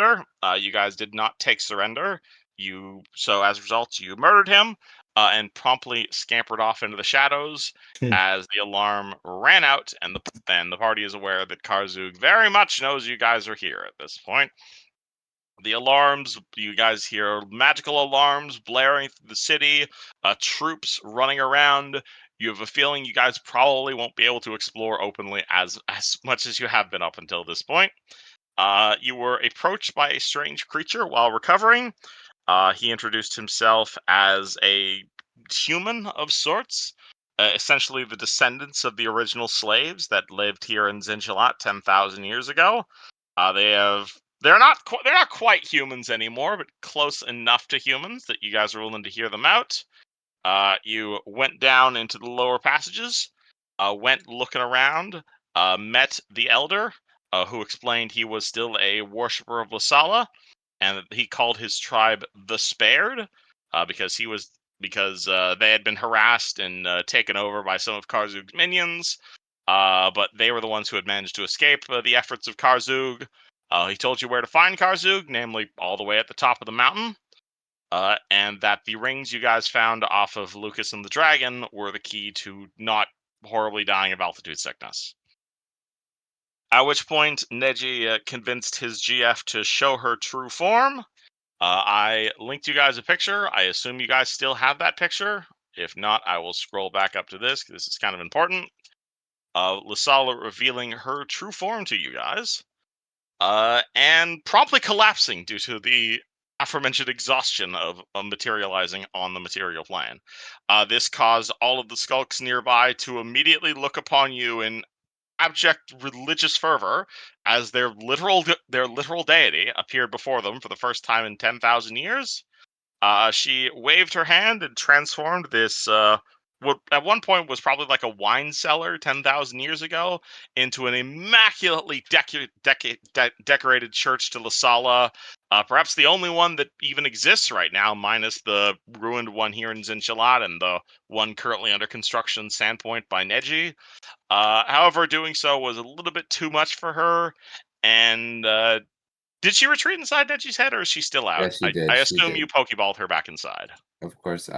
surrender. You guys did not take surrender. So as a result, you murdered him and promptly scampered off into the shadows as the alarm ran out, and the party is aware that Karzug very much knows you guys are here at this point. The alarms, you guys hear magical alarms blaring through the city, troops running around. You have a feeling you guys probably won't be able to explore openly as much as you have been up until this point. You were approached by a strange creature while recovering. He introduced himself as a human of sorts, essentially the descendants of the original slaves that lived here in Zinchalat 10,000 years ago. They have they're not quite humans anymore, but close enough to humans that you guys are willing to hear them out. You went down into the lower passages, went looking around, met the elder, who explained he was still a worshiper of Lasala, and that he called his tribe the Spared, because they had been harassed and taken over by some of Karzug's minions. But they were the ones who had managed to escape the efforts of Karzug. He told you where to find Karzug, namely all the way at the top of the mountain, and that the rings you guys found off of Lucas and the Dragon were the key to not horribly dying of altitude sickness. At which point, Neji convinced his GF to show her true form. I linked you guys a picture. I assume you guys still have that picture. If not, I will scroll back up to this, because this is kind of important. Lasala revealing her true form to you guys, and promptly collapsing due to the aforementioned exhaustion of materializing on the material plane. This caused all of the skulks nearby to immediately look upon you in abject religious fervor as their literal deity appeared before them for the first time in 10,000 years. She waved her hand and transformed this, what at one point was probably like a wine cellar 10,000 years ago, into an immaculately decorated church to Lasala. Perhaps the only one that even exists right now, minus the ruined one here in Zinchalat and the one currently under construction, Sandpoint by Neji. However, doing so was a little bit too much for her, and did she retreat inside Neji's head, or is she still out? Yeah, she I did. She assume you did. Pokeballed her back inside. Of course,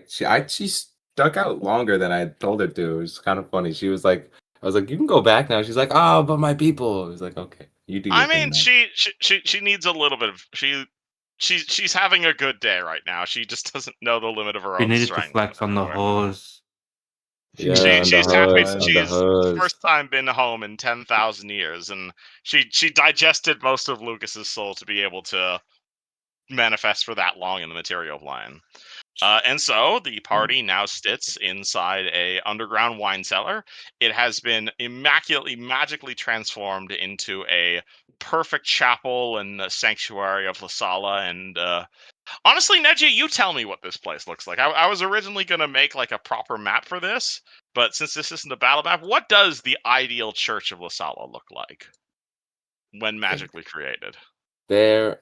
she stuck out longer than I told her to. It was kind of funny. She was like, I was like, you can go back now. She's like, oh, but my people. I was like, okay, you do your I thing, mean, man. she needs a little bit of she's having a good day right now. She just doesn't know the limit of her We own needed to strength. flex on the horse. Yeah, on the She's happy. hoods, on the She's hoods. first time been home in 10,000 years, and she digested most of Lucas's soul to be able to manifest for that long in the material plane. And so the party now sits inside a underground wine cellar. It has been immaculately, magically transformed into a perfect chapel and a sanctuary of Lasala. And honestly, Neji, you tell me what this place looks like. I was originally going to make like a proper map for this, but since this isn't a battle map, what does the ideal Church of Lasala look like when Okay. magically created? There,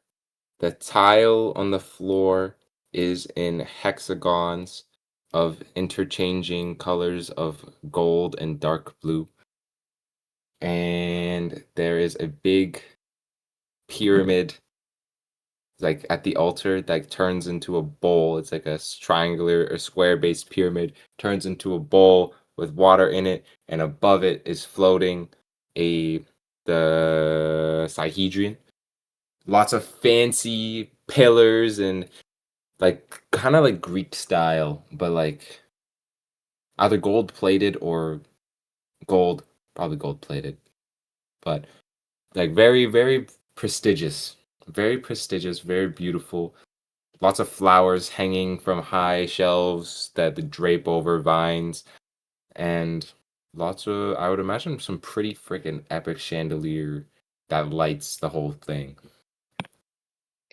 the tile on the floor is in hexagons of interchanging colors of gold and dark blue. And there is a big pyramid like at the altar that turns into a bowl. It's like a triangular or square based pyramid, turns into a bowl with water in it, and above it is floating a the Sihedrian. Lots of fancy pillars and like kind of like Greek style, but like either gold plated or gold, probably gold plated, but like very prestigious, very prestigious, very beautiful. Lots of flowers hanging from high shelves that drape over vines, and lots of, I would imagine, some pretty freaking epic chandelier that lights the whole thing.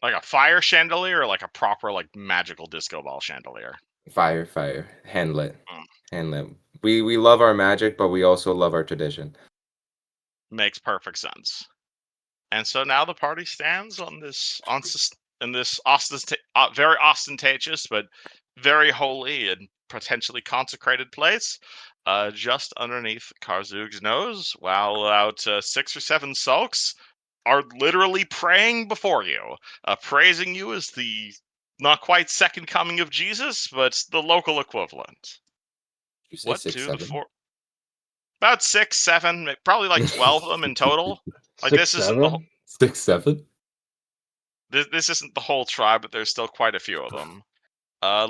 Like a fire chandelier or like a proper like magical disco ball chandelier? Fire, hand lit, Mm. hand lit. We love our magic, but we also love our tradition. Makes perfect sense. And so now the party stands on this in this very ostentatious but very holy and potentially consecrated place, just underneath Karzug's nose, while about 6 or 7 sulks are literally praying before you, praising you as the not quite second coming of Jesus, but the local equivalent. You say What six, do the seven? four? About 6, 7, probably like 12 of them in total. Like Six, seven? 6, 7? This isn't the whole tribe, but there's still quite a few of them.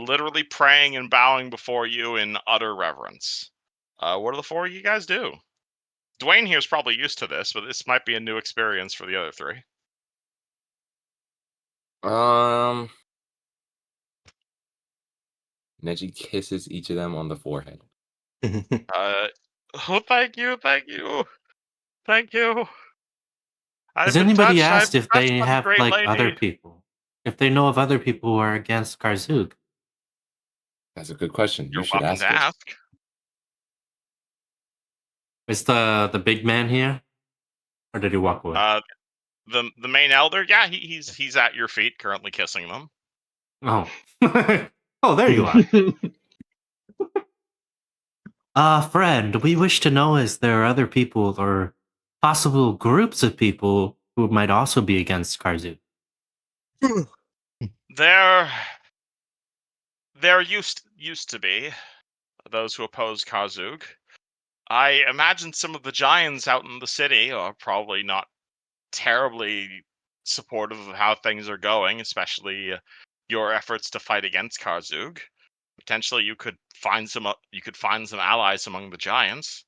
Literally praying and bowing before you in utter reverence. What do the four of you guys do? Dwayne here's probably used to this, but this might be a new experience for the other three. Neji kisses each of them on the forehead. Oh, thank you, thank you, thank you. I've Has been anybody touched. I've asked been if touched they by the have great like other lady. people? If they know of other people who are against Karzug? That's a good question. You You're should welcome to ask us. ask. Is the big man here? Or did he walk away? The main elder, yeah, he's at your feet, currently kissing them. Oh. Oh, there you are. Friend, we wish to know if there are other people or possible groups of people who might also be against Karzug. There used to be those who oppose Karzug. I imagine some of the giants out in the city are probably not terribly supportive of how things are going, especially your efforts to fight against Karzug. Potentially, you could find some allies among the giants.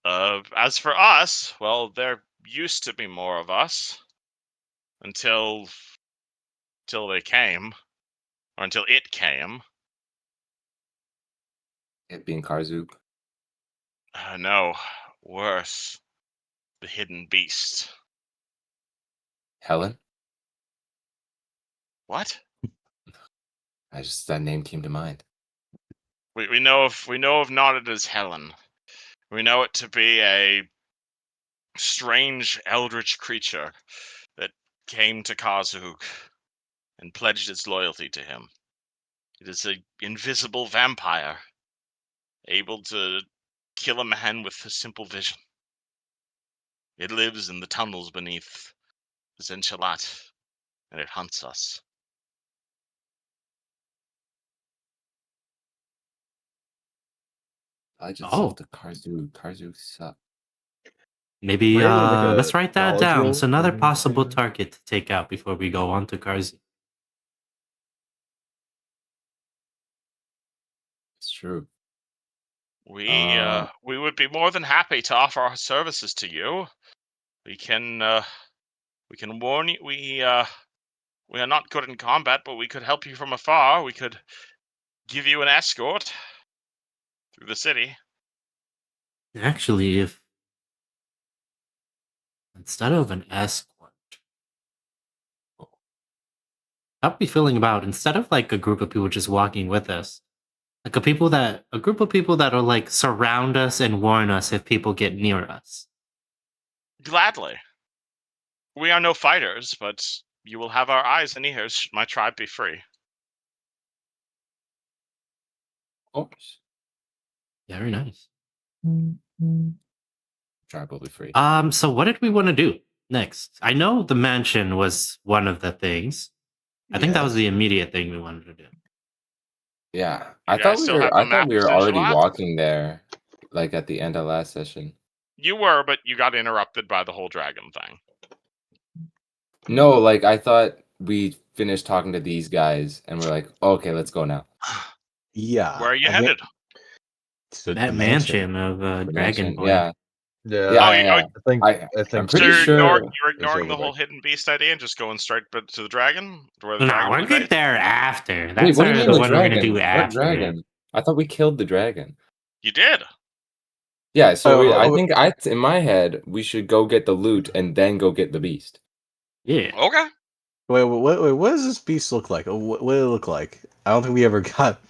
As for us, well, there used to be more of us until they came, or until it came. It being Karzuk. No, worse, the hidden beast. Helen? What? That name came to mind. We know of not as Helen. We know it to be a strange eldritch creature that came to Karzug and pledged its loyalty to him. It is an invisible vampire, able to kill a man with a simple vision. It lives in the tunnels beneath Zenchalat, and it hunts us. I just Oh. love the Karzuk. Karzuk suck. Maybe Am I able to make a let's write that knowledge down. roll It's another for possible anyone? target to take out before we go on to Karzug. It's true. We would be more than happy to offer our services to you. We can warn you. We are not good in combat, but we could help you from afar. We could give you an escort through the city. Actually, if instead of an escort, I'd be feeling about instead of like a group of people just walking with us, like a group of people that are like surround us and warn us if people get near us. Gladly. We are no fighters, but you will have our eyes and ears should my tribe be free. Of course. Very nice. Tribe will be free. So what did we want to do next? I know the mansion was one of the things. I think that was Yes. the immediate thing we wanted to do. Yeah. You guys still have the I thought map we of were already Zinjalat? walking there, like at the end of last session. You were, but you got interrupted by the whole dragon thing. No, like I thought we finished talking to these guys and we're like, okay, let's go now. Yeah. Where are you I think headed? to That the mansion of The Dragon mansion. Boy. Yeah. Yeah. Yeah, Oh, yeah, yeah. I I'm think So pretty you're sure ignoring over the whole there. hidden beast idea and just going straight to the dragon, to where the No, dragon we'll will be get based? there after. Wait, That's what do you mean the the one we're gonna dragon? do What after. dragon? I thought we killed the dragon. You did. Yeah, so I Oh, think in my head we should go get the loot and then go get the beast. Yeah. Okay. wait, what does this beast look like? What did it look like? I don't think we ever got.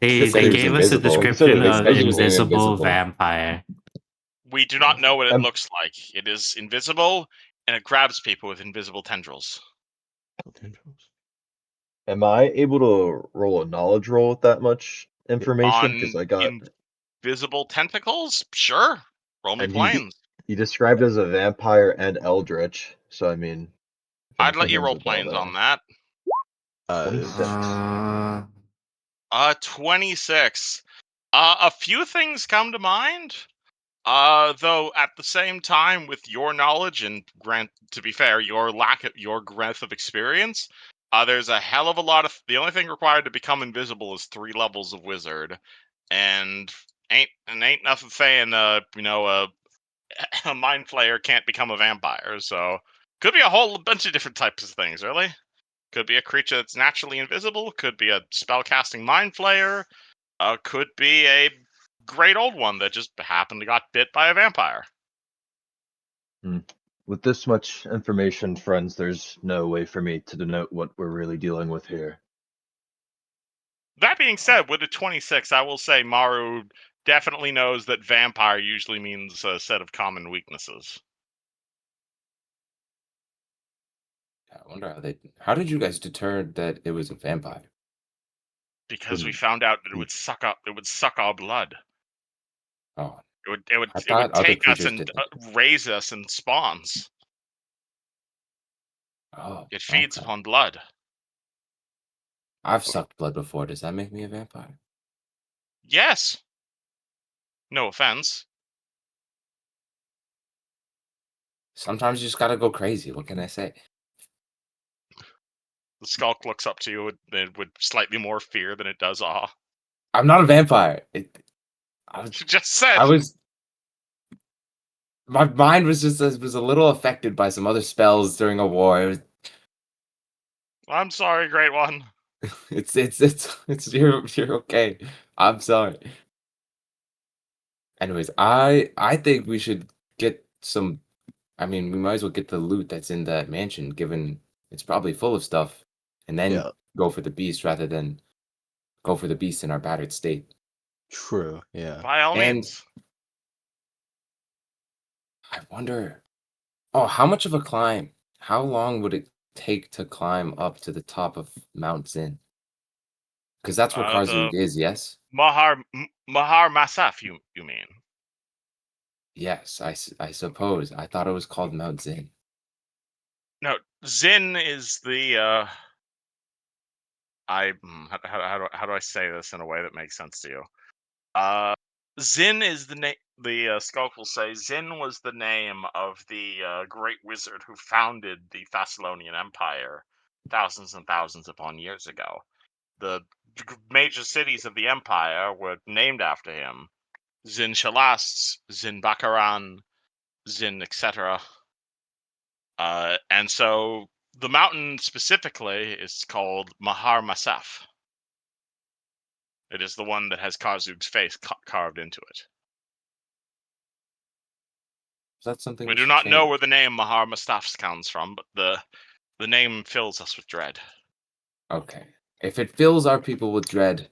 They said he was gave us a invisible. They said description it was of They said he was invisible invisible. vampire. We do not know what it Um, looks like. It is invisible, and it grabs people with invisible tendrils. Am I able to roll a knowledge roll with that much information? Because On I got, invisible tentacles? Sure. Roll me and planes. he described as a vampire and eldritch. So I mean, if I'd let anything you rings roll a bell planes on there. that. 26. 26. A few things come to mind. Though at the same time, with your knowledge and to be fair, your breadth of experience, there's a hell of a lot of. The only thing required to become invisible is 3 levels of wizard, and ain't nothing saying a mind flayer can't become a vampire. So could be a whole bunch of different types of things. Really, could be a creature that's naturally invisible. Could be a spellcasting mind flayer. Could be a great old one that just happened to got bit by a vampire. With this much information, friends, there's no way for me to denote what we're really dealing with here. That being said, with a 26, I will say Maru definitely knows that vampire usually means a set of common weaknesses. I wonder how did you guys determine that it was a vampire? Because we Wouldn't found out that it be- would suck our blood. Oh, I It would thought other take us creatures and did that. raise us in spawns. Oh, It feeds okay. upon blood. I've sucked blood before. Does that make me a vampire? Yes. No offense. Sometimes you just gotta go crazy. What can I say? The Skulk looks up to you with slightly more fear than it does awe. I'm not a vampire. I You just said. I was. My mind was was a little affected by some other spells during a war. I'm sorry, Great One. You're okay. I'm sorry. Anyways, I think we should get some. I mean, we might as well get the loot that's in that mansion, given it's probably full of stuff, and then Yeah, go for the beast rather than go for the beast in our battered state. true. Yeah. By all And means. I wonder, oh, how much of a climb? How long would it take to climb up to the top of Mount Zin? Because that's where The Karzug is, yes? Mahar Masaf, you mean? Yes, I suppose. I thought it was called Mount Zin. No, Zin is the how do I say this in a way that makes sense to you? Zin is the name. The Skulk will say Zin was the name of the great wizard who founded the Thessalonian Empire thousands and thousands upon years ago. The major cities of the empire were named after him: Zin Shalast, Zin Bakaran, Zin, etc. And so the mountain specifically is called Mahar Masaf. It is the one that has Karzug's face carved into it. Is that something We we do should not know change? where the name Mahar Masaf comes from, but the name fills us with dread. Okay. If it fills our people with dread,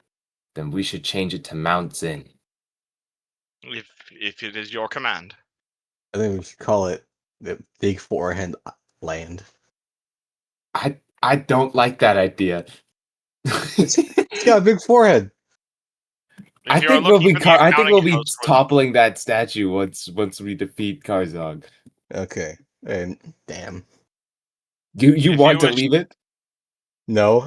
then we should change it to Mount Zin. If it is your command. I think we should call it the Big Forehead Land. I don't like that idea. It's got a big forehead. If you are looking for the I think accounting we'll be host, toppling that statue once we defeat Karzog. Okay. And damn. You if want you to wish, leave it? No,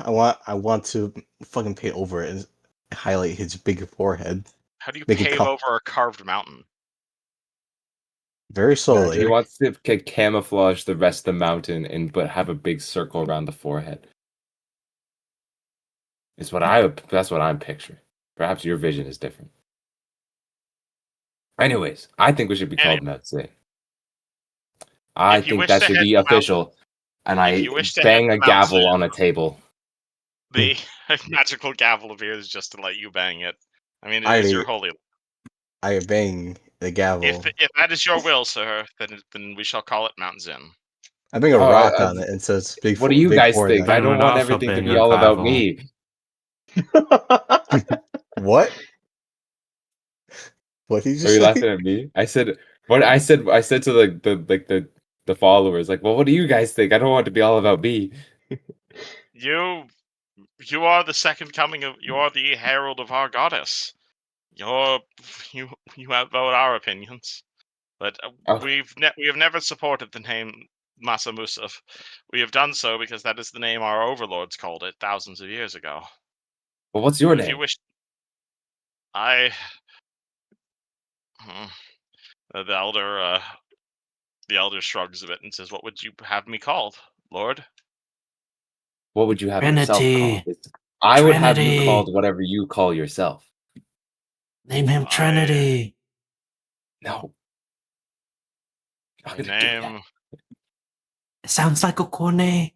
I want to fucking paint over it and highlight his big forehead. how do you Make it pave over a carved mountain? very slowly. He Magic. wants to camouflage the rest of the mountain and but have a big circle around the forehead. That's what I'm picturing. Perhaps your vision is different. Anyways, I think we should be Anyway, called Mount Zin. I if you think wish that to should head be to Mount, official. And if I you wish to head bang to a Mount gavel Zin, on a table. the magical gavel appears just to let you bang it. I mean, it is your I holy. I bang the gavel. If that is your will, sir, then we shall call it Mount Zin. I bang a Oh, rock on it and says what do you big guys think? forehead. I I don't would want also everything to bang be a all about gavel. me. What? What did you Are you say? laughing at me? I said to the followers, like, well, what do you guys think? I don't want it to be all about me. You are the second coming of. You are the herald of our goddess. You're you have vote our opinions, but Okay. we have never supported the name Masa Musaf. We have done so because that is the name our overlords called it thousands of years ago. Well, what's your But if you name? wish, Hmm. The elder shrugs a bit and says, "What would you have me called, Lord?" What would you have yourself called? Trinity. I would have you Trinity. called whatever you call yourself. Name him I- Trinity. No. My I'm gonna do name, It sounds like a cool name.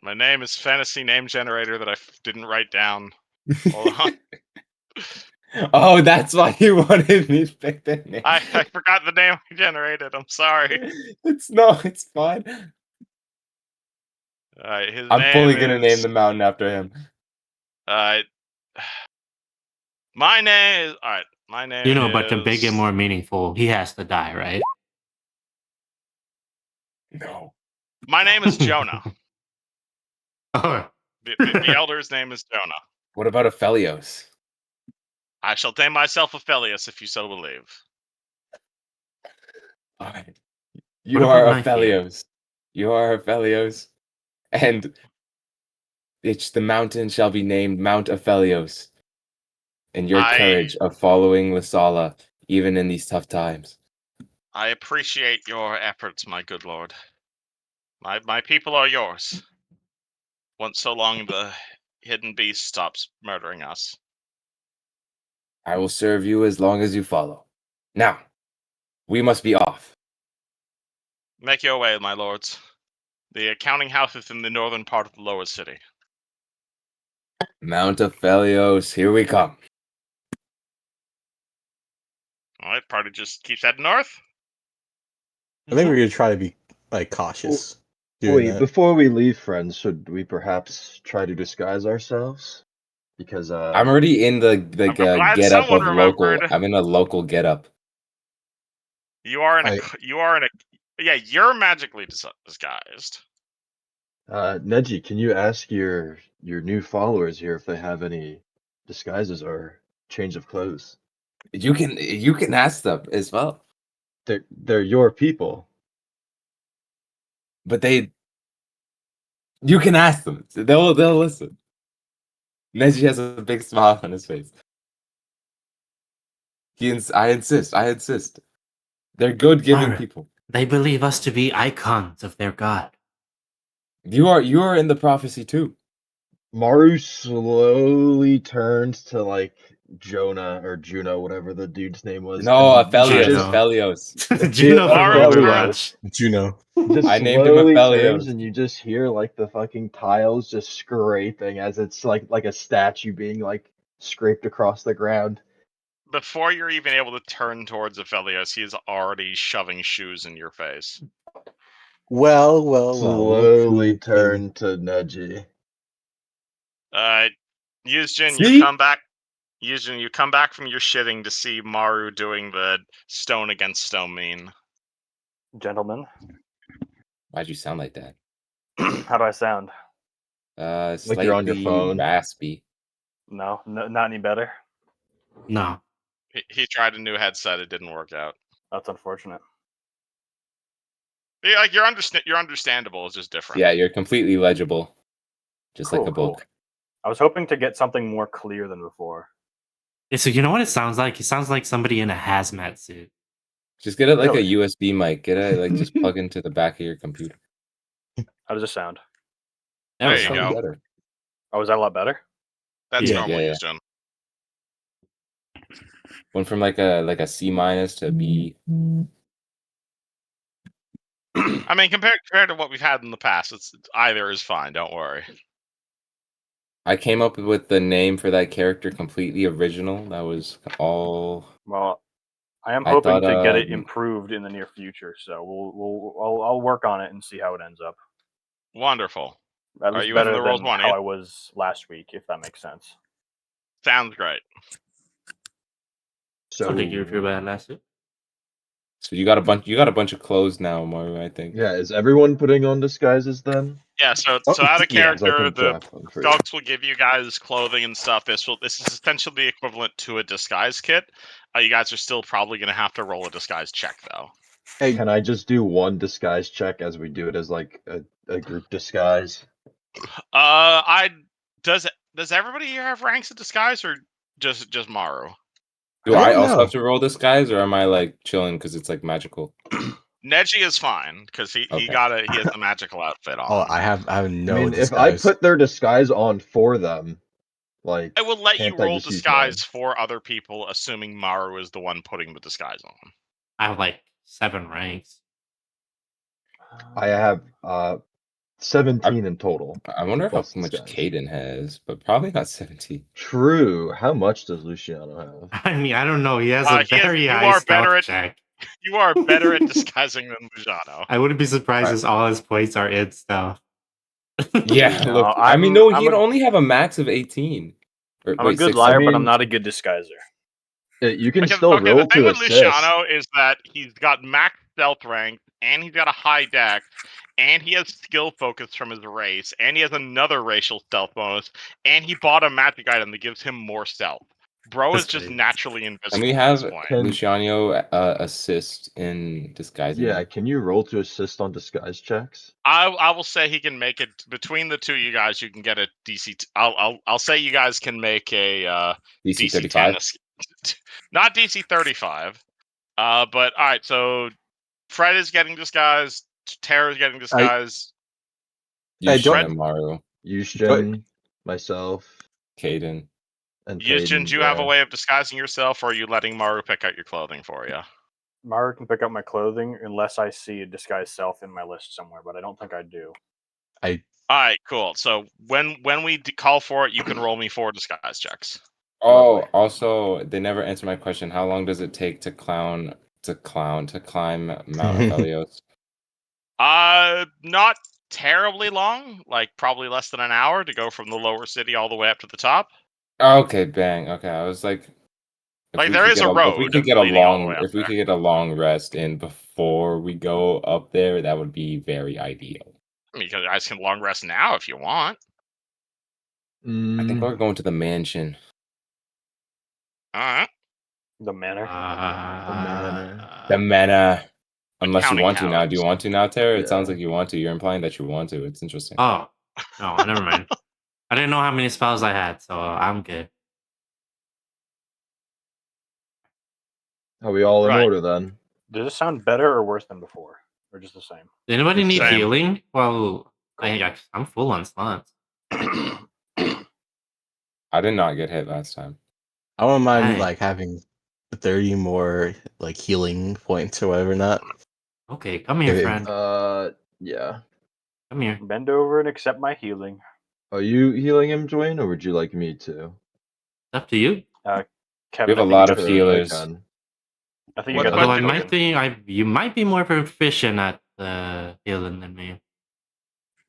my name is Fantasy Name Generator that I didn't write down. Hold on, that. Oh, that's why you wanted me to pick the name. I forgot the name I generated. I'm sorry. It's fine. His I'm name fully gonna name is. the mountain after him. My name is. All right. My name You know, is. but to make it more meaningful, he has to die, right? No. My name is Jonah. Oh, The elder's name is Jonah. What about Aphelios? I shall name myself Aphelios if you so believe. Alright. What You about are Knifebeard? Aphelios. You are Aphelios. And the mountain shall be named Mount Aphelios. And your courage of following Lasala, even in these tough times. I appreciate your efforts, my good lord. My people are yours. Once so long the hidden beast stops murdering us. I will serve you as long as you follow. Now, we must be off. Make your way, my lords. The accounting house is in the northern part of the lower city. Mount Aphelios, here we come. Alright, party just keeps heading north. I think we're gonna try to be like cautious doing Wait, that. before we leave, friends, should we perhaps try to disguise ourselves? Because I'm already in the I'm glad get up someone of local. remembered. I'm in a local get up. You are in I- a. Yeah, you're magically disguised. Neji, can you ask your new followers here if they have any disguises or change of clothes? You can ask them as well, They're your people. but you can ask them. They'll listen. Neji has a big smile on his face. I insist. They're good giving Alright. people. They believe us to be icons of their god. You are in the prophecy too. Maru slowly turns to like Jonah or Juno, whatever the dude's name was. No, and you Aphelios, just Aphelios. Juno from Maru Overwatch. Juno. just I named him slowly turns Aphelios. and you just hear like the fucking tiles just scraping as it's like a statue being like scraped across the ground. Before you're even able to turn towards Aphelios, he is already shoving shoes in your face. Well. Look Slowly who came. turn to Neji. Yuzjin, See? you come back from your shitting to see Maru doing the stone against stone meme. Gentlemen, Why'd you sound like that? how do I sound? Like you're on your Slightly phone. raspy. No, not any better. No. He tried a new headset, it didn't work out. That's unfortunate. Yeah, like you're understandable, it's just different. Yeah, you're completely legible, just like a Cool. book. I was hoping to get something more clear than before. Yeah, so you know what it sounds like? It sounds like somebody in a hazmat suit. Just get it like Really? a USB mic. Get it like just plug into the back of your computer. How does this sound? There That's you probably go. better. Oh, is that a lot better? That's Yeah. normal, Yeah. Yuzjin. Went from like a C minus to a B. I mean, compared to what we've had in the past, it's either is fine. Don't worry. I came up with the name for that character completely original. That was all. Well, I am I hoping thought, to get it improved in the near future. So I'll work on it and see how it ends up. Wonderful. At Are least you in better the roll than 20? how I was last week, if that makes sense. Sounds great. So I'll take you if you're bad last week. So you got a bunch of clothes now, Mario. I think. yeah, is everyone putting on disguises then? Yeah, so Oh, out of yeah. 'Cause I character, can the draft one for you. folks will give you guys clothing and stuff. This is essentially the equivalent to a disguise kit. You guys are still probably going to have to roll a disguise check though. Hey, Can I just do one disguise check as we do it as like a group disguise? I does everybody here have ranks of disguise or just Maru? Do I I don't also know. have to roll disguise, or am I like chilling because it's like magical? Neji is fine because he Okay. he has the magical outfit on. Oh, I have I no mean, if I disguise. put their disguise on for them, like, I will let you can't I roll just use disguise mine? for other people, assuming Maru is the one putting the disguise on. I have like 7 ranks. I have 17 in total. I wonder how Plus much disguise. Caden has, but probably not 17. True. How much does Luciano have? I mean, I don't know. He has a very You high are better stealth at check. you are better at disguising than Lujano. I wouldn't be surprised Right. if all his points are in stuff. Yeah, No, look. I mean, no, I'm he'd a- only have a max of 18. Or, I'm a wait, good 6, liar, but 17. I'm mean- not a good disguiser. You can Okay, still the roll thing to with assist. Luciano is that he's got max stealth rank, and he's got a high dex, and he has skill focus from his race, and he has another racial stealth bonus, and he bought a magic item that gives him more stealth. Bro That's is just crazy. naturally invisible Can we at this have point. Can- Luciano assist in disguising? Yeah, him? can you roll to assist on disguise checks? I will say he can make it between the two of you guys. You can get a DC. I'll say you guys can make a DC DC 10, 35. not DC 35. But all right. So Fred is getting disguised. Tara is getting disguised. Hey, Yushin don't- and Maru. Yushin, myself, Caden. and Yushin, Caden. do you have a Yeah. way of disguising yourself, or are you letting Maru pick out your clothing for you? Mara can pick up my clothing unless I see a disguised self in my list somewhere, but I don't think I do. All right, cool. So when we call for it, you can roll me 4 disguise checks. Oh, Lovely. also, they never answered my question. How long does it take to climb Mount Aphelios? Not terribly long. Like probably less than an hour to go from the lower city all the way up to the top. Okay, bang. Okay, I was like, Like there is a road if we could get a leading all the way long, up if we there. could get a long rest in before we go up there, that would be very ideal. I mean, you guys can long rest now if you want. I think we're going to the mansion. All right. The manor. The manor. Unless you counting want to now. Do cows. you want to now, Tara? It sounds Yeah. like you want to. You're implying that you want to. It's interesting. Oh, no, never mind. I didn't know how many spells I had, so I'm good. Are we all in Right. order then? Does this sound better or worse than before, or just the same? Does anybody It's need same. healing? Well, Cool. I'm full on slots. I did not get hit last time. I don't mind Nice. like having 30 more like healing points or whatever. Not Okay, come here, If it- friend. Yeah. Come here. Bend over and accept my healing. Are you healing him, Dwayne, or would you like me to? It's up to you. We Kevin, have a I think lot you of got- Sure, healers. I can. I think you What got the Although I question? might token. think you might be more proficient at healing than me.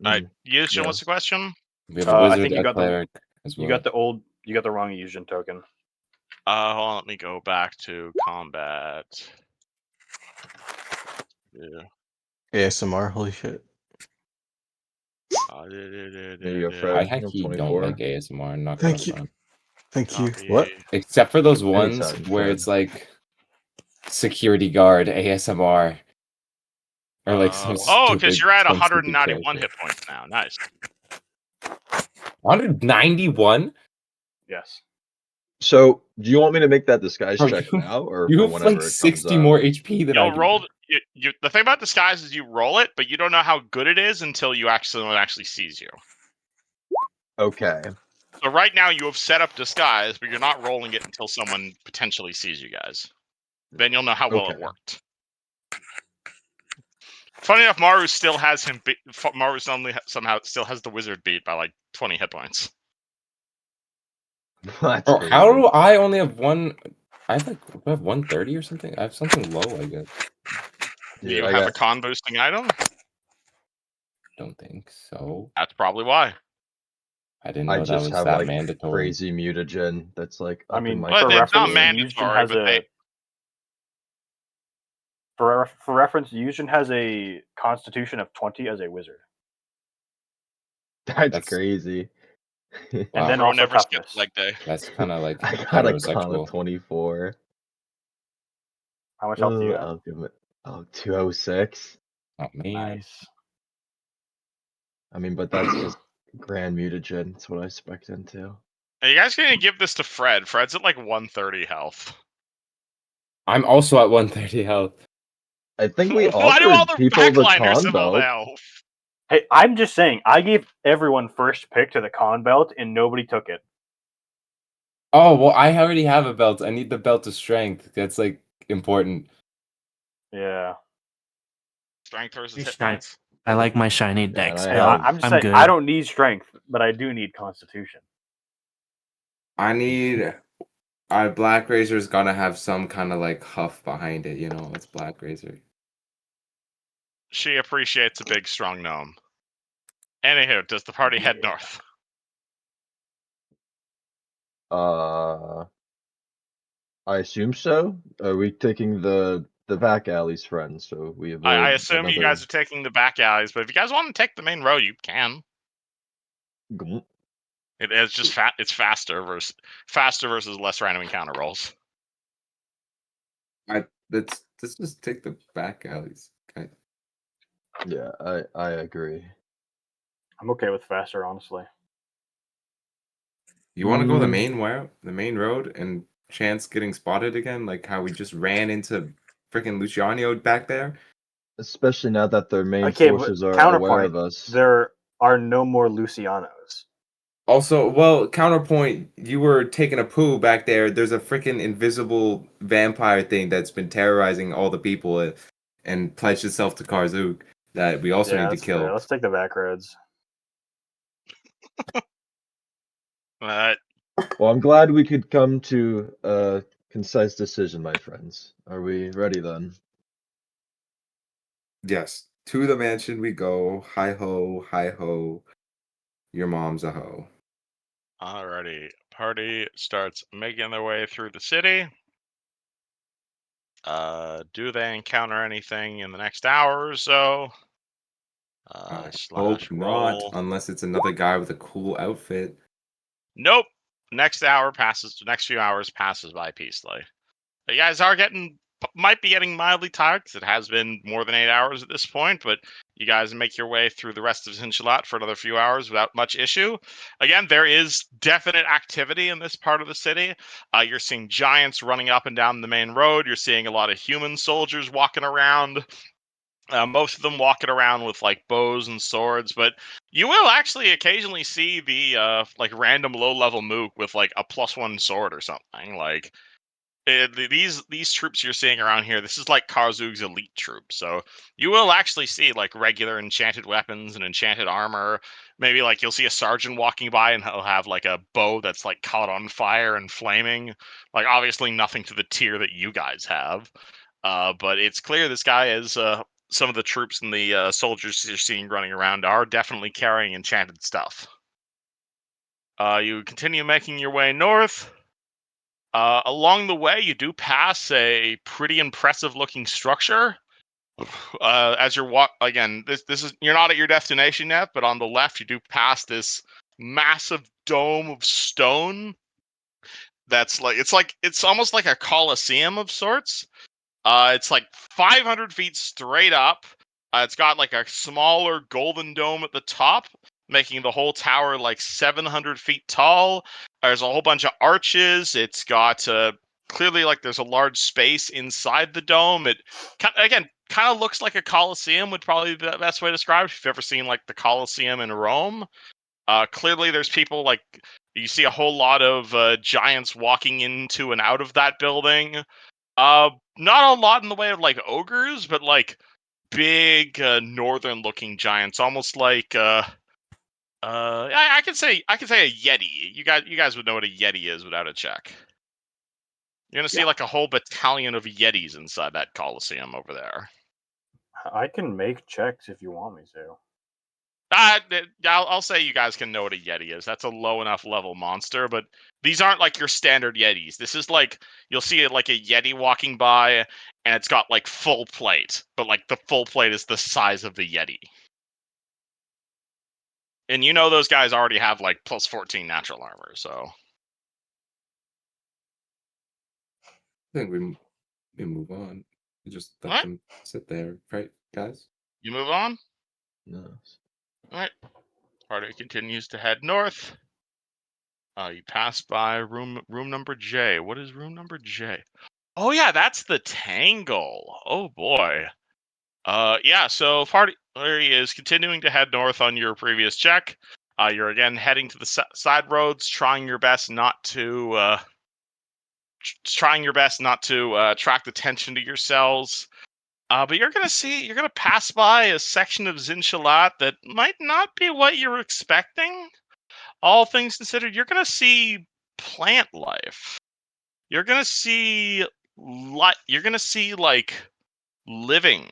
All right. Mm, Yushin, what's yes. the question? We have a I wizard, think you a got the- cleric as well. You got the wrong Yushin token. Hold on, let me go back to combat. Yeah. ASMR. Holy shit. There you go, I Fred. actually don't 24. like ASMR. I'm not gonna Thank you. front. Thank you. Copy. What? Except for those ones Anytime, where Fred. it's like security guard ASMR. Or like some Oh, because you're at some stupid 191 character. hit points now. Nice. 191? Yes. So, do you want me to make that disguise Bro, check now, or You for have whenever like it 60 comes more up? HP than I You'll do. roll. The thing about disguise is you roll it, but you don't know how good it is until someone actually sees you. Okay. So right now you have set up disguise, but you're not rolling it until someone potentially sees you guys. Then you'll know how well it Okay. worked. Funny enough, Maru still has him. Maru somehow still has the wizard beat by like 20 hit points. That's Bro, crazy. how do I only have one? I have 130 or something. I have something low, I guess. Do Dude, you I have a got con boosting item? Don't think so. That's probably why. I didn't I know that just was have that like mandatory. crazy mutagen that's like I up mean, in my Well, for it's not reference, mandatory, Yushin has but they. For reference, Yushin has a constitution of 20 as a wizard. That's That's- crazy. And Wow. then Bro also never skips toughness. leg day. That's kind of like I got a con of heterosexual. 24. How much health do you have? I'll give it. Oh, 206. Oh man. Nice. I mean, but that's just grand mutagen. That's what I spec'd into. Are you guys gonna give this to Fred? Fred's at like 130 health. I'm also at 130 health. I think we Why do all offered the people the backliners con have all the belt. health? Hey, I'm just saying, I gave everyone first pick to the con belt, and nobody took it. Oh well, I already have a belt. I need the belt of strength. That's like important. Yeah. Strength versus Your hit shine- points. I like my shiny Yeah, and dex I Hey, belt. have. I'm just I'm saying, good. I don't need strength, but I do need constitution. I need. Our Black Razor's gotta have some kind of like huff behind it. You know, it's Black Razor. She appreciates a big, strong gnome. Anywho, does the party head north? I assume so. Are we taking the back alleys, friends? So we avoid I assume you another. guys are taking the back alleys, but if you guys want to take the main road, you can. Glunk. It's just fat. It's faster versus less random encounter rolls. Let's just take the back alleys. Okay. Yeah, I agree. I'm okay with faster, honestly. You want to go the main road, and chance getting spotted again, like how we just ran into freaking Luciano back there. Especially now that their main Okay, but forces are aware counterpoint, of us. there are no more Lucianos. Also, well, counterpoint, you were taking a poo back there. There's a freaking invisible vampire thing that's been terrorizing all the people and pledged itself to Karzuk that we also Yeah, need to that's fair. kill. Let's take the back roads. Uh, Well, I'm glad we could come to a concise decision, my friends. Are we ready then? Yes, to the mansion we go. Hi ho, hi ho. Your mom's a hoe. alrighty, party starts making their way through the city. Do they encounter anything in the next hour or so? I Slash hope not, roll. unless it's another guy with a cool outfit. Nope. Next few hours passes by peacefully. You guys might be getting mildly tired because it has been more than 8 hours at this point, but you guys make your way through the rest of Zinshalat for another few hours without much issue. Again, there is definite activity in this part of the city. You're seeing giants running up and down the main road. You're seeing a lot of human soldiers walking around. Most of them walking around with like bows and swords, but you will actually occasionally see the like random low-level mook with like a +1 sword or something. Like these troops you're seeing around here, this is like Karzug's elite troops. So you will actually see like regular enchanted weapons and enchanted armor. Maybe like you'll see a sergeant walking by and he'll have like a bow that's like caught on fire and flaming. Like obviously nothing to the tier that you guys have. But it's clear this guy is some of the troops and the soldiers you're seeing running around are definitely carrying enchanted stuff. You continue making your way north. Along the way, you do pass a pretty impressive looking structure. As you're again, this is you're not at your destination yet, but on the left you do pass this massive dome of stone. That's it's almost like a coliseum of sorts. It's like 500 feet straight up. It's got like a smaller golden dome at the top, making the whole tower like 700 feet tall. There's a whole bunch of arches. It's got clearly like there's a large space inside the dome. It again kind of looks like a coliseum would probably be the best way to describe it. If you've ever seen like the Colosseum in Rome, clearly there's people like you see a whole lot of giants walking into and out of that building. Not a lot in the way of like ogres, but like big northern-looking giants, almost like I could say a yeti. You guys would know what a yeti is without a check. You're gonna see like a whole battalion of yetis inside that coliseum over there. I can make checks if you want me to. I'll say you guys can know what a yeti is. That's a low enough level monster, but these aren't like your standard yetis. This is like you'll see like a yeti walking by, and it's got like full plate, but like the full plate is the size of the yeti. And you know those guys already have like +14 natural armor, so I think we move on. You just What? let them sit there, right, guys? You move on. No. All right. Party continues to head north. You pass by room number J. What is room number J? Oh yeah, that's the Tangle. Oh boy. Yeah. So party is continuing to head north on your previous check. You're again heading to the side roads, trying your best not to attract attention to yourselves. But you're gonna pass by a section of Zinshalat that might not be what you're expecting. All things considered, you're gonna see plant life. You're gonna see like living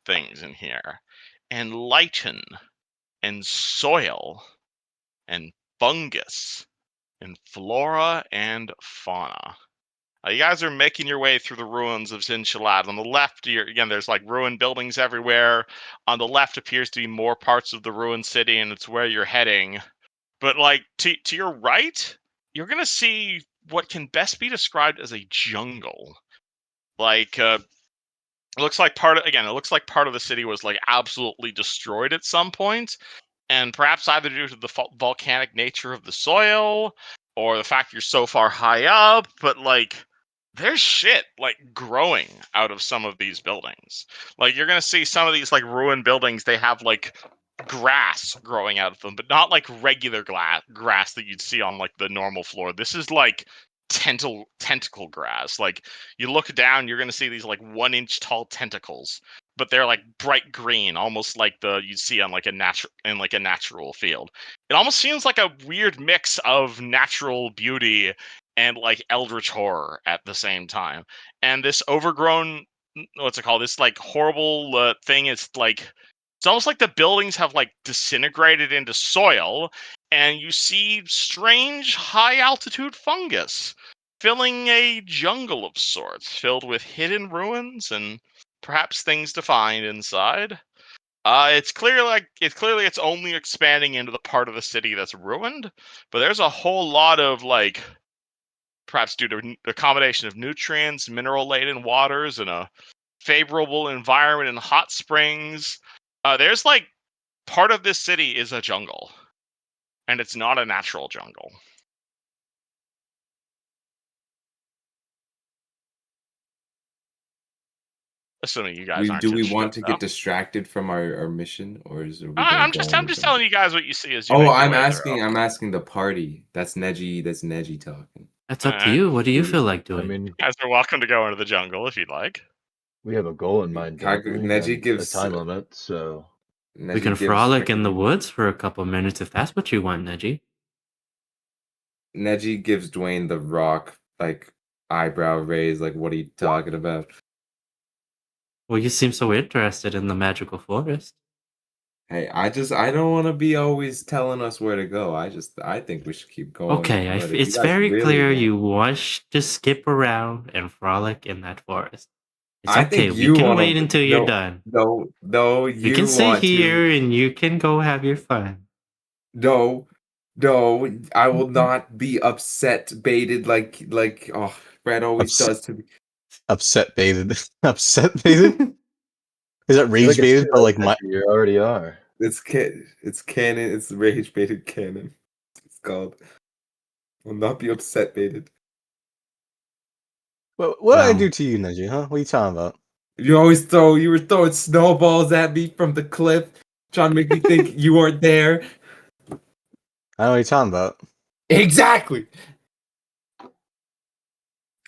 things in here, and lichen, and soil, and fungus, and flora and fauna. You guys are making your way through the ruins of Zinshalat. On the left, there's like ruined buildings everywhere. On the left appears to be more parts of the ruined city, and it's where you're heading. But like to your right, you're gonna see what can best be described as a jungle. Like it looks like part of the city was like absolutely destroyed at some point, and perhaps either due to the volcanic nature of the soil or the fact you're so far high up, but like there's shit like growing out of some of these buildings. Like you're gonna see some of these like ruined buildings, they have like grass growing out of them, but not like regular grass that you'd see on like the normal floor. This is like tentacle grass. Like you look down, you're gonna see these like 1 inch tall tentacles, but they're like bright green, almost like the you'd see on like a natural field. It almost seems like a weird mix of natural beauty and like eldritch horror at the same time. And this overgrown, what's it called? This like horrible thing is like it's almost like the buildings have like disintegrated into soil, and you see strange high altitude fungus filling a jungle of sorts, filled with hidden ruins and perhaps things to find inside. It's only expanding into the part of the city that's ruined, but there's a whole lot of like, perhaps due to a combination of nutrients, mineral-laden waters, and a favorable environment and hot springs. There's like part of this city is a jungle, and it's not a natural jungle. Assuming you guys aren't Do we in shit, want to though. get distracted from our mission, or are we gonna I'm go just on I'm the just jungle? telling you guys what you see as you Oh, make your I'm way asking the party. That's Neji talking. That's up to Alright. you. What do you We- feel like I doing? mean, You guys are welcome to go into the jungle if you'd like. we have a goal in mind, don't we? Neji And gives a time limit, so We can Neji gives frolic in the woods for a couple minutes if that's what you want, Neji. Neji gives Dwayne the rock like eyebrow raise, like what are you talking about? Well, you seem so interested in the magical forest. Hey, I don't want to be always telling us where to go. I think we should keep going. Okay, But if you it's guys very really clear want- you want to skip around and frolic in that forest. It's I okay. think We you can want wait to. until you're done. No, We you can sit want here to. and you can go have your fun. No, I will not be upset baited like oh Brad always Upset, does to me. upset baited. Upset baited? Is that I feel rage like it's baited? too But late, like my Neji, you already are. It's canon. It's rage baited canon. It's called. Will not be upset baited. what did I Wow. do to you, Neji? Huh? What are you talking about? You were throwing snowballs at me from the cliff, trying to make me think you weren't there. I don't know what you're talking about. Exactly.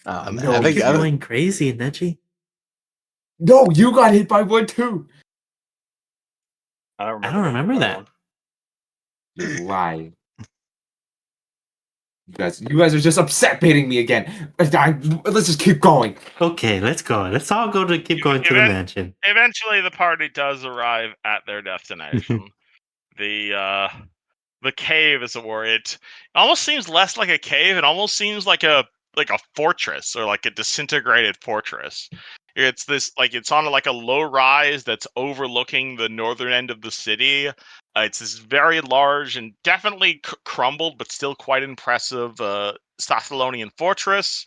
Oh, man, No, I think You're I, going crazy, Neji. No, you got hit by one too. I don't I don't remember getting hit by that. one. You're lying. You guys are just upset baiting me again. Let's just keep going. Okay, let's go. Let's all keep going to the mansion. Eventually, the party does arrive at their destination. The cave is a word. It almost seems less like a cave. It almost seems like a fortress, or like a disintegrated fortress. It's on like a low rise that's overlooking the northern end of the city. It's this very large and definitely crumbled, but still quite impressive Thessalonian fortress.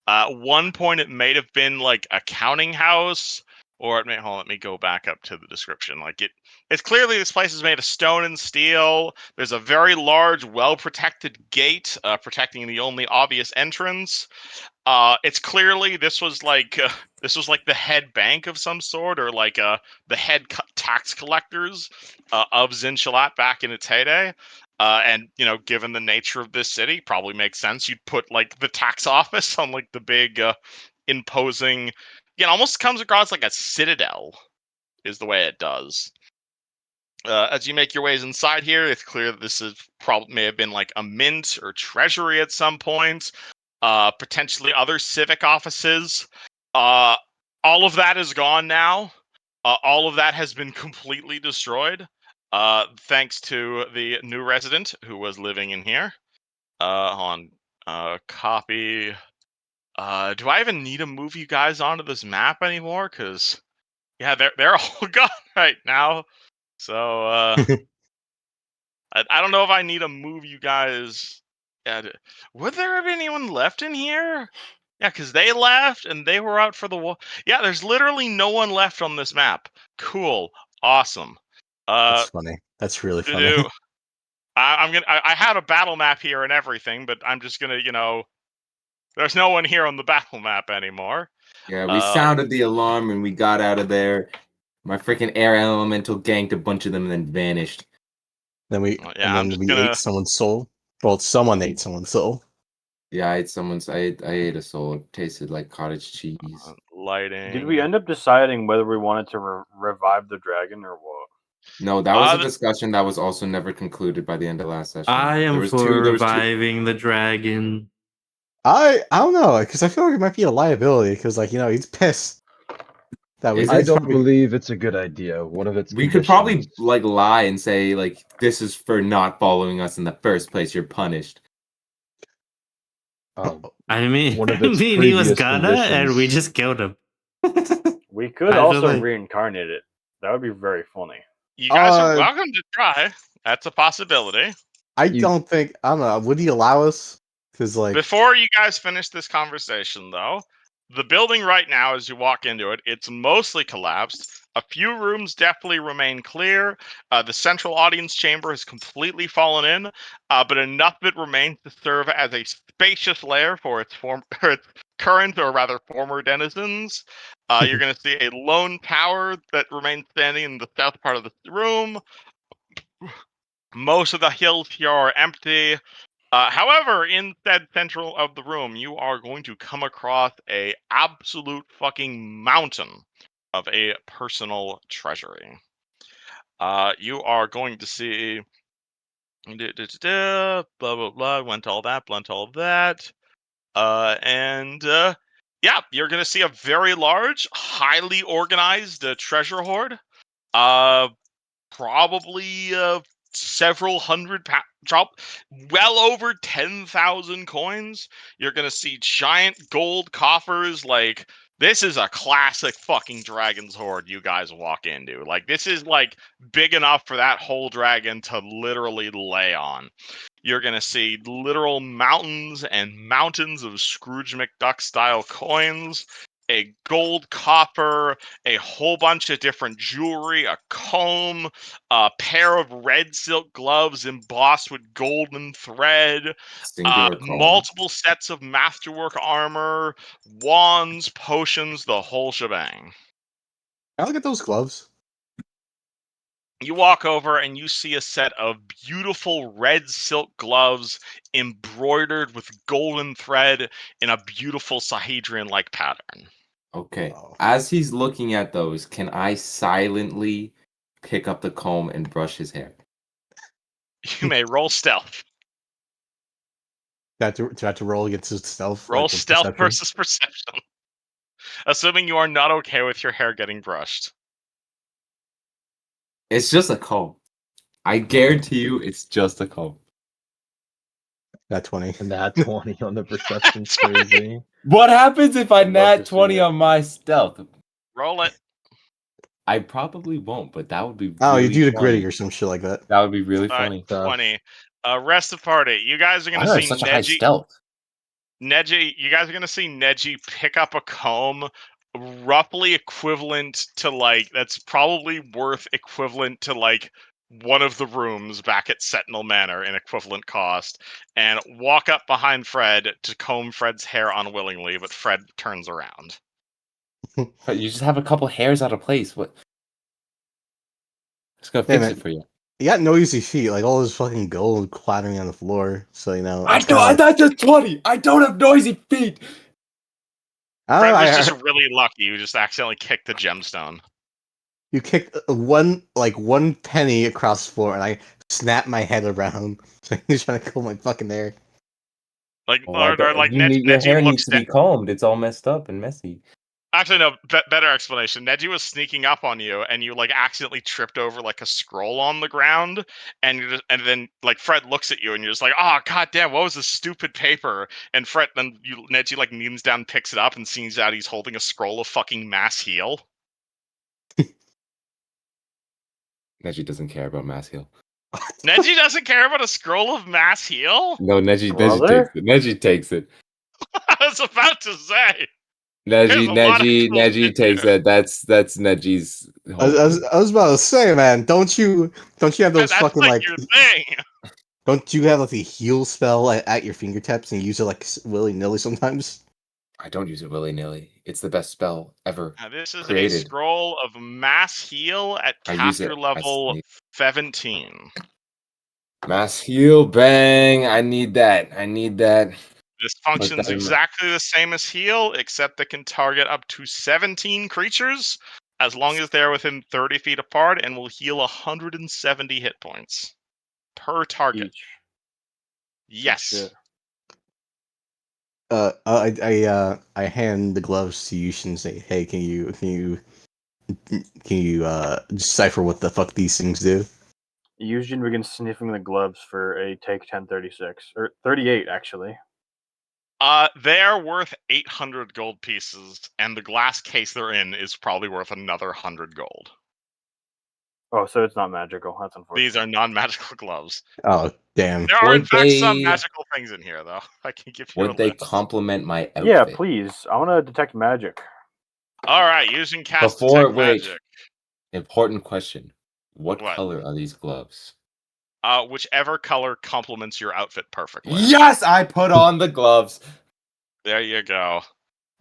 At one point, it may have been like a counting house, or it may. Hold on, let me go back up to the description. It's clearly this place is made of stone and steel. There's a very large, well-protected gate protecting the only obvious entrance. It's clearly this was like the head bank of some sort, or like the head tax collectors of Zinchalat back in its heyday. And given the nature of this city, probably makes sense you'd put like the tax office on like the big, imposing. Almost comes across like a citadel, is the way it does. As you make your ways inside here, it's clear that this is probably may have been like a mint or treasury at some point. Potentially other civic offices. All of that is gone now. All of that has been completely destroyed, thanks to the new resident who was living in here. Copy. Do I even need to move you guys onto this map anymore? Because yeah, they're all gone right now. So I don't know if I need to move you guys. Yeah, would there have been anyone left in here? Yeah, because they left and they were out for the war. Yeah, there's literally no one left on this map. Cool, awesome. That's funny. That's really funny. I had a battle map here and everything, but I'm just gonna, there's no one here on the battle map anymore. Yeah, we sounded the alarm and we got out of there. My freaking air elemental ganked a bunch of them and then vanished. Then we gonna ate someone's soul. Well, someone ate someone's soul. Yeah, I ate a soul. It tasted like cottage cheese. Lighting. Did we end up deciding whether we wanted to revive the dragon or what? No, that was a discussion that was also never concluded by the end of last session. I am for reviving the dragon. I don't know, because I feel like it might be a liability, because he's pissed. I don't believe it's a good idea. One of its we could probably lie and say this is for not following us in the first place. You're punished. I mean, he was gonna, and we just killed him. We could also reincarnate it. That would be very funny. You guys are welcome to try. That's a possibility. I don't know. Would he allow us? Because before you guys finish this conversation, though, the building right now, as you walk into it, it's mostly collapsed. A few rooms definitely remain clear. The central audience chamber has completely fallen in, but enough of it remains to serve as a spacious lair for its current, or rather former denizens. You're going to see a lone tower that remains standing in the south part of the room. Most of the hills here are empty. However, in that central of the room, you are going to come across a absolute fucking mountain of a personal treasury. You are going to see blah blah blah, went all that, blunt all that, yeah, you're going to see a very large, highly organized treasure hoard. Probably several hundred well over 10,000 coins. You're gonna see giant gold coffers. This is a classic fucking dragon's hoard you guys walk into. This is big enough for that whole dragon to literally lay on. You're gonna see literal mountains and mountains of Scrooge McDuck style coins, a gold coffer, a whole bunch of different jewelry, a comb, a pair of red silk gloves embossed with golden thread, multiple sets of masterwork armor, wands, potions, the whole shebang. I look at those gloves. You walk over and you see a set of beautiful red silk gloves embroidered with golden thread in a beautiful Sahedrian-like pattern. Okay. Wow. As he's looking at those, can I silently pick up the comb and brush his hair? You may roll stealth. Do I have to roll against his stealth? Roll stealth versus perception. Assuming you are not okay with your hair getting brushed. It's just a comb. I guarantee you it's just a comb. Nat 20. Nat 20 on the perception's crazy. What happens if I nat 20 on my stealth? Roll it. I probably won't, but that would be really you do the funny. gritty or some shit like that. That would be really funny. 20. Rest of party. You guys are going to see such a high stealth. Neji, you guys are gonna see Neji pick up a comb, roughly equivalent to that's probably worth equivalent to one of the rooms back at Sentinel Manor in equivalent cost, and walk up behind Fred to comb Fred's hair unwillingly, but Fred turns around. But you just have a couple hairs out of place. What? It's gonna Hey, fix man, it for you. you got noisy feet, like all this fucking gold clattering on the floor. So I it's kind of don't. like That's just 20. I don't have noisy feet. I don't Fred know. was just really lucky; you just accidentally kicked the gemstone. You kicked one penny across the floor, and I snapped my head around. So he's trying to comb my fucking hair. Oh, I don't. Your Neji hair looks needs to down. be combed. It's all messed up and messy. Actually, no. Better explanation. Neji was sneaking up on you, and you accidentally tripped over a scroll on the ground, and then Fred looks at you, and you're just like, "Oh, goddamn! What was this stupid paper?" And Neji kneels down, picks it up, and sees out he's holding a scroll of fucking mass heal. Neji doesn't care about mass heal. Neji doesn't care about a scroll of mass heal. No, Neji Brother? takes it. Neji takes it. I was about to say. There's a lot of cool Neji shit takes here. it. That's Neji's whole thing. I was about to say, man, don't you have those That's fucking your thing. don't you have the heal spell at your fingertips and use it willy nilly sometimes? I don't use it willy-nilly. It's the best spell ever This is a created. scroll of mass heal at I use caster it. level 17. Mass heal, bang! I need that. This Put functions that in my... exactly the same as heal, except it can target up to 17 creatures as long as they're within 30 feet apart, and will heal 170 hit points per target. Each. Yes. Shit. I hand the gloves to Yushin and say, "Hey, can you decipher what the fuck these things do?" Eugene begins sniffing the gloves for a take 1036 or 38 actually. They're worth 800 gold pieces, and the glass case they're in is probably worth another 100 gold. Oh, so it's not magical. That's unfortunate. These are non-magical gloves. Oh, damn. There are in fact some magical things in here, though. I can give you a Would they list. complement my outfit? Yeah, please. I want to detect magic. All right, using cast detect magic. Important question. What What? color are these gloves? Whichever color complements your outfit perfectly. Yes, I put on the gloves. There you go.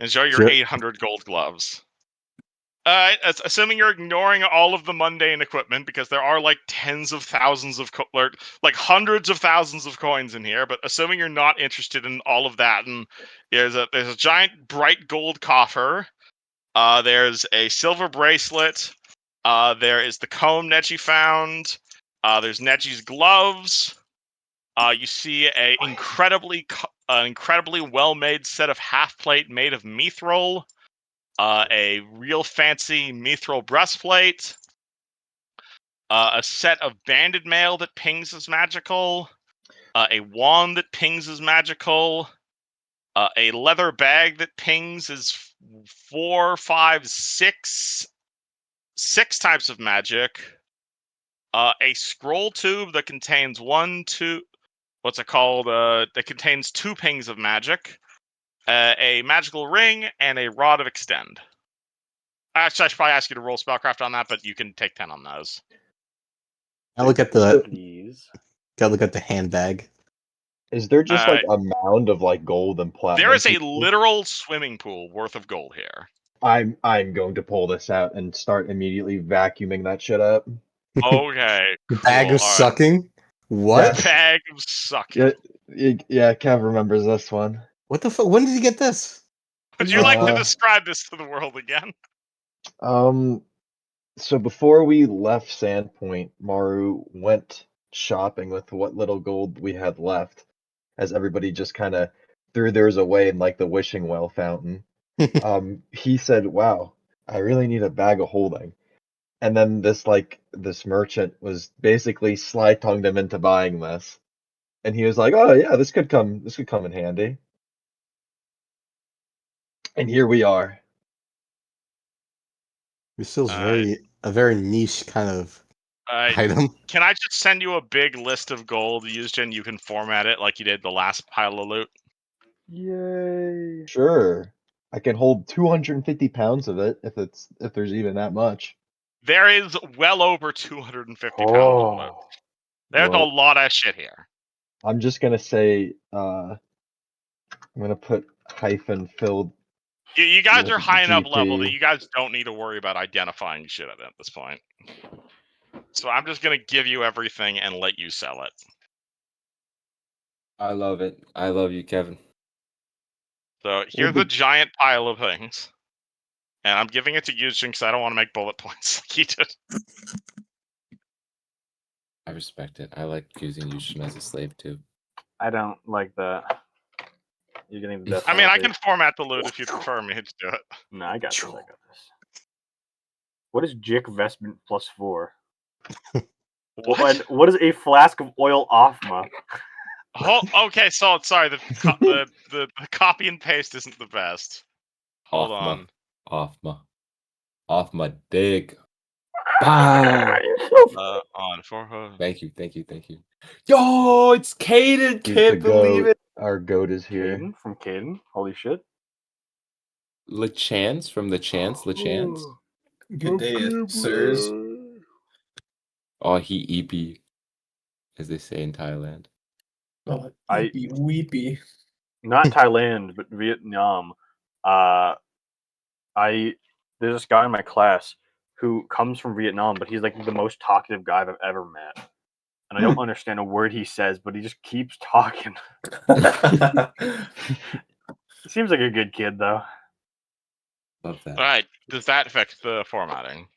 Enjoy your Sure. 800 gold gloves. Assuming you're ignoring all of the mundane equipment, because there are tens of thousands of hundreds of thousands of coins in here, but assuming you're not interested in all of that, and there's a giant bright gold coffer. There's a silver bracelet. There is the comb Neji found. There's Neji's gloves. You see an incredibly well-made set of half-plate made of mithril. A real fancy mithril breastplate. A set of banded mail that pings as magical. A wand that pings as magical. A leather bag that pings is 4, 5, 6 types of magic. A scroll tube that contains that contains 2 pings of magic. A magical ring and a rod of extend. Actually, I should probably ask you to roll spellcraft on that, but you can take 10 on those. I look at Please. gotta look at the handbag. Is there just a mound of gold and platinum? There is a literal swimming pool worth of gold here. I'm going to pull this out and start immediately vacuuming that shit up. Okay, The cool. bag of sucking. What? Yes. Bag of sucking. Yeah, Kev remembers this one. What the fuck? When did you get this? Would you like to describe this to the world again? So before we left Sandpoint, Maru went shopping with what little gold we had left, as everybody just kind of threw theirs away in the wishing well fountain. He said, "Wow, I really need a bag of holding." And then this merchant was basically sly-tongued him into buying this. And he was like, "Oh yeah, this could come in handy." And here we are. This feels a very niche kind of item. Can I just send you a big list of gold used and you can format it like you did the last pile of loot? Yay! Sure. I can hold 250 pounds of it if there's even that much. There is well over 250 pounds of loot. Oh, There's a Well, lot of shit here. I'm just gonna say I'm gonna put hyphen filled You guys with are high enough level that GP. you guys don't need to worry about identifying shit at this point. So I'm just gonna give you everything and let you sell it. I love it. I love you, Kevin. So here's a giant pile of things. And I'm giving it to Yujin because I don't want to make bullet points like he did. I respect it. I like using Yushin as a slave too. I don't like that. You're getting the death I mean, I penalty. can format the loot if you prefer me to do it. No, I got this. I got this. What is Jick Vestment +4? What is a flask of oil Offma? Okay, so sorry, the copy and paste isn't the best. Hold on. Off my dick. Bang! On for her. Thank you. Yo, it's Caden. He's Can't the believe goat. it. Our goat is here. Caden from Caden. Holy shit. LeChance from the Chance. LeChance. Good day, sirs. Oh, he EP, as they say in Thailand. Oh, I- weepy, weepy. Not Thailand, but Vietnam. There's this guy in my class who comes from Vietnam, but he's like the most talkative guy I've ever met. And I don't understand a word he says, but he just keeps talking. He seems like a good kid, though. Love that. Alright, does that affect the formatting?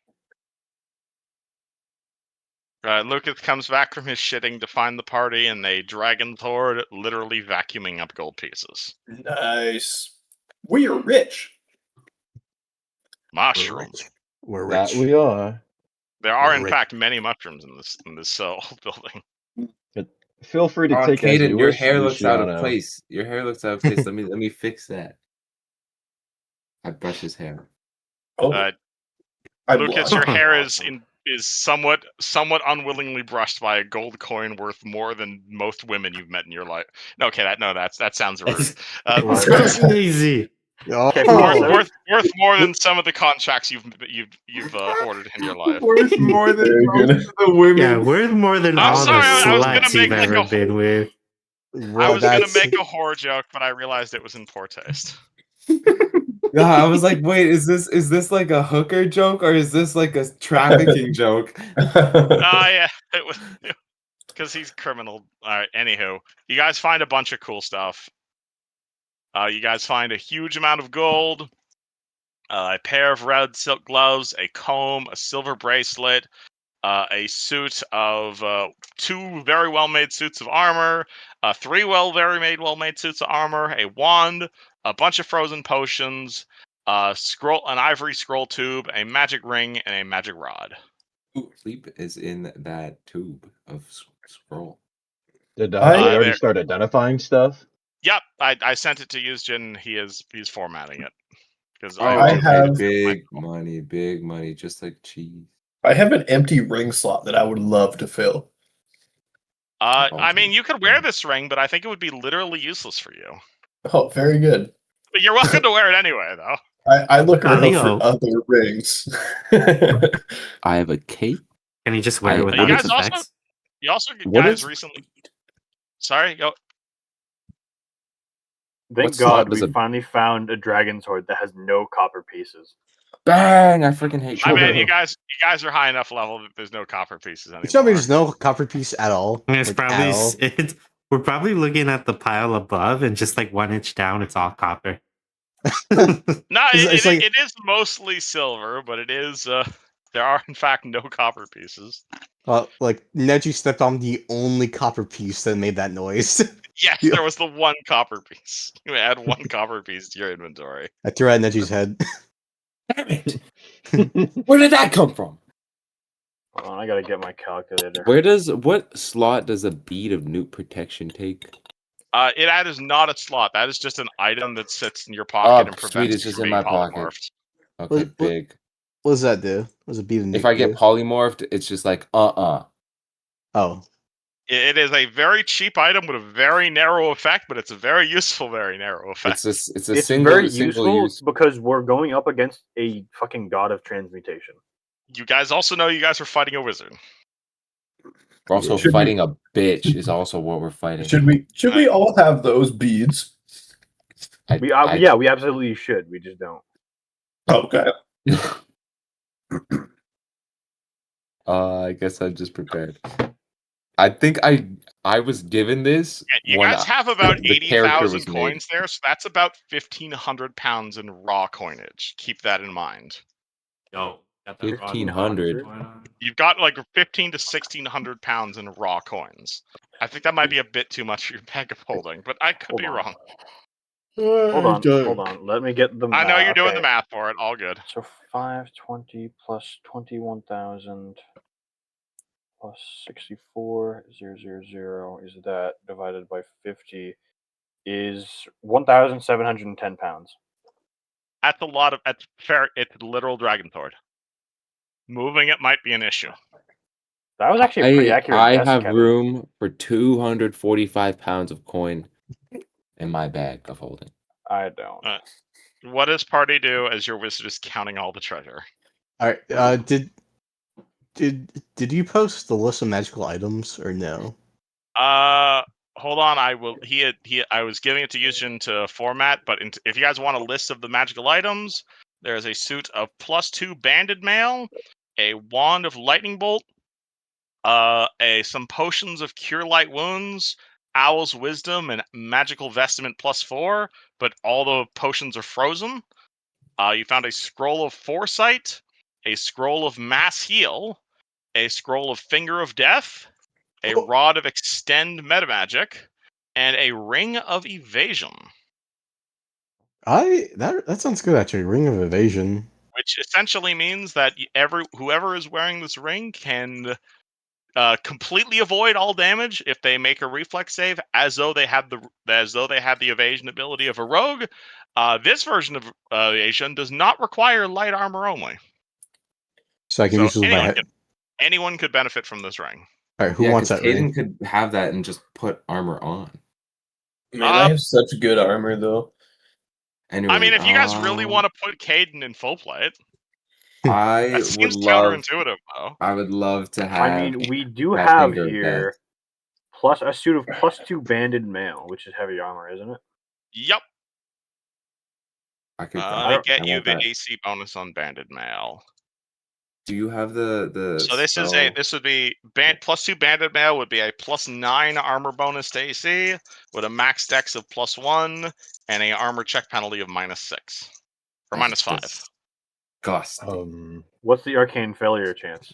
Lucas comes back from his shitting to find the party and a dragon horde literally vacuuming up gold pieces. Nice. We are rich. Mushroom. We're That rich. we are. There are, in Rich. fact, many mushrooms in this old building. Feel free to take as Caden, you your wish, hair looks out of Luciano. place. Your hair looks out of place. Let me fix that. I brush his hair. Oh, I Lucas, blush. your hair is Awesome. somewhat unwillingly brushed by a gold coin worth more than most women you've met in your life. No, okay, that sounds rude. That's crazy. Okay, Oh, worth more than some of the contracts you've ordered in your life. Worth more than Very most good. of the women. Yeah, worth more than I'm all sorry, the I was gonna sluts make you've like ever a been with. I was gonna that's make a whore joke, but I realized it was in poor taste. Yeah, I was like, wait, is this like a hooker joke or is this like a trafficking joke? Yeah, it was because he's criminal. All right, anywho, you guys find a bunch of cool stuff. You guys find a huge amount of gold, a pair of red silk gloves, a comb, a silver bracelet, a suit of 2 very well-made suits of armor, 3 well made suits of armor, a wand, a bunch of frozen potions, an ivory scroll tube, a magic ring, and a magic rod. Ooh, sleep is in that tube of scroll. Did we I- already there- start identifying stuff? Yep, I sent it to Yusjin. He's formatting it because Oh, I have- big money, just like cheese. I have an empty ring slot that I would love to fill. I mean, you could wear this ring, but I think it would be literally useless for you. Oh, very good. But you're welcome to wear it anyway, though. I look around Leo. for other rings. I have a cape. Can you just wear I- it You without guys its also- effects? You also What guys is- recently. Sorry, yo. Thank What slot God does we a- finally found a dragon's horde that has no copper pieces. Bang! I freaking hate I you. mean, you guys are high enough level that there's no copper pieces anymore. you tell me there's no copper piece at all. It's Like, probably at all? we're probably looking at the pile above, and just like 1 inch down, it's all copper. No, It's like- it is mostly silver, but it is. There are in fact no copper pieces. Like Neji stepped on the only copper piece that made that noise. Yes, Yeah. there was the 1 copper piece. You add 1 copper piece to your inventory. I threw it at Neji's head. Damn it! Where did that come from? Hold on, I gotta get my calculator. What slot does a bead of newt protection take? That is not a slot. That is just an item that sits in your pocket and sweet, prevents it's you just from in being my pocket. polymorphed. Okay, What- big. What does that do? What does a beat of If I get do? polymorphed, it's just like Oh, It is a very cheap item with a very narrow effect, but it's a very useful, very narrow effect. It's a It's single very single useful use. because we're going up against a fucking god of transmutation. You guys also know you guys are fighting a wizard. We're also Should we- fighting a bitch. Is also what we're fighting. Should we all have those beads? We absolutely should. We just don't. Okay. I guess I'm just prepared. I think I was given this. You when guys have about the character 80,000 was made. coins there, so that's about 1,500 pounds in raw coinage. Keep that in mind. Yo, got that 1,500. You've got like 1,500 to 1,600 pounds in raw coins. I think that might be a bit too much for your bag of holding, but I could Hold be on. wrong. Hold on. Let me get the. I know you're doing okay. the math for it. All good. So 520 plus 21,000 plus 64,000 is that divided by 50 is 1,710 pounds. That's a lot of. That's fair. It's a literal dragon sword. Moving it might be an issue. That was actually a pretty accurate I guess, have Kevin. room for 245 pounds of coin in my bag of holding. I don't. What does party do as your wizard is counting all the treasure? All right. Did you post the list of magical items or no? Hold on. I will. I was giving it to Yushin to format, but if you guys want a list of the magical items, there is a suit of +2 banded mail, a wand of lightning bolt, some potions of cure light wounds, owl's wisdom, and magical vestment +4. But all the potions are frozen. You found a scroll of foresight, a scroll of mass heal, a scroll of finger of death, a rod of extend metamagic, and a ring of evasion. That sounds good actually. Ring of Evasion. Which essentially means that whoever is wearing this ring can completely avoid all damage if they make a reflex save, as though they have the evasion ability of a rogue. This version of evasion does not require light armor only. So I can So use it with my head. anyone could benefit from this ring. All right, who wants that ring? Caden could have that and just put armor on. Man, I have such good armor though. Anyway, I mean, if you guys really want to put Caden in full plate, I that would seems love. counterintuitive, though. I would love to have. I mean, we do that have finger of here death. plus a suit of +2 banded mail, which is heavy armor, isn't it? Yep. I could. They get you want the that. AC bonus on banded mail. Do you have the? So this would be +2 banded mail would be a +9 armor bonus to AC with a max dex of +1 and a armor check penalty of -6 or -5. Disgusting. What's the arcane failure chance?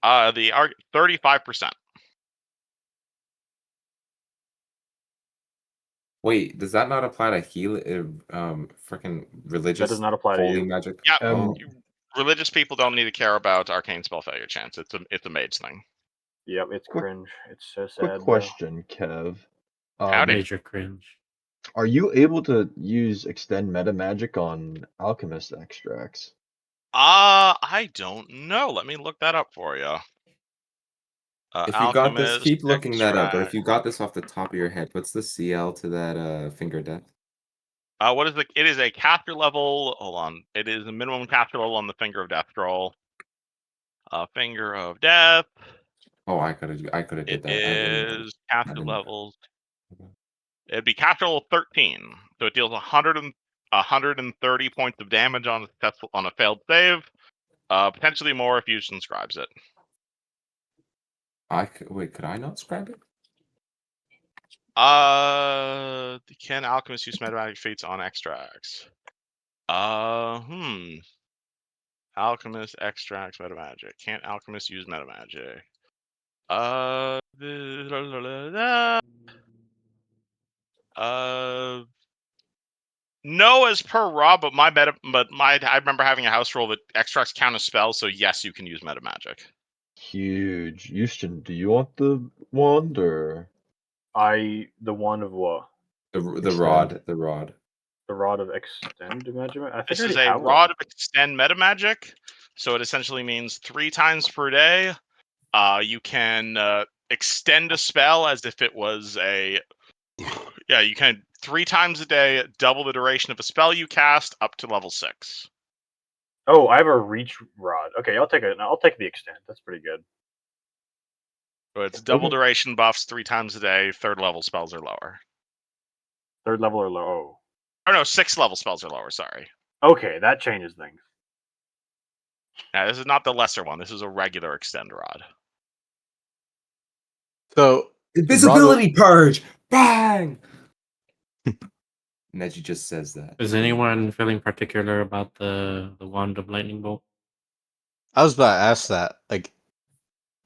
35%. Wait, does that not apply to heal? Freaking religious. That does not apply to holy you. magic. Yeah, Oh. religious people don't need to care about arcane spell failure chance. It's a mage thing. Yep, it's cringe. It's so sad. Quick question, Kev. Howdy. Major cringe. Are you able to use extend meta magic on alchemist extracts? I don't know. Let me look that up for you. If you got this, Alchemist keep looking that up. But if extract. you got this off the top of your head, what's the CL to that finger death? What is it is a caster level. Hold on. It is a minimum caster level on the Finger of Death scroll. Finger of Death. Oh, I could have did It that. is caster didn't. levels. It'd be caster level 13. So it deals 130 points of damage on a failed save. Potentially more if you inscribes it. Wait, could I not scribe it? Can alchemists use metamagic feats on extracts? Alchemist extracts metamagic. Can't alchemists use metamagic? No, as per Rob, but I remember having a house rule that extracts count as spells, so yes, you can use metamagic. Huge. Houston, do you want the wand or The wand of what? The Extend. rod. The rod of extend magic? I think This I is already a have rod one. of extend metamagic, so it essentially means 3 times per day. You can extend a spell as if it was a yeah, you can 3 times a day, double the duration of a spell you cast up to level 6. Oh, I have a reach rod. Okay, I'll take it. I'll take the extent. That's pretty good. So it's double Okay. duration buffs 3 times a day. 3rd level spells are lower. 3rd level or low? Oh no, 6th level spells are lower. Sorry. Okay, that changes things. Yeah, this is not the lesser one. This is a regular extend rod. So Invisibility purge! Bang! Neji just says that. Is anyone feeling particular about the wand of lightning bolt? I was about to ask that. Like,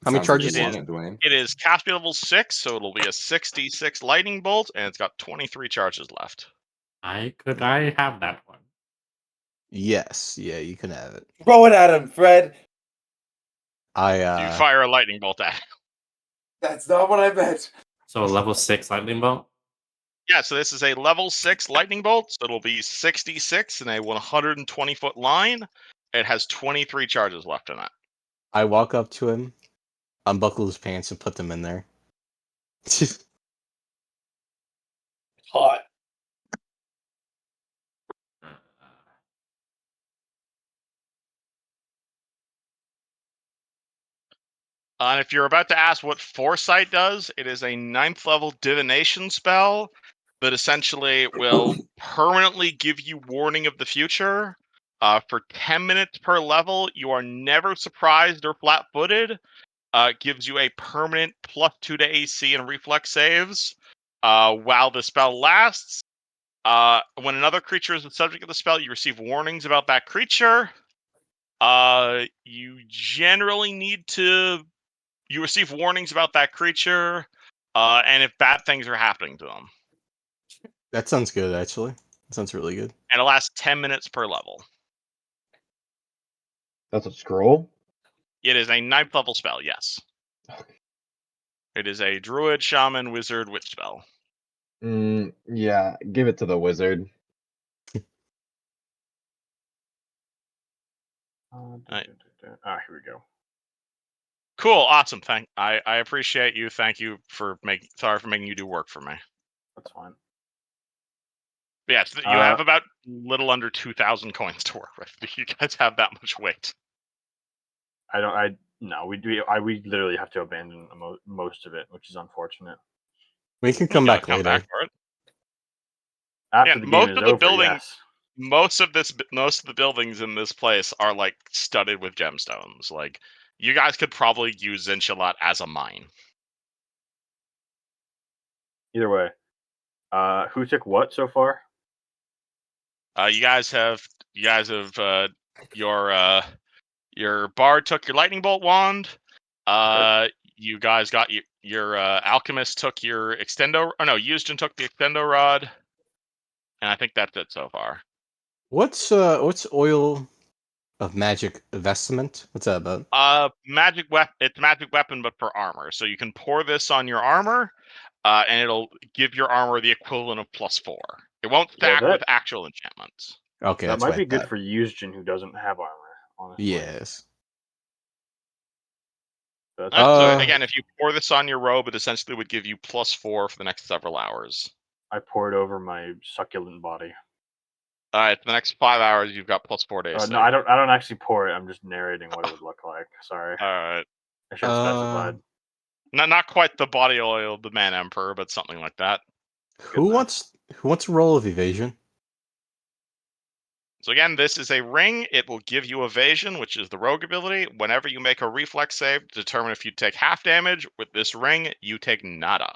how many Sounds like charges? you It want is. it, Dwayne. It is cast level 6, so it'll be a 66 lightning bolt, and it's got 23 charges left. I have that one. Yes, yeah, you can have it. Throw it at him, Fred! You fire a lightning bolt at it. That's not what I meant. So level 6 lightning bolt? Yeah, so this is a level 6 lightning bolt, so it'll be 66 in a 120-foot line. It has 23 charges left in it. I walk up to him, unbuckle his pants, and put them in there. Hot. And if you're about to ask what Foresight does, it is a 9th level divination spell that essentially will permanently give you warning of the future. For 10 minutes per level, you are never surprised or flat-footed. It gives you a permanent +2 to AC and reflex saves while the spell lasts. When another creature is the subject of the spell, you receive warnings about that creature. You generally need to... You receive warnings about that creature, and if bad things are happening to them. That sounds good, actually. That sounds really good. And it lasts 10 minutes per level. That's a scroll? It is a 9th level spell, yes. It is a druid, shaman, wizard, witch spell. Yeah, give it to the wizard. Here we go. Cool, awesome. I appreciate you. Thank you for sorry for making you do work for me. That's fine. But yes, you have about little under 2,000 coins to work with. You guys have that much weight. No, we literally have to abandon most of it, which is unfortunate. We can come back later. Back for it. After the game is over, yes. Most of the buildings in this place are like studded with gemstones. Like, you guys could probably use Zinchalat as a mine. Either way, who took what so far? You guys have your bard took your lightning bolt wand. You guys got your alchemist took your extendo. Oh no, Yuzjin took the extendo rod, and I think that's it so far. What's oil of magic vestment? What's that about? It's magic weapon, but for armor. So you can pour this on your armor, and it'll give your armor the equivalent of +4. It won't stack with actual enchantments. Okay, that that's might be good for Yuzjin, who doesn't have armor. Honestly. Yes. So again, if you pour this on your robe, it essentially would give you +4 for the next several hours. I pour it over my succulent body. Alright, the next 5 hours you've got +4 days. No, I don't actually pour it. I'm just narrating what it would look like. Sorry. Alright. I should have specified. Not quite the body oil of the Man Emperor, but something like that. Who wants a roll of evasion? So again, this is a ring. It will give you evasion, which is the rogue ability. Whenever you make a reflex save to determine if you take half damage, with this ring, you take nada.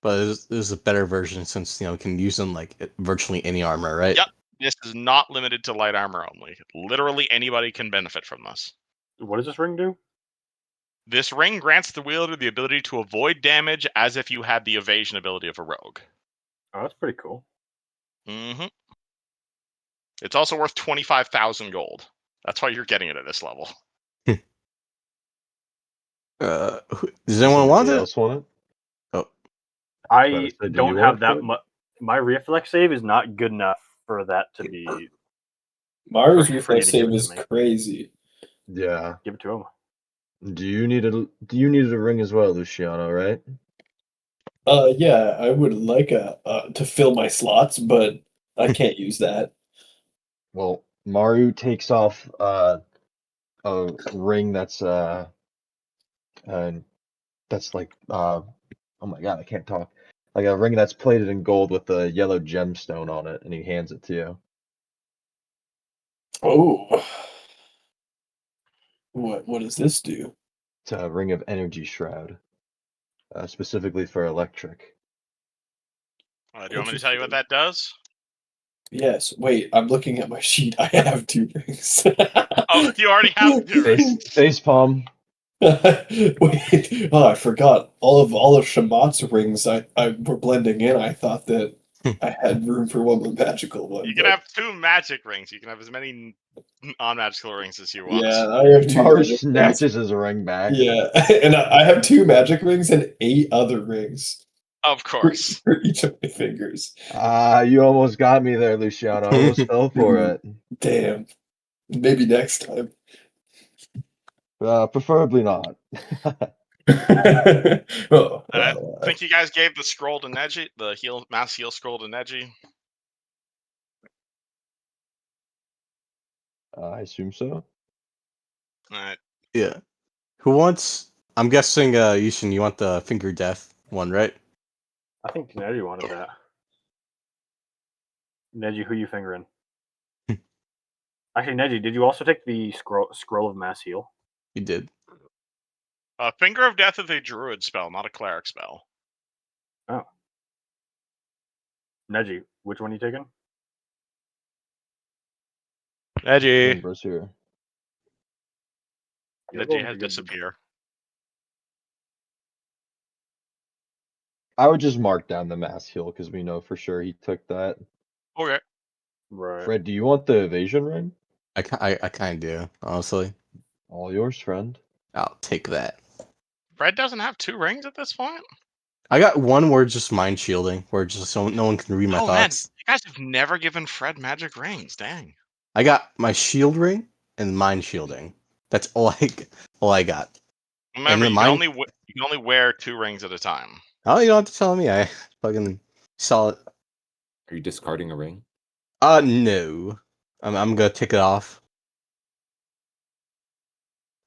But this is a better version since you can use them like virtually any armor, right? Yep. This is not limited to light armor only. Literally anybody can benefit from this. What does this ring do? This ring grants the wielder the ability to avoid damage as if you had the evasion ability of a rogue. Oh, that's pretty cool. Mm-hmm. It's also worth 25,000 gold. That's why you're getting it at this level. Does anyone want it? Else want it? Oh, I don't have that much. My reflex save is not good enough for that to be. Maru's reflex save is crazy. Yeah. Give it to him. Do you need a ring as well, Luciano, right? Yeah, I would like to fill my slots, but I can't use that. Well, Maru takes off a ring that's like oh my god, I can't talk. Like a ring that's plated in gold with a yellow gemstone on it, and he hands it to you. Oh, what does this do? It's a ring of energy shroud, specifically for electric. Do you want me to tell you what that does? Yes. Wait, I'm looking at my sheet. I have 2 rings. Oh, you already have two rings. Face palm. Wait, oh, I forgot. All of Shamat's rings I were blending in. I thought that I had room for one more magical one. You can but have two magic rings. You can have as many non-magical rings as you want. yeah, I have 2 Maru magic rings. snatches his ring back. Yeah, and I have 2 magic rings and 8 other rings Of course. for each of my fingers. You almost got me there, Luciano. I almost fell for it. Damn. Maybe next time. Preferably not. Oh, I think you guys gave the scroll to Neji, the mass heal scroll to Neji. I assume so. Alright. Yeah. Who wants? I'm guessing, Yushin, you want the finger death one, right? I think Neji wanted that. Neji, who you fingering? Actually, Neji, did you also take the scroll of mass heal? You did. Finger of Death is a druid spell, not a cleric spell. Oh. Neji, which one are you taking? Neji. Amber's here. Neji has disappeared. I would just mark down the mass heal because we know for sure he took that. Okay. Right. Fred, do you want the evasion ring? I kind of do, honestly. All yours, friend. I'll take that. Fred doesn't have two rings at this point? I got one where it's just mind shielding, where just so no one can read my Oh man, thoughts. you guys have never given Fred magic rings. Dang. I got my shield ring and mind shielding. That's all I got. Remember, And you mine- can only wear two rings at a time. Oh, you don't have to tell me. I fucking saw it. Are you discarding a ring? No. I'm gonna take it off.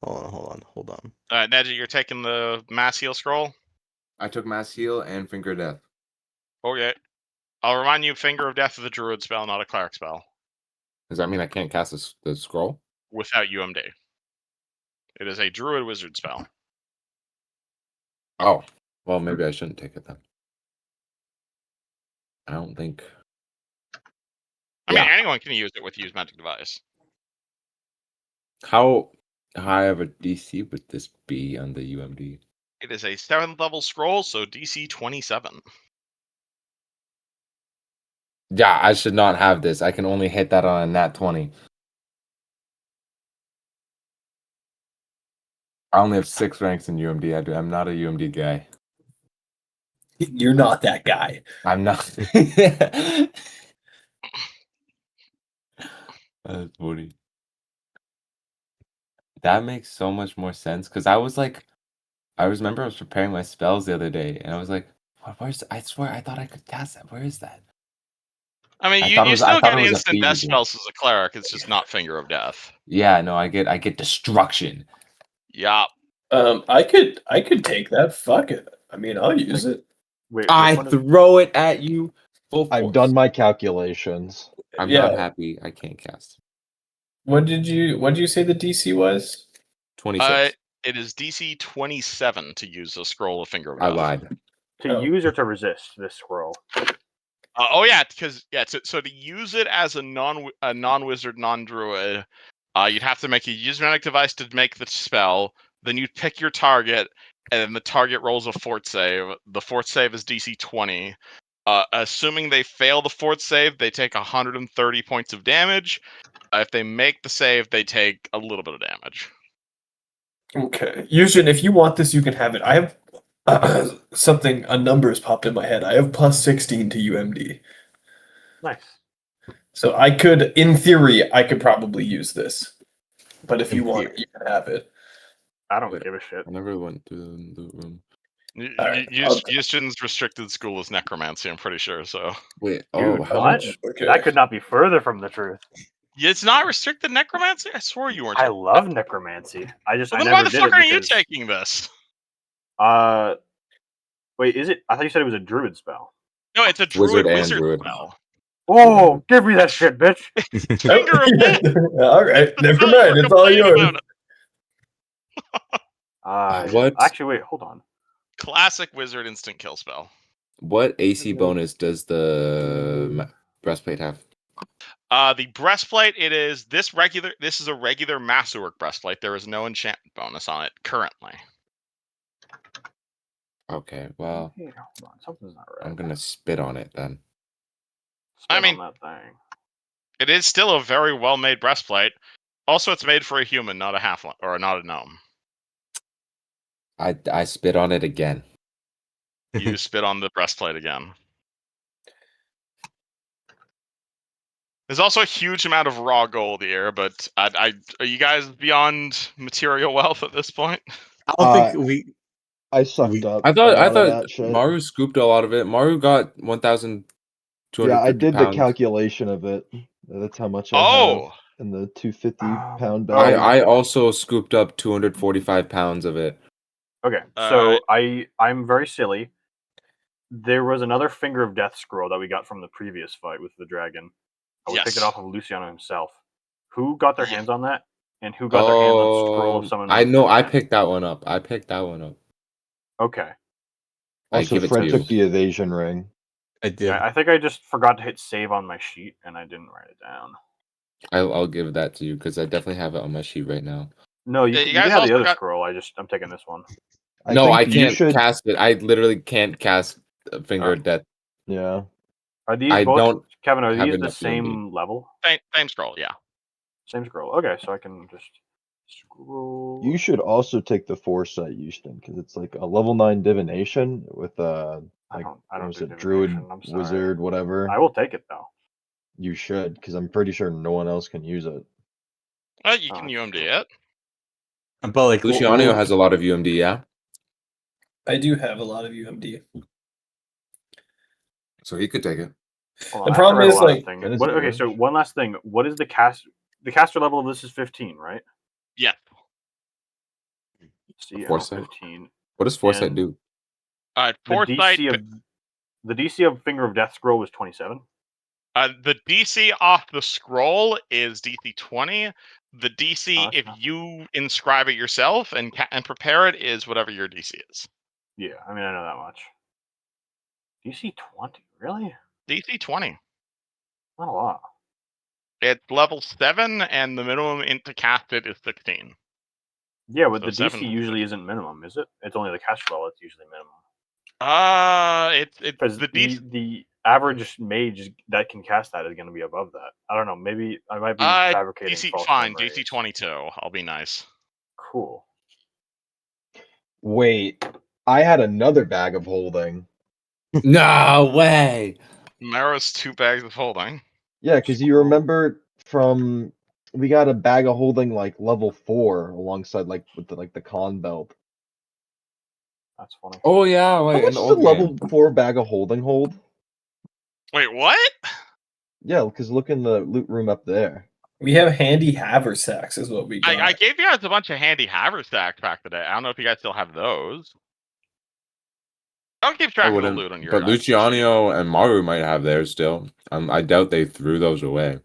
Hold on. Neji, you're taking the mass heal scroll? I took Mass Heal and Finger Death. Okay. I'll remind you, Finger of Death is a druid spell, not a cleric spell. Does that mean I can't cast the scroll? Without UMD. It is a druid wizard spell. Oh, well, maybe I shouldn't take it then. I don't think. I mean, anyone can use it with Use Magic Device. How high of a DC would this be on the UMD? It is a 7th level scroll, so DC 27. Yeah, I should not have this. I can only hit that on a nat 20. I only have 6 ranks in UMD. I'm not a UMD guy. You're not that guy. I'm not. That's funny. That makes so much more sense because I remember I was preparing my spells the other day and I was like, where's, I swear I thought I could cast that. Where is that? I mean, I you thought still it get was a instant death feat. spells as a cleric, it's just not Finger of Death. Yeah, no, I get destruction. Yup. I could take that. Fuck it. I mean, I'll use it. Wait, I throw it at you. Full I've force. done my calculations. I'm Yeah. not happy. I can't cast. What did you say the DC was? 26. It is DC 27 to use a scroll of Finger of I Death. lied. to Oh. use or to resist this scroll? So to use it as a non-wizard, non-druid, you'd have to make a use magic device to make the spell. Then you'd pick your target, and then the target rolls a fort save. The fort save is DC 20. Assuming they fail the fort save, they take 130 points of damage. If they make the save, they take a little bit of damage. Okay. Yushin, if you want this, you can have it. I have a number has popped in my head. I have plus 16 to UMD. Nice. So I could, in theory, I could probably use this. But if In you want it, theory. you can have it. I don't Wait. give a shit. I never went to the loot room. Alright, I'll- Yushin's restricted school is necromancy, I'm pretty sure, so. Wait, Dude, how what? much? Okay. That could not be further from the truth. It's not restricted necromancy? I swore you weren't I taking love necromancy. I Well, I then never why the did fuck it aren't you because taking this? wait, is it? I thought you said it was a druid spell. No, it's a Wizard druid and wizard druid. spell. Oh, give me that shit, bitch. Finger of death! All right, never Now you mind. were It's all complaining yours. about it. What? Actually, wait, hold on. Classic wizard instant kill spell. What AC bonus does the breastplate have? The breastplate, this is a regular masterwork breastplate. There is no enchantment bonus on it currently. Okay, well, Hold on, something's not right. I'm gonna spit on it then. Spit I mean- on that thing. It is still a very well-made breastplate. Also, it's made for a human, not a halfling or not a gnome. I spit on it again. You spit on the breastplate again. There's also a huge amount of raw gold here, but are you guys beyond material wealth at this point? I don't think we. I sucked We- up. I a lot of thought that shit. Maru scooped a lot of it. Maru got 1,250 Yeah, I did the pounds. calculation of it. That's how much I Oh, have in the 250-pound Oh. bag. I also scooped up 245 pounds of it. Okay, All so right. I'm very silly. There was another Finger of Death scroll that we got from the previous fight with the dragon. We picked it Yes. off of Luciano himself. Who got their Yeah. hands on that? And who got their hands on Scroll of Summon? I know. I Command? picked that one up. I picked that one up. Okay. I Also, give it to Fred you. took the evasion ring. I did. Yeah, I think I just forgot to hit save on my sheet and I didn't write it down. I'll give that to you because I definitely have it on my sheet right now. No, Yeah, you you can guys have the also other got- scroll. I'm taking this one. No, think I you can't should. cast it. I literally can't cast Finger of Death. Yeah. Are these I both, don't Kevin? Are have these the enough same level? Same scroll, yeah. Same scroll. Okay, so I can just scroll. You should also take the Foresight, Houston, because it's like a level 9 divination with I like don't what was do it, druid, divination. I'm sorry. wizard, whatever. I will take it though. You should, because I'm pretty sure no one else can use it. You can that's UMD true. it. But like Luciano has a lot of UMD, yeah. I do have a lot of UMD. So he could take it. Hold The on, I problem forgot a is, lot of like, things. that is Okay, English. so one last thing. What is the caster level of this is 15, right? Yeah. See, Foresight? 15. What does Foresight And do? The Foresight. DC of Finger of Death scroll was 27. The DC off the scroll is DC 20. The DC, that's if not- you inscribe it yourself and prepare it, is whatever your DC is. Yeah, I mean I know that much. DC 20, really? DC 20. Not a lot. It's level 7, and the minimum to cast it is 16. Yeah, but So the 7 DC plus usually 16. isn't minimum, is it? It's only the caster level that's usually minimum. It's Because the DC. the average mage that can cast that is going to be above that. I don't know. Maybe I might be fabricating DC false fine. memories. DC 22. I'll be nice. Cool. Wait, I had another bag of holding. No way. Mara's 2 bags of holding. Yeah, because you remember from we got a bag of holding like level 4 alongside like with the con belt. That's funny. Oh yeah, How wait, much in the does a old level game. 4 bag of holding hold? Wait, what? Yeah, because look in the loot room up there. We have handy haversacks, is what we got. I gave you guys a bunch of handy haversacks back today. I don't know if you guys still have those. I'll keep track of the loot on your. But Luciano and Maru might have theirs still. I doubt they threw those away.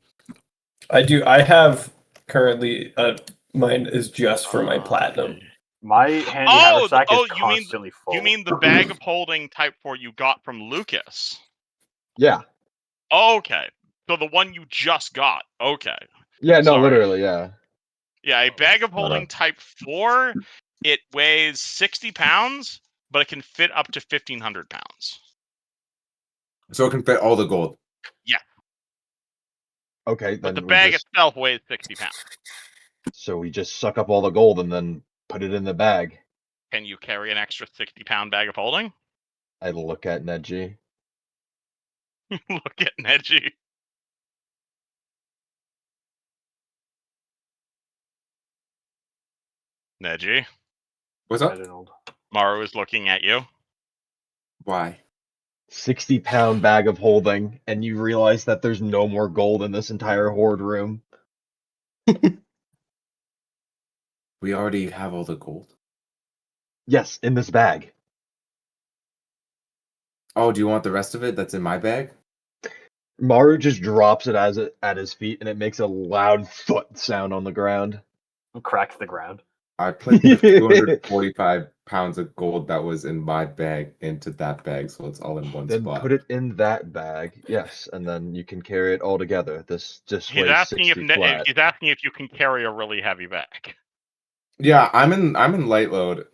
I do. I have currently. Mine is just for my platinum. My handy haversack is you mean constantly full. You mean the bag of holding type 4 you got from Lucas? Yeah. Okay, so the one you just got. Okay. Yeah, no, Sorry. literally, yeah. Yeah, a bag of holding type 4. It weighs 60 pounds, but it can fit up to 1,500 pounds. So it can fit all the gold. Yeah. Okay, But then the we bag just itself weighs 60 pounds. so we just suck up all the gold and then put it in the bag. Can you carry an extra 60-pound bag of holding? I look at Neji. Look at Neji. Neji. What's up? Reginald. Maru is looking at you. Why? 60-pound bag of holding, and you realize that there's no more gold in this entire hoard room. We already have all the gold. Yes, in this bag. Oh, do you want the rest of it that's in my bag? Maru just drops it at his feet, and it makes a loud thud sound on the ground. Cracks the ground. I put the 245 pounds of gold that was in my bag into that bag, so it's all in one Then spot. put it in that bag, yes, and then you can carry it all together. This just He's weighs asking 60 flat. he's asking if you can carry a really heavy bag. Yeah, I'm in light load.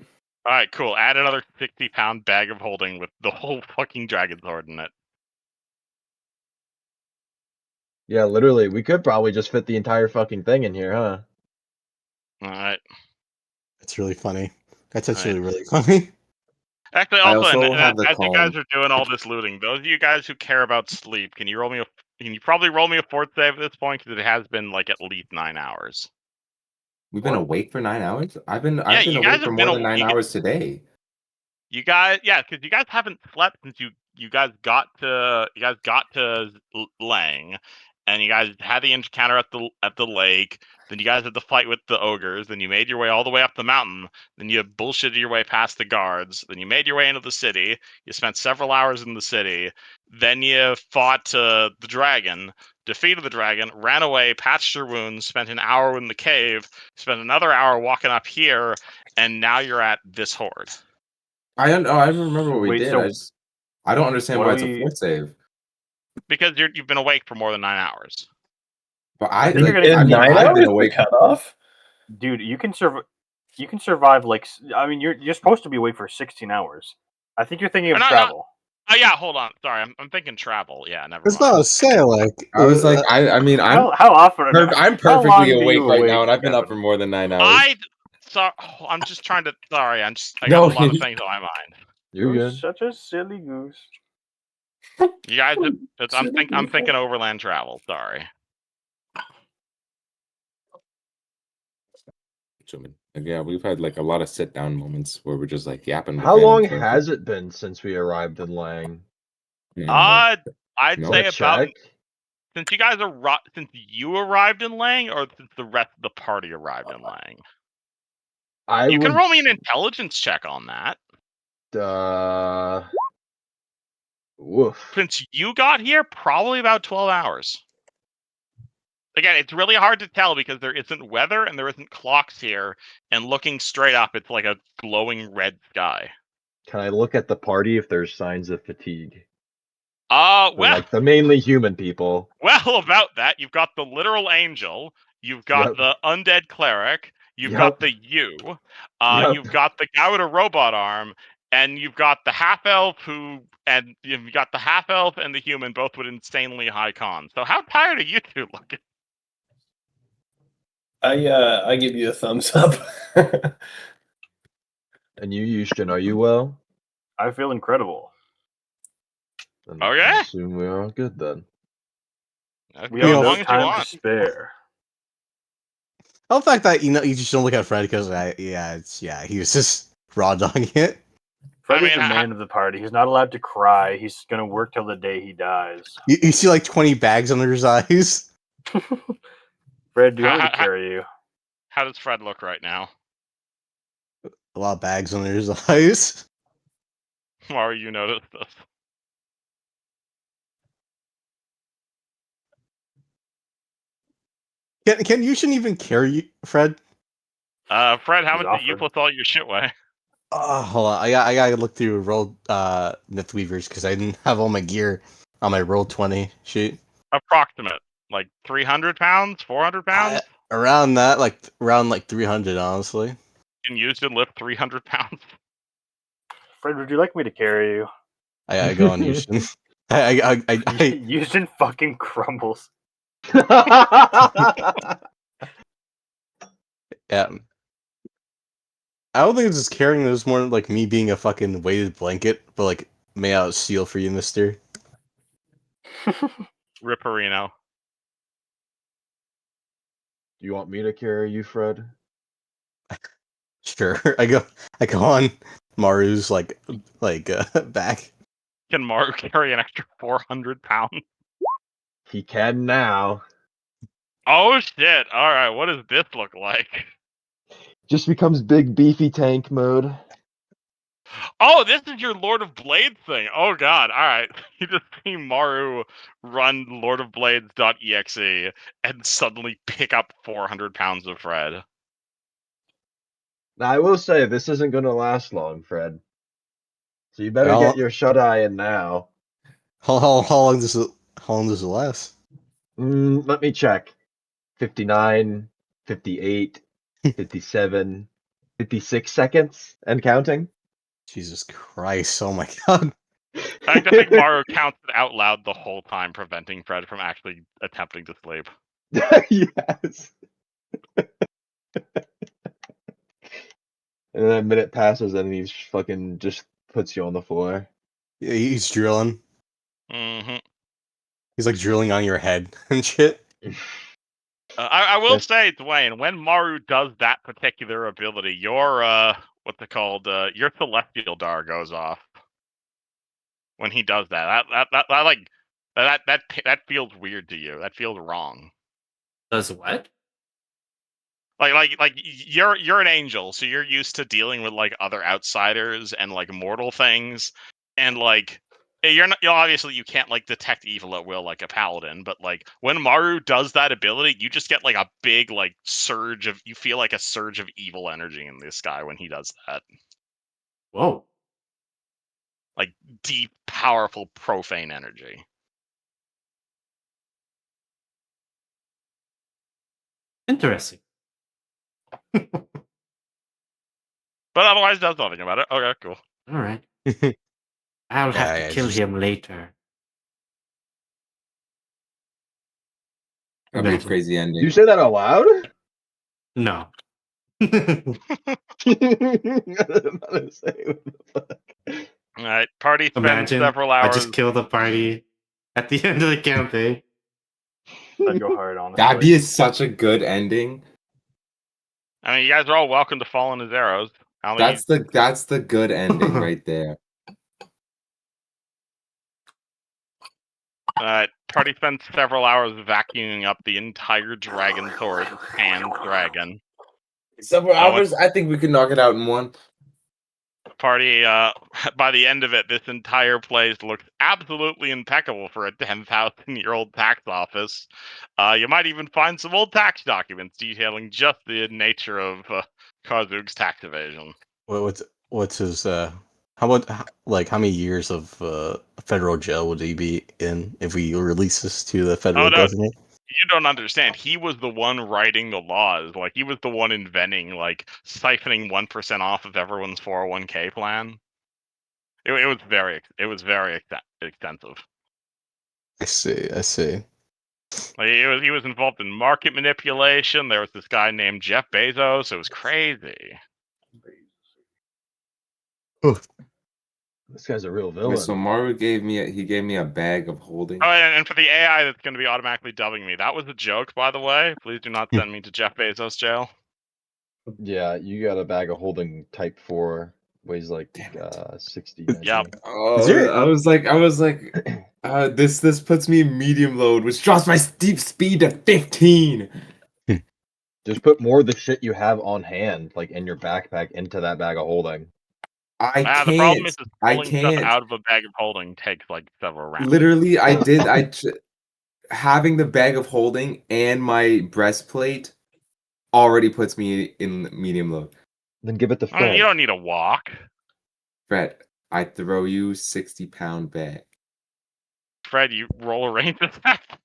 All right, cool. Add another 60-pound bag of holding with the whole fucking dragon sword in it. Yeah, literally, we could probably just fit the entire fucking thing in here, huh? All right. That's really funny. That's Right. actually really funny. Actually, I also, also have the as you guys calm. are doing all this looting, those of you guys who care about sleep, can you probably roll me a fort save at this point because it has been like at least 9 hours. We've been awake for 9 hours? I've been you guys awake for have been more than 9 hours today. You guys, yeah, because you guys haven't slept since you guys got to Lang, and you guys had the encounter at the lake. Then you guys had the fight with the ogres. Then you made your way all the way up the mountain. Then you bullshitted your way past the guards. Then you made your way into the city. You spent several hours in the city. Then you fought the dragon, defeated the dragon, ran away, patched your wounds, spent an hour in the cave, spent another hour walking up here, and now you're at this horde. I remember what we Wait, did. so I don't understand what why do it's a we- fort save. Because you've been awake for more than 9 hours. But I think you're gonna- In 9 I've hours been the awake. cutoff? dude, you can survive like I mean you're supposed to be awake for 16 hours. I think you're thinking of travel. Oh yeah, hold on. Sorry, I'm thinking travel. Yeah, never It's mind. not a say like. I was like, I'm How often? I'm how long perfectly do awake you right now, awake, and I've been up for Kevin? more than 9 hours. I'm just trying to. Sorry, I got No, a lot of things on my mind. You're You're good. such a silly goose. You guys, I'm thinking overland travel. Sorry. Like, yeah, we've had like a lot of sit down moments where we're just like yapping. With How random long characters. has it been since we arrived in Lang? I'd No. say Let's about check. since you arrived in Lang, or since the rest of the party arrived in Lang. You can roll me an intelligence check on that. Woof. Since you got here, probably about 12 hours. Again, it's really hard to tell because there isn't weather and there isn't clocks here, and looking straight up, it's like a glowing red sky. Can I look at the party if there's signs of fatigue? Well, Like the mainly human people. well, about that, you've got the literal angel, you've got Yep. the undead cleric, you've Yep. got the you, Yep. you've got the guy with a robot arm, and you've got the half elf and you've got the half elf and the human, both with insanely high cons. So how tired are you two looking? I give you a thumbs up. And you, Yushkin, are you well? I feel incredible. Then Okay. I assume we are good then. We Okay, have as no long as you time to want. spare. The fact that you just don't look at Fred because he was just raw dogging it. Freddy's mean, the man of the party. He's not allowed to cry. He's gonna work till the day he dies. You see like 20 bags under his eyes. Fred, do you want me to carry you? How does Fred look right now? A lot of bags under his eyes. Mario, you noticed this. Can you shouldn't even carry Fred? Fred, how He's much did you offered. put all your shit weigh? Hold on. I gotta look through roll Mythweavers because I didn't have all my gear on my roll 20 sheet. Approximate. Like 300 pounds? 400 pounds? Around that, around 300, honestly. Can you to lift 300 pounds? Fred, would you like me to carry you? I go on Houston. Houston fucking crumbles. Yeah. I don't think it's just carrying. It was more like me being a fucking weighted blanket, but like made out of steel for you, mister. Ripperino. You want me to carry you, Fred? Sure. I go on Maru's back. Can Maru carry an extra 400 pounds? He can now. Oh shit! All right, what does this look like? Just becomes big beefy tank mode. Oh, this is your Lord of Blades thing. Oh god! All right, you just see Maru run lordofblades.exe and suddenly pick up 400 pounds of Fred. Now I will say this isn't going to last long, Fred. So you better Well, get your shut eye in now. how long does it last? Let me check. 59, 58, 57, 56 seconds and counting. Jesus Christ! Oh my god! I think Maru counts it out loud the whole time, preventing Fred from actually attempting to sleep. Yes. And then a minute passes and he fucking just puts you on the floor. Yeah, he's drilling. Mm-hmm. He's like drilling on your head and shit. I will That's- say, Dwayne, when Maru does that particular ability, your what's it called? Your celestial dar goes off when he does that. That feels weird to you. That feels wrong. Does what? Like you're an angel, so you're used to dealing with like other outsiders and like mortal things, and like you're not. Obviously, you can't like detect evil at will like a paladin, but like when Maru does that ability, you just get like a big like surge of. You feel like a surge of evil energy in this guy when he does that. Whoa. Like deep, powerful, profane energy. Interesting. But otherwise, does nothing about it. Okay, cool. All right. I'll have to Yeah, kill just- him later. That'd be a Imagine. crazy ending. You say that out loud? No. I don't know how to say what the fuck. All right, party spends Imagine several I hours. just kill the party at the end of the campaign. I'd go hard, honestly. That'd be such a good ending. I mean, you guys are all welcome to fall in his arrows. How many? That's the good ending right there. Party spends several hours vacuuming up the entire dragon sword and dragon. Several Oh, hours. I think we could knock it out in one. Party, by the end of it, this entire place looks absolutely impeccable for a 10,000-year-old tax office. You might even find some old tax documents detailing just the nature of Karzug's tax evasion. What's his how many years of federal jail would he be in if we release this to the federal no. government? You don't understand. He was the one writing the laws. Like, he was the one inventing, like, siphoning 1% off of everyone's 401k plan. It was very extensive. I see. Like, he was involved in market manipulation. There was this guy named Jeff Bezos. It was crazy. This guy's a real Wait, villain. so Maru gave me a bag of holding. Oh, and for the AI that's going to be automatically dubbing me, that was a joke, by the way. Please do not send me to Jeff Bezos jail. Yeah, you got a bag of holding type 4, weighs like Damn it. 60. Yep. Oh, there- I was like, this puts me in medium load, which drops my steep speed to 15. Just put more of the shit you have on hand, like in your backpack, into that bag of holding. I can't. The problem is just I pulling stuff can't. out of a bag of holding takes like several rounds. Literally, having the bag of holding and my breastplate already puts me in medium load. Then give it to I mean, Fred. you don't need a walk. Fred, I throw you 60-pound bag. Fred, you roll a range attack.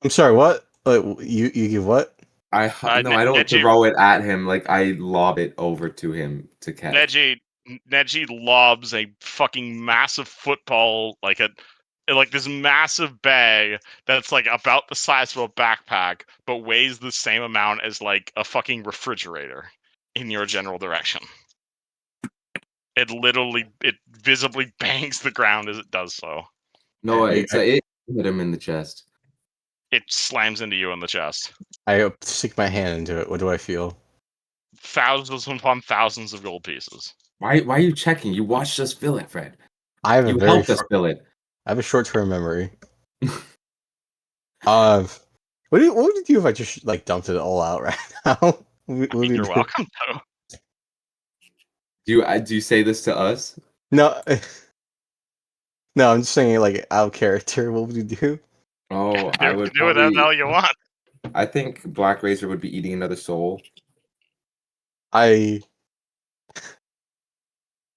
I'm sorry. What? You give what? I don't throw it at him. Like, I lob it over to him to catch. Neji lobs a fucking massive football, like this massive bag that's like about the size of a backpack, but weighs the same amount as like a fucking refrigerator in your general direction. It visibly bangs the ground as it does so. No, I- it hit him in the chest. It slams into you in the chest. I stick my hand into it. What do I feel? thousands upon thousands of gold pieces. Why are you checking? You watched us fill it, Fred. I have a You very helped us short, fill it. I have a short-term memory. What would you do if I just like dumped it all out right now? What would you You're do? welcome to. Do you say this to us? No, no, I'm just saying like out of character. What would you do? Oh, I You would can do whatever the probably. hell you want. I think Black Razor would be eating another soul. Is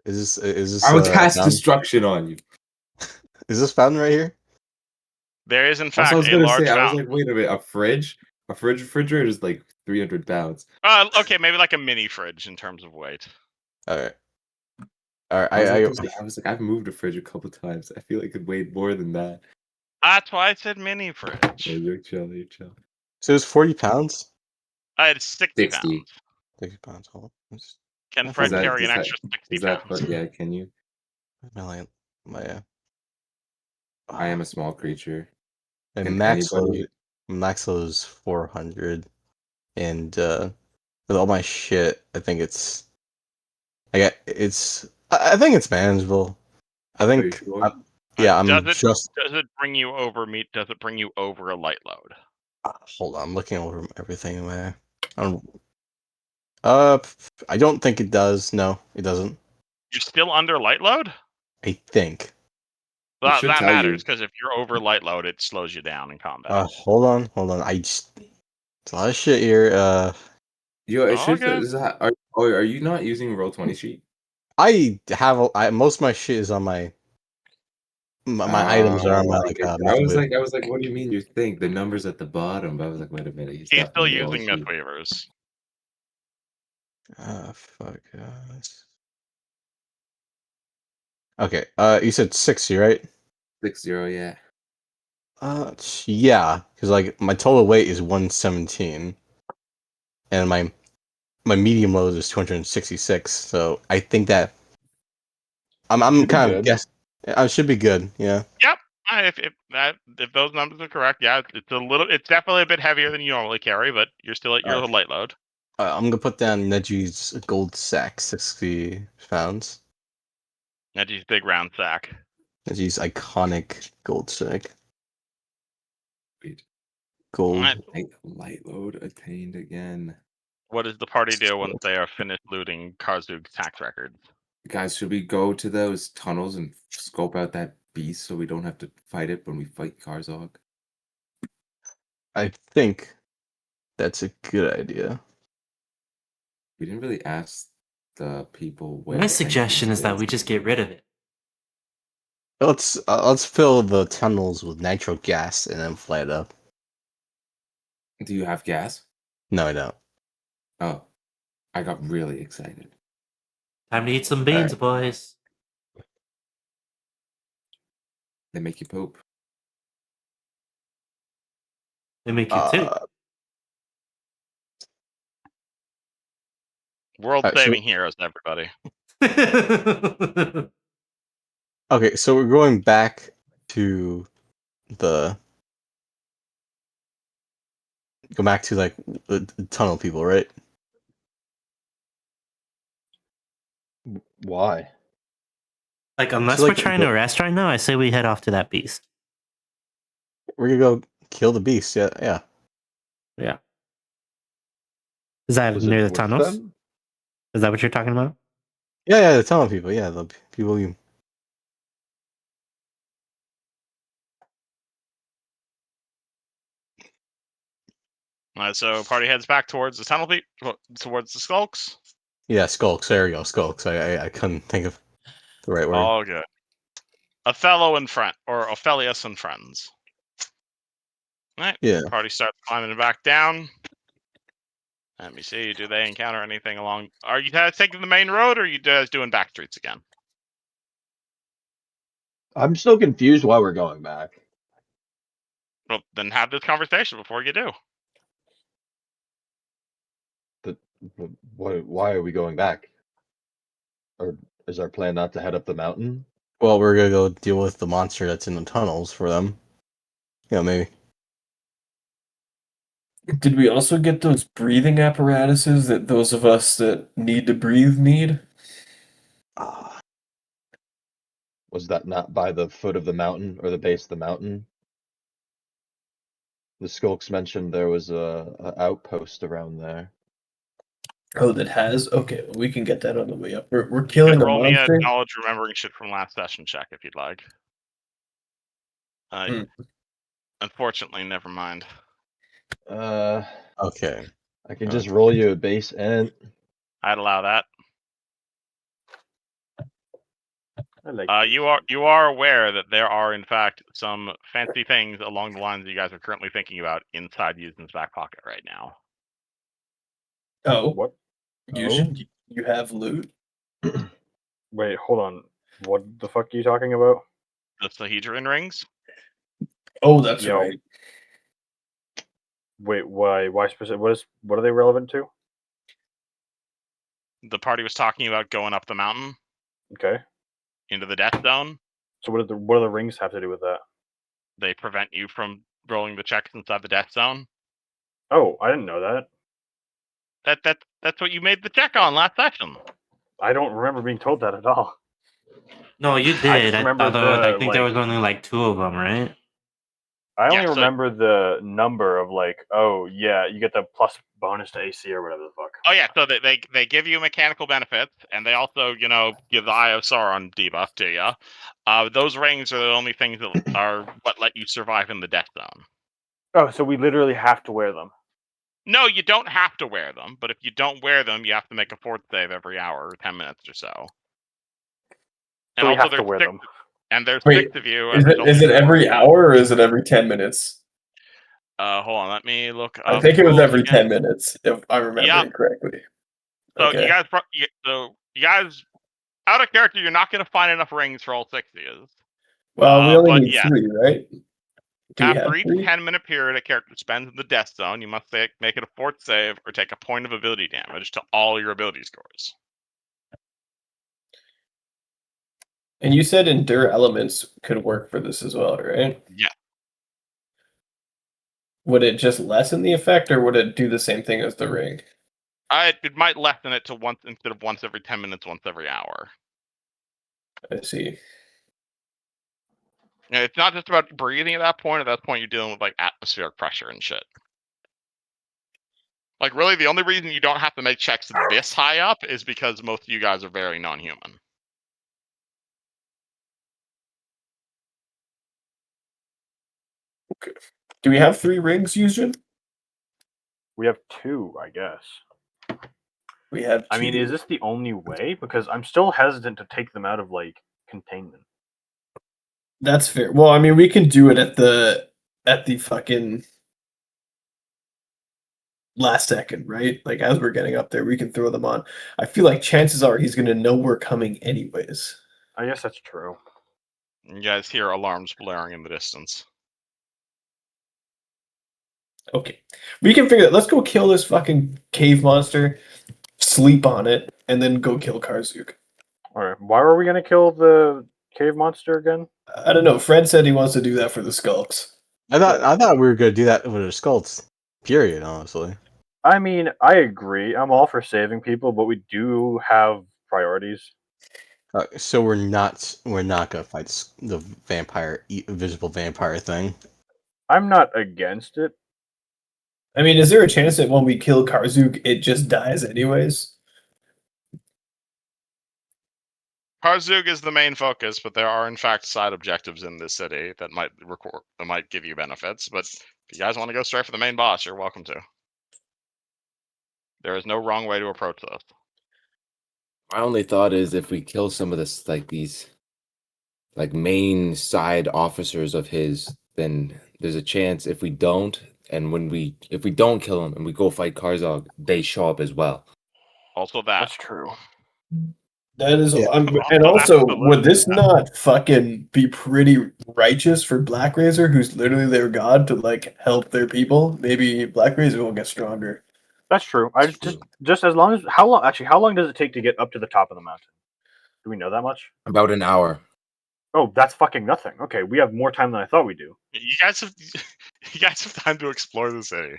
this I would cast found? destruction on you. Is this fountain right here? There is, in That's what I fact, was a gonna large say. I was fountain. like, wait a minute, a fridge? A refrigerator is like 300 pounds. Okay, maybe like a mini fridge in terms of weight. All right. All right. I was like, I've moved a fridge a couple times. I feel like it weighed more than that. That's why I said mini fridge. Yeah, you're chill. You're chill. So it's 40 pounds. It's 60 60. pounds. 60 pounds. Hold on. Can I Fred thought- carry an extra 60 Is that? pounds? But yeah, can you? My I am a small creature. my Can max anybody- load. Max load is 400, and with all my shit, I think it's. I think it's manageable. I Are you think. sure? Yeah, I'm Does it bring you over meat? Does it bring you over a light load? Hold on, I'm looking over everything. Man, I don't think it does. No, it doesn't. You're still under light load? I think. That should tell you. matters, because if you're over light load, it slows you down in combat. Hold on. It's a lot of shit here. Yo, it should. Okay. Are you not using Roll20 sheet? I have most of my shit is on my items are on my like I was like, what do you mean you think the numbers at the bottom? But I was like, wait a minute, he's He's still definitely all using sheet. Mythweavers. Fuck. Okay. You said 60, right? 60, yeah. Yeah, because like my total weight is 117, and my medium load is 266. So I think that I'm Should be kind of good. guess. I should be good. Yeah. Yep. If those numbers are correct, yeah, it's definitely a bit heavier than you normally carry, but you're still at your Alright. light load. I'm gonna put down Neji's gold sack, 60 pounds. Neji's big round sack. Neji's iconic gold sack. Wait. Gold. Alright. Light load attained again. What does the party do once they are finished looting Karzug's tax records? Guys, should we go to those tunnels and scope out that beast so we don't have to fight it when we fight Karzog? I think that's a good idea. We didn't really ask the people where. My the suggestion entrance is that we just get rid of it. Let's fill the tunnels with nitro gas and then fly it up. Do you have gas? No, I don't. Oh, I got really excited. Time to eat some beans, boys. They make you poop. They make you too. World-saving heroes, everybody. Okay, so we're going back to the like the tunnel people, right? Why? Like, unless So, we're like, trying to rest right now, I say we head off to that beast. We're gonna go kill the beast. Yeah. Is that Was it near the with tunnels? them? Is that what you're talking about? Yeah, the tunnel people. Yeah, the people you. Alright, so party heads back towards the tunnel, towards the skulks. Yeah, skulks. There we go, skulks. I couldn't think of the right word. All good. Othello and friend, or Ophelius and friends. Alright. Yeah. Party starts climbing back down. Let me see. Do they encounter anything along? Are you guys taking the main road, or are you guys doing back streets again? I'm still confused why we're going back. Well, then have this conversation before you do. Why are we going back? Or is our plan not to head up the mountain? Well, we're gonna go deal with the monster that's in the tunnels for them. Yeah, maybe. Did we also get those breathing apparatuses that those of us that need to breathe need? Ah, Was that not by the foot of the mountain or the base of the mountain? The Skulks mentioned there was a outpost around there. Oh, that has? Okay, well, we can get that on the way up. We're You killing can a roll me a monster. knowledge remembering shit from last session check if you'd like. Hmm. Unfortunately, never mind. okay. I can just roll you a base int. I'd allow that. I like You are aware that there are in fact some fancy things along the lines that you guys are currently thinking about inside Yuzin's back pocket right now. Oh, What? you have loot? Wait, hold on. What the fuck are you talking about? The Sahedron rings. Oh, that's Yo. right. Wait, why? Why specific? What are they relevant to? The party was talking about going up the mountain Okay. into the death zone. So what do the rings have to do with that? They prevent you from rolling the checks inside the death zone. Oh, I didn't know that. That's what you made the check on last session. I don't remember being told that at all. No, you I did. just remember I think there was only like 2 of them, right? I only Yeah, so- remember the number of like, oh yeah, you get the plus bonus to AC or whatever the fuck. Oh yeah, so they give you mechanical benefits, and they also give the Eye of Sauron debuff to you. Those rings are the only things that are what let you survive in the death zone. Oh, so we literally have to wear them. No, you don't have to wear them, but if you don't wear them, you have to make a fort save every hour or 10 minutes or so. So we have to wear them. And there's Wait, 6 of you. Is and it there's is it only 4 every of you. hour or is it every 10 minutes? Hold on, let me look I up think the it was rules every again. 10 minutes, if I'm remembering correctly. So Okay. you guys, out of character, you're not going to find enough rings for all 6 of you. Well, we only but need yeah. 3, right? Do we have After each 3? 10-minute period a character spends in the death zone, you must make it a fort save or take a point of ability damage to all your ability scores. And you said endure elements could work for this as well, right? Yeah. Would it just lessen the effect or would it do the same thing as the ring? It might lessen it to once instead of once every 10 minutes, once every hour. I see. It's not just about breathing at that point. At that point, you're dealing with like atmospheric pressure and shit. Like, really, the only reason you don't have to make checks this high up is because most of you guys are very non-human. Okay. Do we have 3 rings, Yuzhin? We have 2, I guess. We have 2. I mean, is this the only way? Because I'm still hesitant to take them out of like containment. That's fair. Well, I mean, we can do it at the fucking last second, right? Like as we're getting up there, we can throw them on. I feel like chances are he's gonna know we're coming anyways. I guess that's true. You guys hear alarms blaring in the distance. Okay. We can figure that. Let's go kill this fucking cave monster, sleep on it, and then go kill Karzuk. Alright, why were we gonna kill the cave monster again? I don't know. Fred said he wants to do that for the skulks. I thought we were gonna do that with the skulls. Period, honestly. I mean, I agree. I'm all for saving people, but we do have priorities. So we're not gonna fight the visible vampire thing. I'm not against it. I mean, is there a chance that when we kill Karzuk, it just dies anyways? Karzug is the main focus, but there are in fact side objectives in this city that might give you benefits. But if you guys want to go straight for the main boss, you're welcome to. There is no wrong way to approach this. My only thought is if we kill some of this, like these, like main side officers of his, then there's a chance if we don't, and if we don't kill him and we go fight Karzog, they show up as well. Also that. That's true. That is, Yeah. and also, Absolutely. would this not fucking be pretty righteous for Black Razor, who's literally their god, to like help their people? Maybe Black Razor will get stronger. That's true. I just as long as how long does it take to get up to the top of the mountain? Do we know that much? About an hour. Oh, that's fucking nothing. Okay, we have more time than I thought we do. You guys have time to explore the city.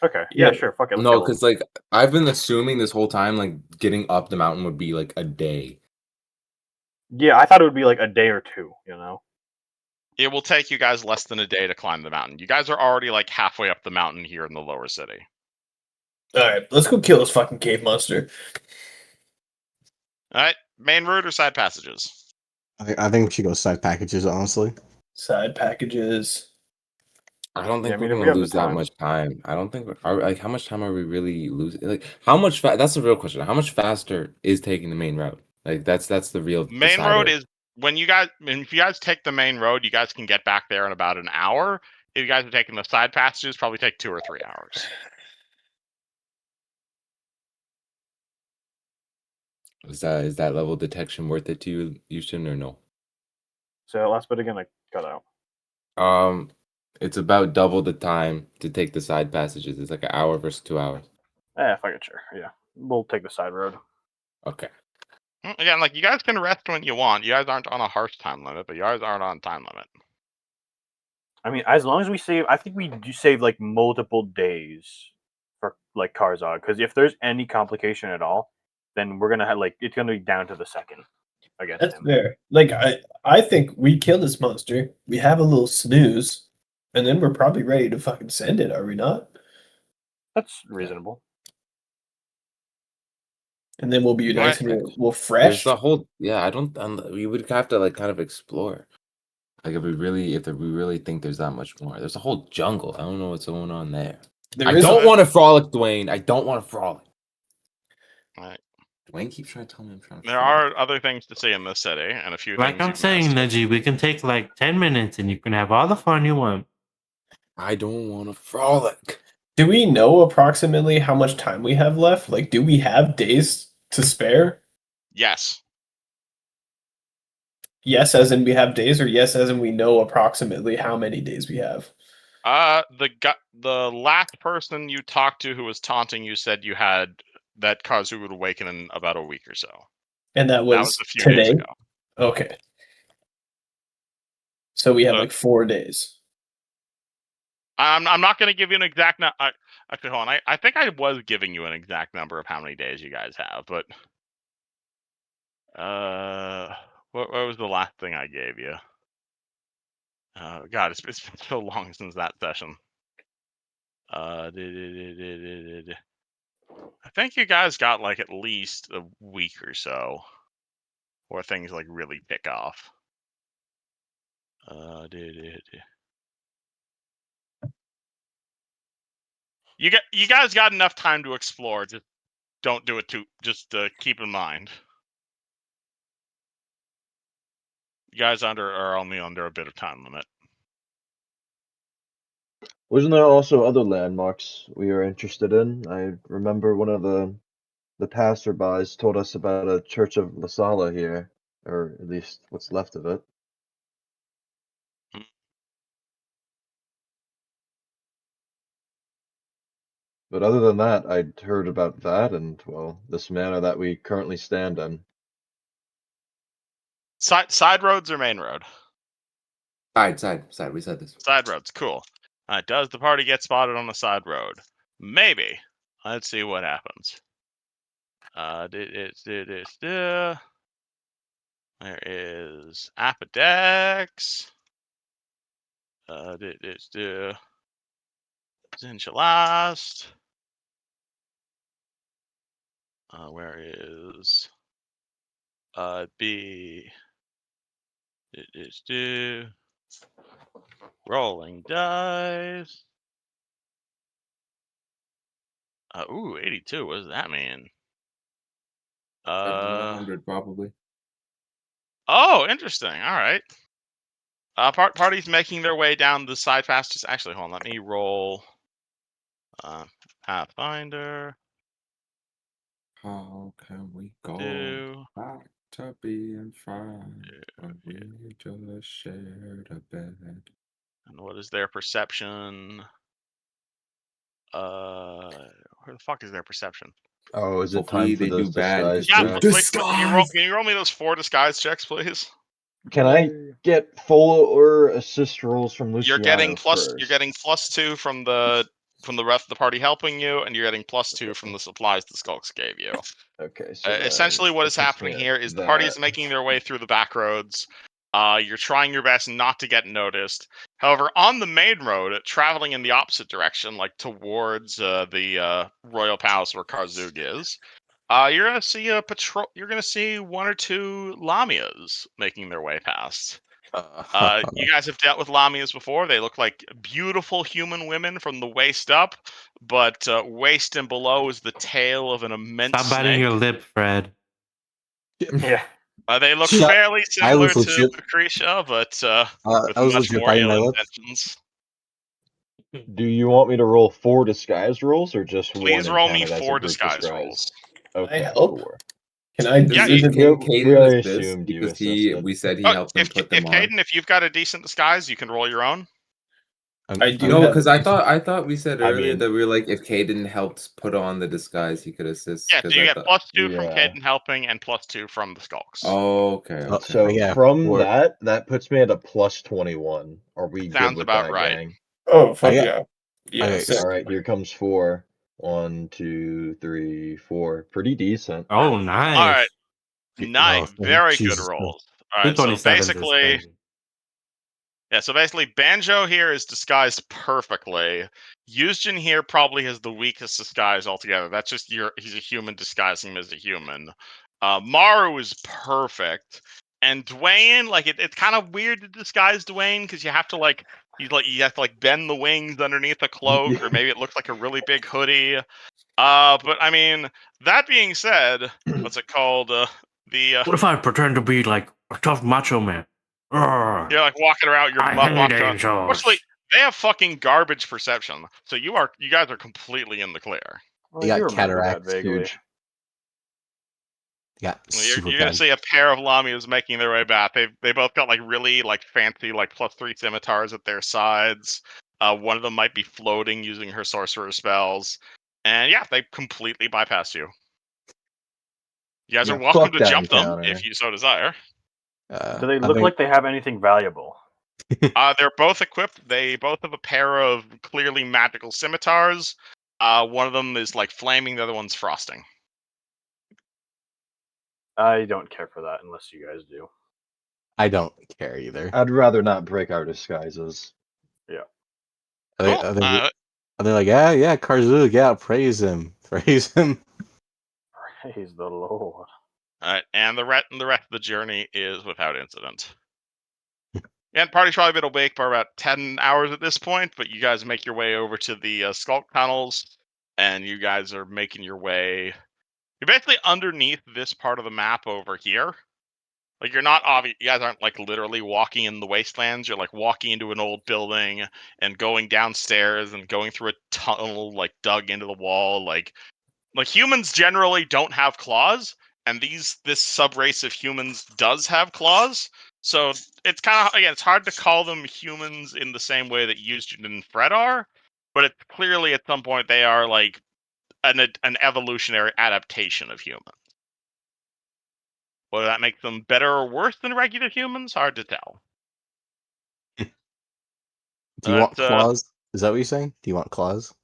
Okay. Yeah, sure. Fuck it. Let's No, kill him. because like I've been assuming this whole time, like getting up the mountain would be like a day. Yeah, I thought it would be like a day or two. You know. It will take you guys less than a day to climb the mountain. You guys are already like halfway up the mountain here in the lower city. All right, let's go kill this fucking cave monster. All right, main route or side passages? I think we should go side packages, honestly. Side packages. I don't Yeah, think I mean, we're if we gonna have the lose that time. much time. I don't think like how much time are we really losing? Like how much that's the real question. How much faster is taking the main route? Like that's the real Main road decider. is if you guys take the main road, you guys can get back there in about an hour. If you guys are taking the side passages, probably take 2 or 3 hours. Is that level of detection worth it to you, Houston, or no? So last bit again, I cut out. It's about double the time to take the side passages. It's like an hour versus 2 hours. Fuck it, sure. Yeah, we'll take the side road. Okay. Again, like you guys can rest when you want. You guys aren't on a harsh time limit, but you guys aren't on time limit. I mean, as long as we save, I think we do save like multiple days for like Karzog, because if there's any complication at all, then we're gonna have like it's gonna be down to the second against That's him. fair. Like I think we kill this monster. We have a little snooze, and then we're probably ready to fucking send it. Are we not? That's reasonable. And then we'll be nice Right. and we'll There's fresh. the whole I don't we would have to like kind of explore. Like if we really think there's that much more. There's a whole jungle. I don't know what's going on there. I don't want to frolic, Dwayne. I don't want to frolic. Right. Dwayne keeps trying to tell me I'm trying to There frolic. are other things to see in this city, and a few Like things I'm you've saying, missed. Neji, we can take like 10 minutes and you can have all the fun you want. I don't want to frolic. Do we know approximately how much time we have left? Like, do we have days to spare? Yes. Yes, as in we have days, or yes, as in we know approximately how many days we have? The last person you talked to who was taunting you said you had that Kazu would awaken in about a week or so. And that That was was a few days today? ago. Okay. So we have So- like 4 days. I'm not going to give you an exact number. Actually, hold on. I think I was giving you an exact number of how many days you guys have, but what was the last thing I gave you? God, it's been so long since that session. I think you guys got like at least a week or so, where things like really pick off. You guys got enough time to explore. Just don't do it too. Just keep in mind, you guys are only under a bit of time limit. Wasn't there also other landmarks we were interested in? I remember one of the passerbys told us about a Church of La Sala here, or at least what's left of it. But other than that, I'd heard about that and, well, this manor that we currently stand in. Side roads or main road? Side. We said this. Side roads, cool. Does the party get spotted on the side road? Maybe. Let's see what happens. There is Apodex. Zinjalast. Where is B? Rolling dice. Ooh, 82. What does that mean? 100 probably. Oh, interesting. All right. Party's making their way down the side fastest. Actually, hold on. Let me roll. Pathfinder. How can we go Do. back to being friends when we just shared a bed? And what is their perception? Where the fuck is their perception? Oh, is it Hopefully time for they do those bad, disguise Yeah, because checks? they're- can you roll me those 4 disguise checks, please? Can I get full or assist rolls from You're Luciano getting first? +2 from the from the rest of the party helping you, and you're getting +2 from the supplies the skulks gave you. Okay, so Essentially, what is happening here is the party is making their way through the back roads. You're trying your best not to get noticed. However, on the main road, traveling in the opposite direction, like towards the royal palace where Karzug is, you're gonna see a patrol. You're gonna see 1 or 2 lamias making their way past. You guys have dealt with lamias before. They look like beautiful human women from the waist up, but waist and below is the tail of an immense Stop biting snake. your lip, Fred. Yeah. They look Shut- fairly I similar was to legit- Lucretia, but with I was much legit more biting my ill lip. intentions. Do you want me to roll 4 disguise rolls or just one Please and roll count me it as a 4 group disguise rolls. Okay, help? 4. Can I? Yeah, Is it, Can We Caden already assist? assumed you Because assisted. we said he helped them put them on. Caden, if you've got a decent disguise, you can roll your own. I do No, have because a I thought we said I earlier mean- that we were like, if Caden helped put on the disguise, he could assist. Yeah, so 'cause you I get thought... +2 from Yeah. Caden helping and +2 from the skulks. Oh, okay. Oh, Okay. So yeah, from 4. that puts me at a +21. Are we good Sounds with about that, right. gang? Oh, fuck got- yeah. Yeah, okay, sick. All right, here comes 4. 1, 2, 3, 4. Pretty decent. Oh, nice. All right, nice, Oh, very good Jesus rolls. All right, so 227s is basically, crazy. yeah, so basically, Banjo here is disguised perfectly. Yusjin here probably has the weakest disguise altogether. That's just he's a human disguising him as a human. Maru is perfect, and Dwayne, like it's kind of weird to disguise Dwayne because you have to you have to bend the wings underneath a cloak, or maybe it looks like a really big hoodie. But I mean, that being said, what's it called? What if I pretend to be like a tough macho man? Urgh. You're like walking around your I muff hate around. angels. Fortunately, they have fucking garbage perception, so you guys are completely in the clear. Well, You got you remember that cataracts, vaguely. Huge. Yeah, super You're gonna bad. see a pair of Lamias making their way back. They both got really fancy +3 scimitars at their sides. One of them might be floating using her sorcerer spells, and yeah, they completely bypass you. You guys Yeah, are welcome fuck to that jump them encounter. if you so desire. Do they I look think- like they have anything valuable? They're both equipped. They both have a pair of clearly magical scimitars. One of them is flaming. The other one's frosting. I don't care for that unless you guys do. I don't care either. I'd rather not break our disguises. Are they, Cool. are they, are they like, yeah, Karzug, yeah, praise him. Praise him. Praise the Lord. Alright, and the rest of the journey is without incident. Yeah, the party's probably been awake for about 10 hours at this point, but you guys make your way over to the skulk tunnels, and you guys are making your way. You're basically underneath this part of the map over here. You're not obvious. You guys aren't literally walking in the wastelands. You're walking into an old building and going downstairs and going through a tunnel dug into the wall. Like humans generally don't have claws, and this sub-race of humans does have claws. So it's kind of, again, it's hard to call them humans in the same way that Yusjin and Fred are, but it's clearly at some point they are an evolutionary adaptation of humans. Whether that makes them better or worse than regular humans, hard to tell. Do you want claws? Is that what you're saying? Do you want claws?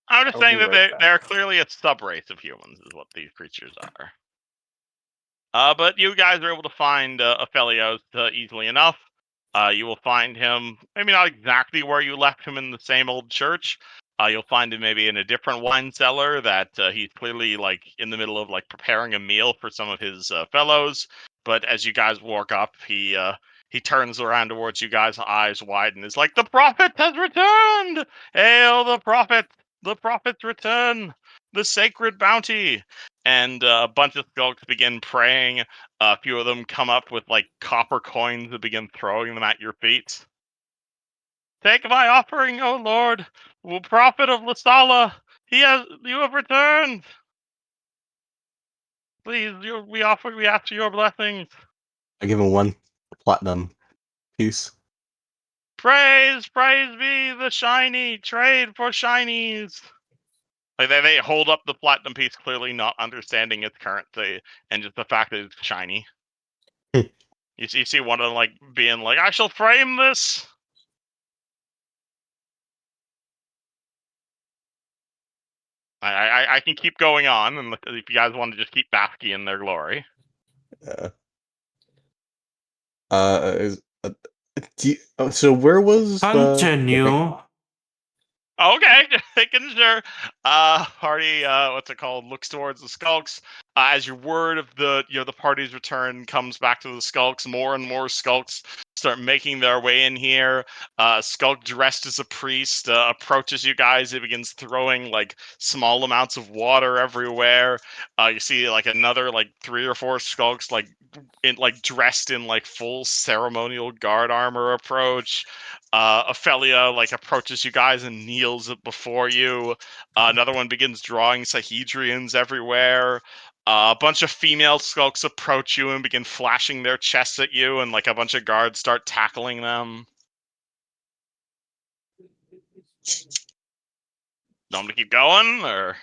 I'm just I'll saying be that right back. they're clearly a sub-race of humans, is what these creatures are. But you guys are able to find Aphelios easily enough. You will find him, maybe not exactly where you left him in the same old church. You'll find him maybe in a different wine cellar that he's clearly in the middle of preparing a meal for some of his fellows. But as you guys walk up, he turns around towards you guys, eyes wide, and is like, "The prophet has returned! Hail the prophet! The prophet's return! The sacred bounty!" And a bunch of skulks begin praying. A few of them come up with copper coins and begin throwing them at your feet. "Take my offering, O Lord, O prophet of Lasala. You have returned. Please, we ask for your blessings. I give him 1 platinum piece. Praise be the shiny. Trade for shinies." They hold up the platinum piece, clearly not understanding its currency, and just the fact that it's shiny. You see one of them being like, "I shall frame this." I can keep going on, and if you guys want to just keep basking in their glory. So where was Continue. Okay, just making sure. Party, what's it called? Looks towards the skulks. As your word of the the party's return comes back to the skulks, more and more skulks start making their way in here. Skulk dressed as a priest approaches you guys. He begins throwing like small amounts of water everywhere. You see like another like 3 or 4 skulks dressed in like full ceremonial guard armor approach. Ophelia like approaches you guys and kneels before you. Another one begins drawing Sahedrians everywhere. A bunch of female skulks approach you and begin flashing their chests at you, and like a bunch of guards start tackling them. Want me to keep going, or?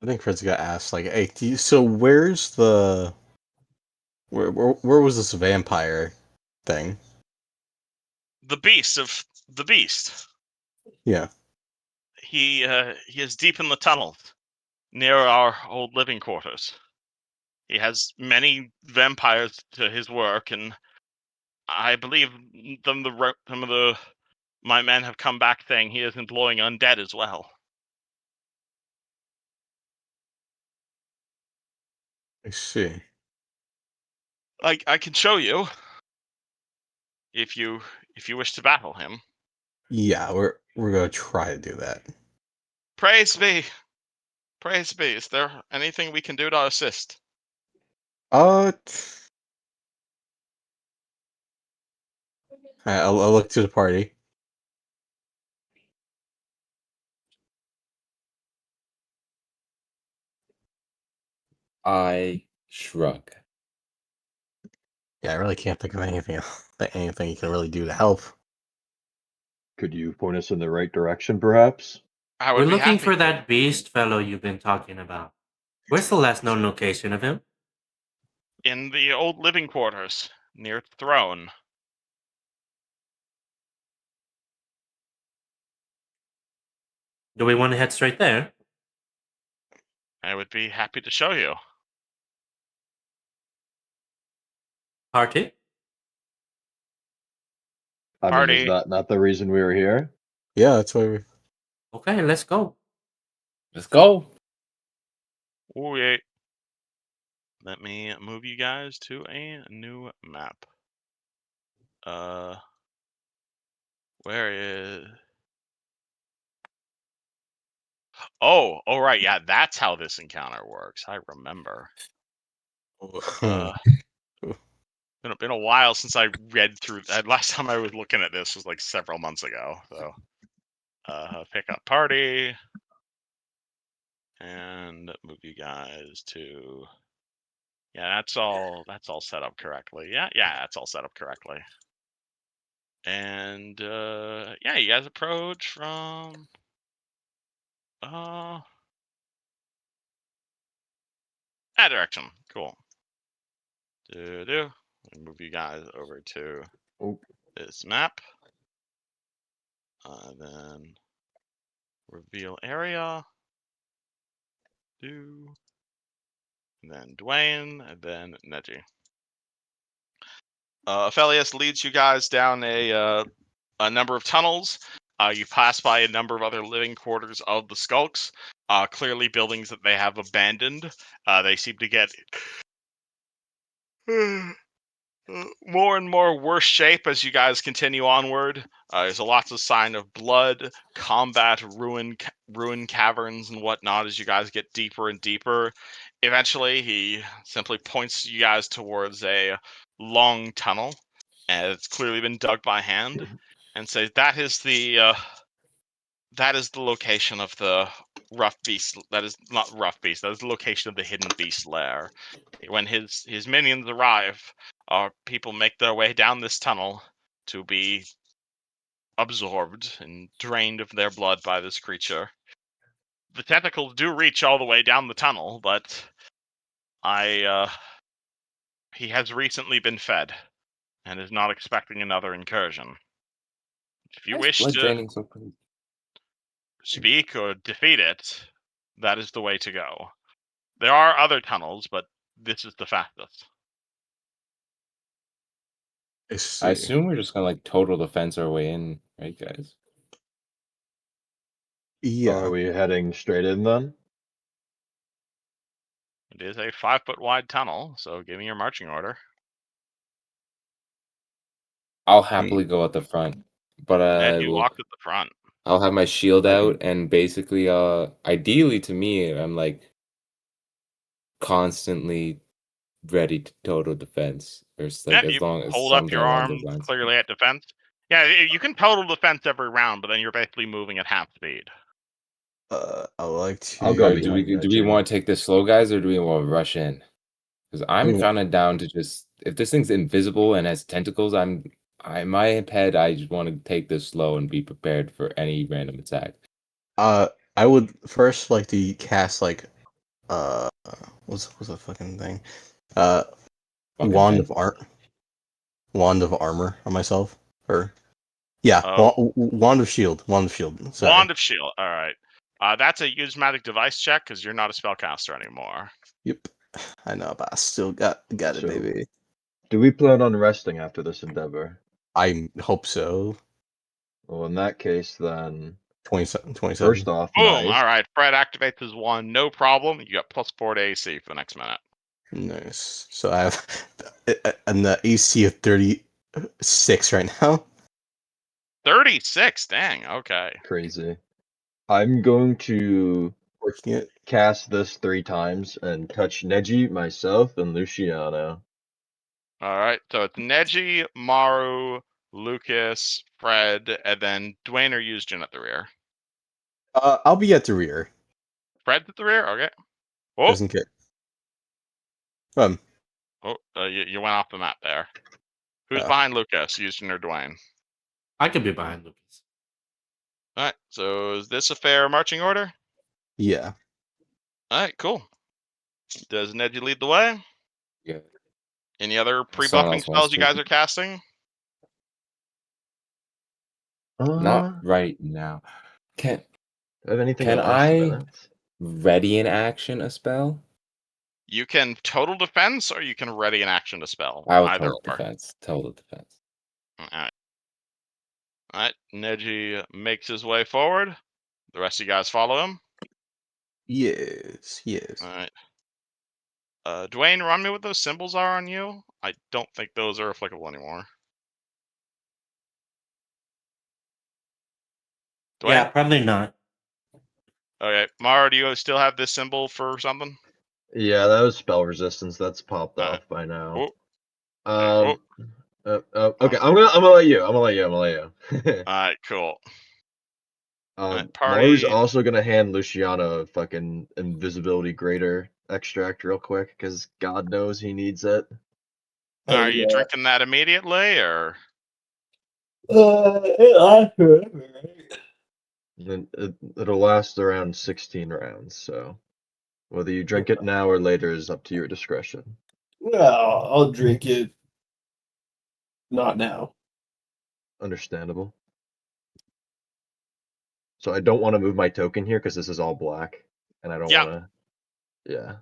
I think Fred's got asked like, hey, so where's the where was this vampire thing? The beast. Yeah. He is deep in the tunnel near our old living quarters. He has many vampires to his work, and I believe some of my men have come back saying he is employing undead as well. I see. I can show you if you wish to battle him. Yeah, we're gonna try to do that. Praise be. Praise be. Is there anything we can do to assist? I'll look to the party. I shrug. Yeah, I really can't think of anything you can really do to help. Could you point us in the right direction, perhaps? I We're would be looking happy for to. that beast fellow you've been talking about. Where's the last known location of him? In the old living quarters near the throne. Do we want to head straight there? I would be happy to show you. Party? I mean, is Party. that not the reason we were here? Yeah, that's why we. Okay, let's go. Let's go. Oh, wait. Let me move you guys to a new map. Where is... Oh, right, yeah, that's how this encounter works. I remember. Been a while since I read through that. Last time I was looking at this was like several months ago. So, pick up party and move you guys to. Yeah, that's all set up correctly. Yeah, that's all set up correctly. And yeah, you guys approach from that direction. Cool. Move you guys over to this map. Then reveal area. And then Dwayne, and then Neji. Aphelios leads you guys down a number of tunnels. You pass by a number of other living quarters of the skulks. Clearly buildings that they have abandoned. They seem to get more and more worse shape as you guys continue onward. There's lots of sign of blood, combat, ruin caverns, and whatnot as you guys get deeper and deeper. Eventually, he simply points you guys towards a long tunnel, and it's clearly been dug by hand, and says that is the location of the rough beast. That is not rough beast. That is the location of the hidden beast lair. When his minions arrive, our people make their way down this tunnel to be absorbed and drained of their blood by this creature. The tentacles do reach all the way down the tunnel, but he has recently been fed and is not expecting another incursion. If you Why is wish blood to, draining so crazy? speak or defeat it, that is the way to go. There are other tunnels, but this is the fastest. I I see. assume we're just gonna like total defense our way in, right, guys? Yeah. Are we heading straight in then? It is a 5-foot wide tunnel, so give me your marching order. I'll happily go at the front, but Ned, I you will. walked at the front. I'll have my shield I out, can- and basically, ideally to me, I'm like constantly ready to total defense, or Yeah, as you long as hold up something your along those arm lines. clearly at defense. Yeah, you can total defense every round, but then you're basically moving at half speed. I would like to. I'll go Do behind we Neji. want to take this slow, guys, or do we want to rush in? Because I'm mean- kind of down to just, if this thing's invisible and has tentacles, in my head, I just want to take this slow and be prepared for any random attack. I would first like to cast like what's the fucking thing? Fucking Wand thing. of art. Wand of armor on myself, or yeah, wand of shield. Wand of shield. Sorry. Wand of shield. All right. That's a use magic device check because you're not a spellcaster anymore. Yep. I know, but I still got it, So- baby. Do we plan on resting after this endeavor? I hope so. Well, in that case, then 27. first off, Boom. nice. All right. Fred activates his one. No problem. You got +4 to AC for the next minute. Nice. So I have an AC of 36 right now. 36. Dang. Okay. Crazy. I'm going to Working it. cast this 3 times and touch Neji, myself, and Luciano. All right. So it's Neji, Maru, Lucas, Fred, and then Dwayne or Yusjin at the rear. I'll be at the rear. Fred's at the rear. Okay. Oh, Doesn't care. you went off the map there. Who's Oh. behind Lucas, Yusjin or Dwayne? I could be behind Lucas. All right. So is this a fair marching order? Yeah. All right. Cool. Does Neji lead the way? Yeah. Any other Someone pre-buffing else wants spells you to. guys are casting? Not right now. Do I have anything Can that lasts I minutes? ready in action a spell? You can total defense or you can ready an action to spell. I will Either total or. defense. Total defense. Alright. Alright, Neji makes his way forward. The rest of you guys follow him. Yes. Alright. Dwayne, remind me what those symbols are on you? I don't think those are applicable anymore. Dwayne? Yeah, probably not. Okay. Mara, do you still have this symbol for something? Yeah, that was spell resistance. That's popped Alright. off by now. Oh, Okay, Oh. I'm gonna let you. I'm gonna let you. alright, cool. Alright, Maru's party. also gonna hand Luciano a fucking invisibility grater extract real quick, because God knows he needs it. Are you drinking that immediately or? It lasts forever, right? And it'll last around 16 rounds, so whether you drink it now or later is up to your discretion. Well, I'll drink it. Not now. Understandable. So I don't want to move my token here because this is all black, and I don't Yeah. want to. Yeah.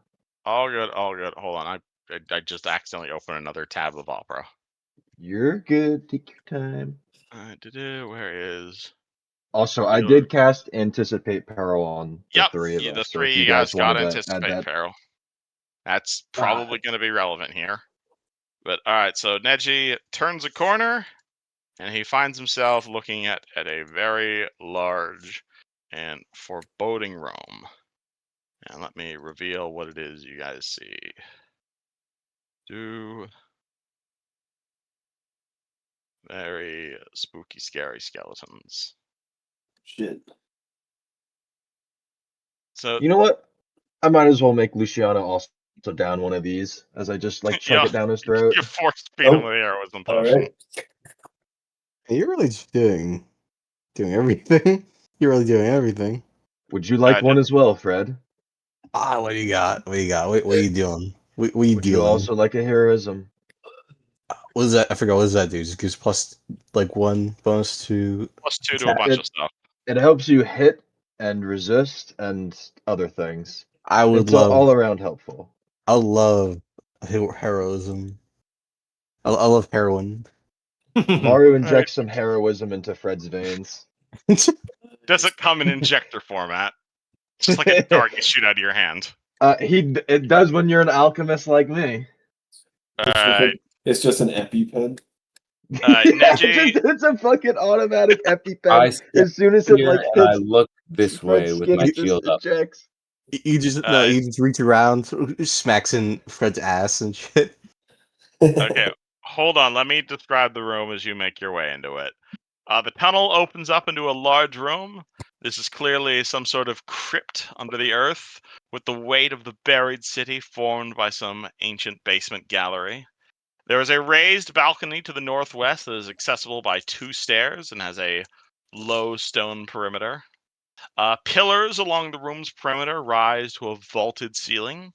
All good, all good. Hold on, I just accidentally opened another tab of Opera. You're good. Take your time. Where is? Also, I You'll- did cast Anticipate Peril on the Yep, 3 of the us. So three if you you guys guys got wanted to add anticipate that, peril. That's probably going to be relevant here. But all right, so Neji turns a corner, and he finds himself looking at a very large and foreboding room. And let me reveal what it is you guys see. Very spooky, scary skeletons. Shit. So you know what? I might as well make Luciano also down one of these as I just like chug Yeah. it down his throat. you force feed him Oh, with the heroism All potion. right. You're really just doing everything. You're really doing everything. Would you like one as well, Fred? What do you got? What do you got? What are you doing? What are you Would you dealing? also like a heroism? What is that? I forgot. What does that do? Just gives plus like 1 bonus to +2 to a attack. bunch of stuff. It helps you hit and resist and other things. I would It's love. all around helpful. I love heroism. I love heroin. Maru injects some heroism into Fred's veins. Does it come in injector format? Just like a dart you shoot out of your hand. It does when you're an alchemist like me. It's just an EpiPen. Neji, It's a fucking automatic I EpiPen. stand As soon as it here like and I hits look this way Fred's with skin, my it just shield up. ejects. You just reach around, smacks in Fred's ass and shit. okay, hold on. Let me describe the room as you make your way into it. The tunnel opens up into a large room. This is clearly some sort of crypt under the earth, with the weight of the buried city formed by some ancient basement gallery. There is a raised balcony to the northwest that is accessible by 2 stairs and has a low stone perimeter. Pillars along the room's perimeter rise to a vaulted ceiling,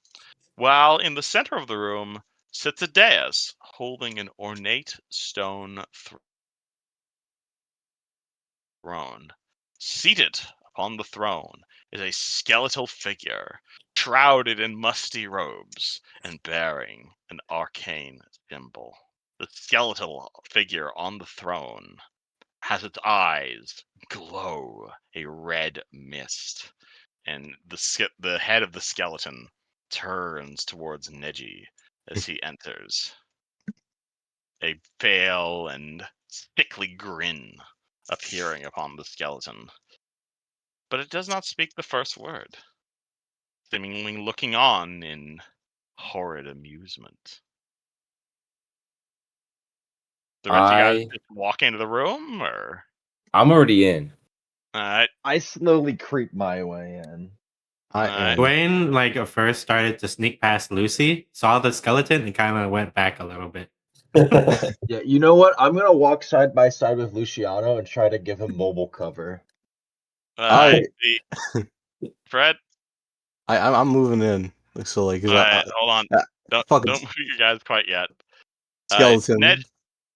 while in the center of the room sits a dais holding an ornate stone throne. Seated upon the throne is a skeletal figure, shrouded in musty robes and bearing an arcane symbol. The skeletal figure on the throne has its eyes glow a red mist, and the head of the skeleton turns towards Neji as he enters. A pale and sickly grin appearing upon the skeleton, but it does not speak the first word, seemingly looking on in horrid amusement. The rest of you guys I'm just walk into the room, or already in. alright, I slowly creep my way in. I alright. am. Dwayne like at first started to sneak past Lucy, saw the skeleton, and kind of went back a little bit. Yeah, you know what? I'm gonna walk side by side with Luciano and try to give him mobile cover. I, Fred, I'm moving in. So like, alright, hold on. fucking Don't move you guys quite yet. skeleton.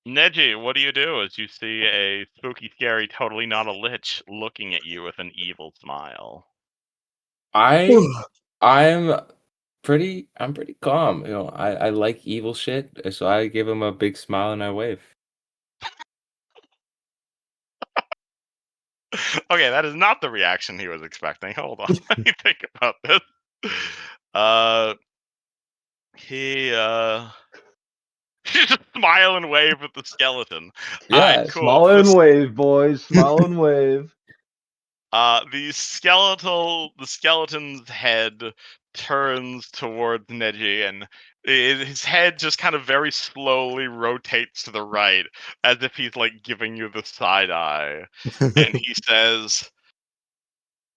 Neji, what do you do as you see a spooky, scary, totally not a lich looking at you with an evil smile? I'm pretty calm. I like evil shit, so I give him a big smile and I wave. Okay, that is not the reaction he was expecting. Hold on, let me think about this. He just smile and wave at the skeleton. Alright, Yeah. cool. Smile and wave, boys. Smile and wave. The skeleton's head turns towards Neji, and his head just kind of very slowly rotates to the right, as if he's like giving you the side eye. And he says,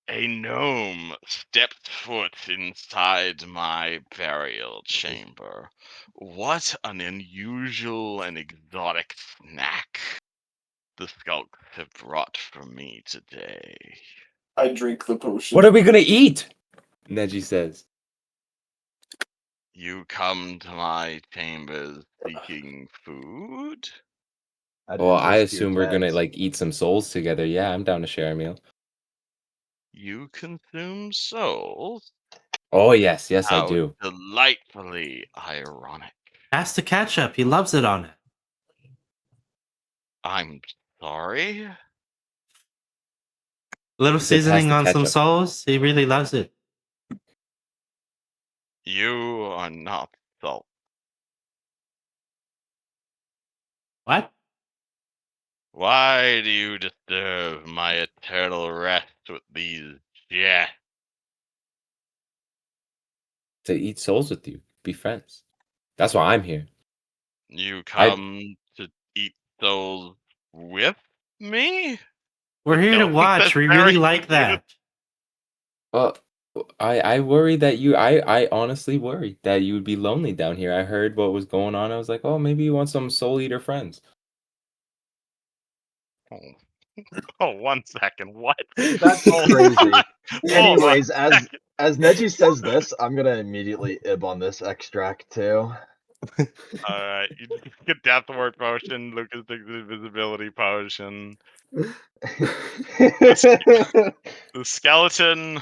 "A gnome stepped foot inside my burial chamber. What an unusual and exotic snack the skulks have brought for me today." I drink the potion. What are we gonna eat? Neji says. You come to my chambers seeking food? I Well, didn't I listen to your assume we're gonna text. like eat some souls together. Yeah, I'm down to share a meal. You consume souls? Oh yes, I How do. delightfully ironic. Pass the ketchup. He loves it on it. I'm sorry? A little He said, "Pass seasoning the on some ketchup." souls. He really loves it. You are not salt. What? Why do you disturb my eternal rest with these jests? To eat souls with you, be friends. That's why I'm here. You I come to eat souls with me? We're The here to skeleton says watch. We very really like confused. that. well, I worry that I honestly worried that you would be lonely down here. I heard what was going on. I was like, oh, maybe you want some soul eater friends. Oh. Oh, 1 second. What? That's Hold crazy. on. Hold on. Anyways, as Neji says this, I'm gonna immediately ib on this extract too. Alright, you just get death word potion, Lucas takes invisibility potion. The skeleton.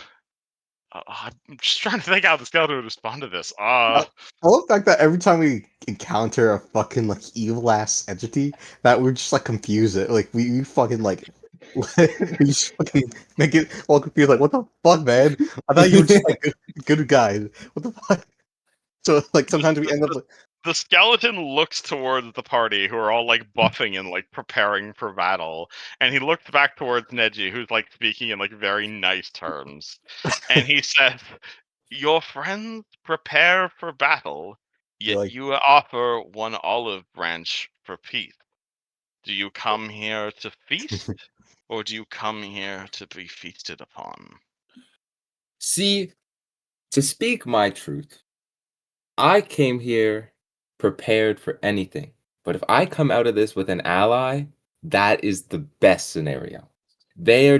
I'm just trying to think how the skeleton would respond to this. I love the fact that every time we encounter a fucking like evil ass entity, that we're just like confuse it. Like we fucking like we just fucking make it all confused. Like what the fuck, man? I thought you were just like good guys. What the fuck? So like sometimes we end up like The skeleton looks towards the party, who are all like buffing and like preparing for battle, and he looks back towards Neji, who's like speaking in like very nice terms, and he says, "Your friends prepare for battle, you're yet like you offer one olive branch for peace. Do you come here to feast, or do you come here to be feasted upon?" See, to speak my truth, I came here prepared for anything. But if I come out of this with an ally, that is the best scenario. They're a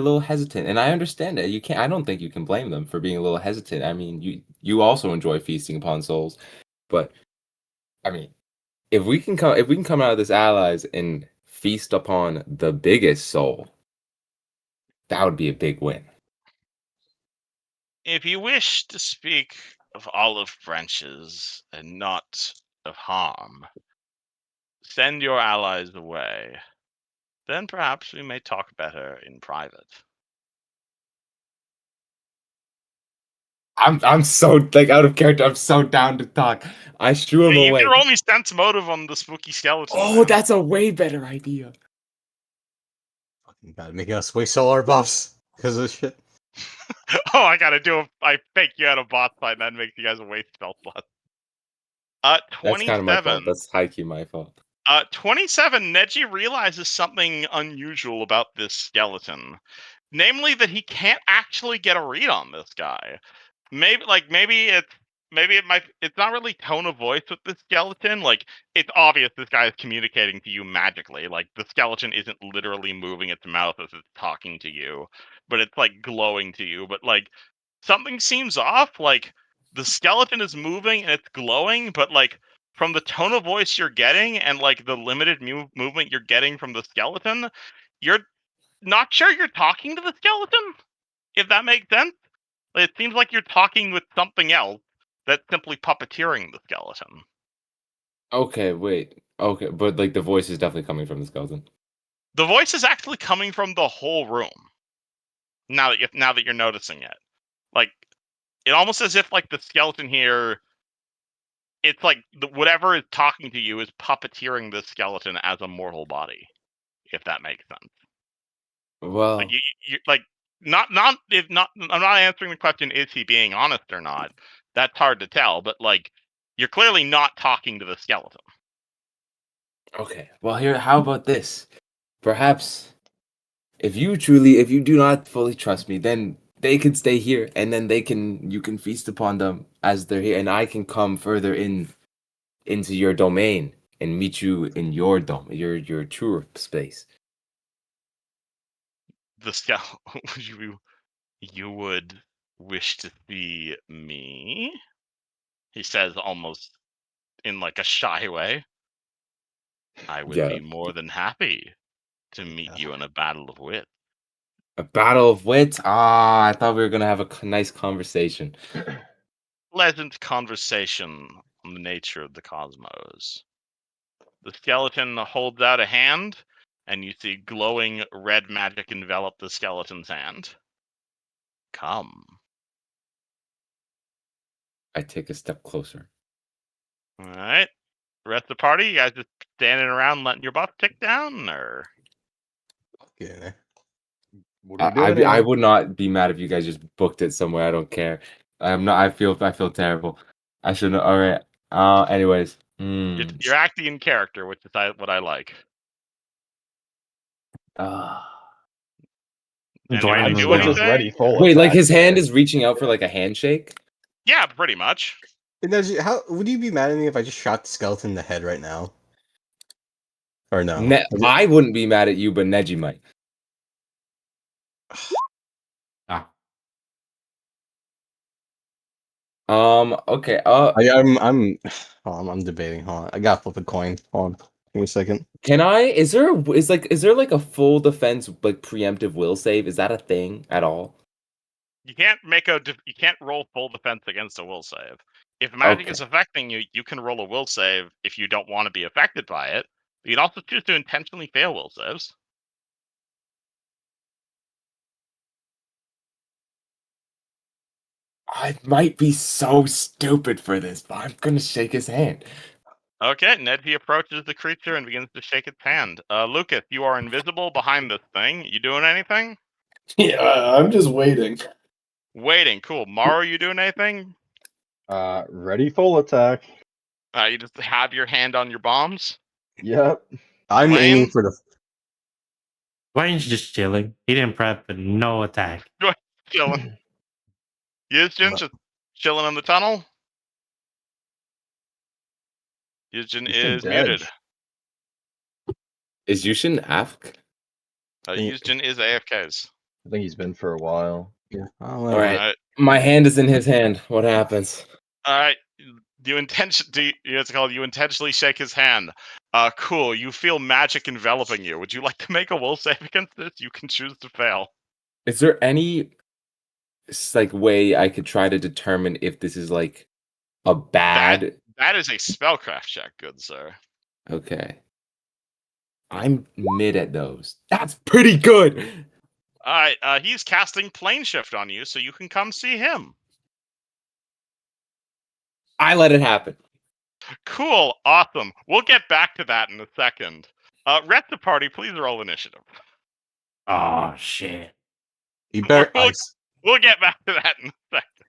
little hesitant, and I understand it. I don't think you can blame them for being a little hesitant. I mean, you also enjoy feasting upon souls, but I mean, if we can come out of this allies and feast upon the biggest soul, that would be a big win. If you wish to speak of olive branches and not of harm, send your allies away. Then perhaps we may talk better in private. I'm so like out of character. I'm so down to talk. I shoo him Hey, you can away. roll me sense motive on the spooky skeleton. Oh, Man. that's a way better idea. fucking gotta make us waste solar buffs because of this shit. Oh, I gotta I fake you out a boss fight and then make you guys waste spell slots. That's kind of my fault. 27. That's high key my fault. 27, Neji realizes something unusual about this skeleton. Namely that he can't actually get a read on this guy. Maybe it's not really tone of voice with the skeleton. Like, it's obvious this guy is communicating to you magically. Like, the skeleton isn't literally moving its mouth as it's talking to you, but it's like glowing to you. But like, something seems off. Like, the skeleton is moving and it's glowing, but like, from the tone of voice you're getting and like the limited movement you're getting from the skeleton, you're not sure you're talking to the skeleton, if that makes sense. It seems like you're talking with something else that's simply puppeteering the skeleton. Okay, wait. Okay, but like the voice is definitely coming from the skeleton. The voice is actually coming from the whole room. Now that you're noticing it, like, it almost as if like the skeleton here, it's like whatever is talking to you is puppeteering the skeleton as a mortal body, if that makes sense. Like Well, you like not if not. I'm not answering the question: is he being honest or not? That's hard to tell. But like, you're clearly not talking to the skeleton. okay. Well, here, how about this? Perhaps if you do not fully trust me, then they can stay here, and then you can feast upon them as they're here, and I can come further into your domain and meet you in your dome, your true space. The skeleton. You would wish to see me? He says, almost in like a shy way. I would Yeah, be more than happy to meet you in a battle of wit. a battle of wits. Ah, I thought we were gonna have a nice conversation. Pleasant conversation on the nature of the cosmos. The skeleton holds out a hand, and you see glowing red magic envelop the skeleton's hand. Come. I take a step closer. All right. The rest of the party, you guys just standing around letting your buff tick down, or Yeah. What are we doing I here? would not be mad if you guys just booked it somewhere. I don't care. I'm not. I feel terrible. I shouldn't. All right. Anyways. you're acting in character, which is what I like. Ah. Join Anybody him do We're just anything? ready full Wait, like attack his hand there. is reaching out for like a handshake? Yeah, pretty much. How would you be mad at me if I just shot the skeleton in the head right now? Or no? I wouldn't be mad at you, but Neji might. Ah, Okay. I'm debating. Hold on, I gotta flip a coin. Hold on. Give me a second. Can I? Is there like a full defense like preemptive will save? Is that a thing at all? You can't you can't roll full defense against a will save. If magic is affecting you, you can roll a will save if you don't want to be affected by it. But you can also choose to intentionally fail will saves. I might be so stupid for this, but I'm gonna shake his hand. Okay, Nedgy approaches the creature and begins to shake its hand. Lucas, you are invisible behind this thing. You doing anything? Yeah, I'm just waiting. Waiting. Cool. Maru, you doing anything? Ready full attack. You just have your hand on your bombs. Yep. I'm Lane? aiming for the. Ryan's just chilling. He didn't prep and no attack. Chilling. Yuzjin just chilling in the tunnel. Yuzjin He's been is dead. muted. Is Yushin AFK? Yuzjin is AFKs. I think he's been for a while. Yeah. All right. Alright. My hand is in his hand. What happens? Alright. You intentionally shake his hand. Cool. You feel magic enveloping you. Would you like to make a will save against this? You can choose to fail. Is there any like way I could try to determine if this is like a bad? That is a spellcraft check, good sir. Okay. I'm mid at those. That's pretty good. Alright, he's casting plane shift on you, so you can come see him. I let it happen. Cool, awesome. We'll get back to that in a second. Rest of party, please roll initiative. Oh shit. You better. We'll get back to that in a second.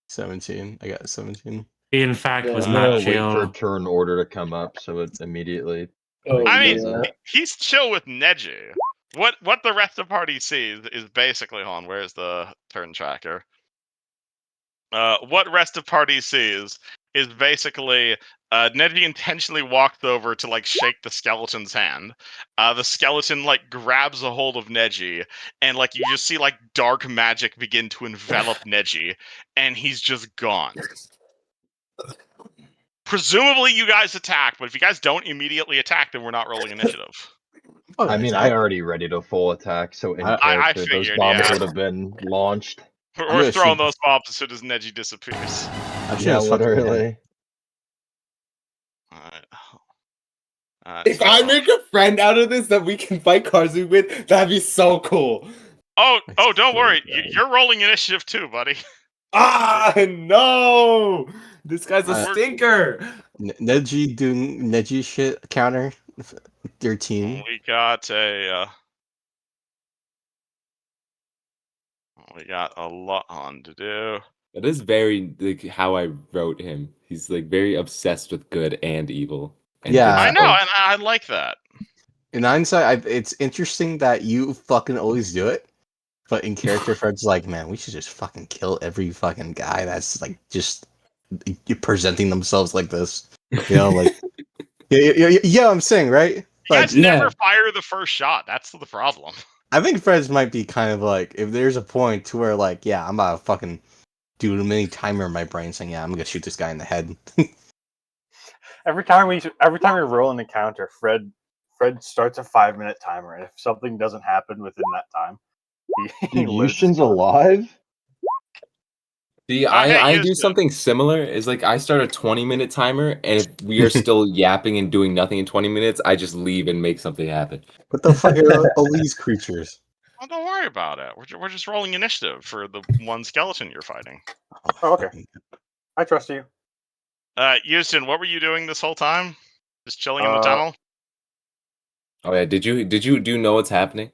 17. I got 17. He in fact Yeah, was I'm gonna not wait for a chill. turn order to come up, so it immediately. Oh, I mean, yeah. he's chill with Neji. What the rest of the party sees is basically, hold on, where's the turn tracker? What rest of party sees is basically Neji intentionally walks over to like shake the skeleton's hand. The skeleton like grabs a hold of Neji, and like you just see like dark magic begin to envelop Neji, and he's just gone. Presumably you guys attack, but if you guys don't immediately attack, then we're not rolling initiative. I mean, I already ready to full attack, so in I character, those figured, bombs yeah. would have been launched. We're gonna throwing shoot those bombs as soon as Neji disappears. Yeah, literally. Alright. If I make a friend out of this that we can fight Karzu with, that'd be so cool. Oh, don't worry. You're rolling initiative too, buddy. Ah, no! This guy's a stinker. Neji doing Neji shit counter. 13. We got a. We got a lot on to do. That is very like how I wrote him. He's like very obsessed with good and evil. And Yeah. I good know, stuff. and I like that. In hindsight, it's interesting that you fucking always do it. But in character, Fred's like, man, we should just fucking kill every fucking guy that's like just presenting themselves like this. You know, like, yeah, I'm saying, right? You Like, guys never fire the first shot. That's the problem. I think Fred's might be kind of like, if there's a point to where, like, yeah, I'm about to fucking do a mini timer in my brain saying, yeah, I'm gonna shoot this guy in the head. Every time we roll an encounter, Fred starts a 5-minute timer, and if something doesn't happen within that time, he Dude, loses. Yushin's alive? See, I do something similar. Is like I start a 20-minute timer, and if we are still yapping and doing nothing in 20 minutes, I just leave and make something happen. What the fuck are all these creatures? Well, don't worry about it. We're just rolling initiative for the one skeleton you're fighting. Oh, okay. I trust you. Houston, what were you doing this whole time? Just chilling in the tunnel? Oh yeah, did you do you know what's happening?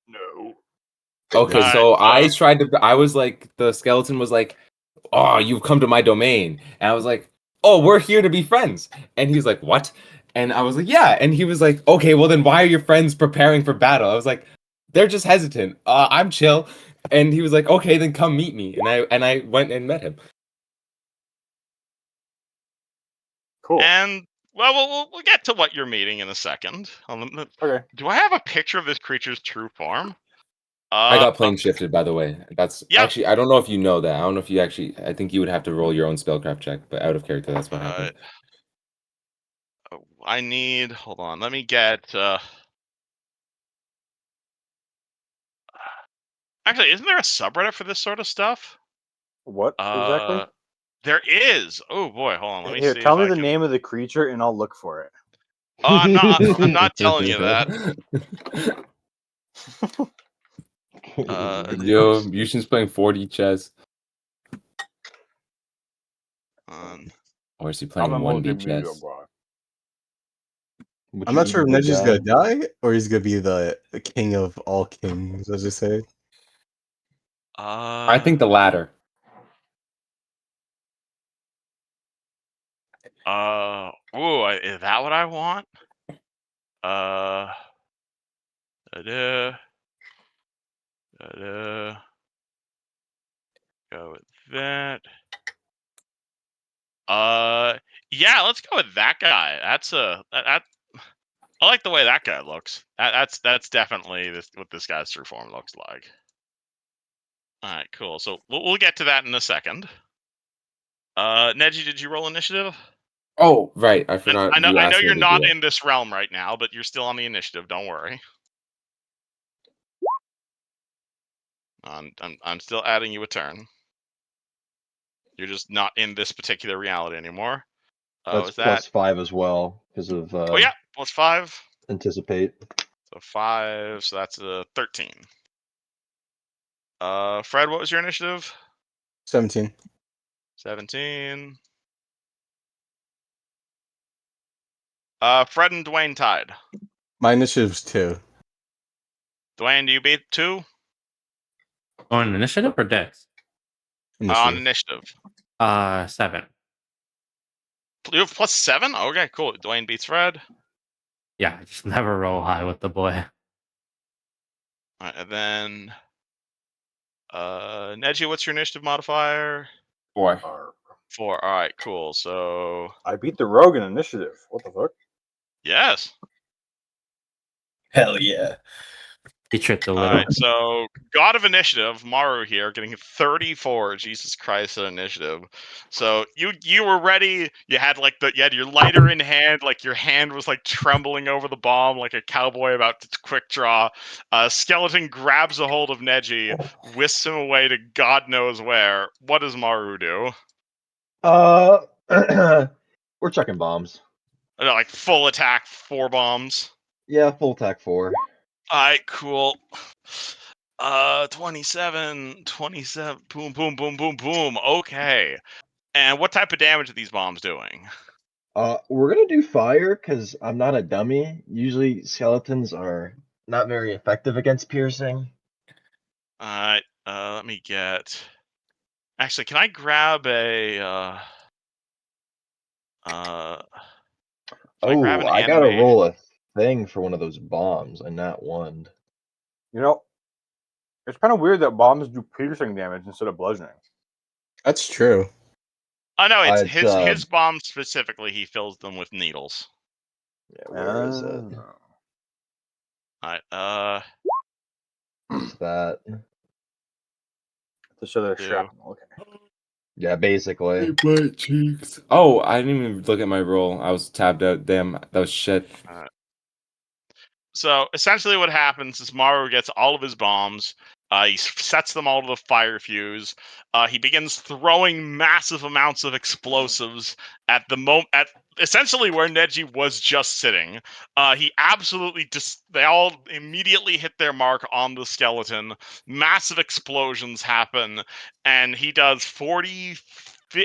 No. Okay, so I tried to. I was like, the skeleton was like, "Oh, you've come to my domain," and I was like, "Oh, we're here to be friends." And he was like, "What?" And I was like, "Yeah." And he was like, "Okay, well then, why are your friends preparing for battle?" I was like, "They're just hesitant. I'm chill." And he was like, "Okay, then come meet me." And I went and met him. Cool. And well, we'll get to what you're meeting in a second. Okay. Do I have a picture of this creature's true form? I got plane shifted, by the way. That's Yep. actually, I don't know if you know that. I don't know if you actually. I think you would have to roll your own spellcraft check, but out of character, that's what happened. I need. Hold on. Let me get. Actually, isn't there a subreddit for this sort of stuff? What exactly? There is. Oh boy, hold on. Let me Here, see tell if me I the can. name of the creature, and I'll look for it. Oh, I'm not. I'm not telling you that. Yo, Yushin's playing 4D chess. Or is he playing 1D chess? Which I'm not sure if evil Neji's guy? gonna die or he's gonna be the king of all kings, as they say. I think the latter. Is that what I want? Da-da, da-da. Go with that. Yeah, let's go with that guy. That's that. I like the way that guy looks. That's definitely what this guy's true form looks like. All right, cool. So we'll get to that in a second. Neji, did you roll initiative? Oh, right. I forgot. I know. You I know asked me you're to do not that. in this realm right now, but you're still on the initiative. Don't worry. I'm still adding you a turn. You're just not in this particular reality anymore. That's Is that +5 as well because of Oh yeah, +5. anticipate. So 5. So that's a 13. Fred, what was your initiative? 17. 17. Fred and Dwayne tied. My initiative's 2. Dwayne, do you beat 2? On initiative or dex? On Initiative. initiative. 7. You have +7? Okay, cool. Dwayne beats Fred. Yeah, I just never roll high with the boy. Alright, and then Neji, what's your initiative modifier? 4. 4. Alright, cool. So I beat the rogue in initiative. What the fuck? yes. Hell yeah. He tripped a All little. right, so God of Initiative, Maru here, getting 34. Jesus Christ, at initiative. So you were ready. You had you had your lighter in hand, like your hand was like trembling over the bomb, like a cowboy about to quick draw. Skeleton grabs a hold of Neji, whisks him away to God knows where. What does Maru do? We're checking bombs. Like full attack, 4 bombs. Yeah, full attack 4. Alright, cool. 27, boom, boom, boom, boom, boom. Okay. And what type of damage are these bombs doing? We're gonna do fire because I'm not a dummy. Usually skeletons are not very effective against piercing. Alright, let me get... Actually, can I grab a... Can I grab Oh, an I gotta animate? roll a thing for one of those bombs, and not one. You know, it's kind of weird that bombs do piercing damage instead of bludgeoning. That's true. Oh no, it's It's his bombs specifically, he fills them with needles. yeah, where is it? Alright, It's that. To show their do. shrapnel. Okay. Yeah, basically. My cheeks. Oh, I didn't even look at my roll. I was tabbed out. Damn, that was shit. So essentially, what happens is Maru gets all of his bombs. He sets them all to the fire fuse. He begins throwing massive amounts of explosives at essentially where Neji was just sitting. He absolutely they all immediately hit their mark on the skeleton. Massive explosions happen, and he does 40,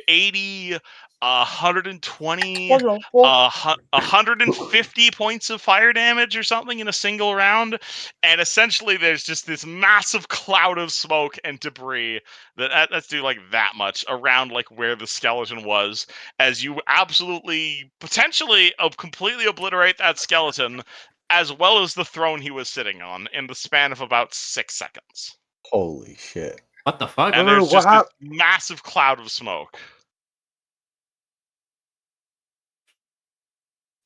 80, 120, 150 points of fire damage or something in a single round. And essentially there's just this massive cloud of smoke and debris let's do like that much around like where the skeleton was, as you absolutely potentially completely obliterate that skeleton as well as the throne he was sitting on in the span of about 6 seconds. Holy shit. What the fuck? And there's just this massive cloud of smoke.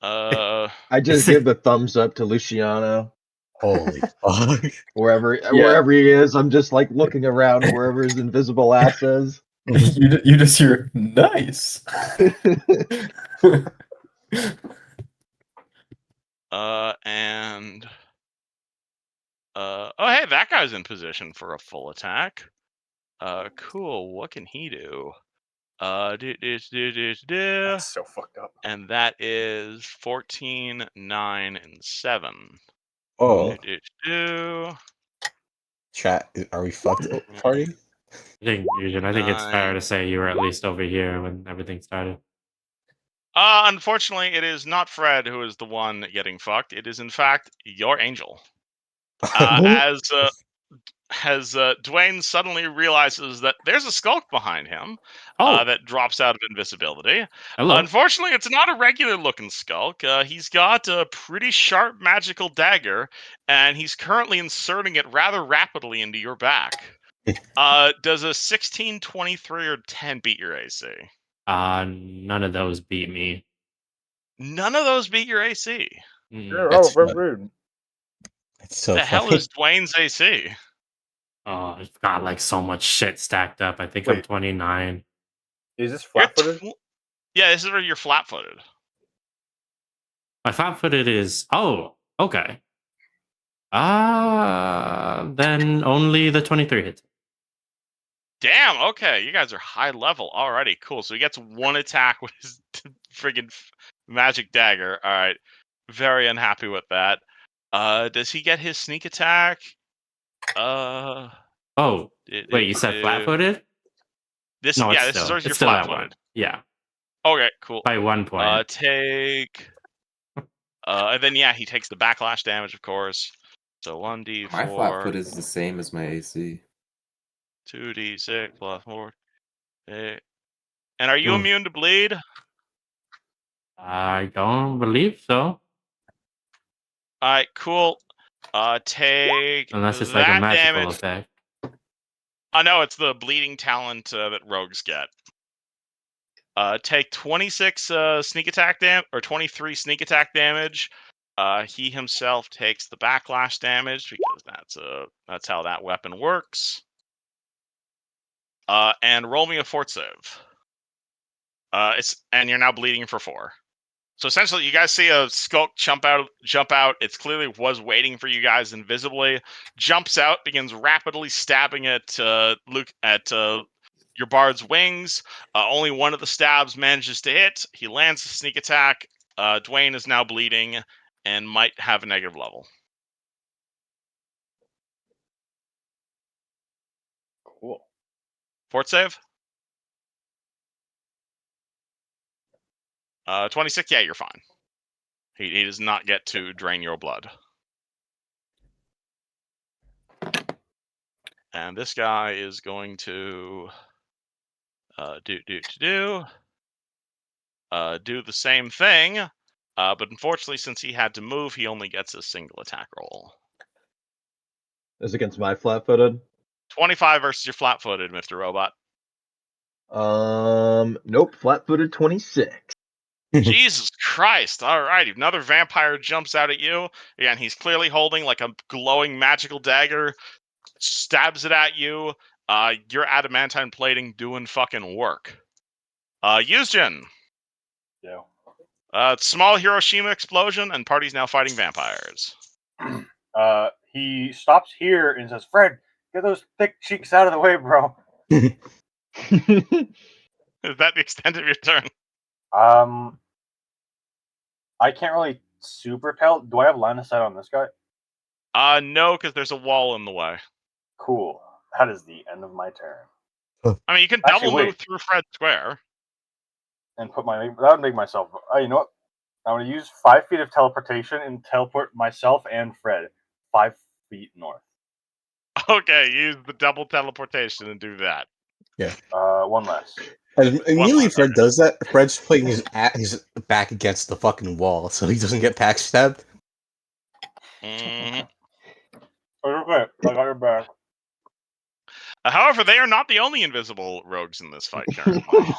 I just give the thumbs up to Luciano. Holy fuck. Wherever he is, I'm just like looking around wherever his invisible ass is. You just hear nice. And oh hey, that guy's in position for a full attack. Cool. What can he do? That's so fucked up. And that is 14, 9, and 7. Oh, Do. chat. Are we fucked, party? I think it's fair 9. to say you were at least over here when everything started. Unfortunately, it is not Fred who is the one getting fucked. It is in fact your angel. As Dwayne suddenly realizes that there's a skulk behind him Oh, that drops out of invisibility. hello. Unfortunately, it's not a regular looking skulk. He's got a pretty sharp magical dagger, and he's currently inserting it rather rapidly into your back. Does a 16, 23, or 10 beat your AC? None of those beat me. None of those beat your AC. That's fun. rude. It's so The hell funny. is Dwayne's AC? Oh, it's got like so much shit stacked up. I think I'm Wait. 29. Is this You're flat-footed? Yeah, this is where you're flat-footed. My flat-footed is okay. Then only the 23 hits. Damn, okay, you guys are high level. Alrighty, cool. So he gets one attack with his friggin' magic dagger. Alright. Very unhappy with that. Does he get his sneak attack? Oh, wait, you said flat-footed? This No, this is always it's your still that flat-footed. one. Yeah, Okay, cool. by 1 point. Take and then yeah, he takes the backlash damage, of course. So 1d4. My flat foot is the same as my AC. 2d6 plus 4. 8. And are you Oof. immune to bleed? I don't believe so. Alright, cool. Take Unless it's like a that magical damage. effect. No, it's the bleeding talent that rogues get. Take 26 sneak attack or 23 sneak attack damage. He himself takes the backlash damage because that's how that weapon works. And roll me a fort save. And you're now bleeding for 4. So essentially, you guys see a skulk jump out. It clearly was waiting for you guys invisibly. Jumps out, begins rapidly stabbing at your bard's wings. Only one of the stabs manages to hit. He lands a sneak attack. Dwayne is now bleeding and might have a negative level. Cool. Fort save? 26, yeah, you're fine. He does not get to drain your blood. And this guy is going to do the same thing. But unfortunately, since he had to move, he only gets a single attack roll. Is against my flat-footed? 25 versus your flat-footed, Mr. Robot. Nope, flat-footed 26. Jesus Christ. All right. Another vampire jumps out at you. Again, he's clearly holding like a glowing magical dagger, stabs it at you. Your adamantine plating doing fucking work. Yuzjin. Yeah. Small Hiroshima explosion, and party's now fighting vampires. He stops here and says, "Fred, get those thick cheeks out of the way, bro." Is that the extent of your turn? I can't really super tell. Do I have line of sight on this guy? No, because there's a wall in the way. Cool. That is the end of my turn. I mean, you can Actually, double move wait. through Fred Square. And put that would make myself. You know what? I'm going to use 5 feet of teleportation and teleport myself and Fred 5 feet north. Okay, use the double teleportation and do that. Yeah. One less. And immediately less, Fred does that. Fred's putting his back against the fucking wall, so he doesn't get backstabbed. Mhm. Okay, I got your back. However, they are not the only invisible rogues in this fight currently.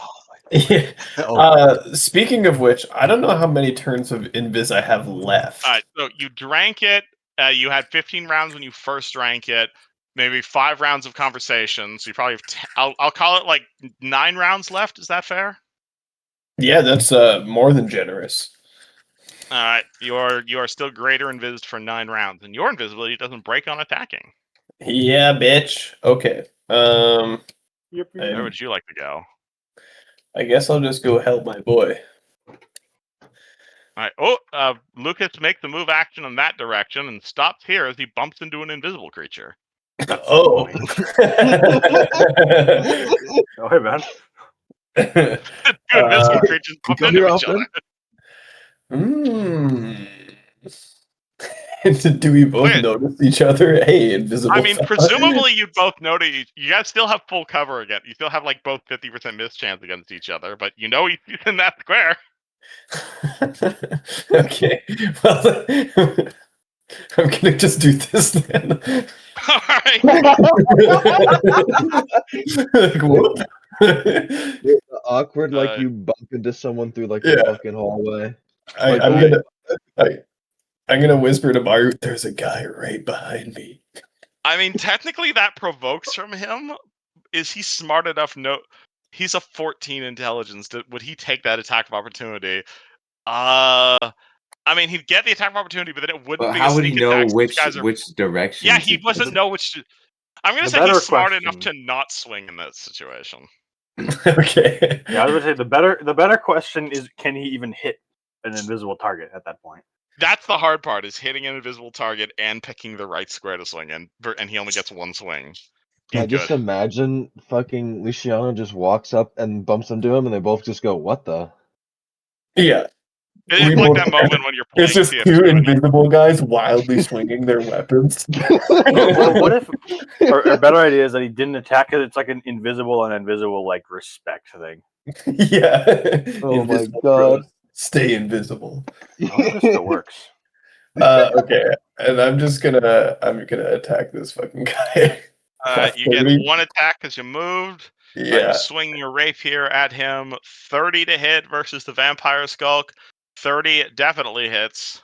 Yeah. Oh, Speaking of which, I don't know how many turns of Invis I have left. All right, so you drank it. You had 15 rounds when you first drank it. Maybe 5 rounds of conversation. So you probably have. I'll call it like 9 rounds left. Is that fair? Yeah, that's more than generous. All right, you are still greater invised for 9 rounds, and your invisibility doesn't break on attacking. Yeah, bitch. Okay. Yep. Where would you like to go? I guess I'll just go help my boy. All right. Oh, Lucas makes the move action in that direction and stops here as he bumps into an invisible creature. Oh. Oh, hey, man. Two invisible creatures You bump come into here each often? Do we both Okay. notice each other? Hey, invisible. I mean, fella. presumably you'd both notice. You guys still have full cover again. You still have like both 50% miss chance against each other, but you know he's in that square. Okay. Well, I'm gonna just do this then. All right. Like, whoop. Awkward, like Uh, you bump into someone through like Yeah. the fucking hallway. I, Like, I'm oh, gonna whisper to Maru. There's a guy right behind me. I mean, technically that provokes from him. Is he smart enough? No, he's a 14 intelligence. Would he take that attack of opportunity? I mean, he'd get the attack of opportunity, but then it wouldn't Well, be how a would he sneak know attack. Since you guys are, which direction? yeah, to he doesn't go? know which. I'm gonna The say he's better smart enough to question- not swing in that situation. Okay. Yeah, I was gonna say the better question is, can he even hit an invisible target at that point? That's the hard part: is hitting an invisible target and picking the right square to swing in, and he only gets one swing. I He's just good. imagine fucking Luciano just walks up and bumps into him, and they both just go, "What the?" Yeah. It's We like both- that moment when you're playing It's just TF2 two and you- invisible guys wildly swinging their weapons. Or what if, or a better idea is that he didn't attack because it's like an invisible and invisible like respect thing. Yeah. Oh my Invisible God. bros. Stay invisible. I wonder if this still works. Okay. And I'm gonna attack this fucking guy. You get 30? one attack because you moved. You Yeah. swing your rapier at him. 30 to hit versus the vampire skulk. 30 definitely hits.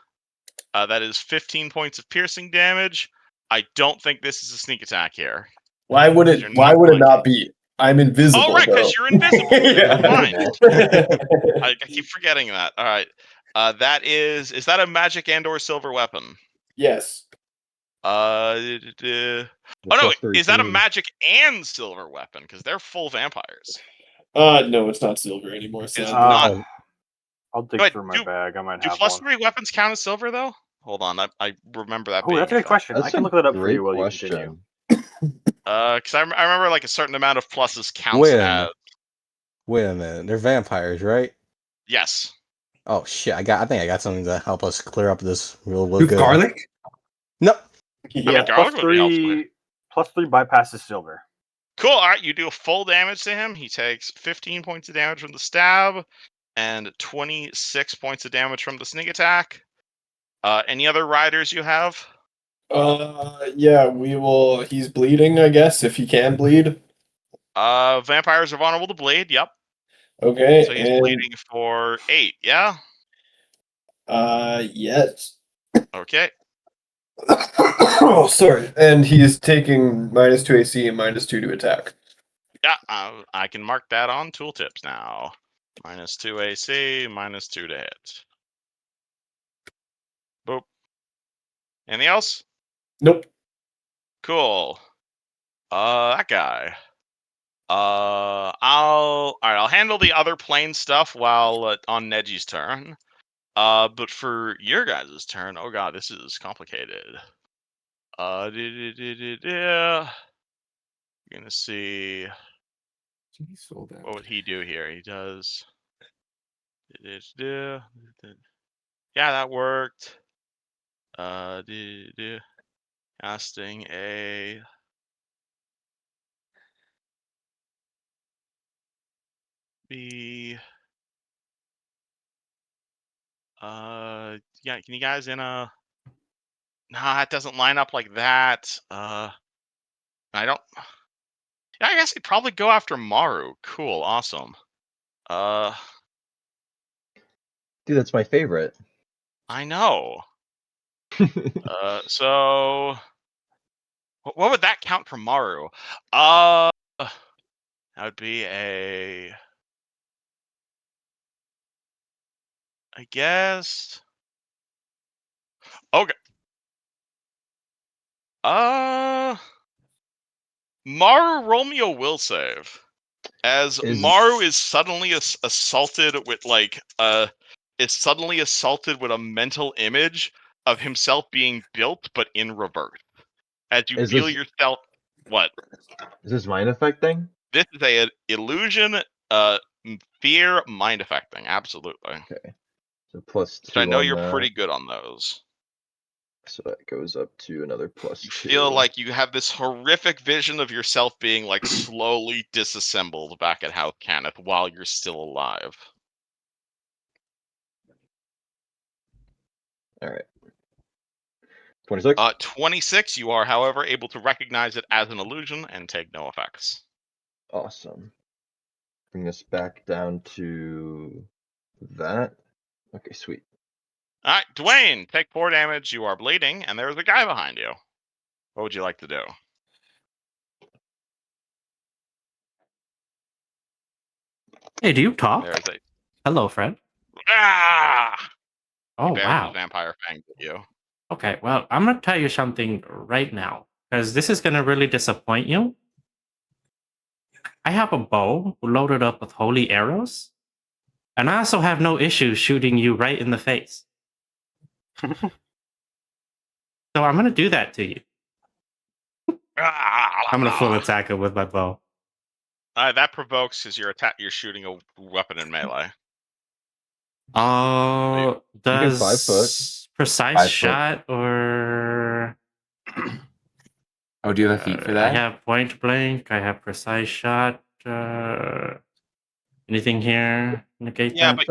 That is 15 points of piercing damage. I don't think this is a sneak attack here. Why would You're it not be? I'm invisible. Oh, right, because though. you're invisible. Yeah. Never mind. I keep forgetting that. All right. Is that a magic and/or silver weapon? Yes. Oh no, Plus is that a 13. magic and silver weapon? Because they're full vampires. No, it's not silver anymore. It's Sadly. not. I'll dig Wait, through my bag. I might Do have plus one. 3 weapons count as silver though? Hold on, I remember that Oh, being that's a good question. I That's can a look that up for great you while you continue. question. Because I remember like a certain amount of pluses counts Wait a as minute. Wait a minute. They're vampires, right? yes. Oh shit! I think I got something to help us clear up this real With good. garlic? No. I Yeah. mean, garlic would be helpful. Plus three bypasses silver. Cool. All right, you do full damage to him. He takes 15 points of damage from the stab and 26 points of damage from the sneak attack. Any other riders you have? Yeah, we will. He's bleeding, I guess, if he can bleed. Vampires are vulnerable to bleed. Yep. Okay, So he's and bleeding for 8. Yeah. yes. Okay. Oh, sorry. And he is taking -2 AC and -2 to attack. Yeah. I can mark that on tooltips now. -2 AC, -2 to hit. Boop. Anything else? Nope. Cool. That guy. I'll handle the other plane stuff while on Neji's turn. But for your guys' turn, oh god, this is complicated. You're gonna see what would he do here. He does. Yeah, that worked. Casting a. B. Yeah, can you guys in a. Nah, it doesn't line up like that. I don't. Yeah, I guess he'd probably go after Maru. Cool, awesome. Dude, that's my favorite. I know. So what would that count for Maru? That would be a. I guess Okay. Maru, roll me a will save. As Maru is suddenly assaulted with a mental image of himself being built but in reverse. As you Is feel this- yourself, what? Is this mind effect thing? This is a illusion, fear, mind affecting. Absolutely. Okay. So plus Which I 2 know on you're that. pretty good on those. So that goes up to another plus You 2. feel like you have this horrific vision of yourself being like slowly disassembled back at House Kenneth while you're still alive. All right. 26. 26, you are, however, able to recognize it as an illusion and take no effects. Awesome. Bring this back down to that. Okay, sweet. All right, Dwayne, take 4 damage. You are bleeding, and there's a guy behind you. What would you like to do? Hey, do you talk? There's a Hello, friend. ah! Oh, He bared his wow. vampire fangs at you. Okay, well, I'm going to tell you something right now, because this is going to really disappoint you. I have a bow loaded up with holy arrows, and I also have no issue shooting you right in the face. So I'm going to do that to you. I'm going to full attack it with my bow. That provokes as you're shooting a weapon in melee. Oh, can 5 does precise 5 foot. shot or... Oh, do you have a feat for that? I have point blank. I have precise shot. Anything here negate Yeah, that? but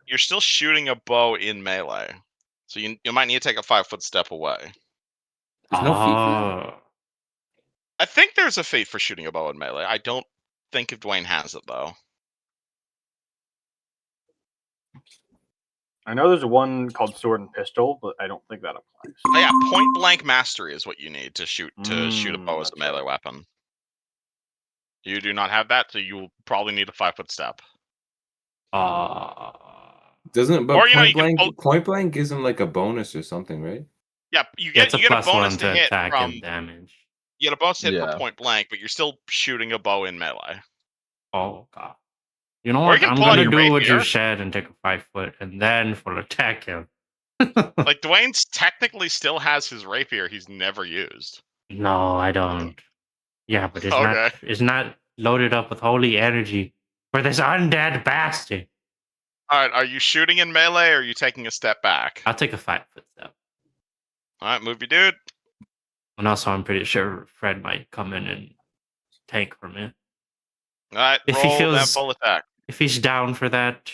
you're still shooting a bow in melee. So you might need to take a 5-foot step away. There's no feat for that? Oh. I think there's a feat for shooting a bow in melee. I don't think if Dwayne has it though. I know there's one called sword and pistol, but I don't think that applies. Oh, yeah, point blank mastery is what you need to shoot a bow as a That's melee right. weapon. You do not have that, so you will probably need a 5-foot step. Doesn't but Or, you know, point blank gives him like a bonus or something, right? Yeah, you Yeah, get it's a a plus bonus one to to hit attack from and damage. you get a bonus hit for Yeah. point blank, but you're still shooting a bow in melee. Oh, God. You know Or what? you can I'm pull out going to your do what you rapier. said and take a 5-foot and then full attack him. Like, Dwayne's technically still has his rapier he's never used. No, I don't. Yeah, but Okay. it's not loaded up with holy energy for this undead bastard. Alright, are you shooting in melee or are you taking a step back? I'll take a 5-foot step. Alright, move your dude. And also, I'm pretty sure Fred might come in and tank for me. Alright, If he roll that feels- full attack. If he's down for that.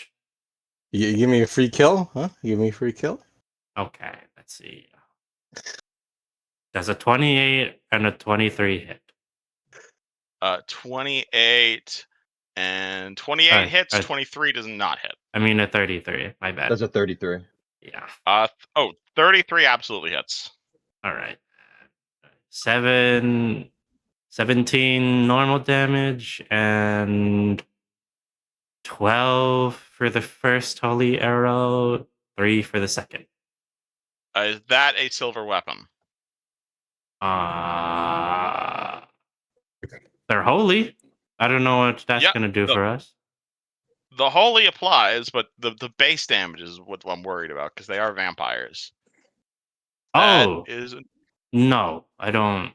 You give me a free kill, huh? You give me a free kill? Okay, let's see. There's a 28 and a 23 hit. 28 and 28 hits, 23 does not hit. I mean a 33, my bad. That's a 33. Yeah. 33 absolutely hits. All right. 17 normal damage and 12 for the first holy arrow, 3 for the second. Is that a silver weapon? They're holy. I don't know what that's Yep, going to do for us. The holy applies, but the base damage is what I'm worried about because they are vampires. Oh, that is no, I don't.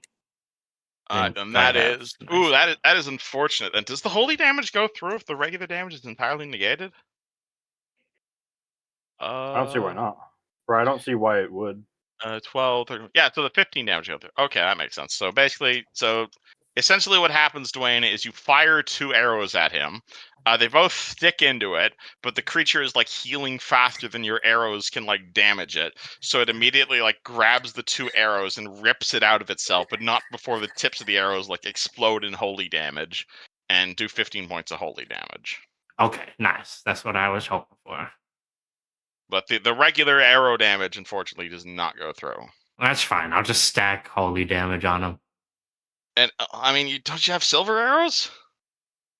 and that is that is unfortunate. And does the holy damage go through if the regular damage is entirely negated? I don't see why not. Or I don't see why it would. 12, 13, yeah, so the 15 damage go through. Okay, that makes sense. So basically, essentially what happens, Dwayne, is you fire 2 arrows at him. They both stick into it, but the creature is like healing faster than your arrows can like damage it. So it immediately like grabs the 2 arrows and rips it out of itself, but not before the tips of the arrows like explode in holy damage and do 15 points of holy damage. Okay, nice. That's what I was hoping for. But the regular arrow damage, unfortunately, does not go through. That's fine. I'll just stack holy damage on him. And I mean, don't you have silver arrows?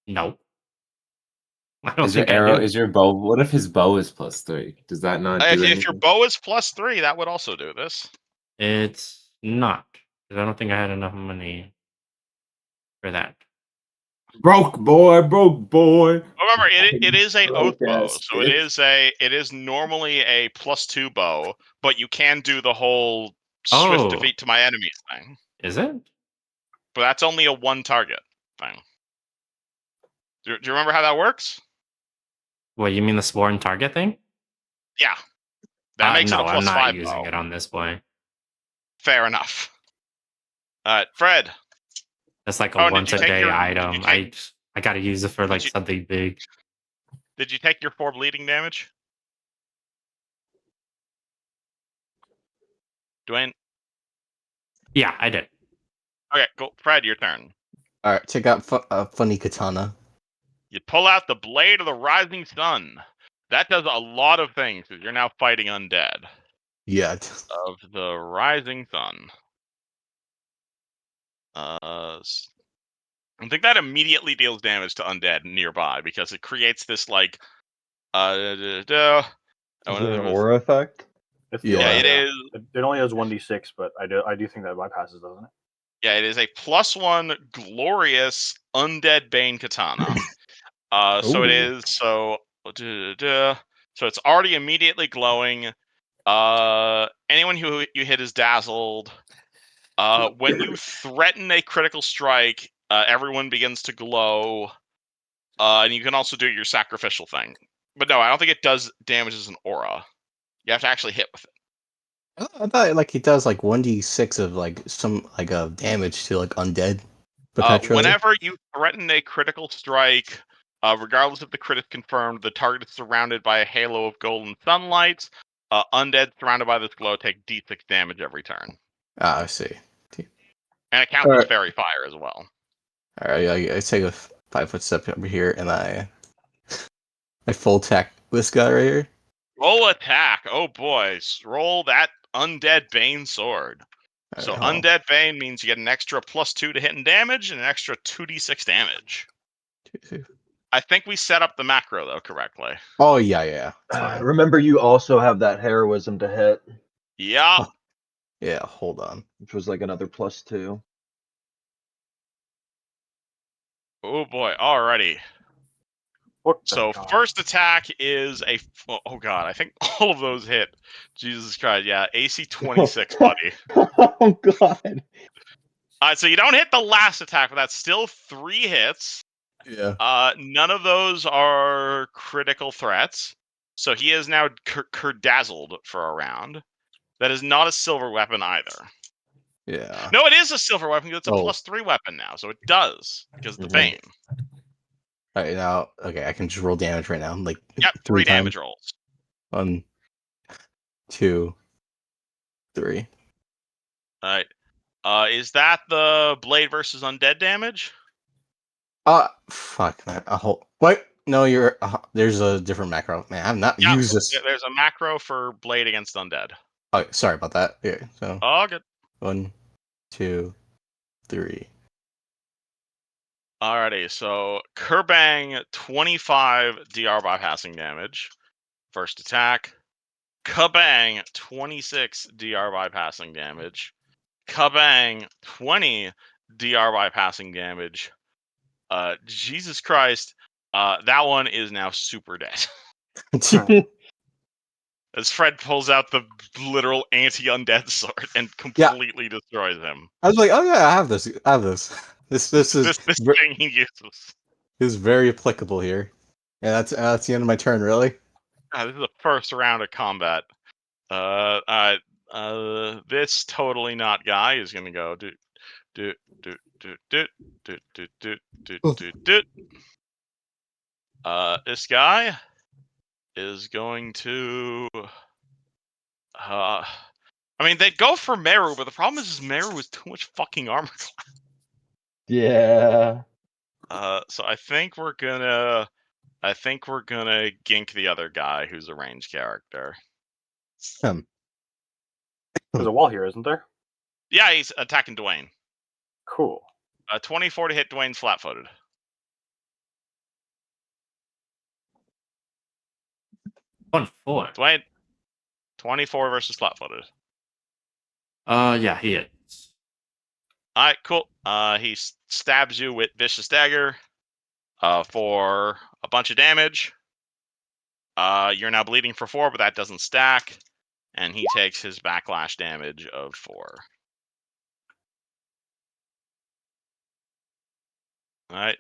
Nope. I don't Is your think I arrow? do. Is your bow? What if his bow is +3? Does that not do If your anything? bow is +3, that would also do this. It's not. 'Cause I don't think I had enough money for that. Broke boy, broke boy. Remember, it is a oath Broke bow, ass so it is normally a +2 bow, but you can do the whole swift Oh, defeat to my enemies thing. is it? But that's only a one target thing. Do you remember how that works? What, you mean the Sporn target thing? Yeah, that makes it a No, I'm not +5 using bow. it on this boy. Fair enough. Fred. That's like a Oh, once a day item. I gotta use it for Did like you- something big. Did you take your 4 bleeding damage? Dwayne? Yeah, I did. Okay, go. Fred, your turn. All right, check out funny katana. You pull out the Blade of the Rising Sun. That does a lot of things, because you're now fighting undead. Yeah. Of the Rising Sun. I think that immediately deals damage to undead nearby, because it creates this, like, Is it an aura effect? It's the Yeah, aura, it is. It only has 1d6, but I do think that bypasses, doesn't it? Yeah, it is a +1 glorious undead bane katana. So it Ooh. is so it's already immediately glowing. Anyone who you hit is dazzled. When you threaten a critical strike, everyone begins to glow. And you can also do your sacrificial thing. But no, I don't think it does damage as an aura. You have to actually hit with it. I thought like he does like 1d6 of like some like damage to like undead potentially. Whenever you threaten a critical strike, regardless if the crit is confirmed, the target is surrounded by a halo of golden sunlight. Undead surrounded by this glow take d6 damage every turn. Ah, I see. And it counts as Alright. fairy fire as well. All right, I take a 5-foot step over here and I full attack this guy right here. Roll attack. Oh boy. Roll that undead bane sword. All So right, hold on. undead bane means you get an extra +2 to hit and damage and an extra 2d6 damage. I think we set up the macro though correctly. Oh yeah. It's fine. Remember, you also have that heroism to hit, Yeah. Yeah, hold on. which was like another +2. Oh boy. Alrighty. What the So god? first attack is a oh god, I think all of those hit. Jesus Christ, yeah, AC 26, buddy. Oh god. So you don't hit the last attack, but that's still 3 hits. Yeah. None of those are critical threats. So he is now dazzled for a round. That is not a silver weapon either. Yeah. No, it is a silver weapon because it's a Oh. +3 weapon now, so it does because of the Mhm. Bane. All right, now okay, I can just roll damage right now. Like Yep, 3 damage rolls. 1, 2, 3. All right. Is that the blade versus undead damage? Fuck man. What? No, you're. There's a different macro. Man, I've not Yeah, used this. there's a macro for blade against undead. Oh, sorry about that. Yeah. So Oh, good. 1, 2, 3. Alrighty, so Kerbang 25 DR bypassing damage. First attack. Kabang 26 DR bypassing damage. Kabang 20 DR bypassing damage. Jesus Christ. That one is now super dead. As Fred pulls out the literal anti-undead sword and completely destroys him. I was like, oh yeah, I have this. I have this. This This thing he uses. is very applicable here. And that's the end of my turn. Really. This is the first round of combat. This totally not guy is gonna go do. This guy is going to. I mean, they'd go for Meru, but the problem is Meru is too much fucking armor. Yeah. So I think we're gonna gink the other guy who's a ranged character. There's a wall here, isn't there? Yeah, he's attacking Dwayne. Cool. 24 to hit Dwayne's flat-footed. 24. Dwayne, 24 versus flat-footed. Yeah, he is. All right, cool. He stabs you with vicious dagger for a bunch of damage. You're now bleeding for 4, but that doesn't stack, and he takes his backlash damage of 4. All right,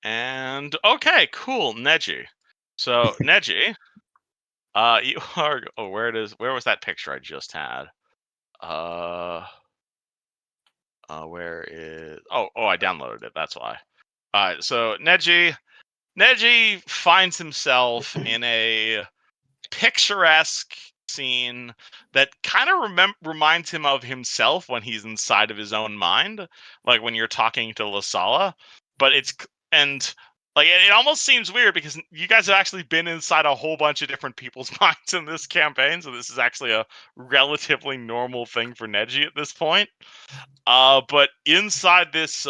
and okay, cool, Neji. So Neji, you are. Oh, where was that picture I just had? Where is? Oh, I downloaded it. That's why. All right, so Neji finds himself in a picturesque scene that kind of reminds him of himself when he's inside of his own mind, like when you're talking to Lasala. But and like it almost seems weird because you guys have actually been inside a whole bunch of different people's minds in this campaign, so this is actually a relatively normal thing for Neji at this point. But inside this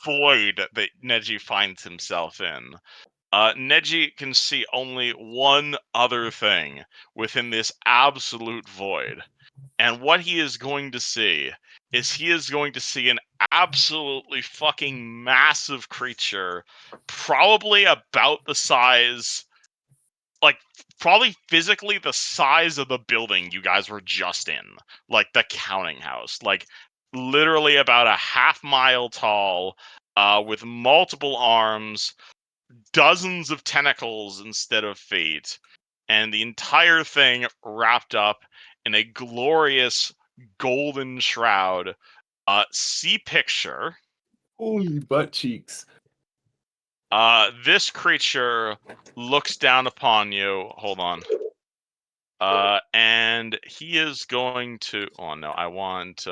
void that Neji finds himself in, Neji can see only one other thing within this absolute void. And what he is going to see is he is going to see an absolutely fucking massive creature, probably about the size, like, probably physically the size of the building you guys were just in, like the counting house, like literally about a half-mile tall, with multiple arms, dozens of tentacles instead of feet, and the entire thing wrapped up in a glorious golden shroud. See picture. Holy butt cheeks. This creature looks down upon you. Hold on. And he is going to. Oh no, I want.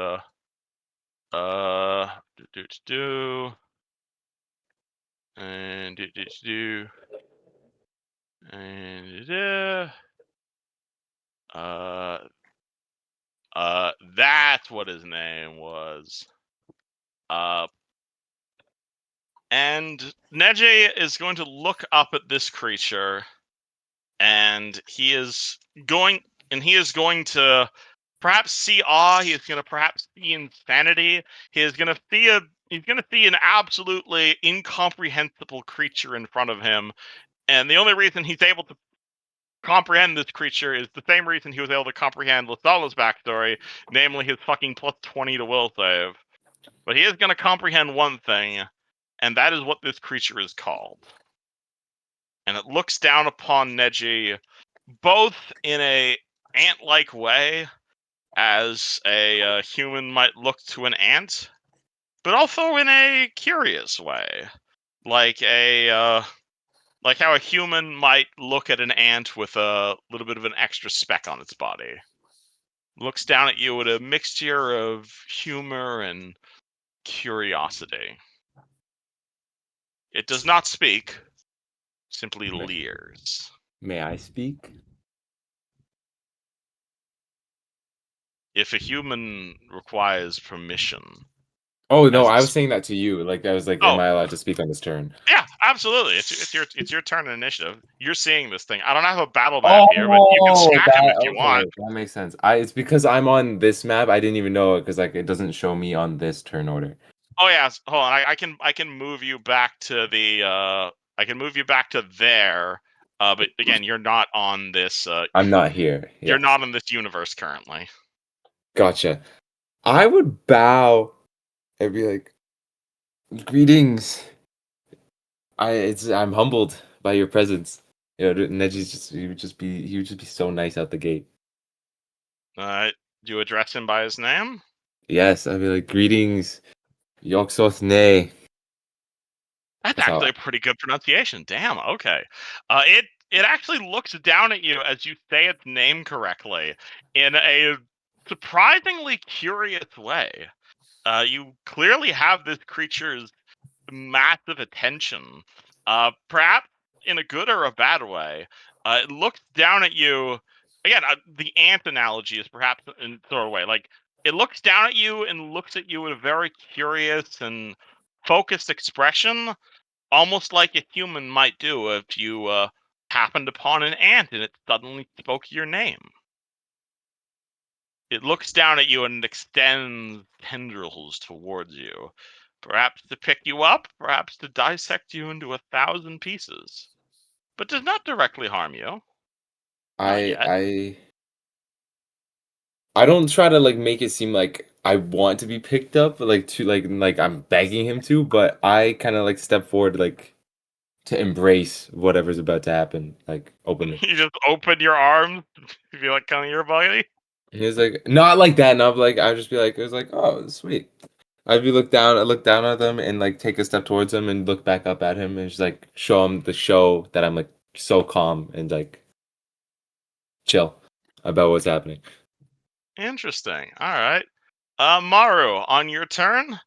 And that's what his name was. And Neji is going to look up at this creature, and he is going to perhaps see awe. He is going to perhaps see insanity. He is going to see he's going to see an absolutely incomprehensible creature in front of him, and the only reason he's able to comprehend this creature is the same reason he was able to comprehend Lasala's backstory, namely his fucking plus 20 to will save. But he is going to comprehend one thing, and that is what this creature is called. And it looks down upon Neji both in a ant-like way, as a human might look to an ant, but also in a curious way, like like how a human might look at an ant with a little bit of an extra speck on its body. Looks down at you with a mixture of humor and curiosity. It does not speak, simply leers. May I speak? If a human requires permission. Oh no, As I was this- saying that to you. Like I was like, Oh. am I allowed to speak on this turn? Yeah, absolutely. It's your turn in initiative. You're seeing this thing. I don't have a battle map here, but you can smack him if you want. That makes sense. It's because I'm on this map. I didn't even know it because like it doesn't show me on this turn order. Oh yeah, hold on. I can move you back to the I can move you back to there. But again, you're not on this I'm not here. you're Yes. not in this universe currently. Gotcha. I would bow and be like, greetings. I'm humbled by your presence. You know, Neji's he would just be so nice out the gate. Do you address him by his name? Yes, I'd be like, greetings, Yoksoth Ne. That's That's how actually a pretty good pronunciation. Damn. Okay. It actually looks down at you as you say its name correctly in a surprisingly curious way. You clearly have this creature's massive attention, perhaps in a good or a bad way. It looks down at you. Again, the ant analogy is perhaps in sort of way. Like, it looks down at you and looks at you with a very curious and focused expression, almost like a human might do if you happened upon an ant and it suddenly spoke your name. It looks down at you and extends tendrils towards you, perhaps to pick you up, perhaps to dissect you into 1,000 pieces, but does not directly harm you. Not yet. I don't try to like make it seem like I want to be picked up, but like to like I'm begging him to, but I kind of like step forward like to embrace whatever's about to happen, like openly. You just open your arms, you feel like coming your body. He was like, not like that, not like I'd just be like, it was like, oh, sweet. I look down at them and like take a step towards him and look back up at him and just like show him the show that I'm like so calm and like chill about what's happening. Interesting. All right. Maru, on your turn,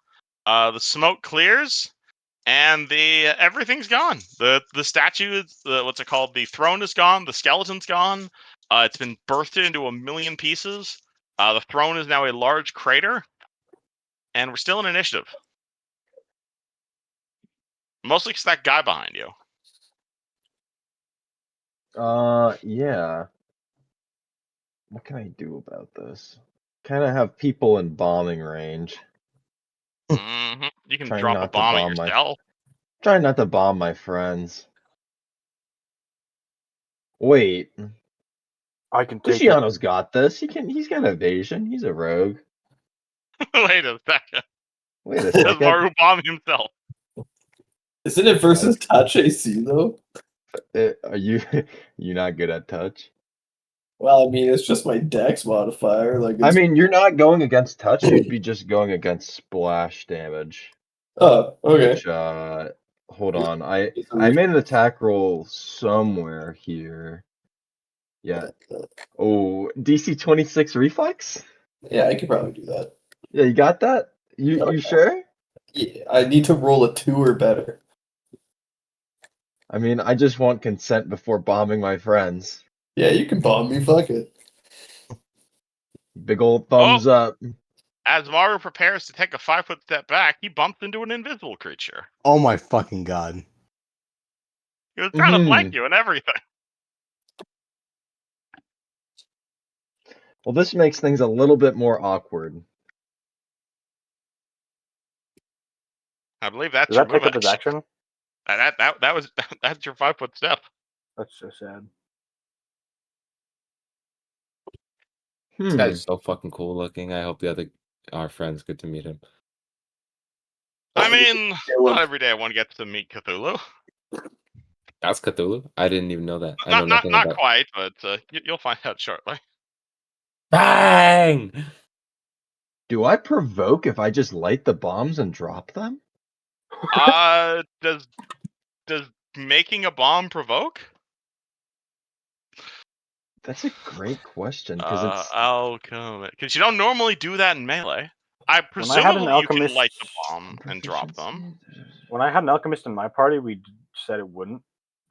the smoke clears and the everything's gone. The statue, what's it called? The throne is gone. The skeleton's gone. It's been bursted into 1,000,000 pieces. The throne is now a large crater, and we're still in initiative. Mostly because that guy behind you. Yeah. What can I do about this? Kind of have people in bombing range. You can Trying drop a not to bomb at bomb my yourself. Trying not to bomb my friends. Wait, I can take it. Luciano's got this. He's got evasion. He's a rogue. Wait a second. Wait a Does second. Maru bomb himself? Isn't it versus touch AC though? Are you you not good at touch? Well, I mean, it's just my dex modifier. Like, I it's... mean, you're not going against touch. You'd be just going against splash damage. oh, okay. Which, hold on. I made an attack roll somewhere here. Yeah. Oh, DC 26 reflex? Yeah, I could probably do that. Yeah, you got that? You Okay. sure? Yeah, I need to roll a 2 or better. I mean, I just want consent before bombing my friends. Yeah, you can bomb me. Fuck it. Big old thumbs up. As Maru prepares to take a 5-foot step back, he bumps into an invisible creature. Oh my fucking god. He was trying to flank you and everything. Well, this makes things a little bit more awkward. I believe that's Does your that take move up his action? That's your 5-foot step. That's so sad. This guy's so fucking cool looking. I hope our friends get to meet him. I mean, not every day one gets to meet Cthulhu. That's Cthulhu? I didn't even know that. I know nothing Not about quite, but you'll find out shortly. Bang! Do I provoke if I just light the bombs and drop them? Does making a bomb provoke? That's a great question because I'll come because you don't normally do that in melee. When I had an Presumably you can alchemist, light the bomb and drop them. when I had an alchemist in my party, we said it wouldn't.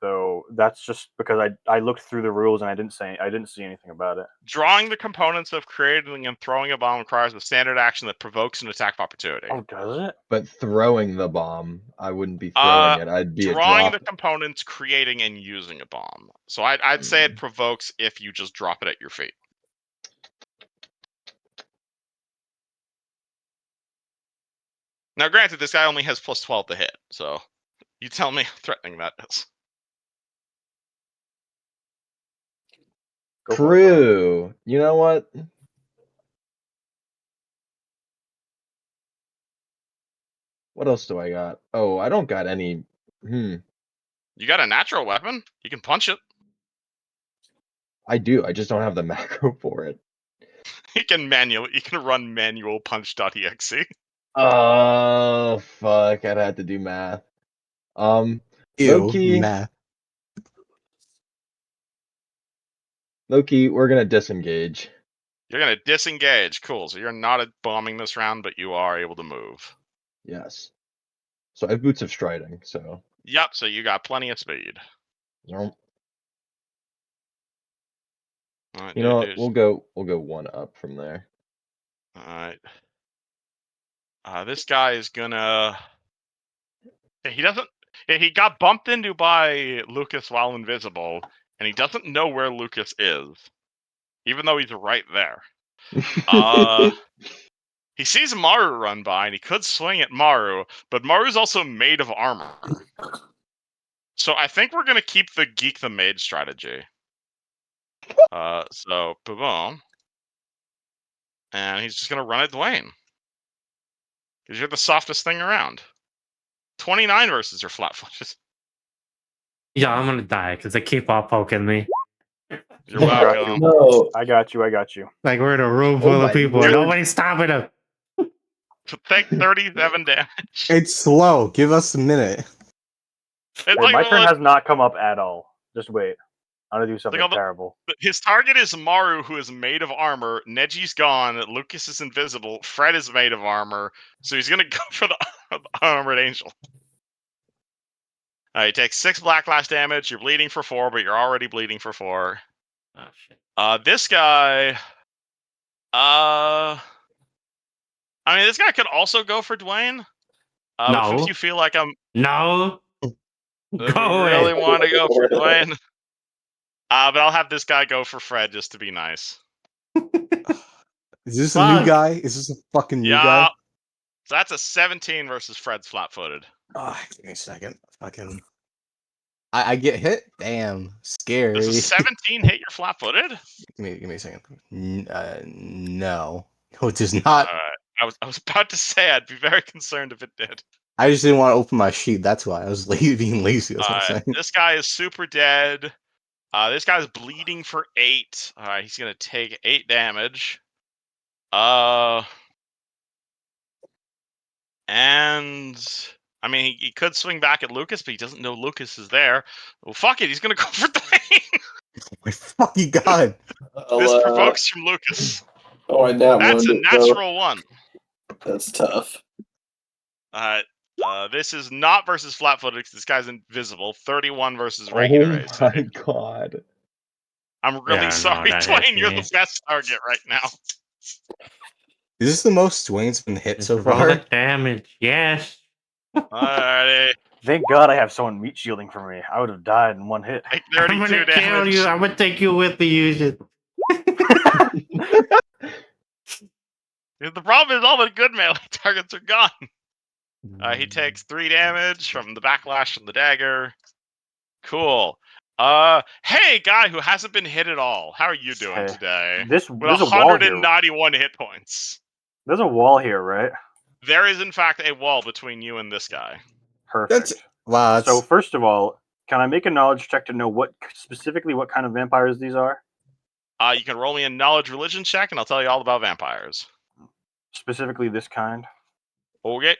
So that's just because I looked through the rules and I didn't see anything about it. Drawing the components of creating and throwing a bomb requires a standard action that provokes an attack of opportunity. Oh, does it? But throwing the bomb, I wouldn't be throwing it. I'd be drawing a the drop. components, creating and using a bomb. So I'd say it provokes if you just drop it at your feet. Now, granted, this guy only has plus 12 to hit, so you tell me how threatening that is. Go for it, bro. True. You know what? What else do I got? Oh, I don't got any. You got a natural weapon. You can punch it. I do. I just don't have the macro for it. You can run manual punch.exe. Oh fuck! I'd have to do math. Ew, Low-key, math. Low-key, we're gonna disengage. You're gonna disengage. Cool. So you're not bombing this round, but you are able to move. Yes. So I have boots of striding. So. Yep. So you got plenty of speed. Yep. All right, You know what? We'll go one up from there. All right. This guy is gonna. He doesn't. Yeah, he got bumped into by Lucas while invisible, and he doesn't know where Lucas is, even though he's right there. He sees Maru run by, and he could swing at Maru, but Maru's also made of armor. So I think we're gonna keep the Geek the Mage strategy. So boom, and he's just gonna run at Dwayne because you're the softest thing around. 29 versus your flat-footed. Yeah, I'm gonna die because they keep on poking me. You're welcome. No. I got you. I got you. Like we're in a room Oh full of my people. word. Nobody's stopping them. Take 37 damage. It's slow. Give us a minute. It's Hey, like, my turn has not come up at all. Just wait. I'm gonna do something all the- terrible. his target is Maru, who is made of armor. Neji's gone. Lucas is invisible. Fred is made of armor. So he's gonna go for the armored angel. He takes 6 backlash damage. You're bleeding for 4, but you're already bleeding for 4. Oh shit. This guy. I mean, this guy could also go for Dwayne. But since No. you feel like I'm No. if Go you away. really want to go for Dwayne, but I'll have this guy go for Fred just to be nice. Is this a new Fuck. guy? Is this a fucking new Yeah. guy? So that's a 17 versus Fred's flat-footed. Give me a second. Fucking. I get hit? Damn. Scary. Does a 17 hit your flat-footed? Give me a second. No. No, it does not. Alright. I was about to say I'd be very concerned if it did. I just didn't want to open my sheet. That's why I was being lazy. That's what I'm saying. This guy is super dead. This guy's bleeding for 8. Alright, he's gonna take 8 damage. And I mean, he could swing back at Lucas, but he doesn't know Lucas is there. Well, fuck it, he's gonna go for Dwayne. Oh my fucking god. This provokes from Lucas. Oh, I now That's a won it, though. natural 1. That's tough. This is not versus flat-footed because this guy's invisible. 31 versus regular AC. Oh my god. I'm really Yeah, no, sorry, that hits Dwayne. You're me. the best target right now. Is this the most Dwayne's been hit Just so roll far? the damage. Yes. Alrighty. Thank God I have someone meat shielding for me. I would have died in one hit. Take I'm 32 gonna kill damage. you. I'm gonna take you with me, Eugene. The problem is all the good melee targets are gone. He takes 3 damage from the backlash from the dagger. Cool. Hey, guy who hasn't been hit at all. How are you doing Hey, today? there's With a wall here. 191 hit points. There's a wall here, right? There is, in fact, a wall between you and this guy. Perfect. Wow, that's So first of all, can I make a knowledge check to know what kind of vampires these are? You can roll me a knowledge religion check, and I'll tell you all about vampires. Specifically this kind. Okay.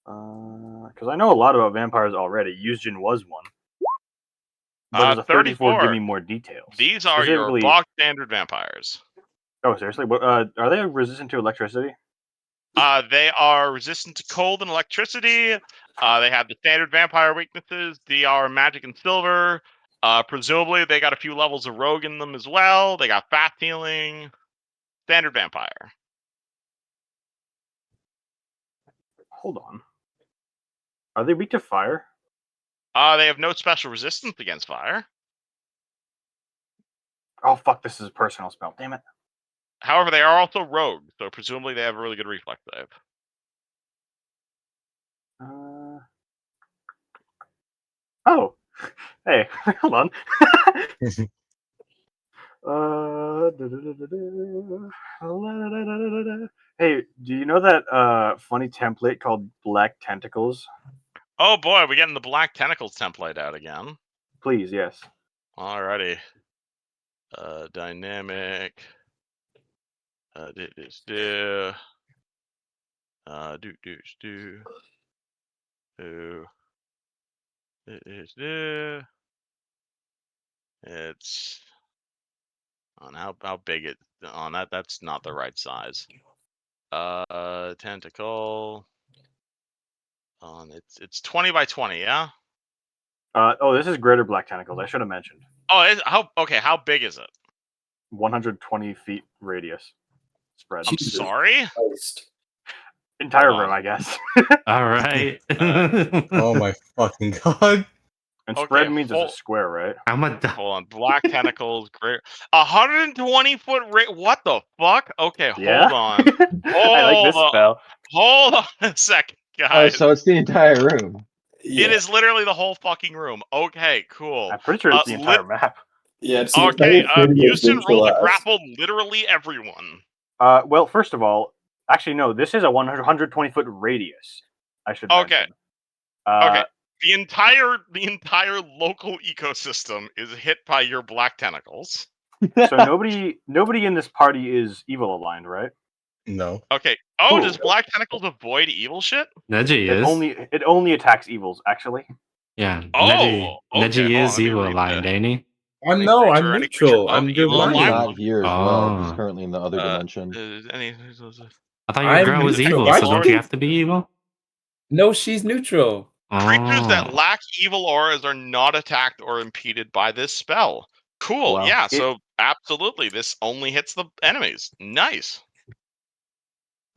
Because I know a lot about vampires already. Yuzjin was one. But does a 34 give 34. me more details? These are your Specifically- bog standard vampires. Oh, seriously? What, are they resistant to electricity? They are resistant to cold and electricity. They have the standard vampire weaknesses. They are magic and silver. Presumably, they got a few levels of rogue in them as well. They got fast healing. Standard vampire. Hold on. Are they weak to fire? They have no special resistance against fire. Oh, fuck, this is a personal spell. Damn it. However, they are also rogue, so presumably they have a really good reflex save. Oh. Hey, hold on. Hey, do you know that funny template called Black Tentacles? Oh boy, we're getting the Black Tentacles template out again. Please, yes. Alrighty. Dynamic. Do. It's on how big it on that's not the right size. Tentacle. On it's 20 by 20, yeah? Oh, this is Greater Black Tentacles. I should have mentioned. Oh, how big is it? 120 feet radius spread. I'm Jesus sorry? Christ. Entire Hold room, on. I guess. All right. Oh my fucking god. And Okay, spread means it's a hold- square, right? I'm a. Hold on. Black tentacles, great. 120-foot rate. What the fuck? Okay, Yeah. hold on. I like this spell. Hold on a second, Oh, guys. so it's the entire room. Yeah. It is literally the whole fucking room. Okay, cool. I'm pretty sure it's the entire map. Yeah, it's the Okay, entire city is Houston roll to neutralized. grapple literally everyone. Well, first of all, actually no, this is a 120-foot radius. I should Okay. mention. Okay. The entire local ecosystem is hit by your black tentacles. So nobody in this party is evil aligned, right? No. Okay. Oh, Cool. does black tentacles avoid evil shit? Neji It is. only attacks evils, actually. Yeah. Oh, okay, Neji hold on, is let me evil read aligned, that. ain't he? Any I'm creature neutral. of I'm evil He's divine. alignment. not here as well. He's Oh. currently in the other dimension. I thought your I'm girl was neutral. evil, Why so do don't you you have to be evil? No, she's neutral. Creatures that Oh. lack evil auras are not attacked or impeded by this spell. Cool. Well, Yeah. So absolutely, this only hits the enemies. Nice.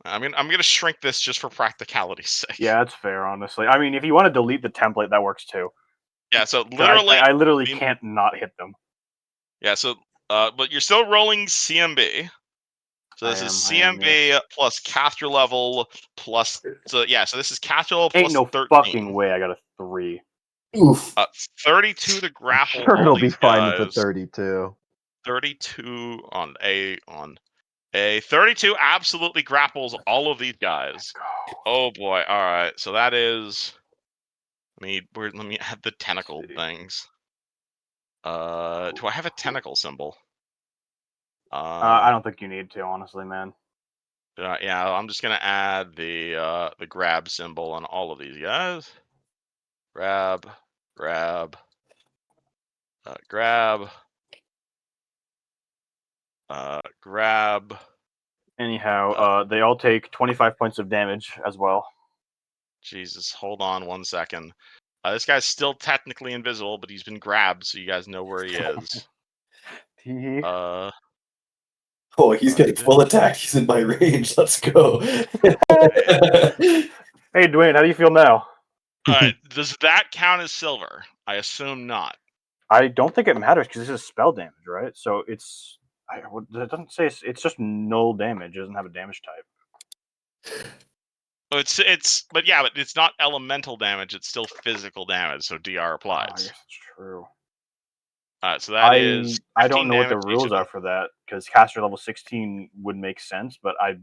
I'm gonna shrink this just for practicality's sake. Yeah, that's fair, honestly. I mean, if you want to delete the template, that works too. Yeah. So 'Cause literally, I literally can't not hit them. yeah. So, but you're still rolling CMB. So this is CMB plus caster level plus. So yeah. So this is caster level Ain't plus no 13. fucking way I got a 3. Oof. 32 to grapple Sure, all it'll be these fine with the guys. 32. 32 on a 32 absolutely grapples all of these guys. Oh boy! All right, so that is. Let me add the tentacle things. Do I have a tentacle symbol? I don't think you need to, honestly, man. Yeah, I'm just gonna add the grab symbol on all of these guys. Grab, grab, grab, grab. Anyhow, they all take 25 points of damage as well. Jesus, hold on 1 second. This guy's still technically invisible, but he's been grabbed, so you guys know where he is. Tee-hee. Oh, he's getting full attack. He's in my range. Let's go. Hey, Dwayne, how do you feel now? Does that count as silver? I assume not. I don't think it matters because this is spell damage, right? So it's. It doesn't say it's just null damage. It doesn't have a damage type. But it's not elemental damage. It's still physical damage, so DR applies. I guess it's true. So that is. I don't 15 know what the damage each rules of them. are for that because caster level 16 would make sense, but I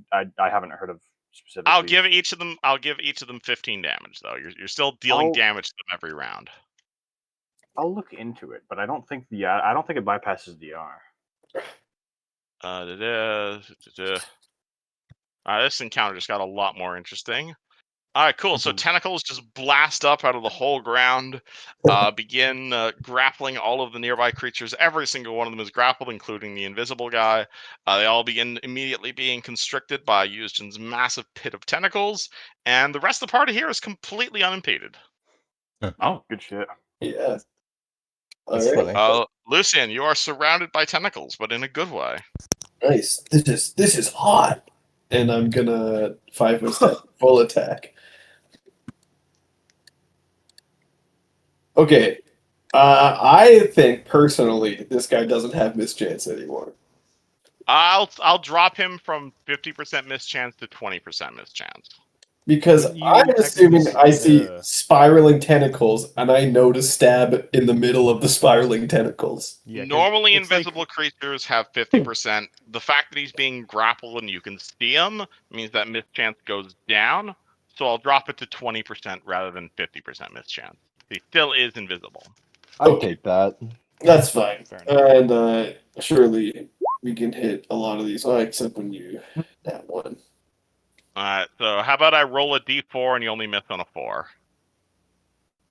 haven't heard of specifically. I'll give each of them 15 damage though. You're still dealing damage to them every round. I'll look into it, but I don't think it bypasses DR. This encounter just got a lot more interesting. All right, cool. So tentacles just blast up out of the whole ground, begin grappling all of the nearby creatures. Every single one of them is grappled, including the invisible guy. They all begin immediately being constricted by Yuzhin's massive pit of tentacles, and the rest of the party here is completely unimpeded. Oh, good shit. Yeah. That's All right. funny. Lucian, you are surrounded by tentacles, but in a good way. Nice. This is hot. And I'm gonna 5 step full attack. Okay. I think personally this guy doesn't have mischance anymore. I'll drop him from 50% mischance to 20% mischance. Because You I'm assuming technically I see yeah. spiraling tentacles and I know to stab in the middle of the spiraling tentacles. Yeah, 'cause Normally, it's like- invisible creatures have 50%. The fact that he's being grappled and you can see him means that mischance goes down. So I'll drop it to 20% rather than 50% mischance. He still is invisible. I'd Okay. take that. That's fine. Fair enough. And surely we can hit a lot of these. Oh, except when you that one. Alright, so how about I roll a d4 and you only miss on a 4?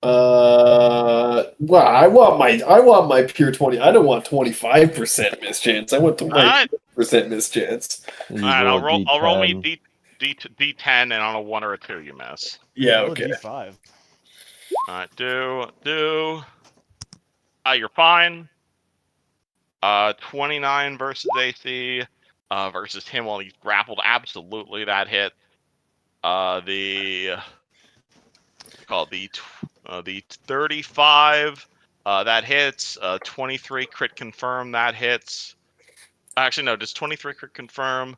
Well, I want my pure 20. I don't want 25% mischance. I want my Alright, 20% mischance. You alright, roll a I'll roll me D10. D10 and on a 1 or a 2 you miss. Yeah, Roll a okay. D5. Alright, you're fine. 29 versus AC. Versus him while he's grappled. Absolutely, that hit. The the 35 that hits. 23 crit confirm that hits. Actually, no. Does 23 crit confirm?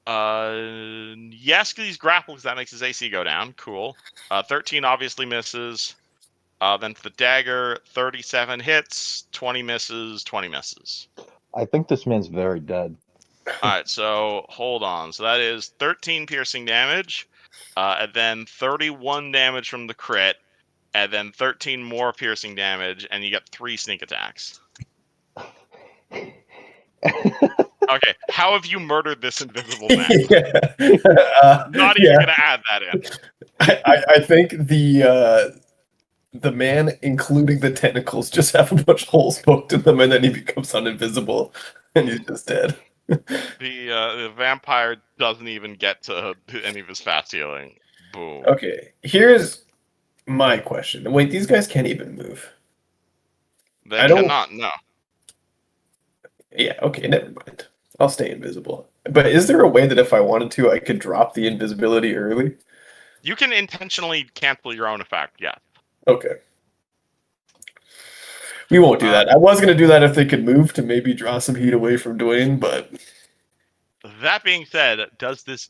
Yes, because he's grappled, because that makes his AC go down. Cool. 13 obviously misses. Then for the dagger, 37 hits, 20 misses, 20 misses. I think this man's very dead. All right, so hold on. So that is 13 piercing damage, and then 31 damage from the crit, and then 13 more piercing damage, and you get 3 sneak attacks. Okay, how have you murdered this invisible man? Not even yeah. gonna add that in. I think the man, including the tentacles, just have a bunch of holes poked in them, and then he becomes uninvisible, and he's just dead. The vampire doesn't even get to any of his fast healing. Boom. Okay, here's my question. Wait, these guys can't even move. They I don't- cannot. No. Yeah, okay, never mind. I'll stay invisible. But is there a way that if I wanted to, I could drop the invisibility early? You can intentionally cancel your own effect. Yeah. Okay. We won't do that. I was going to do that if they could move to maybe draw some heat away from Dwayne, but... That being said, does this...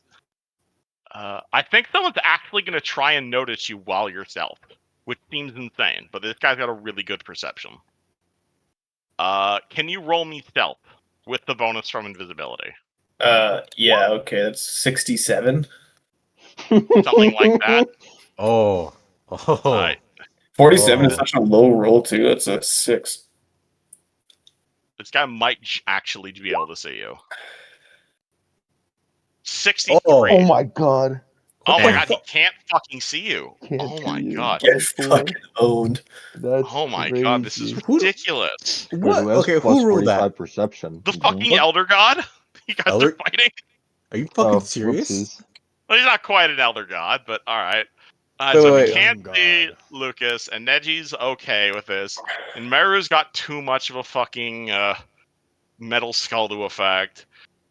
I think someone's actually going to try and notice you while you're stealth, which seems insane, but this guy's got a really good perception. Can you roll me stealth with the bonus from invisibility? Yeah, okay, that's 67. Something like that. Oh. Alright. 47 is Oh. such a low roll, too. That's a 6. This guy might actually be able to see you. 63. Oh my god. Oh my Damn. god, he can't fucking see you. Can't Oh my see you. god. Get Four. fucking owned. That's Oh my crazy. god, this is Who- ridiculous. Wait, What? who has Okay, plus who ruled 45 that? perception? The fucking Elder God? You guys Elder- are fighting? Are you fucking Oh, serious? whoopsies. Well, he's not quite an Elder God, but alright. Wait, So wait, he wait. can't Young see God. Lucas, and Neji's okay with this. And Meru's got too much of a fucking metal skull to effect.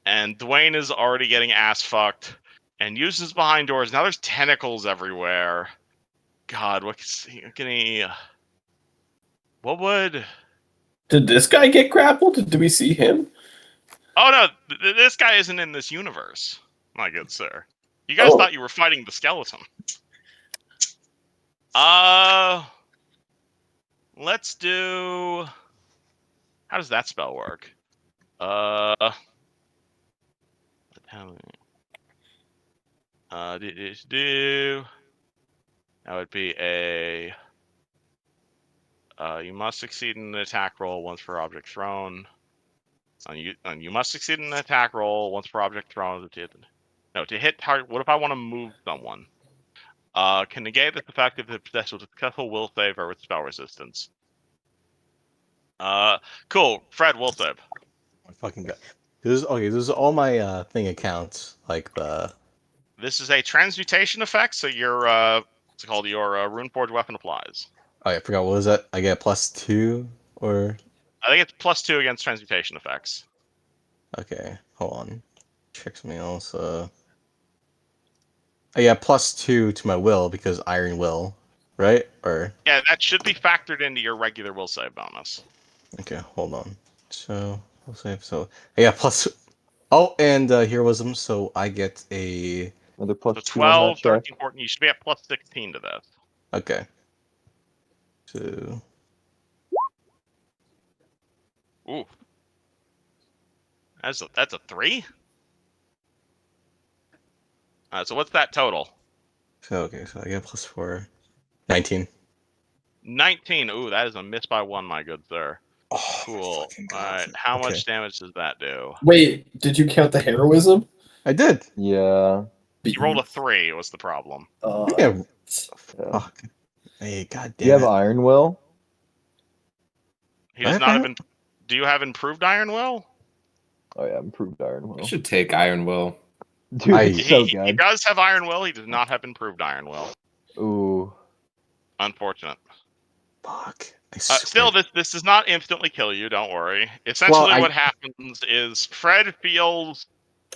And Dwayne is already getting ass fucked. And uses behind doors. Now there's tentacles everywhere. God, what can he... What would... Did this guy get grappled? Did we see him? Oh no, this guy isn't in this universe, my good sir. You guys thought you were fighting the skeleton. Let's do... How does that spell work? That would be a... you must succeed in an attack roll once per object thrown. You must succeed in an attack roll once per object thrown. No, to hit target. What if I want to move someone? Can negate this effect if the successful will save or with spell resistance. Cool. Fred, will save. I fucking got. This is all my thing accounts. Like the. This is a transmutation effect, so your what's it called? Your Runeforge weapon applies. Oh, I forgot. What was that? I get +2 or. I think it's +2 against transmutation effects. Okay, hold on. Check something else. I got +2 to my will because Iron Will, right? Or Yeah, that should be factored into your regular will save bonus. okay, hold on. So we'll save. So I got plus. Oh, and heroism. So I get a. Another So plus 2 on 12, that check. 13, 14. You should be at +16 to this. Okay. So. Ooh. That's a 3? So what's that total? So okay, so I get +4. 19. 19. Ooh, that is a miss by 1, my good sir. Oh, Cool. fucking All God. right. How Okay. much damage does that do? Wait, did you count the heroism? I did. Yeah. You rolled a 3. Was the problem? Yeah. Yeah. Fuck. Hey, god Do you damn have it. Iron Will? He does not have. Do you have improved Iron Will? Oh yeah, improved Iron I Will. should take Iron Will. Dude, it's so He good. does have Iron Will. He does not have improved Iron Will. Ooh. Unfortunate. Fuck. I Still, swear. this does not instantly kill you. Don't worry. Essentially, what happens is Fred feels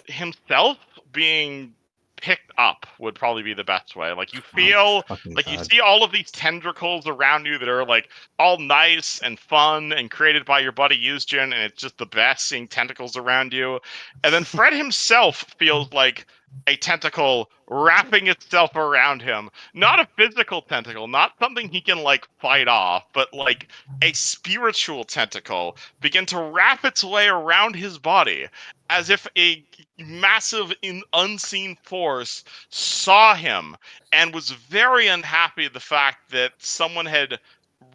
himself being picked up would probably be the best way. Like you Oh, feel fucking like you God. see all of these tendrils around you that are like all nice and fun and created by your buddy Yuzjin, and it's just the best seeing tentacles around you. And then Fred himself feels like a tentacle wrapping itself around him. Not a physical tentacle, not something he can like fight off, but like a spiritual tentacle begin to wrap its way around his body as if a massive unseen force saw him and was very unhappy at the fact that someone had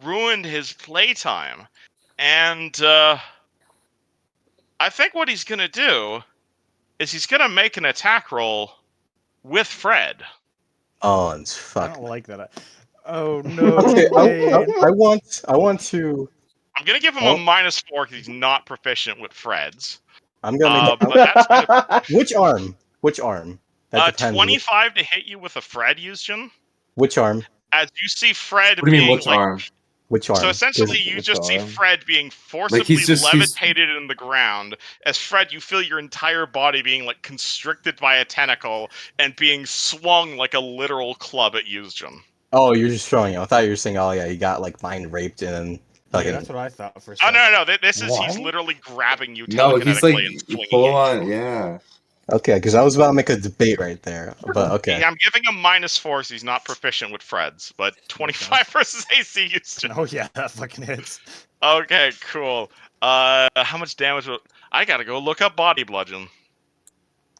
ruined his playtime. And I think what he's going to do is he's going to make an attack roll with Fred. Oh, it's I fuck. don't like that. Oh no, Okay, Dwayne. I want to. I'm going to give him Oh. a -4 because he's not proficient with Fred's. I'm gonna make. But that's gonna, Which arm? Which arm? That depends. 25 to hit you with a Fred, Yuzjin. Which arm? As you see Fred What do you mean, being which like arm? Which arm? So essentially, 'Cause- you Which just see arm? Fred being forcibly he's levitated in the ground. As Fred, you feel your entire body being like constricted by a tentacle and being swung like a literal club at Yuzjin. Oh, you're just showing him. I thought you were saying, oh yeah, you got like mind raped and then Yeah, fucking. that's what I thought for a Oh second. no, this is he's What? literally grabbing you No, telekinetically he's like and swinging full at on. you. Yeah. Okay, because I was about to make a debate right there, but okay. I'm giving him -4, so he's not proficient with Fred's, but 25 versus AC Yuzjin. Oh yeah, that fucking hits. Okay, cool. How much damage? I gotta go look up body bludgeon.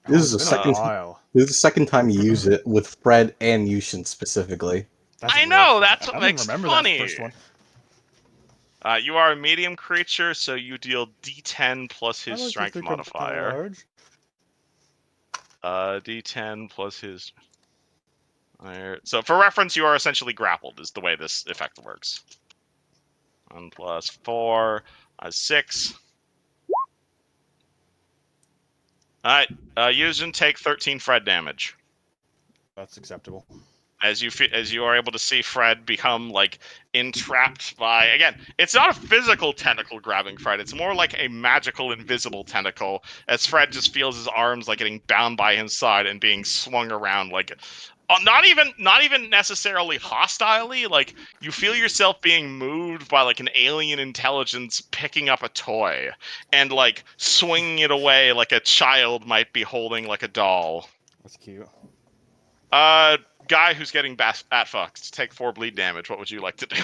This Oh, is it's the been a second. while. This is the second time you use it with Fred and Yushin specifically. That's I real know, funny. that's what I don't even makes it remember funny. that first one. You are a medium creature, so you deal D10 plus his I like to strength think I'm modifier. large. D10 plus his. So for reference, you are essentially grappled. Is the way this effect works. 1 plus 4, 6. All right, Yuzin, take 13 Fred damage. That's acceptable. As you are able to see Fred become like entrapped by, again, it's not a physical tentacle grabbing Fred, it's more like a magical invisible tentacle, as Fred just feels his arms like getting bound by his side and being swung around like not even necessarily hostilely, like you feel yourself being moved by like an alien intelligence picking up a toy and like swinging it away like a child might be holding like a doll. That's cute. Guy who's getting at-fucked, take 4 bleed damage. What would you like to do?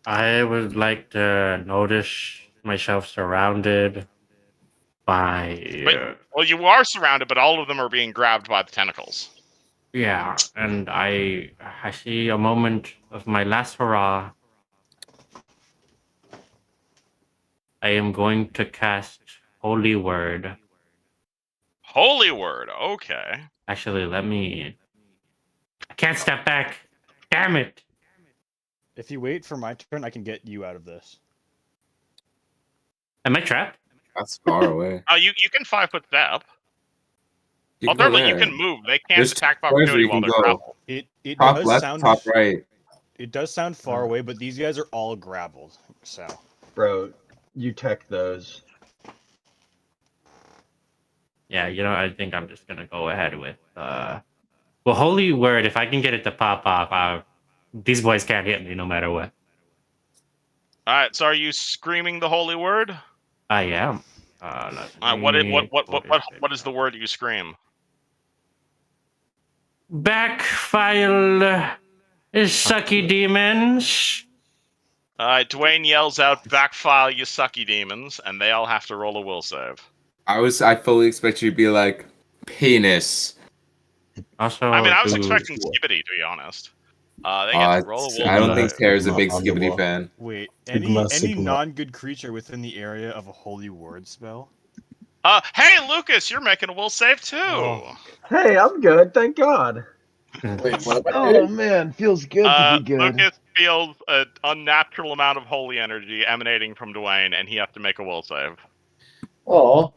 I would like to notice myself surrounded by. Well, you are surrounded, but all of them are being grabbed by the tentacles. Yeah, and I see a moment of my last hurrah. I am going to cast Holy Word. Holy word, okay. Actually, I can't step back. Damn it! If you wait for my turn, I can get you out of this. Am I trapped? That's far away. You can 5-foot step. You can go Alternatively, you there. can move. They can't There's attack two places opportunity you while can they're go. grappled. It Top does left, sound top right. It does sound far away, but these guys are all grappled. So Bro, you tech those. Yeah, I think I'm just gonna go ahead with well, Holy Word. If I can get it to pop off, these boys can't hit me no matter what. All right, so are you screaming the holy word? I am. What is the word you scream? Backfile, sucky demons. Dwayne yells out, "Backfile, you sucky demons," and they all have to roll a will save. I fully expect you to be like penis. Also, I mean, I was expecting Skibbity, to be honest. They get to roll a will I don't save. think Tara's a big Sigma, Skibbity fan. wait, Sigma, any Sigma. non-good creature within the area of a holy word spell? Hey, Lucas, you're making a will save too. Oh. Hey, I'm good, thank God. Wait, what am I Oh doing? man, feels good to be good. Lucas feels an unnatural amount of holy energy emanating from Dwayne, and he has to make a will save. Oh,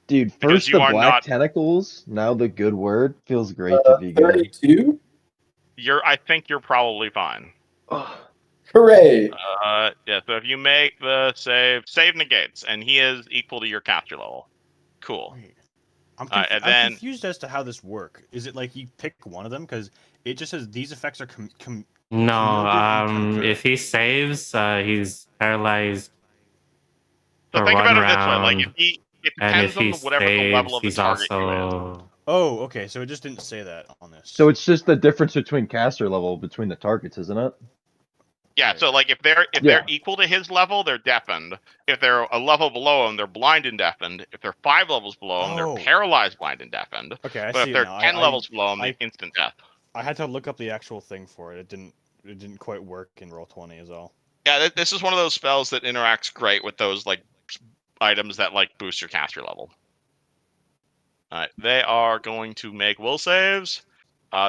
Dude, Because first you the are black not- tentacles, now the good word. Feels great to be good. 32? I think you're probably fine. Oh, Hooray! Yeah. So if you make the save negates, and he is equal to your caster level. Cool. Wait. I'm and then confused as to how this works. Is it like you pick one of them because it just says these effects are cumulative and concurrent. if he saves, he's paralyzed so for think one about it this way: like round, it and if depends he on whatever the level saves, of the he's target you is. also Oh, okay. So it just didn't say that on this. So it's just the difference between caster level between the targets, isn't it? Yeah, Right. so like if they're Yeah. equal to his level, they're deafened. If they're a level below him, they're blind and deafened. If they're 5 levels below him, they're Oh. paralyzed, blind, and deafened. Okay, I But see if it they're now. 10 levels below him, they instant death. I had to look up the actual thing for it. It didn't quite work in Roll20 as well. Yeah, this is one of those spells that interacts great with those like items that like boost your caster level. Alright, they are going to make will saves.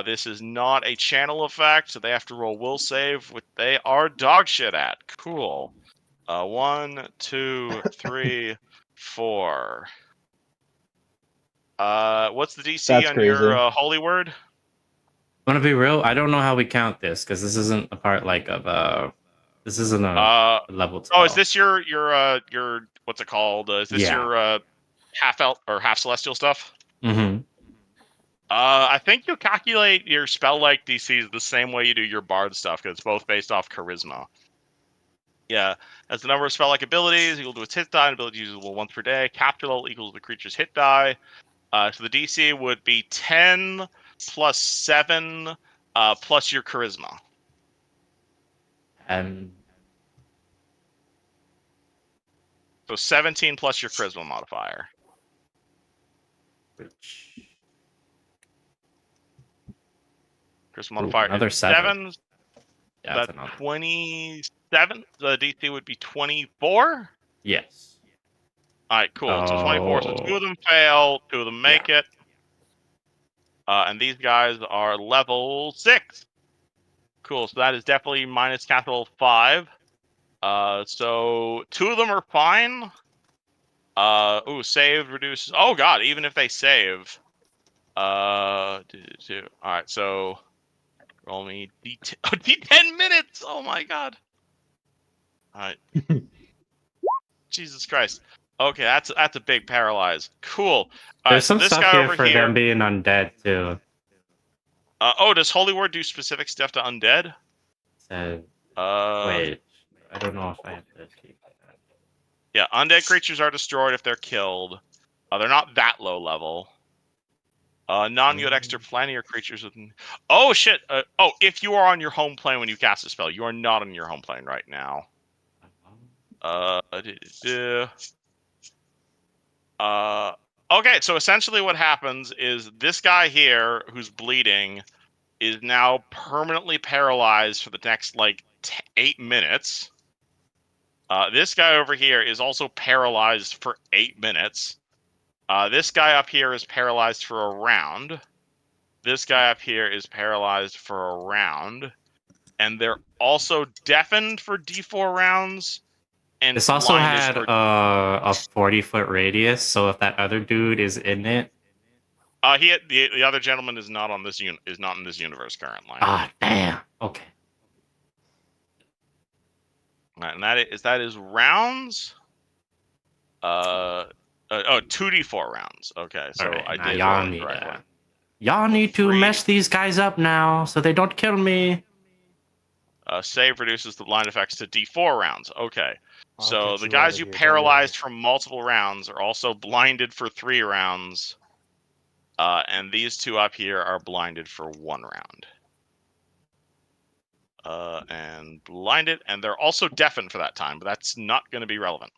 This is not a channel effect, so they have to roll will save, which they are dog shit at. Cool. 1, 2, 3, 4. What's the DC That's on crazy. your holy word? I'm gonna be real. I don't know how we count this because this isn't a part like of this isn't a level spell. Oh, is this your what's it called? Is this Yeah. your half elf or half celestial stuff? Mm-hmm. I think you calculate your spell like DCs the same way you do your bard stuff because it's both based off charisma. Yeah, as the number of spell like abilities equal to its hit die, and ability usable once per day. Capital level equals the creature's hit die. So the DC would be 10 plus 7 plus your charisma. And So 17 plus your charisma modifier. which Charisma modifier another is 7. 7. Yeah, That's that's another. 27. The DC would be 24. Yes. All right, cool. So 24. So 2 of them fail, 2 of them make it. And these guys are level 6. Cool. So that is definitely minus capital 5. So 2 of them are fine. Save reduces. Oh god, even if they save. All right, so roll me D10. Oh, D10 minutes. Oh my god. All right. Jesus Christ. Okay, that's a big paralyze. Cool. All right, There's so some this stuff guy here over for here. them being undead too. Does Holy Word do specific stuff to undead? So, Uh, wait, I don't know if I have to keep that. Yeah, undead creatures are destroyed if they're killed. They're not that low level. Non-unit extraplanar creatures with. Oh shit! If you are on your home plane when you cast a spell, you are not on your home plane right now. Okay, so essentially what happens is this guy here who's bleeding is now permanently paralyzed for the next 8 minutes. This guy over here is also paralyzed for 8 minutes. This guy up here is paralyzed for a round. This guy up here is paralyzed for a round. And they're also deafened for D4 rounds. And This also blinded had for a 40-foot radius, so if that other dude is in it, the other gentleman is not on this is not in this universe currently. Damn. Okay. Right, and that is rounds. 2d4 rounds. Okay, so Right, I now did y'all roll it need correctly. y'all need to 3. mess these guys up now so they don't kill me. Save reduces the blind effects to D4 rounds. Okay. I'll So get the you guys outta you here, don't paralyzed worry. from multiple rounds are also blinded for 3 rounds. And these 2 up here are blinded for 1 round. And blinded, and they're also deafened for that time, but that's not going to be relevant.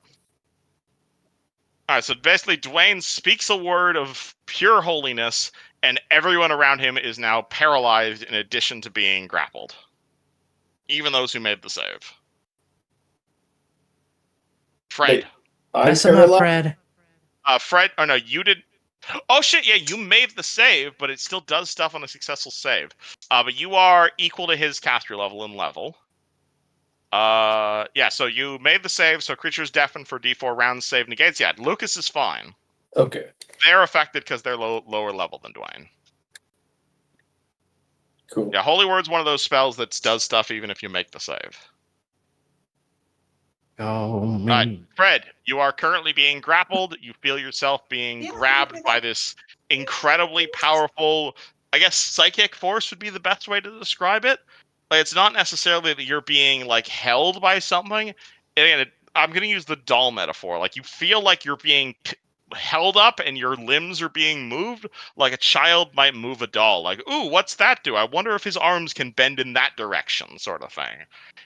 Alright, so basically Dwayne speaks a word of pure holiness, and everyone around him is now paralyzed in addition to being grappled. Even those who made the save. Fred. Wait, I'm Mess him up, paralyzed. Fred. Fred, oh no, you did. Oh shit, yeah, you made the save, but it still does stuff on a successful save. But you are equal to his caster level and level. Yeah, so you made the save, so creatures deafened for D4 rounds save negates. Yeah, Lucas is fine. Okay, They're affected because they're lower level than Dwayne. cool. Yeah, Holy Word's one of those spells that does stuff even if you make the save. Go me. Alright, Fred, you are currently being grappled. You feel yourself being grabbed by this incredibly powerful, I guess psychic force would be the best way to describe it. Like, it's not necessarily that you're being like held by something. Again, I'm going to use the doll metaphor. Like, you feel like you're being held up and your limbs are being moved like a child might move a doll. Like, ooh, what's that do? I wonder if his arms can bend in that direction, sort of thing.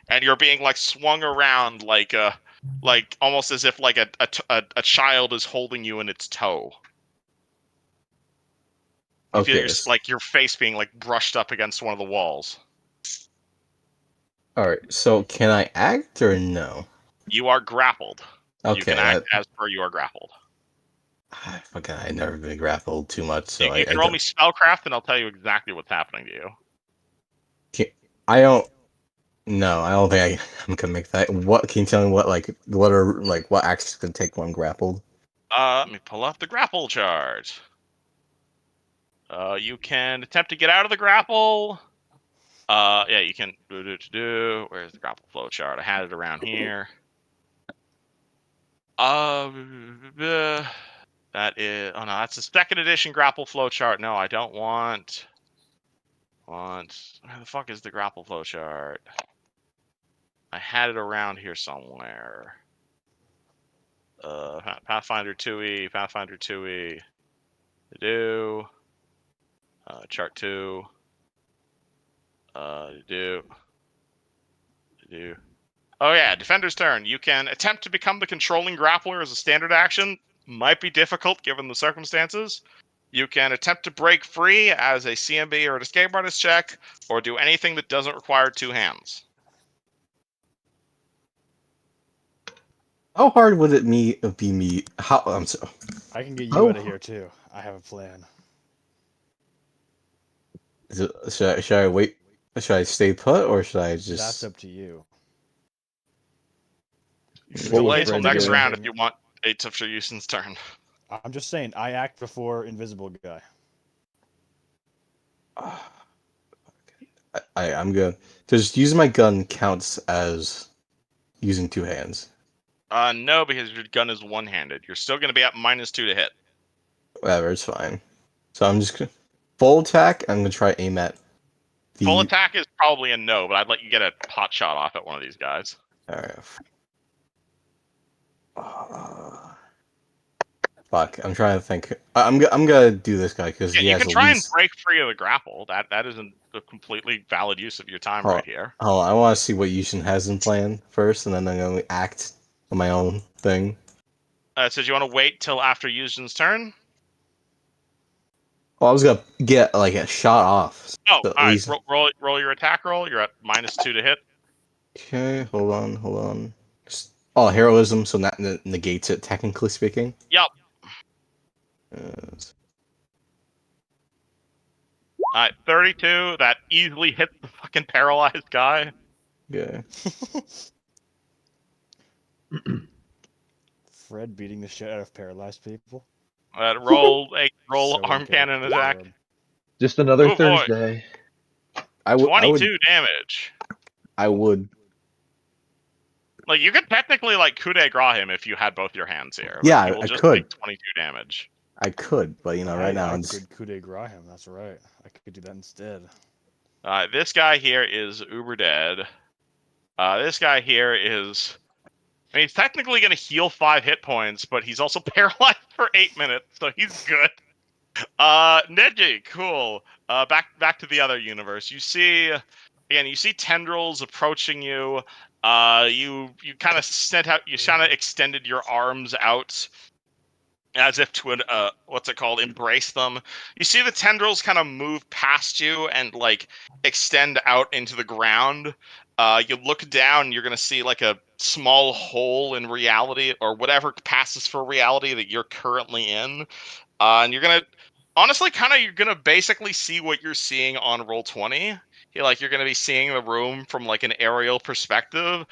And you're being like swung around like almost as if like a child is holding you in its toe. You feel Okay. like your face being like brushed up against one of the walls. All right. So can I act or no? You are grappled. Okay. You can act as per you are grappled. Fucking, I've never been grappled too much, so You can roll me spellcraft, and I'll tell you exactly what's happening to you. I don't. No, I don't think I'm gonna make that. What can you tell me? What actions can take when grappled? Let me pull up the grapple chart. You can attempt to get out of the grapple. Yeah, you can. Where's the grapple flow chart? I had it around here. That is. Oh no, that's the second edition grapple flow chart. No, I don't want. Where the fuck is the grapple flow chart? I had it around here somewhere. Pathfinder 2e, Pathfinder 2e. Do. Chart 2. Do. Oh yeah, defender's turn. You can attempt to become the controlling grappler as a standard action. Might be difficult given the circumstances. You can attempt to break free as a CMB or an escape artist check, or do anything that doesn't require two hands. How hard would it be me? I'm so. I can get you out of here too. I have a plan. Should I wait? Should I stay put or should I just? That's up to you. You What can was delay till Fred next doing? round if you want. It's up to Houston's turn. I'm just saying, I act before invisible guy. I'm good. Just using my gun counts as using two hands. No, because your gun is one-handed. You're still going to be at -2 to hit. Whatever, it's fine. So I'm just gonna full attack. I'm gonna try aim at the. Full attack is probably a no, but I'd let you get a hot shot off at one of these guys. All right. Fuck, I'm trying to think. I'm gonna do this guy because he you has can the try least. and break free of the grapple. That isn't a completely valid use of your time right here. Oh, I want to see what Yushin has in plan first, and then I'm gonna act on my own thing. So do you want to wait till after Yushin's turn? Well, I was gonna get like a shot off. Oh, so all right. Roll your attack roll. You're at -2 to hit. Okay, hold on. Oh, heroism, so that negates it, technically speaking. Yep. Uh, All right, 32. That easily hits the fucking paralyzed guy. yeah. Fred beating the shit out of paralyzed people. Roll So arm in cannon character attack. for him. Just another Oh, boy. Thursday. I would. 22 damage. I would. Like, you could technically like coup de grace him if you had both your hands here. Like, Yeah, he will I just could. take 22 damage. I could, but right now I I'm just. could coup de grace him. That's right. I could do that instead. This guy here is uber dead. This guy here is. I mean, he's technically going to heal 5 hit points, but he's also paralyzed for 8 minutes, so he's good. Neji, cool. Back to the other universe. You see tendrils approaching you. You kind of sent out. You kind of extended your arms out as if to embrace them. You see the tendrils kind of move past you and like extend out into the ground. You look down, you're gonna see like a small hole in reality or whatever passes for reality that you're currently in. And you're gonna basically see what you're seeing on Roll20. You're gonna be seeing the room from like an aerial perspective.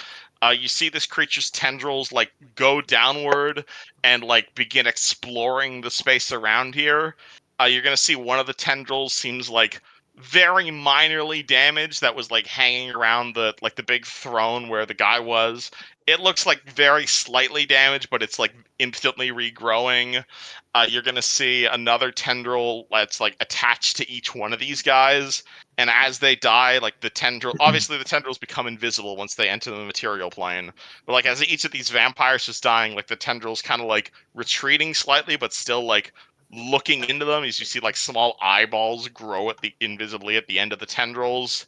You see this creature's tendrils like go downward and like begin exploring the space around here. You're gonna see one of the tendrils seems like very minorly damaged that was like hanging around the big throne where the guy was. It looks like very slightly damaged, but it's like instantly regrowing. You're gonna see another tendril that's like attached to each one of these guys, and as they die, like the tendrils become invisible once they enter the material plane. But like as each of these vampires is dying, like the tendrils kind of like retreating slightly, but still like looking into them as you see like small eyeballs grow invisibly at the end of the tendrils.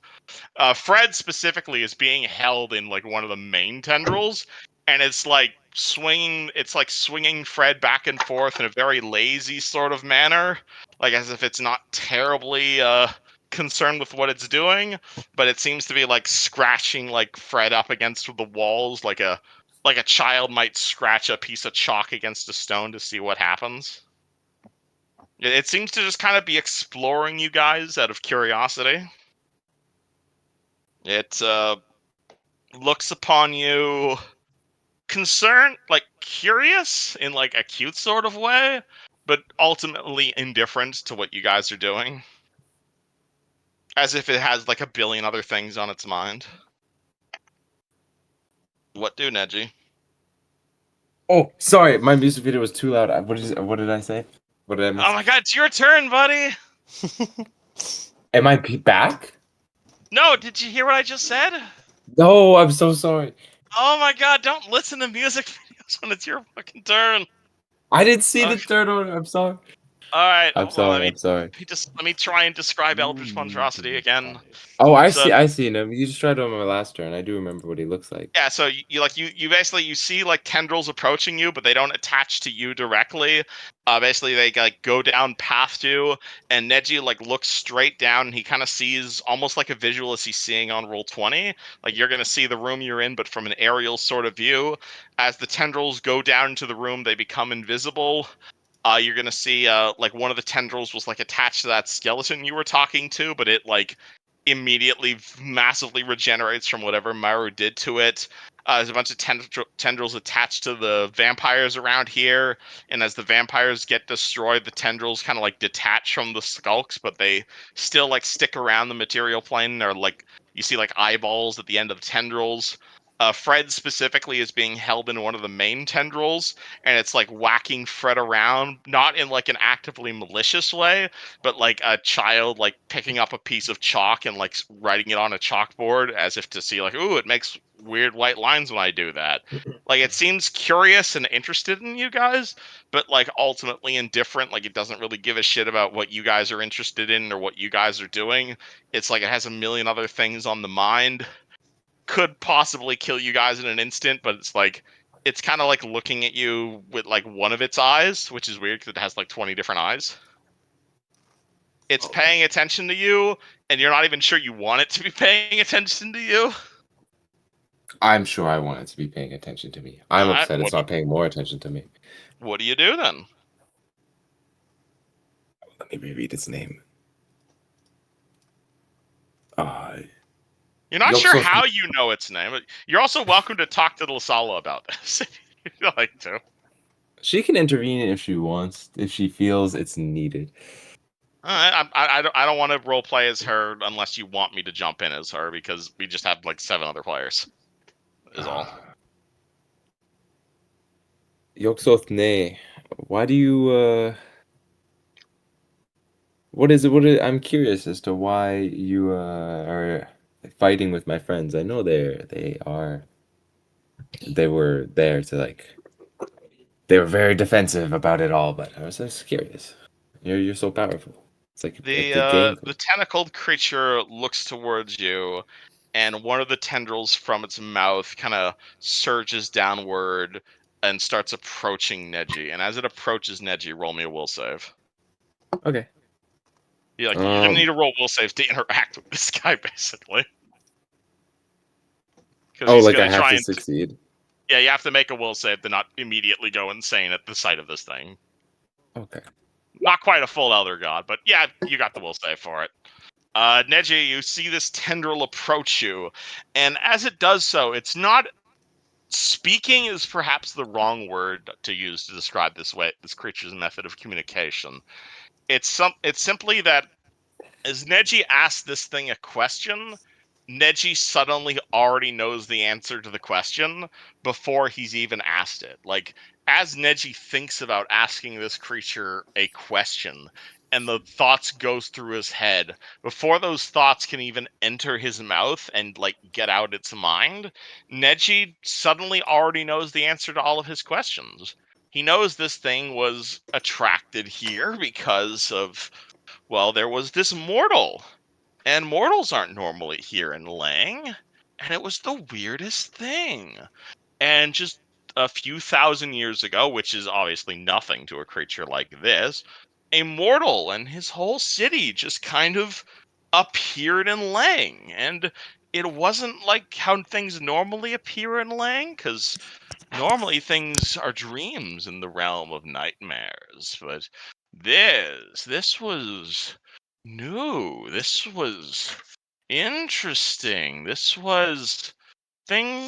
Fred specifically is being held in like one of the main tendrils, and it's like swinging Fred back and forth in a very lazy sort of manner, like as if it's not terribly concerned with what it's doing, but it seems to be like scratching like Fred up against the walls, like a child might scratch a piece of chalk against a stone to see what happens. It seems to just kind of be exploring you guys out of curiosity. It looks upon you concerned, like curious in like a cute sort of way, but ultimately indifferent to what you guys are doing. As if it has like a billion other things on its mind. What do, Neji? Oh, sorry, my music video was too loud. What did I say? What did I miss? Oh my god, it's your turn, buddy! Am I back? No, did you hear what I just said? No, I'm so sorry. Oh my god, don't listen to music videos when it's your fucking turn. I didn't see the third order. I'm sorry. Alright, I'm sorry. I'm sorry. let me try and describe Eldritch Monstrosity again. Oh, I So- seen him. You just tried on my last turn. I do remember what he looks like. Yeah, so you basically you see like tendrils approaching you, but they don't attach to you directly. Basically they like go down past you, and Neji like looks straight down, and he kind of sees almost like a visual as he's seeing on Roll20. Like you're gonna see the room you're in, but from an aerial sort of view. As the tendrils go down into the room, they become invisible. You're gonna see like one of the tendrils was like attached to that skeleton you were talking to, but it like immediately massively regenerates from whatever Maru did to it. There's a bunch of tendrils attached to the vampires around here, and as the vampires get destroyed, the tendrils kind of like detach from the skulks, but they still like stick around the material plane. Or like you see like eyeballs at the end of the tendrils. Fred specifically is being held in one of the main tendrils, and it's like whacking Fred around, not in like an actively malicious way, but like a child like picking up a piece of chalk and like writing it on a chalkboard as if to see like, ooh, it makes weird white lines when I do that. Like it seems curious and interested in you guys, but like ultimately indifferent. Like it doesn't really give a shit about what you guys are interested in or what you guys are doing. It's like it has a million other things on the mind. Could possibly kill you guys in an instant, but it's kind of like looking at you with like one of its eyes, which is weird because it has like 20 different eyes. It's paying attention to you, and you're not even sure you want it to be paying attention to you. I'm sure I want it to be paying attention to me. I'm Alright, upset it's not paying more attention to me. What do you do then? Let me reread its name. You're not Yolk sure sauce- how you know its name. You're also welcome to talk to Lasala about this if you'd like to. She can intervene if she wants, if she feels it's needed. Alright, I don't want to roleplay as her unless you want me to jump in as her, because we just have like 7 other players. Is all. Yoksothne, why do you I'm curious as to why you are fighting with my friends. I know they were there to like they were very defensive about it all, but I was just curious. You're so powerful. It's like the game. The tentacled creature looks towards you, and one of the tendrils from its mouth kind of surges downward and starts approaching Neji. And as it approaches Neji, roll me a will save. Okay. You're gonna need a roll will save to interact with this guy, basically. Oh, like I have to succeed. Yeah, you have to make a will save to not immediately go insane at the sight of this thing. Okay. Not quite a full Elder God, but yeah, you got the will save for it. Neji, you see this tendril approach you, and as it does so, it's not speaking is perhaps the wrong word to use to describe this creature's method of communication. It's simply that as Neji asks this thing a question, Neji suddenly already knows the answer to the question before he's even asked it. Like, as Neji thinks about asking this creature a question, and the thoughts goes through his head, before those thoughts can even enter his mouth and, like, get out its mind, Neji suddenly already knows the answer to all of his questions. He knows this thing was attracted here because of, well, there was this mortal, and mortals aren't normally here in Lang, and it was the weirdest thing. And just a few thousand years ago, which is obviously nothing to a creature like this, a mortal and his whole city just kind of appeared in Lang. And it wasn't like how things normally appear in Lang, because normally things are dreams in the realm of nightmares. But this was new. This was interesting. This was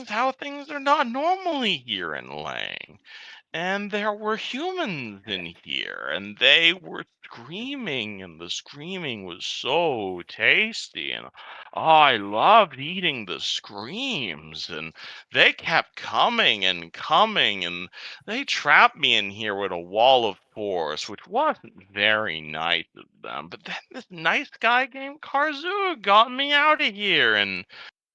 how things are not normally here in Lang. And there were humans in here, and they were screaming, and the screaming was so tasty, and I loved eating the screams, and they kept coming and coming, and they trapped me in here with a wall of force, which wasn't very nice of them. But then this nice guy named Karzu got me out of here, and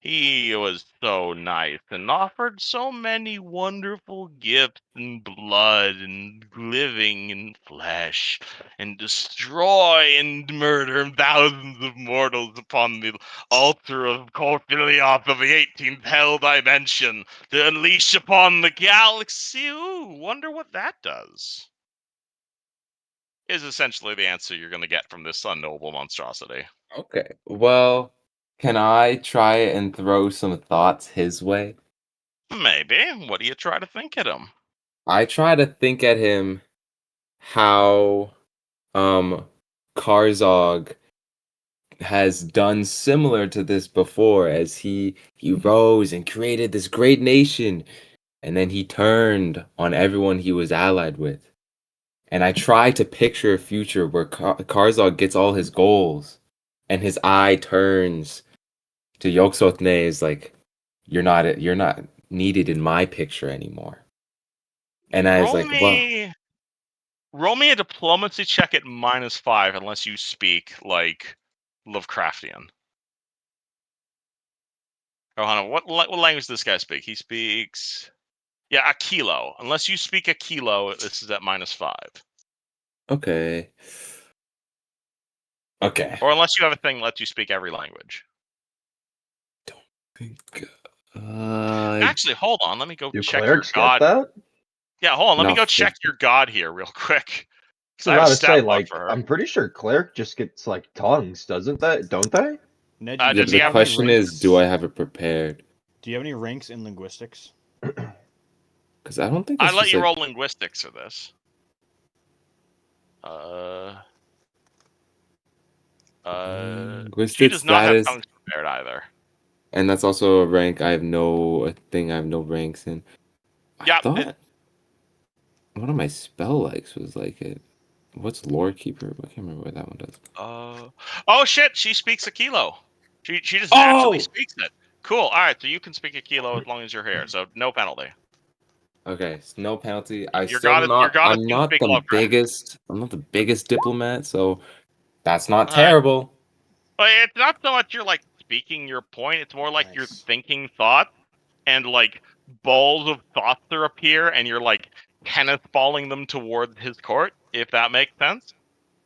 he was so nice and offered so many wonderful gifts and blood and living and flesh, and destroy and murder thousands of mortals upon the altar of Corphilioth of the 18th Hell Dimension to unleash upon the galaxy. Ooh, wonder what that does. Is essentially the answer you're going to get from this unknowable monstrosity. Okay. Well, can I try and throw some thoughts his way? Maybe. What do you try to think at him? I try to think at him how Karzog has done similar to this before, as he rose and created this great nation, and then he turned on everyone he was allied with. And I try to picture a future where Karzog gets all his goals, and his eye turns to Yog-Sothoth is like, you're not needed in my picture anymore. And I was Roll like, well, me Roll me a diplomacy check at -5 unless you speak, like, Lovecraftian. Oh, hold on. What language does this guy speak? He speaks... Yeah, a kilo. Unless you speak a kilo, this is at -5. okay. Okay. Or unless you have a thing that lets you speak every language. Actually, hold on. Let me go Do check your clerics get god. that? Yeah, hold on. Let me go Not check your god here real quick. I Because was I have a about to stat say, block like, for her. I'm pretty sure cleric just gets like tongues, doesn't they? Don't they? Neji, Yeah, Does but he the have question any is, do I have it prepared? Do you have any ranks in linguistics? Because I don't think I it's let just you like roll linguistics for this. She linguistic does not have status, tongues prepared either. and that's also a rank. I have no thing. I have no ranks in. I Yeah. thought one of my spell likes was like it. What's lore keeper? I can't remember what that one does. Oh shit! She speaks a kilo. She just naturally Oh, speaks it. Cool. All right, so you can speak a kilo as long as you're here. So no penalty. okay. So no penalty. Your goddess I'm can not speak the Lovecraft. biggest. I'm not the biggest diplomat, so that's not All right, terrible. but it's not so much you're like speaking your point. It's more like you're Nice. thinking thoughts, and like balls of thoughts are appear, and you're like tennis balling them toward his court. If that makes sense.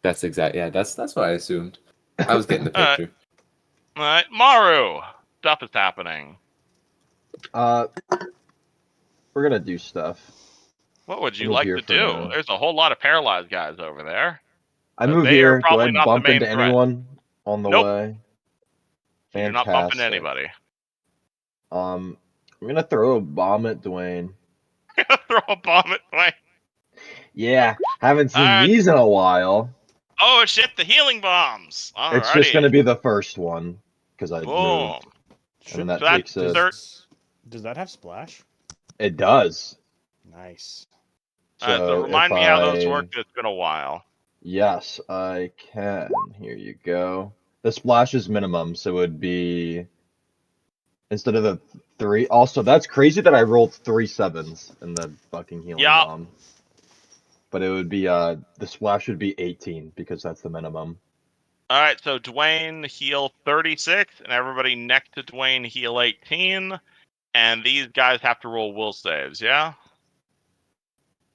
That's exact. Yeah, that's what I assumed. I was getting the All right, picture. all right, Maru. Stuff is happening. Uh, we're gonna do stuff. What would I you move like here to for do? now. There's a whole lot of paralyzed guys over there. I But move they are here. Do I probably not the bump main into threat. anyone on the Nope. way? You're not bumping into Fantastic. anybody. I'm gonna throw a bomb at Dwayne. Throw a bomb at Dwayne. Yeah, haven't seen Alright. these in a while. Oh shit, the healing bombs. It's just Alrighty. gonna be the first one because I Boom. moved, Should and that So that takes it. does that have splash? It does. Nice. So remind if me how those I work. It's been a while. yes, I can. Here you go. The splash is minimum, so it would be instead of the 3. Also, that's crazy that I rolled 3 sevens in the fucking healing Yeah. bomb. But it would be the splash would be 18 because that's the minimum. All right, so Dwayne heal 36, and everybody next to Dwayne heal 18, and these guys have to roll will saves. Yeah.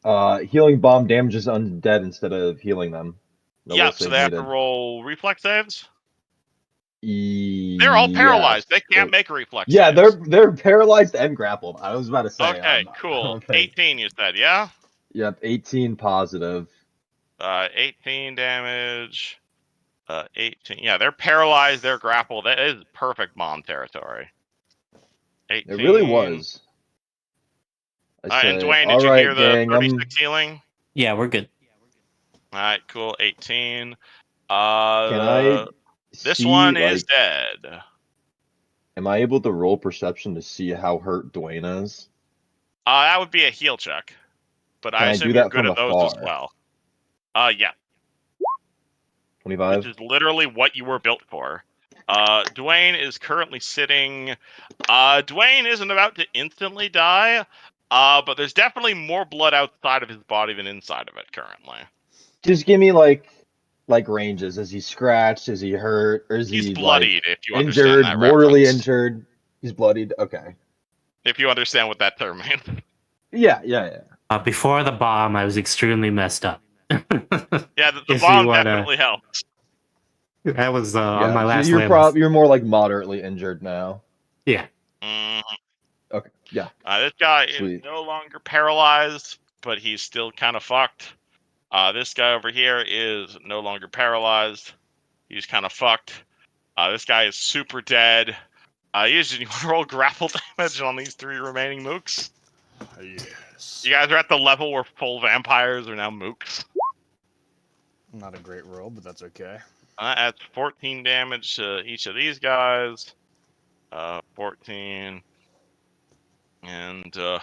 Healing bomb damages undead instead of healing them. No will Yep. So save they have to needed. roll reflex saves. They're all Yes. paralyzed. They can't make a reflex. Yeah, saves. they're paralyzed and grappled. I was about to say. Okay, I cool. don't think. 18, you said, yeah? Yep, 18 positive. 18 damage. 18. Yeah, they're paralyzed. They're grappled. That is perfect bomb territory. 18. It really was. I And say, Dwayne, all did you hear right, the gang. 36 healing? Yeah, we're good. All right, cool. 18. Can I This see, one like, is dead. am I able to roll perception to see how hurt Dwayne is? That would be a heal check. But Can I I assume do you're that good from at those as afar? well. Yeah. 25? Which is literally what you were built for. Dwayne is currently sitting. Dwayne isn't about to instantly die, but there's definitely more blood outside of his body than inside of it currently. Just give me, like ranges. Is he scratched? Is he hurt? Or is He's he, bloodied, like, if you understand injured? that Mortally reference. injured? He's bloodied? Okay. If you understand what that term means. Yeah. Before the bomb, I was extremely messed up. Yeah, the If you bomb wanna- definitely helped. That was on Yeah, my so last you're limbs. you're more like moderately injured now. Yeah. Okay, yeah. This guy Sweet. is no longer paralyzed, but he's still kind of fucked. This guy over here is no longer paralyzed. He's kind of fucked. This guy is super dead. Usually you want to roll grapple damage on these 3 remaining mooks. Yes. You guys are at the level where full vampires are now mooks. Not a great roll, but that's okay. Adds 14 damage to each of these guys. 14. And, oh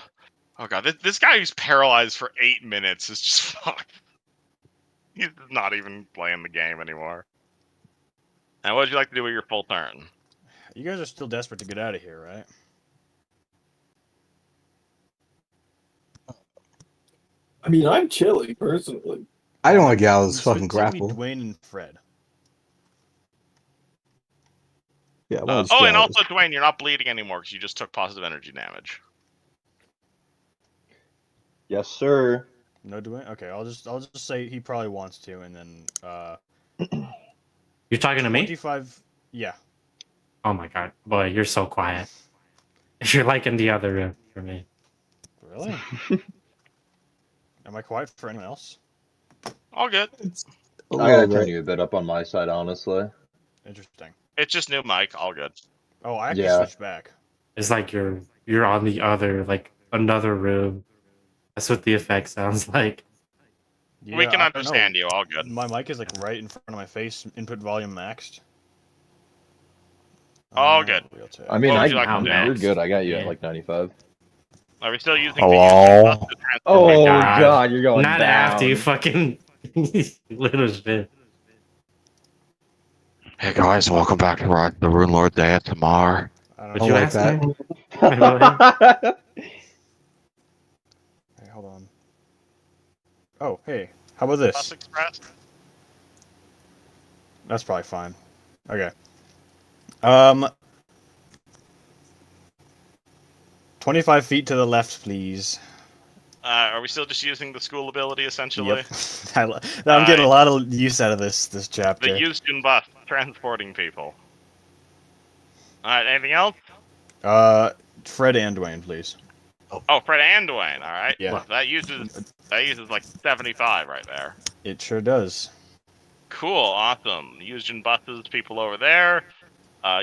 god, this guy who's paralyzed for 8 minutes is just fucked. He's not even playing the game anymore. And what would you like to do with your full turn? You guys are still desperate to get out of here, right? I mean, I'm chilly personally. I don't want to get out of this fucking Specifically grapple. Dwayne and Fred. Yeah, I want to Oh, get and out of also, Dwayne, you're not bleeding anymore because you just took positive energy damage. Yes, sir. No Dwayne? Okay, I'll just say he probably wants to, and then You're talking to me? 25. Yeah. Oh my god. Boy, you're so quiet. You're like in the other room for me. Really? Am I quiet for anyone else? All good. a I gotta little turn bit. you a bit up on my side, honestly. Interesting. It's just new mic. All good. Oh, I actually Yeah. switched back. It's like you're on the other, like, another room. That's what the effect sounds like. Yeah, We can I don't know. understand you. All good. My mic is like right in front of my face. Input volume maxed. All good. Real tech. I mean, What would you like to do? you're good. I got you Yeah. at like 95. Are we still using Hello? the use to transfer? Oh God. god, you're going Not down. after you fucking little shit. Hey guys, welcome back to Rock the Rune Lord ASMR. I Would don't you know. like ask that. me? Hello? Hey, hold on. Oh, hey. How about this? Bus Express. That's probably fine. Okay. 25 feet to the left, please. Are we still just using the school ability essentially? Yep. I'm getting a lot of use out of this chapter. The Houston bus transporting people. All right. Anything else? Fred and Dwayne, please. Oh, Fred and Dwayne. All right. Yeah. That uses like 75 right there. It sure does. Cool. Awesome. Houston buses. People over there.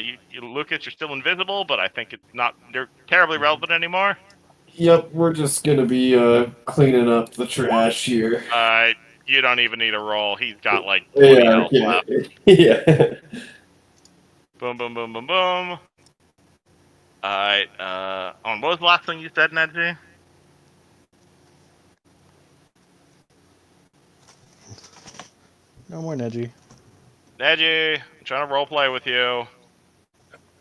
You look at you're still invisible, but I think it's not. They're terribly relevant anymore. Yep, we're just gonna be cleaning up the trash here. You don't even need a roll. He's got like 20 health left. Yeah. Boom, boom, boom, boom, boom. Alright, what was the last thing you said, Nedgy? No more Neji. Nedgy, trying to roleplay with you.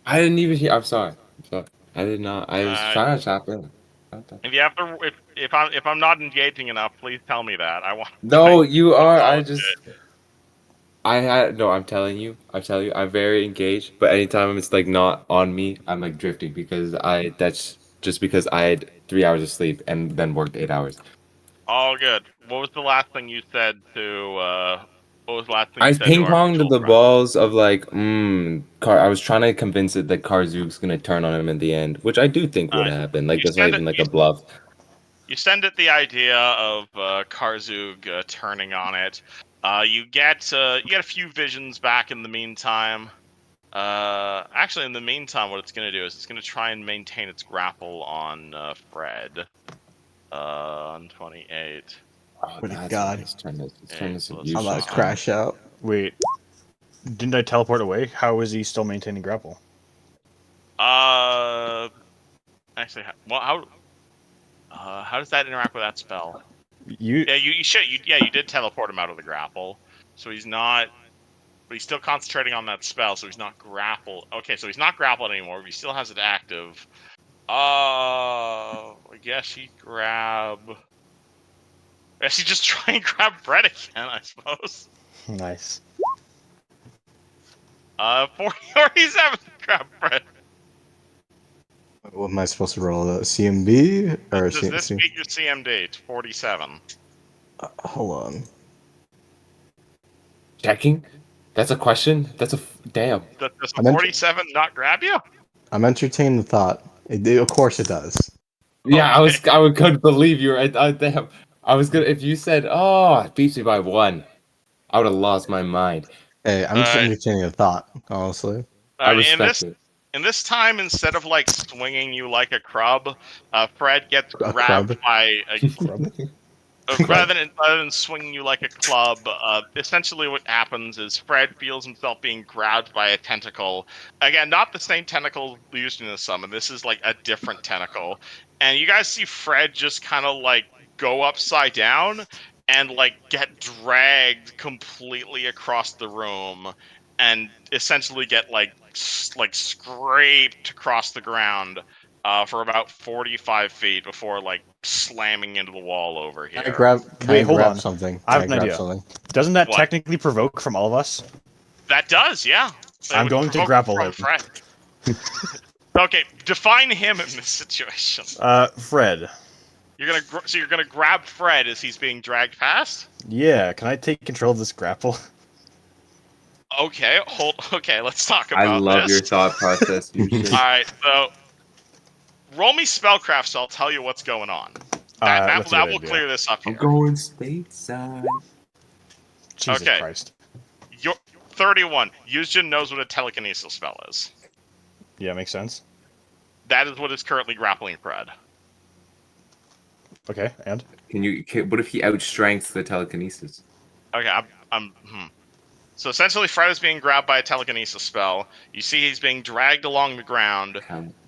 I didn't even hear. I'm sorry. I did not. I was trying to tap in. If you have to, if I'm not engaging enough, please tell me that. I want. No, you are. Oh, I just. I had no. I'm telling you. I'm very engaged. But anytime it's like not on me, I'm like drifting because That's just because I had 3 hours of sleep and then worked 8 hours. all good. What was the last thing you said to? What was the last thing I you said to our ping-ponged mutual the friend? balls of like, I was trying to convince it that Karzuk's gonna turn on him in the end, which I do think would happen. Like, You that's not send it. even like a bluff. You send it the idea of Karzug turning on it. You get a few visions back in the meantime. Actually, in the meantime, what it's going to do is it's going to try and maintain its grapple on Fred. On 28. Oh, What a that's god. right. Let's turn this Plus I'm abuse about this to five. on. crash out. Wait, didn't I teleport away? How is he still maintaining grapple? Actually, how does that interact with that spell? You Yeah, you did teleport him out of the grapple, so he's not. But he's still concentrating on that spell, so he's not grappled. Okay, so he's not grappled anymore, but he still has it active. I guess he grab. I guess he just try and grab Fred again, I suppose. nice. 47 grab Fred. What am I supposed to roll? A CMB or Does this CMC? beat your CMD? It's 47. Hold on. Checking? That's a question? That's a damn. Does I meant- 47 not grab you? I'm entertaining the thought. Of course it does. Yeah, Okay. couldn't believe you were. Damn. I was gonna. If you said, "Oh, it beats me by 1," I would have lost my mind. Hey, I'm just Alright. entertaining the thought, honestly. I In respect it. this time, instead of like swinging you like a crub, Fred gets A grabbed crub? by a Crub? rather than swinging you like a club, essentially what happens is Fred feels himself being grabbed by a tentacle. Again, not the same tentacle used in the summon. This is like a different tentacle, and you guys see Fred just kind of like go upside down and like get dragged completely across the room, and essentially get like scraped across the ground for about 45 feet before like slamming into the wall over here. Can Wait, I hold grab on. something? I have Can an grab idea. something? Doesn't that What? technically provoke from all of us? That does, yeah. That I'm would going to provoke grapple from him. Fred. Okay, define him in this situation. Fred. You're gonna grab Fred as he's being dragged past. Yeah, can I take control of this grapple? Okay, Okay, let's talk I about love this. your thought process. All right, so roll me spellcraft, so I'll tell you what's going on. That's a That good will idea. clear this up I'm here. going stateside. Jesus Okay. Christ. You're 31. Yuzjin knows what a telekinesis spell is. Yeah, makes sense. That is what is currently grappling Fred. Okay, and? What if he outstrengths the telekinesis? Okay, So essentially, Fred is being grabbed by a telekinesis spell. You see he's being dragged along the ground.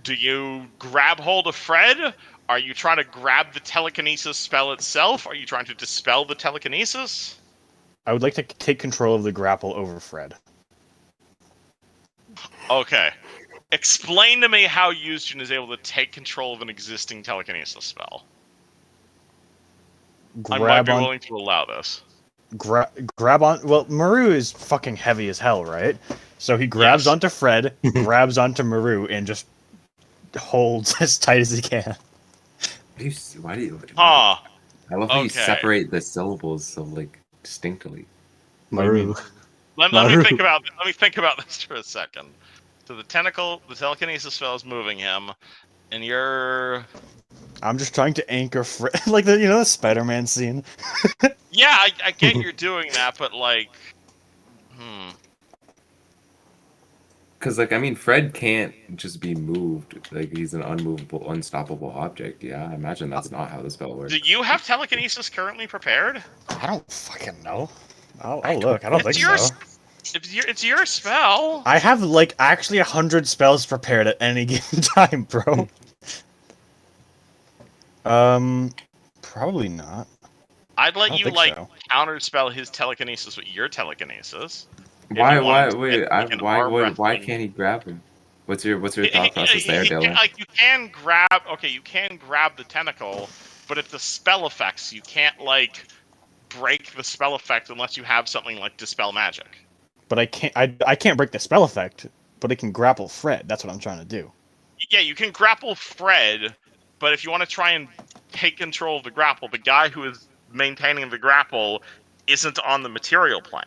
Do you grab hold of Fred? Are you trying to grab the telekinesis spell itself? Are you trying to dispel the telekinesis? I would like to take control of the grapple over Fred. Okay. Explain to me how Yuzjin is able to take control of an existing telekinesis spell. I might be willing to allow this. Grab on. Well, Maru is fucking heavy as hell, right? So he grabs onto Fred, grabs onto Maru, and just holds as tight as he can. Why do you? Huh. I love how you Okay. separate the syllables so like distinctly. Maru. Let me think about this for a second. So the telekinesis spell is moving him, and you're. I'm just trying to anchor Fred, like the Spider-Man scene. Yeah, I get you're doing that, but like, Because like I mean, Fred can't just be moved. Like he's an unmovable, unstoppable object. Yeah, I imagine that's not how the spell works. Do you have telekinesis currently prepared? I don't fucking know. I'll look. I don't think so. It's your spell. I have like actually 100 spells prepared at any given time, bro. Probably not. I'd let you think like so. counterspell his telekinesis with your telekinesis. Why? you want Why? him to Wait. get like an Why? arm Why wrestling. can't he grab him? What's your thought process there, Dylan? Like you can grab. Okay, you can grab the tentacle, but it's the spell effects. You can't like break the spell effect unless you have something like dispel magic. But I can't. I can't break the spell effect. But it can grapple Fred. That's what I'm trying to do. Yeah, you can grapple Fred, but if you want to try and take control of the grapple, the guy who is maintaining the grapple isn't on the material plane.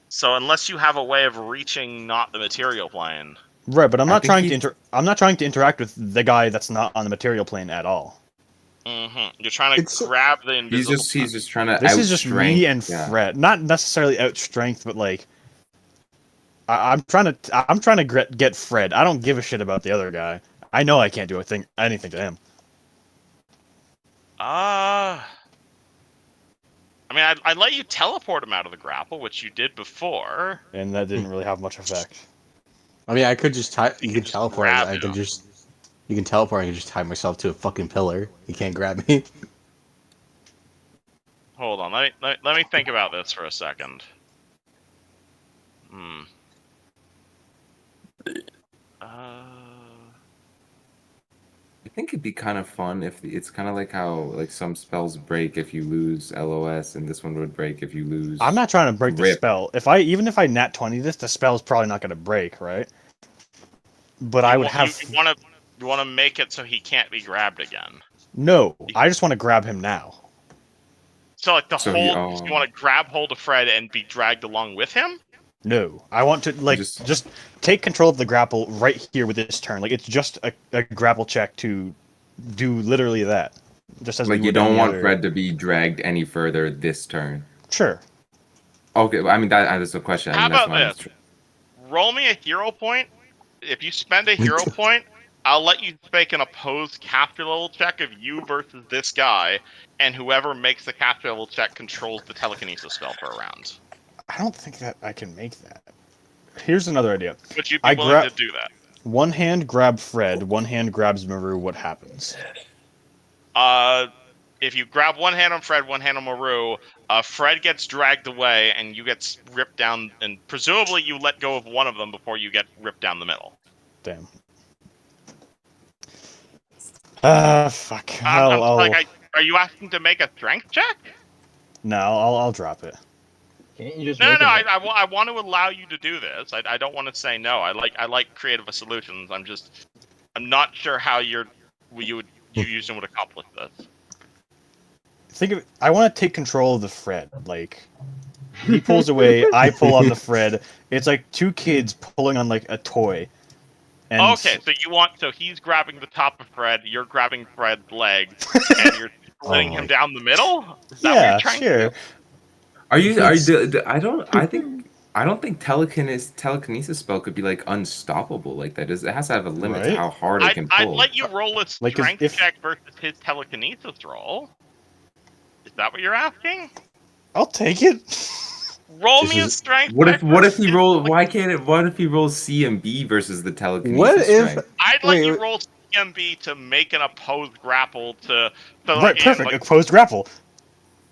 So unless you have a way of reaching not the material plane, Right, but I'm I not think trying he's- to. I'm not trying to interact with the guy that's not on the material plane at all. you're trying to It's- grab the invisible. He's just trying to This is just me and yeah. Fred. Not necessarily out strength, but like I'm trying to get Fred. I don't give a shit about the other guy. I know I can't do anything to him. I mean, I'd let you teleport him out of the grapple, which you did before. And that didn't really have much effect. I mean, I could just tie. You You can just teleport. grab I can him. just. You can teleport. I can just tie myself to a fucking pillar. You can't grab me. Hold on, let me think about this for a second. I think it'd be kind of fun if it's kind of like how like some spells break if you lose LOS, and this one would break if you lose. I'm not trying to break the Rip. spell. Even if I nat 20 this, the spell's probably not going to break, right? But I would have You want to make it so he can't be grabbed again. no. I just want to grab him now. So like you oh. want to grab hold of Fred and be dragged along with him? No, I want to like just take control of the grapple right here with this turn. Like it's just a grapple check to do literally that. Just as like we you would don't any want other... Fred to be dragged any further this turn. Sure. Okay, I mean that is a question. How I mean, that's about this? Roll me a hero point. If you spend a hero point, I'll let you make an opposed capture level check of you versus this guy, and whoever makes the capture level check controls the telekinesis spell for a round. I don't think that I can make that. Here's another idea. Would you be willing to do that? One hand grab Fred, one hand grabs Maru. What happens? If you grab one hand on Fred, one hand on Maru, Fred gets dragged away, and you get ripped down, and presumably you let go of one of them before you get ripped down the middle. Damn. Fuck. Are you asking to make a strength check? No, I'll drop it. Can't you just No. make I want to allow you to do this. I don't want to say no. I like creative solutions. I'm not sure how you using would accomplish this. Think of it. I want to take control of the Fred. Like he pulls away, I pull on the Fred. It's like two kids pulling on like a toy. And okay, so he's grabbing the top of Fred, you're grabbing Fred's leg, and you're splitting him down the middle? Is that what you're trying to do? Are you? I don't think telekinesis spell could be like unstoppable like that. It has to have a limit to how hard it can pull. I'd let you roll a strength check versus his telekinesis roll. Is that what you're asking? I'll take it. Roll me a strength. What if he rolls? Why can't it? What if he rolls CMB versus the telekinesis? What if? Strength? I'd let you roll CMB to make an opposed grapple to. Right, perfect. Opposed grapple.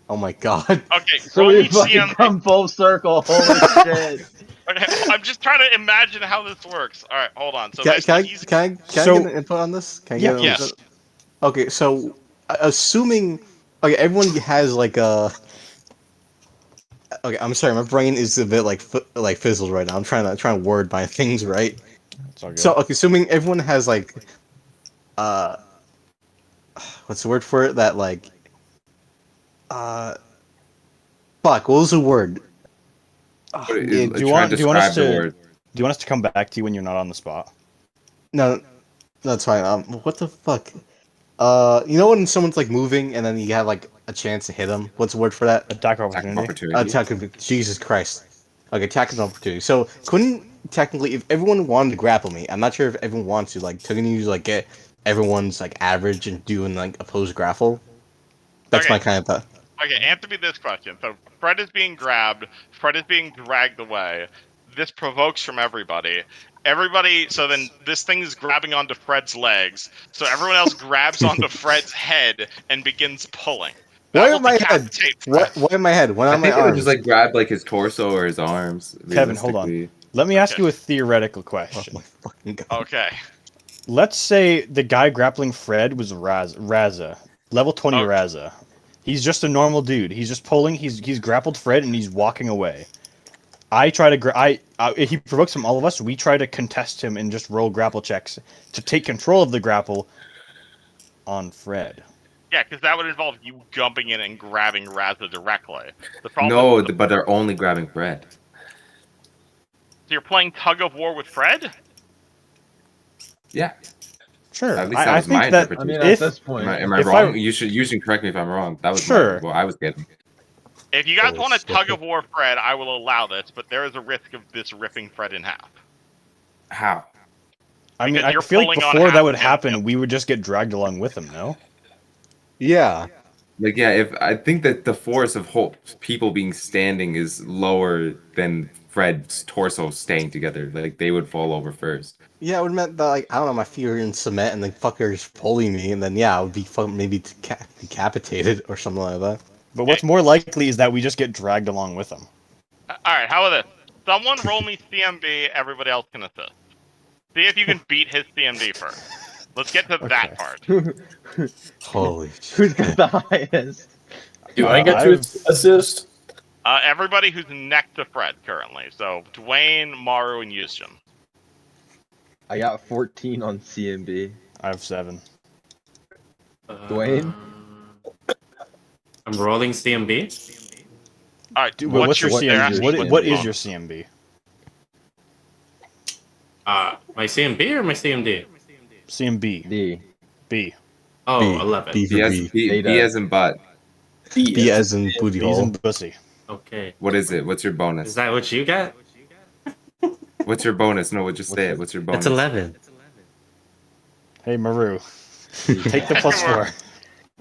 Oh my god. Okay, So roll we me fucking CMB. come full circle. Holy shit. Okay, I'm just trying to imagine how this works. All right, hold on. So Can I get an input on this? Can I get yes. input? Okay, so assuming everyone has like a. Okay, I'm sorry, my brain is a bit like fizzled right now. I'm trying to word my things right. So assuming everyone has like, what's the word for it? That like, fuck, what was the word? Do you want us to come back to you when you're not on the spot? No, that's fine. What the fuck? You know when someone's like moving and then you have like a chance to hit them? What's the word for that? Attack opportunity. Attack of Jesus Christ. Okay, attack of opportunity. So couldn't technically, if everyone wanted to grapple me, I'm not sure if everyone wants to, like, couldn't you like get everyone's like average and doing like opposed grapple? That's my kind of thought. Okay, answer me this question. So Fred is being grabbed, Fred is being dragged away. This provokes from everybody. So then this thing is grabbing onto Fred's legs. So everyone else grabs onto Fred's head and begins pulling. That Why will in my head? decapitate What? Fred. Why in my head? What I on my think they would arms? just like grab like his torso or his arms. Kevin, hold on. realistically. Let me ask Okay. you a theoretical Oh question. my fucking god. Okay. Let's say the guy grappling Fred was Raza, level 20 Okay. Raza. He's just a normal dude. He's just pulling. He's grappled Fred and he's walking away. I try to he provokes from all of us. We try to contest him and just roll grapple checks to take control of the grapple on Fred. Yeah, because that would involve you jumping in and grabbing Raza directly. The problem No, is, but they're only grabbing Fred. so you're playing tug of war with Fred? Yeah, Sure, at least that I was my think that I interpretation. mean, if at this point, Am I if wrong? I- You should correct me if I'm wrong. That was Sure. what I was getting. If you guys Holy want to shit. tug of war Fred, I will allow this, but there is a risk of this ripping Fred in half. How? I mean, Because I you're feel like pulling on before half that would of him. happen, we would just get dragged along with him. No. Yeah. Like, yeah, if I think that the force of people being standing is lower than Fred's torso staying together. Like, they would fall over first. Yeah, it would meant that like I don't know, my feet were in cement and the fucker's pulling me, and then yeah, I would be maybe decapitated or something like that. But what's more likely is that we just get dragged along with him. Alright, how about this? Someone roll me CMB, everybody else can assist. See if you can beat his CMD first. Let's get to that Okay. part. Holy who's shit. got the highest? Do I get to I've- assist? Everybody who's next to Fred currently. So Dwayne, Maru, and Yushin. I got 14 on CMB. I have 7. Dwayne? I'm rolling CMB. Alright, Dude, what's what's your they're CMB? asking What what's is on. your CMB? My CMB or my CMD? CMB. D. B. Oh, B. 11. B for B as, B. B, Data. B as in butt. B as in booty B's hole. and pussy. Okay. What is it? What's your Is bonus? that what you got? What's your bonus? No, just say it. What's your bonus? It's 11. Hey, Maru. Take the plus 4.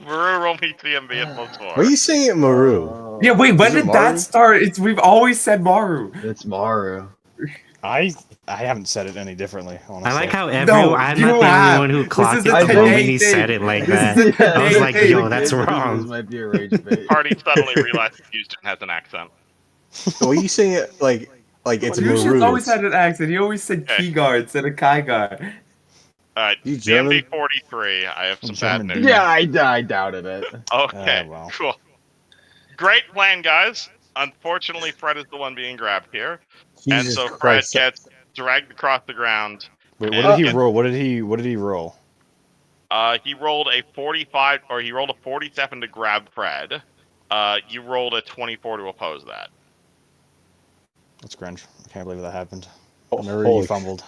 Maru, roll me CMB at plus 4. Why are you saying it Maru? Oh, Yeah, wait, when is it did Maru? that start? We've always said Maru. It's Maru. I haven't said it any differently, honestly. I like how I'm you not the have. only one who This clocked is it a the today moment he thing. said it like This that. is a I was today like, thing. yo, that's This wrong. might be a rage bait. Party suddenly realized Houston has an accent. Why are you saying it like it's Yushin's Maru? always had an accent. He always said Okay. key guard instead of Kai guard. Alright, You German? CMB 43. I have some German bad news. dude. Yeah, I doubted it. Okay, well. cool. Great plan, guys. Unfortunately, Fred is the one being grabbed here. And Jesus so Christ. Fred gets dragged across the ground. Wait, what did he And- roll? What did he roll? He rolled a 45, or he rolled a 47 to grab Fred. You rolled a 24 to oppose that. That's cringe. I can't believe that happened. Oh, Maru, holy you fumbled.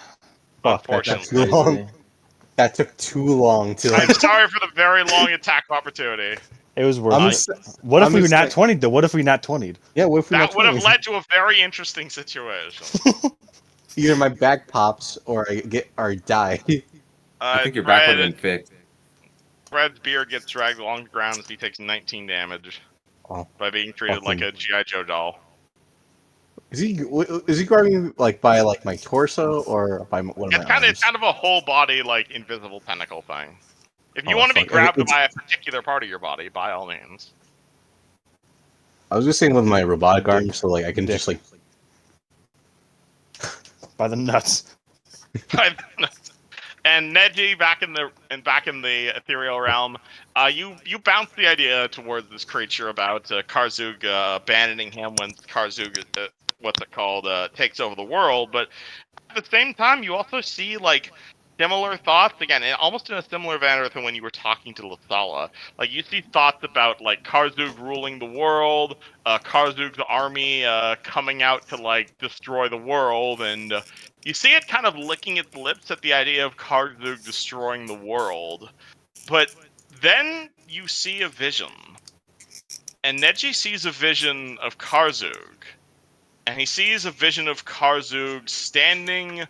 fuck, Unfortunately. that's too long. That took too long to I'm sorry for the very long attack opportunity. It was worth I'm it. ex- What if I'm we excited. not 20'd though? What if we not 20'd? Yeah, what if we That not would have 20s? led to a very interesting situation. Either my back pops or I get or die. I think your back would have been fixed. Fred's beard gets dragged along the ground as he takes 19 damage Oh, by being treated like a G.I. Joe doll. Is he grabbing like by like my torso or by one of It's my kind arms? of a whole body like invisible tentacle thing. If you Oh, want to be fuck. grabbed It's- by a particular part of your body, by all means. I was just saying with my robotic arm, so like I can Dick. just like By the nuts. And Neji, back in the ethereal realm, you bounce the idea towards this creature about Karzug abandoning him when Karzug, takes over the world. But at the same time, you also see like similar thoughts again, almost in a similar manner to when you were talking to Lasala. Like you see thoughts about like Karzug ruling the world, Karzug's army coming out to like destroy the world, and you see it kind of licking its lips at the idea of Karzug destroying the world. But then you see a vision. And Neji sees a vision of Karzug. And he sees a vision of Karzug standing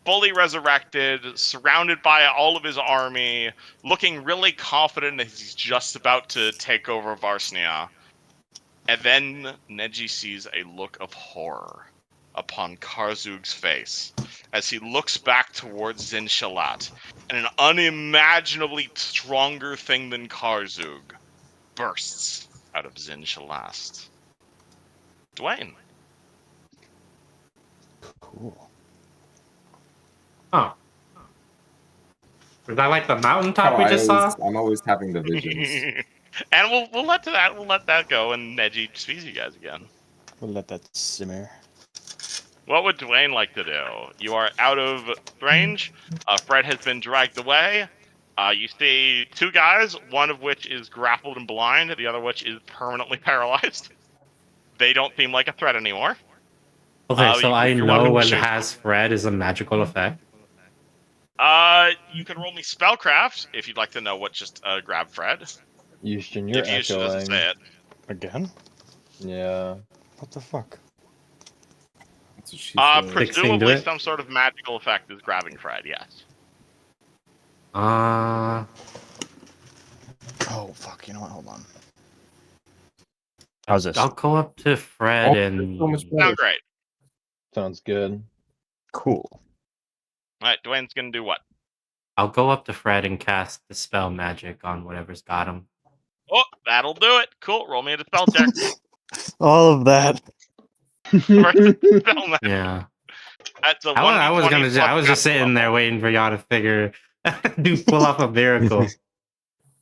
fully resurrected, surrounded by all of his army, looking really confident that he's just about to take over Varsnia. And then Neji sees a look of horror upon Karzug's face as he looks back towards Zinshalat, and an unimaginably stronger thing than Karzug bursts out of Zin shall last. Dwayne. Cool. Oh. Is that like the mountaintop we just saw? I'm always having the visions. And we'll let that go, and Neji sees you guys again. We'll let that simmer. What would Dwayne like to do? You are out of range. Fred has been dragged away. You see two guys, one of which is grappled and blind, the other which is permanently paralyzed. They don't seem like a threat anymore. Okay, so I you're one know who what shoots. has Fred is a magical effect. You can roll me spellcraft if you'd like to know what just grab Fred. Houston, you're If Houston doesn't echoing. say it. Again? Yeah. What the fuck? That's what she said. 16 to Presumably it? some sort of magical effect is grabbing Fred, yes. Oh fuck! You know what? Hold on. How's this? I'll go up to Fred Oh, and so much better. Sound great. Sounds good. Cool. Alright, Dwayne's gonna do what? I'll go up to Fred and cast the spell magic on whatever's got him. Oh, that'll do it. Cool, roll me a spell check. All of that. Versus spell magic. Yeah. That's a I was 1d20 gonna say, plus I was just master sitting there level. waiting for y'all to figure do pull off a miracle.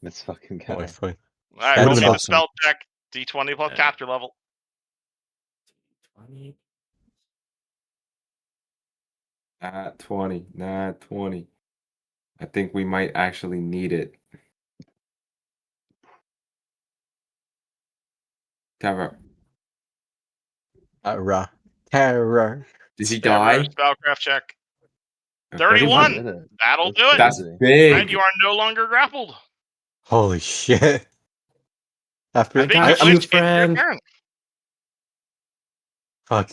This fucking Oh, guy. fuck. Alright, That roll would've me been the awesome. spell check. D20 plus Yeah. caster level. 20. Not 20. Not 20. I think we might actually need it. Terror. Terror. Did he Terror die? spellcraft check. Or 31. Did it. That'll That's do it. That's crazy. big. And you are no longer grappled. Holy shit. After I think got in you, which it's your friend. turn. fuck.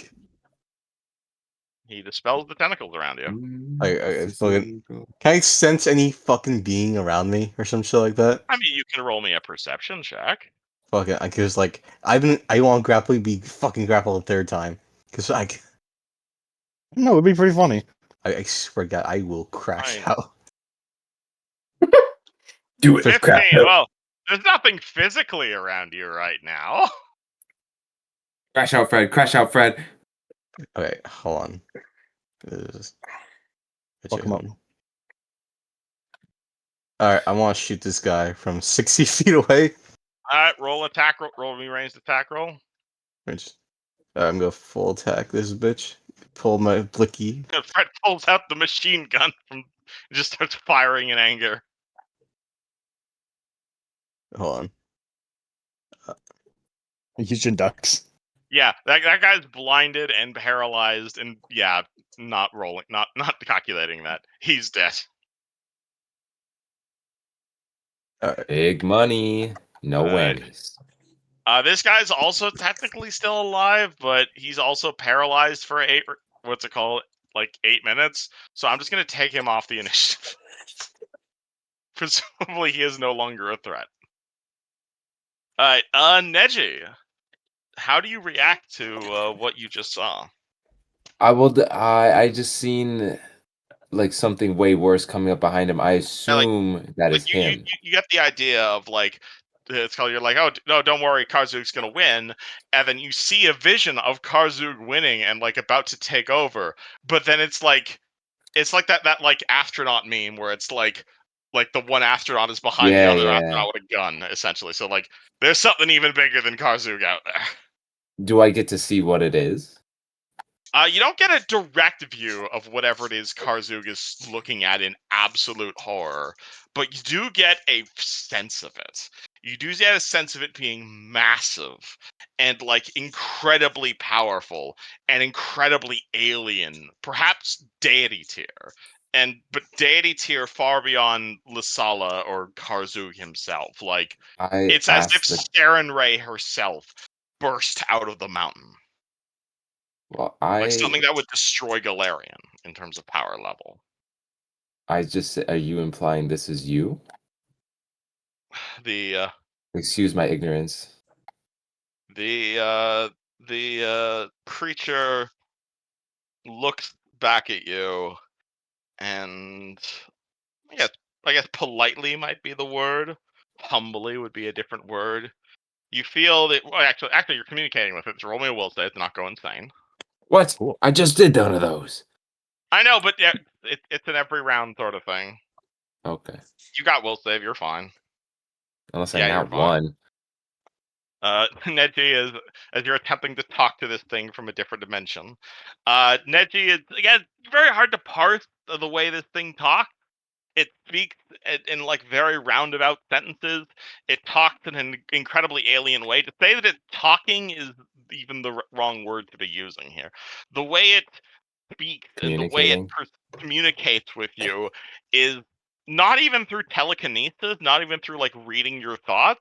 He dispels the tentacles around you. It's fucking- Can I sense any fucking being around me or some shit like that? I mean, you can roll me a perception check. Fuck it, because like I want grapple to be fucking grappled a third time. Cause No, it'd be pretty funny. I swear to God, I will crash Fine. out. Do it. 15. Crap. Well, there's nothing physically around you right now. Crash out, Fred. Crash out, Fred. Okay, hold on. This- Fuck him up. Alright, I want to shoot this guy from 60 feet away. Alright, roll attack. Roll me ranged attack roll. I'm gonna full attack this bitch. Pull my blicky. Fred pulls out the machine gun and just starts firing in anger. Hold on. Houston ducks. Yeah, that guy's blinded and paralyzed, and yeah, not rolling, not calculating that. He's dead. Alright. Big money. No Alright. whammies. This guy's also technically still alive, but he's also paralyzed for 8 minutes. So I'm just gonna take him off the initiative. Presumably, he is no longer a threat. Alright, Neji, how do you react to what you just saw? I just seen like something way worse coming up behind him. I assume that is him. You get the idea of like it's called. You're like, oh no, don't worry, Karzug's gonna win, and then you see a vision of Karzug winning and like about to take over, but then it's like that like astronaut meme where it's like the one astronaut is behind the Yeah, other yeah. astronaut with a gun, essentially. So like there's something even bigger than Karzug out there. Do I get to see what it is? You don't get a direct view of whatever it is Karzug is looking at in absolute horror, but you do get a sense of it. You do get a sense of it being massive and like incredibly powerful and incredibly alien, perhaps deity tier. But deity tier far beyond Lysala or Karzug himself. Like it's as if Saren Ray herself burst out of the mountain. Well, Like something that would destroy Galarian in terms of power level. Are you implying this is you? The Excuse my ignorance. the creature looks back at you, and I guess politely might be the word. Humbly would be a different word. You feel that. Well, actually, you're communicating with it. So roll me a will save to not go insane. What? Cool. I just did one of those. I know, but yeah, it's an every round sort of thing. Okay. You got will save. You're fine. Unless I Yeah, you're not fine. one. Neji is as you're attempting to talk to this thing from a different dimension. Neji is again very hard to parse the way this thing talks. It speaks in like very roundabout sentences. It talks in an incredibly alien way. To say that it's talking is even the wrong word to be using here. The way it speaks and the way it Communicating. communicates with you is not even through telekinesis, not even through like reading your thoughts.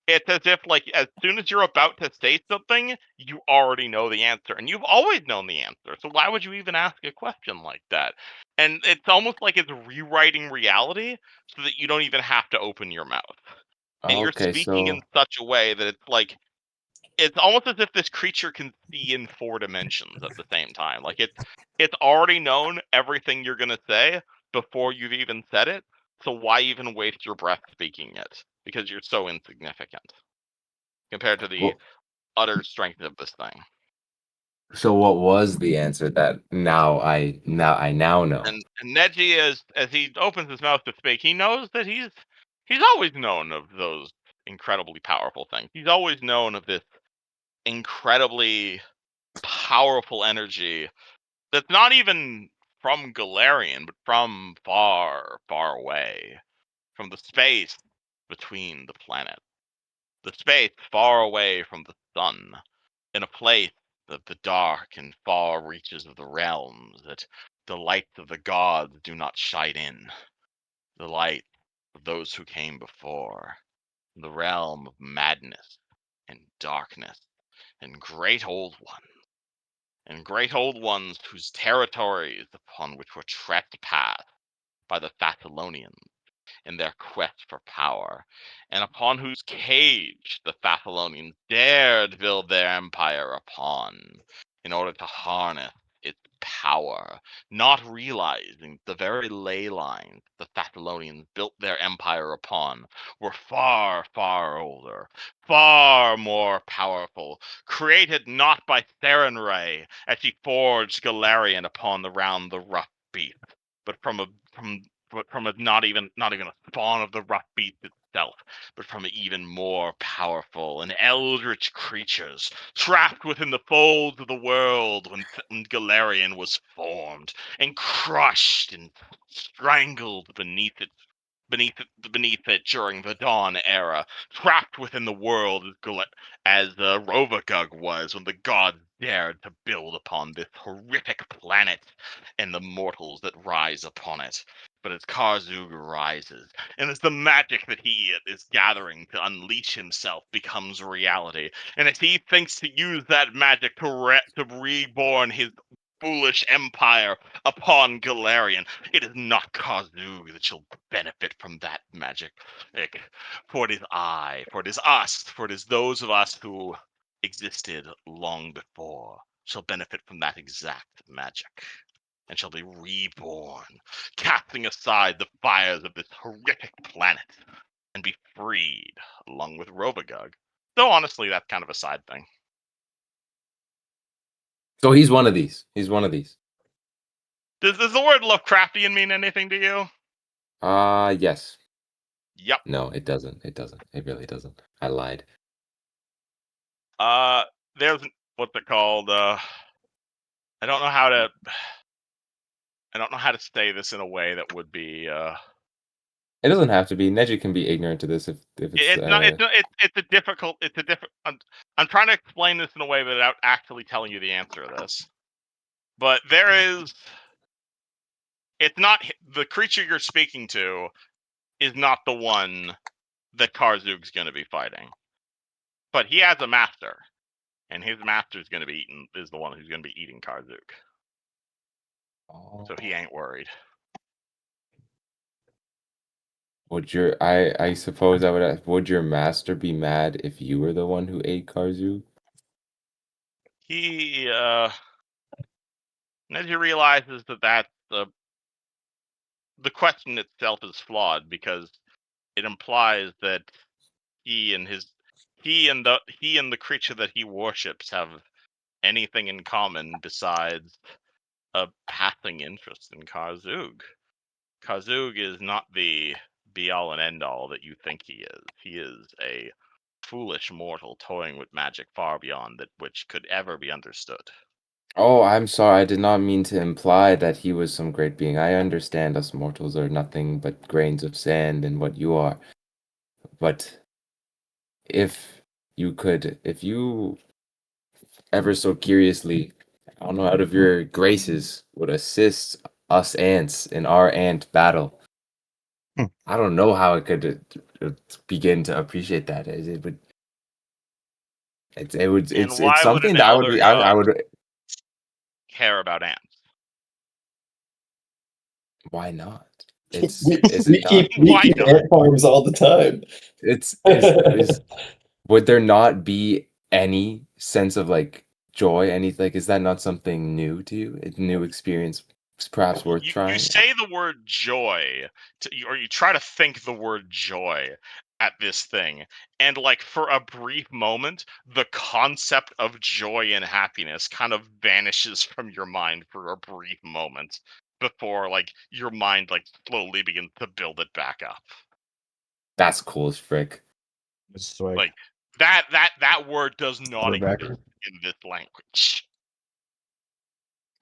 It's as if like as soon as you're about to say something, you already know the answer, and you've always known the answer. So why would you even ask a question like that? And it's almost like it's rewriting reality so that you don't even have to open your mouth. And you're Okay, speaking so in such a way that it's like it's almost as if this creature can see in 4 dimensions at the same time. Like it's already known everything you're gonna say before you've even said it. So why even waste your breath speaking it? Because you're so insignificant compared to the well, utter strength of this thing. so what was the answer that now know? And Neji, as he opens his mouth to speak, he knows that he's always known of those incredibly powerful things. He's always known of this incredibly powerful energy that's not even from Galarian, but from far, far away, from the space between the planets, the space far away from the sun, in a place of the dark and far reaches of the realms that the lights of the gods do not shine in, the light of those who came before, the realm of madness and darkness and great old ones whose territories upon which were trespassed by the Thessalonians in their quest for power, and upon whose cage the Thessalonians dared build their empire upon, in order to harness its power, not realizing the very ley lines the Thessalonians built their empire upon were far, far older, far more powerful, created not by Theronray as she forged Galarian upon the round the rough beast, but from a not even a spawn of the rough beast itself, but from even more powerful and eldritch creatures trapped within the folds of the world when Galarian was formed and crushed and strangled beneath it during the Dawn era, trapped within the world as Rovagug was when the gods dared to build upon this horrific planet and the mortals that rise upon it. But as Karzug rises, and as the magic that he is gathering to unleash himself becomes reality, and as he thinks to use that magic to reborn his foolish empire upon Galarian, it is not Karzug that shall benefit from that magic. For it is I, for it is us, for it is those of us who existed long before shall benefit from that exact magic, and shall be reborn, casting aside the fires of this horrific planet, and be freed along with Rovagug. Though honestly, that's kind of a side thing. So he's one of these. He's one of these. Does the word Lovecraftian mean anything to you? Yes. Yep. No, it doesn't. It doesn't. It really doesn't. I lied. There's what's it called? I don't know how to say this in a way that would be. It doesn't have to be. Neji can be ignorant to this if it's. It's not. It's a difficult. It's a different. I'm trying to explain this in a way without actually telling you the answer to this. But there is. It's not the creature you're speaking to. Is not the one that Karzug's going to be fighting. But he has a master, and his master is going to be is the one who's going to be eating Karzug. So he ain't worried. I suppose I would ask, would your master be mad if you were the one who ate Karzu? He Neji realizes that the question itself is flawed because it implies that he he and the creature that he worships have anything in common besides a passing interest in Karzug. Karzug is not the be all and end all that you think he is. He is a foolish mortal toying with magic far beyond that which could ever be understood. Oh, I'm sorry. I did not mean to imply that he was some great being. I understand us mortals are nothing but grains of sand and what you are. But if if you ever so curiously, I don't know, out of your graces, would assist us ants in our ant battle, Hmm. I don't know how I could begin to appreciate that. And It's why would something an that I would elder be, I god would. care about ants? Why not? we, Is we it not? keep we Why keep not? ant farms all the time. It's is would there not be any sense of like joy? Any like is that not something new to you? A new experience, perhaps worth You trying? say the word joy, or you try to think the word joy at this thing, and like for a brief moment, the concept of joy and happiness kind of vanishes from your mind for a brief moment before like your mind like slowly begins to build it back up. That's cool as frick. It's like Like that word does not Rebecca. exist in this language.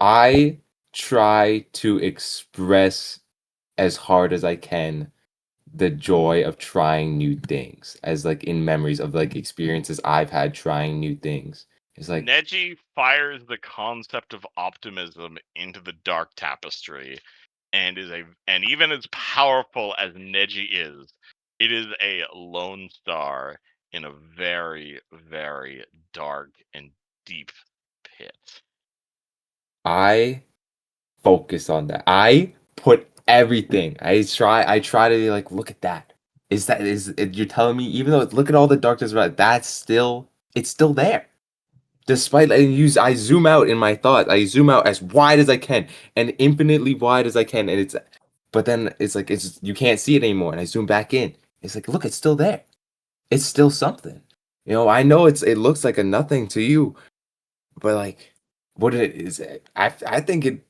I try to express as hard as I can the joy of trying new things, as like in memories of like experiences I've had trying new things. It's like Neji fires the concept of optimism into the dark tapestry, and even as powerful as Neji is, it is a lone star in a very, very dark and deep pit. I focus on that. I put everything. I try to be like, look at that. You're telling me even though look at all the darkness about it, it's still there. Despite I zoom out in my thoughts. I zoom out as wide as I can and infinitely wide as I can and but then it's like it's you can't see it anymore and I zoom back in. It's like look, it's still there. It's still something. I know it looks like a nothing to you, but like what it is I think it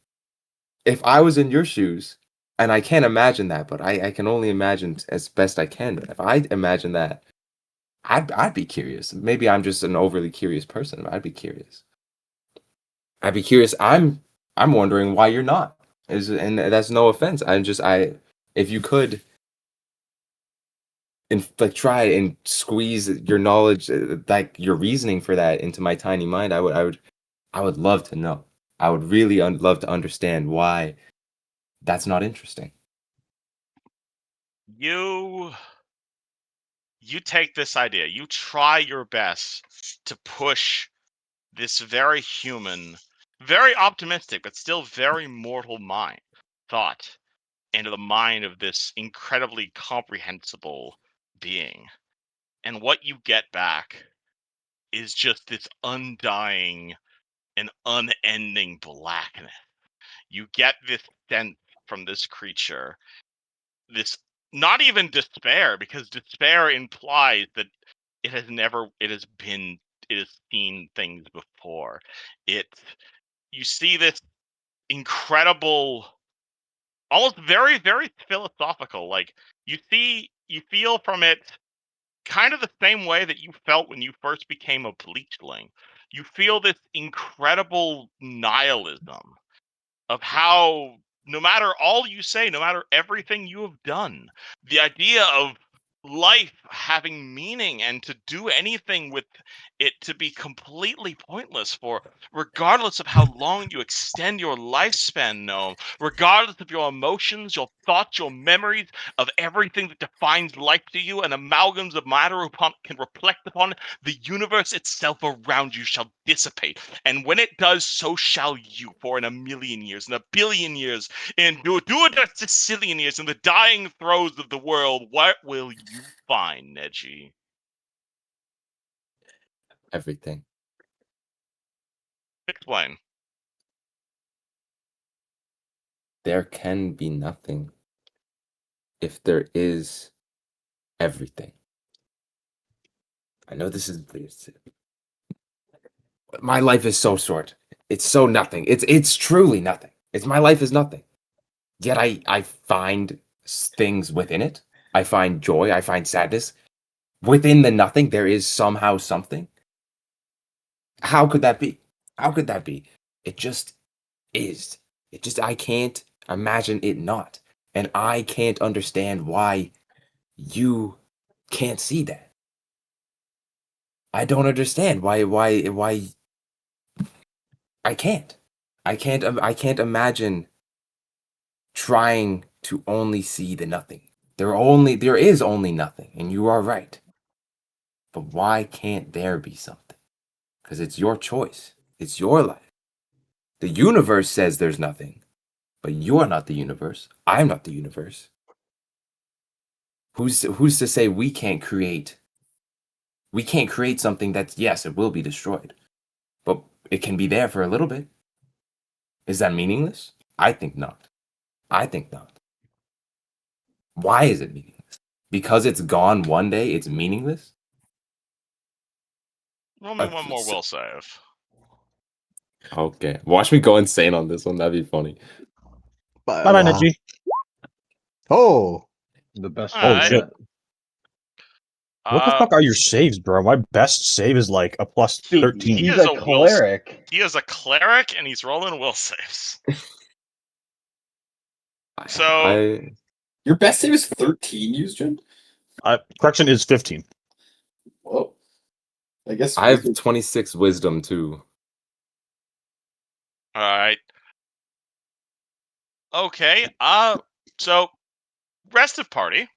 if I was in your shoes, and I can't imagine that, but I can only imagine as best I can. But if I imagine that, I'd be curious. Maybe I'm just an overly curious person. But I'd be curious. I'd be curious. I'm wondering why you're not. And that's no offense. If you could and like try and squeeze your knowledge, like your reasoning for that into my tiny mind, I would love to know. I would really love to understand why that's not interesting. You take this idea, you try your best to push this very human, very optimistic, but still very mortal thought into the mind of this incredibly comprehensible being. And what you get back is just this undying and unending blackness. You get this sense from this creature, this not even despair, because despair implies that it has seen things before. It You see this incredible, almost very, very philosophical, like you feel from it kind of the same way that you felt when you first became a bleachling. You feel this incredible nihilism of how no matter all you say, no matter everything you have done, the idea of life having meaning and to do anything with it to be completely pointless for regardless of how long you extend your lifespan, no, regardless of your emotions, your thoughts, your memories of everything that defines life to you and amalgams of matter upon can reflect upon the universe itself around you shall dissipate, and when it does, so shall you. For in a million years, in a billion years, in a Sicilian years, in the dying throes of the world, what will you find, Neji? Everything. Explain. There can be nothing if there is everything. I know this is my life is so short. It's so nothing. It's truly nothing. It's my life is nothing. Yet I find things within it. I find joy. I find sadness. Within the nothing, there is somehow something. How could that be? How could that be? It just is. It just I can't imagine it not. And I can't understand why you can't see that. I don't understand why I can't. I can't imagine trying to only see the nothing. There is only nothing, and you are right. But why can't there be something? Because it's your choice. It's your life. The universe says there's nothing, but you are not the universe. I'm not the universe. Who's to say we can't create? We can't create something that's, yes, it will be destroyed, but it can be there for a little bit. Is that meaningless? I think not. I think not. Why is it meaningless? Because it's gone one day, it's meaningless? Roll me one more will save. Okay. Watch me go insane on this one. That'd be funny. But, Bye bye, Neji. Oh, The best All one right. shit. yet. What the fuck are your saves, bro? My best save is like a plus Dude, 13. he's is a a will- cleric. He is a cleric, and he's rolling will saves. So Your best save is 13, Yusjin? Correction is 15. Whoa. I guess I have 26 wisdom too. all right. Okay. So rest of party.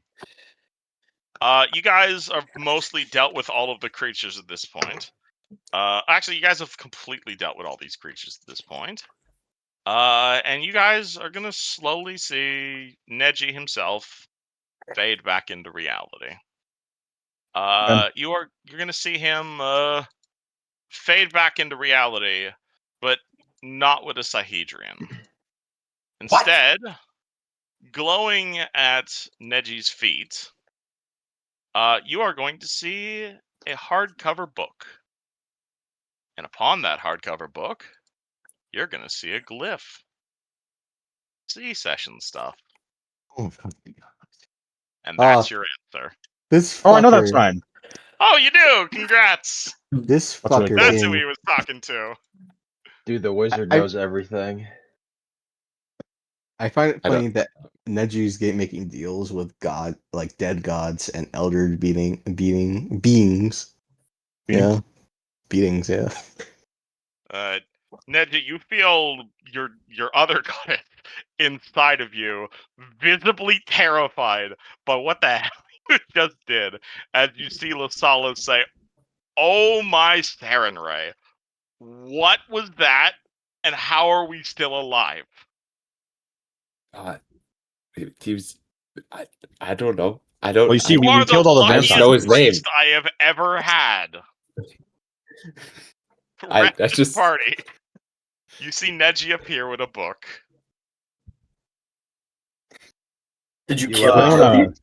You guys are mostly dealt with all of the creatures at this point. Actually, you guys have completely dealt with all these creatures at this point. And you guys are gonna slowly see Neji himself fade back into reality. You're gonna see him fade back into reality, but not with a Sahedrian. Instead, glowing at Neji's feet, you are going to see a hardcover book. And upon that hardcover book, you're going to see a glyph. C-session stuff. oh fuck. And that's your answer. This Oh, I know that fucker. sign. Oh, you do! Congrats! This That's really fucker. cool. That's who he was talking to. Dude, the wizard I- knows everything. I find it I don't- funny that Neji's making deals with like dead gods and elder beings. Beings? Yeah, beatings. Yeah. Neji, you feel your other goddess inside of you, visibly terrified by what the hell you just did, as you see Lasalo say, "Oh my Sarenrae, what was that, and how are we still alive?" He was. I don't know. I don't. Well, you see, You we are the killed all the I just luckiest know his name. priest I have ever had. I Rest of the just. party. You see Neji appear with a book. Did you You, kill uh, him? Neji?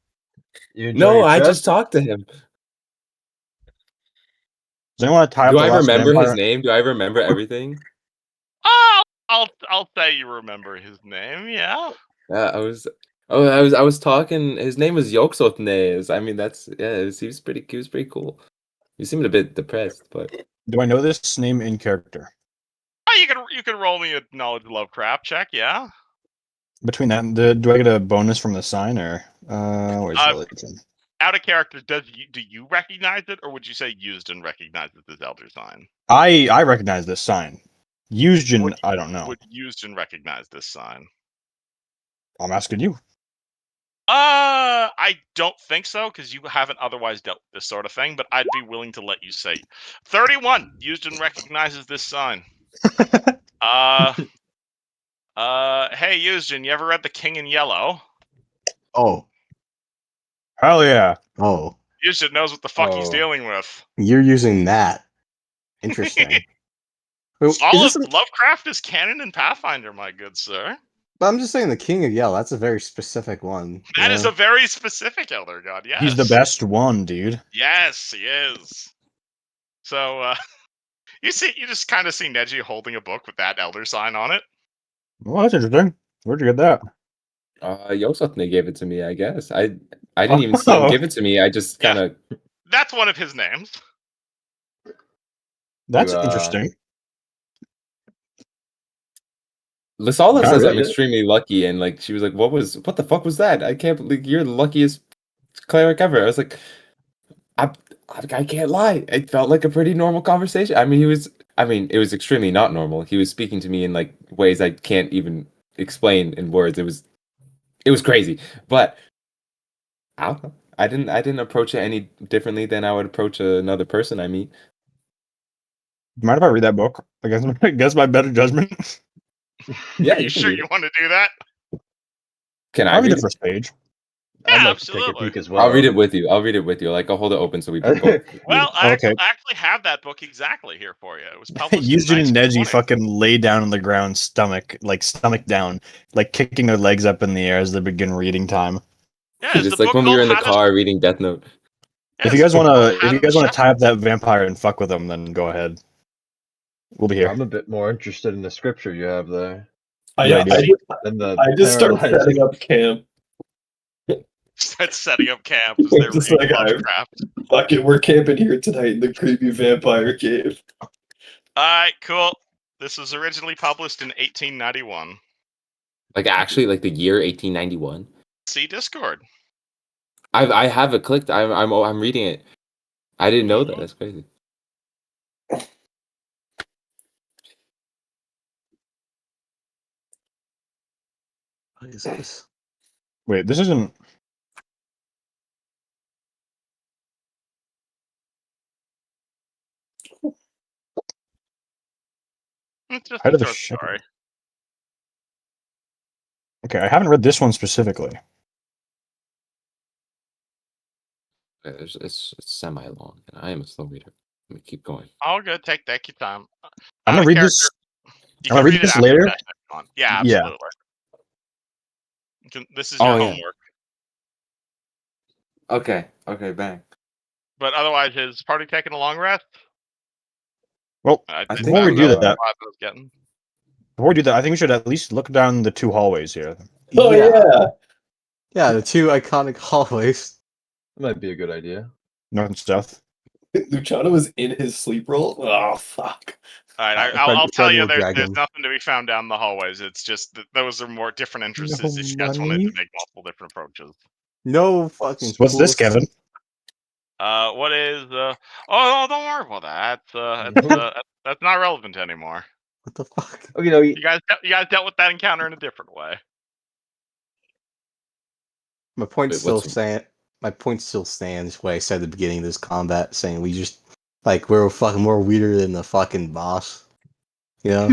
You enjoy No, your I trip? just talked to him. Does anyone want to tie Do up the I last remember vampire? his name? Do I remember everything? Oh, I'll say you remember his name. Yeah. I was. Oh, I was talking. His name was Yoxotnes. I mean, that's he was pretty cool. He seemed a bit depressed, but Do I know this name in character? Oh, you can roll me a knowledge Lovecraft check. Yeah. Between that, do I get a bonus from the sign, or where's religion? Out of character, do you recognize it, or would you say used and recognizes this elder sign? I recognize this sign. Used, Would- I don't know. Would used and recognize this sign? I'm asking you. I don't think so, because you haven't otherwise dealt with this sort of thing, but I'd be willing to let you say 31 used and recognizes this sign. Hey, Eugen, you ever read The King in Yellow? Oh. Hell yeah. Oh. Eugen knows what the fuck he's Oh. dealing with. You're using that. Interesting. Wait, All is of this Lovecraft is canon in Pathfinder, my good sir. But I'm just saying the King of Yell. That's a very specific one. That is yeah? a very specific elder god. Yes, He's the best one, dude. Yes, he is. So you just kind of see Neji holding a book with that elder sign on it. Well, that's interesting. Where'd you get that? Yosefne gave it to me, I guess. I didn't even see him Oh. give it to me. I just Yeah. kind of. That's one of his names. That's You, interesting. Lysala Got says it. I'm extremely lucky, and like she was like, what the fuck was that? I can't believe you're the luckiest cleric ever. I was like, I can't lie. It felt like a pretty normal conversation. I mean, it was extremely not normal. He was speaking to me in like ways I can't even explain in words. It was crazy. But I didn't approach it any differently than I would approach another person I meet. Mind if I read that book? I guess my better judgment. Yeah, Are you you can sure read you it. want to do that? Can I I'll read read the it? first page. I'd Yeah, like to take a absolutely. peek as well. I'll read it with you. Like I'll hold it open so we can both. read Well, it. I Okay. actually have that book exactly here for you. It was published Yushin in and Neji 1920. fucking lay down on the ground, stomach down, like kicking their legs up in the air as they begin reading time. Yeah, is the Just like book when we called were in the How to? car reading Death Note. Yeah, If is you the guys book called wanna, How to tie up that vampire and fuck with him, then go ahead. We'll be here. I'm a bit more interested in the scripture you have there Good idea. than the I just start paralyzing. setting up camp. Start setting up camp as they're Just reading like Lovecraft. Fuck it, we're camping here tonight in the creepy vampire cave. All right, cool. This was originally published in 1891. Like actually, like the year 1891. See Discord. I have it clicked. I'm reading it. I didn't know that. That's crazy. What is this? Wait, this isn't. It's just Head a of the short Shepherd. story. Okay, I haven't read this one specifically. It's semi long, and I am a slow reader. Let me keep going. All good. Take your time. I'm Out gonna of read character. this. You I'm can gonna read read it this after later. session if you want. Yeah, Yeah. absolutely. This is your Oh, yeah. homework. Okay, bang. But otherwise, is party taking a long rest? Well, I That's think before we so, do the that, vibe I was getting. I think we should at least look down the two hallways here. Oh yeah. Yeah, the two iconic hallways. That might be a good idea. North and south. Luciano was in his sleep roll. Oh fuck. All right, Fred- I'll tell Fred you, will there's drag him. nothing to be found down the hallways. It's just that those are more different entrances No if you guys wanted money? to make multiple different approaches. No fucking. What's this, tools. Kevin? What is oh, don't worry about that. That's not relevant anymore. What the fuck? Oh, you know, You guys dealt with that encounter in a different way. My point Wait, still what's- stand. My point still stands. What I said at the beginning of this combat, saying we just like we're fucking more weirder than the fucking boss. You know?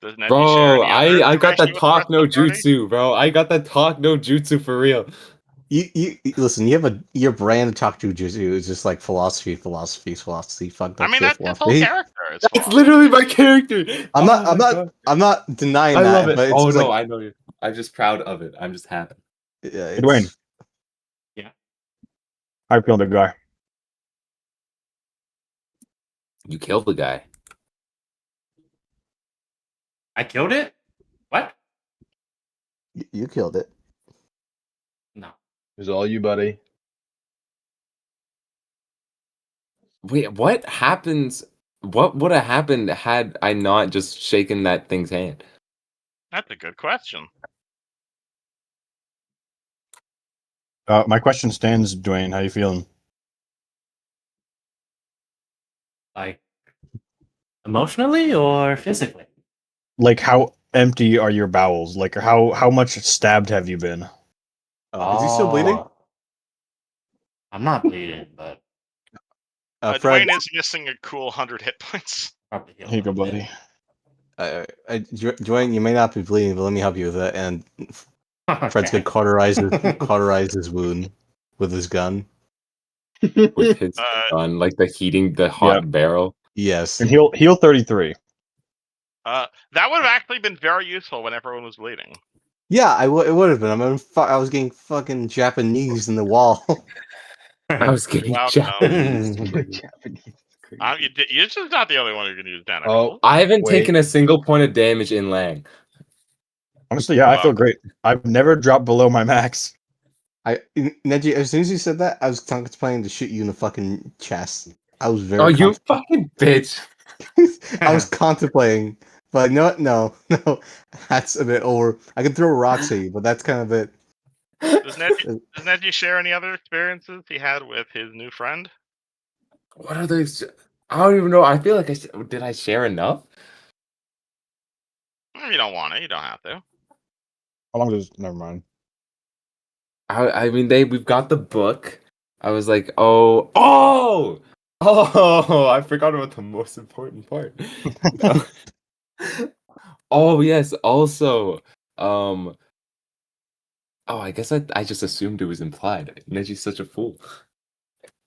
Does Neji share Bro, any other I got information that with the talk rest no of the party? jutsu, bro. I got that talk no jutsu for real. You listen. You have your brand of Taku Jutsu is just like philosophy. Fuck that I mean, shit. that's his whole Philosophy. character. It's It's fun. literally my character. I'm Oh my not. God. I'm not denying I that. love it. But it's Oh just no, like, I know you. I'm just proud of it. I'm just happy. yeah, Hey, Dwayne. it's, How you feeling, the guy? You killed the guy. I killed it? What? you killed it. No. it was all you, buddy. Wait, what happens? What would have happened had I not just shaken that thing's hand? That's a good question. My question stands, Dwayne. How you feeling? Like, emotionally or physically? Like, how empty are your bowels? Like, how much stabbed have you been? Is he still bleeding? I'm not bleeding, but Fred, Dwayne is missing a cool 100 hit points. probably heal Here you a go, little buddy. Dwayne, you may not be bleeding, but let me help you with that. And bit. Fred's Okay. gonna cauterize his wound with his gun. With his gun, like the hot barrel. Yes. And heal 33. That would have actually been very useful when everyone was bleeding. Yeah, it would have been. I was getting fucking Japanese in the wall. I was getting welcome. Japanese. Japanese is crazy. You're just not the only one who can use Oh, tentacles. I haven't Wait. taken a single point of damage in Lang. Honestly, yeah, I feel great. I've never dropped below my max. Neji, as soon as you said that, I was contemplating to shoot you in the fucking chest. I was very. Oh, you fucking bitch! I was contemplating, but no, that's a bit over. I can throw rocks at you, but that's kind of it. Does Neji share any other experiences he had with his new friend? What are those? I don't even know. I feel like did I share enough? If you don't want to, you don't have to. How long does? Never mind. I mean, we've got the book. I was like, oh! I forgot about the most important part. Oh yes. Also, oh, I guess I just assumed it was implied. Neji's such a fool.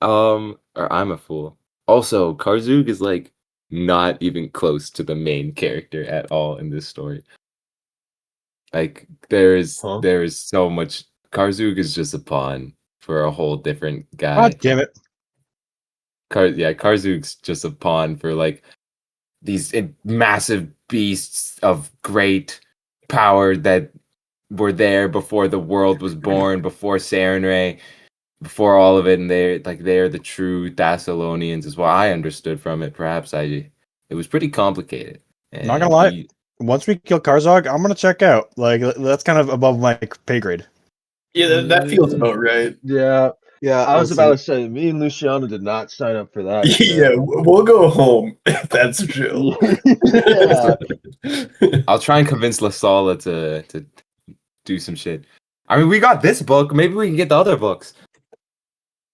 Or I'm a fool. Also, Karzug is like not even close to the main character at all in this story. Like there is so much. Karzug is just a pawn for a whole different guy. God damn it! Karzug's just a pawn for like these massive beasts of great power that were there before the world was born, before Sarenrae, before all of it, and they're the true Thessalonians, is what I understood from it. Perhaps it was pretty complicated. Not gonna lie. Once we kill Karzog, I'm gonna check out. Like that's kind of above my pay grade. Yeah, that feels about right. Yeah, Yeah, I was about to say, me and Luciano did not sign up for that. Yeah, we'll go home. That's chill. Yeah. I'll try and convince Lasala to do some shit. I mean, we got this book. Maybe we can get the other books.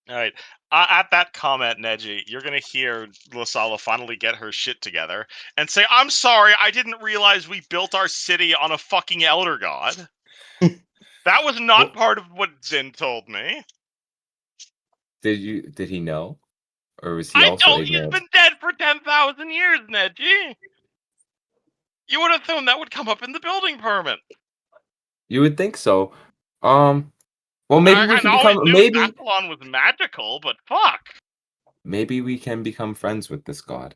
All right. At that comment, Neji, you're gonna hear Lasala finally get her shit together and say, "I'm sorry, I didn't realize we built our city on a fucking elder god. That was not part of what Zin told me. Did he know, or was he I also told you ignorant? he's been dead for 10,000 years, Neji. You would have thought that would come up in the building permit. You would think so. Well, maybe we can always become knew Athlon was magical, but fuck. Maybe we can become friends with this god.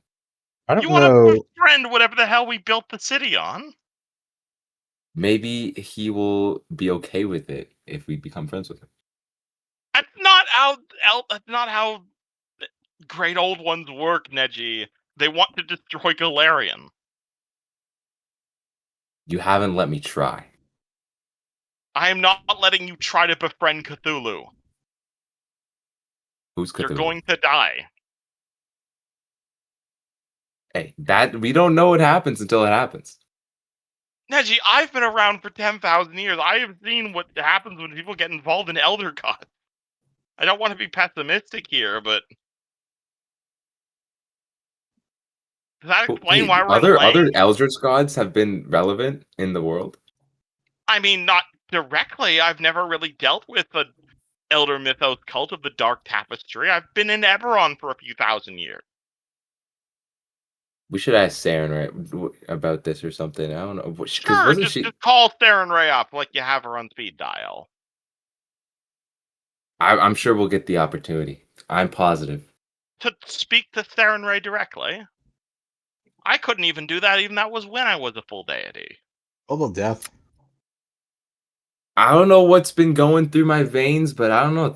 I don't You want know. to befriend whatever the hell we built the city on? Maybe he will be okay with it if we become friends with him. That's not how great old ones work, Neji. They want to destroy Galarian. You haven't let me try. I am not letting you try to befriend Cthulhu. Who's Cthulhu? You're going to die. Hey, that we don't know what happens until it happens. Neji, I've been around for 10,000 years. I have seen what happens when people get involved in Elder Gods. I don't want to be pessimistic here, but does that explain why we're in other Eldritch gods have been relevant in the world? I mean, not directly. I've never really dealt with the Elder Mythos cult of the Dark Tapestry. I've been in Eberron for a few thousand years. We should ask Sarenrae about this or something. I don't know. Sure, just call Sarenrae up like you have her on speed dial. I'm sure we'll get the opportunity. I'm positive. To speak to Sarenrae directly? I couldn't even do that, even that was when I was a full deity. Although death. I don't know what's been going through my veins, but I don't know.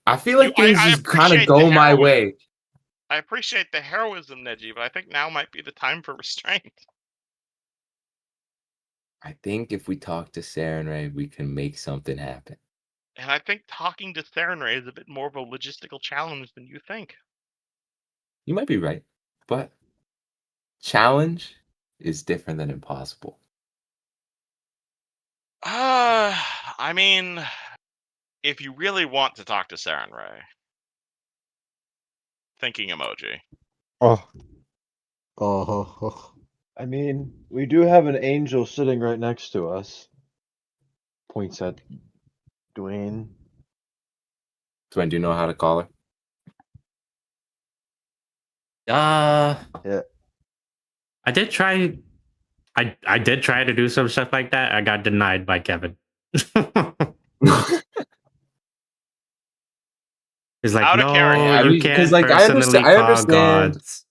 I feel like things just kind of go my way. I appreciate the heroism, Neji, but I think now might be the time for restraint. I think if we talk to Sarenrae, we can make something happen. And I think talking to Sarenrae is a bit more of a logistical challenge than you think. You might be right, but challenge is different than impossible. I mean, if you really want to talk to Sarenrae, thinking emoji. Oh. I mean, we do have an angel sitting right next to us. Points at Dwayne. Dwayne, do you know how to call her? Yeah. I did try. I did try to do some stuff like that. I got denied by Kevin. He's like, Out of character. no, I you mean, can't 'cause, like, personally I call understand. gods.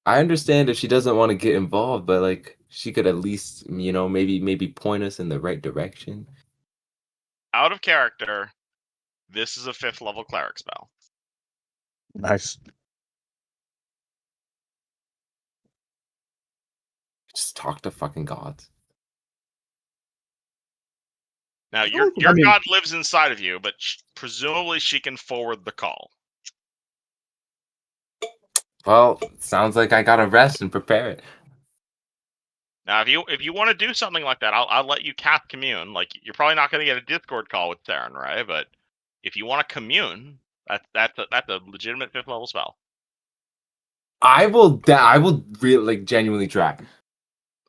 I understand if she doesn't want to get involved, but like she could at least, maybe point us in the right direction. Out of character. This is a 5th level cleric spell. Nice. Just talk to fucking gods. Now, I your mean- god lives inside of you, but presumably she can forward the call. Well, sounds like I gotta rest and prepare it. Now, if you want to do something like that, I'll let you cast commune. Like, you're probably not going to get a Discord call with Theron, right? But if you want to commune, that's a legitimate 5th level spell. I will really like genuinely try.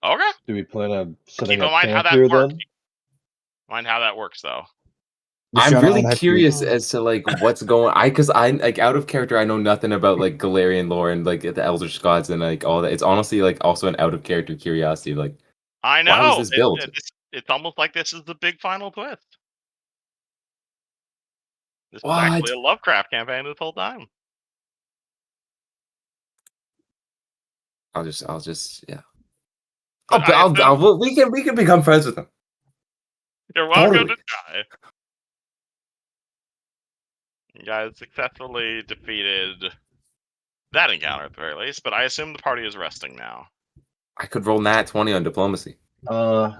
Okay. Do we plan on setting Keep in up mind how camp that here works. then? Mind how that works, though. I'm Luciano, really I'll have to- curious as to like what's going. Because I like out of character. I know nothing about like Galarian lore and like the Eldritch gods and like all that. It's honestly like also an out of character curiosity. Like, I know. why was this built? It's almost like this is the big final twist. This is What? actually a Lovecraft campaign this whole time. I'll just yeah. But We can become friends with them. You're welcome Totally. to try. You guys successfully defeated that encounter at the very least, but I assume the party is resting now. I could roll nat 20 on diplomacy. I'm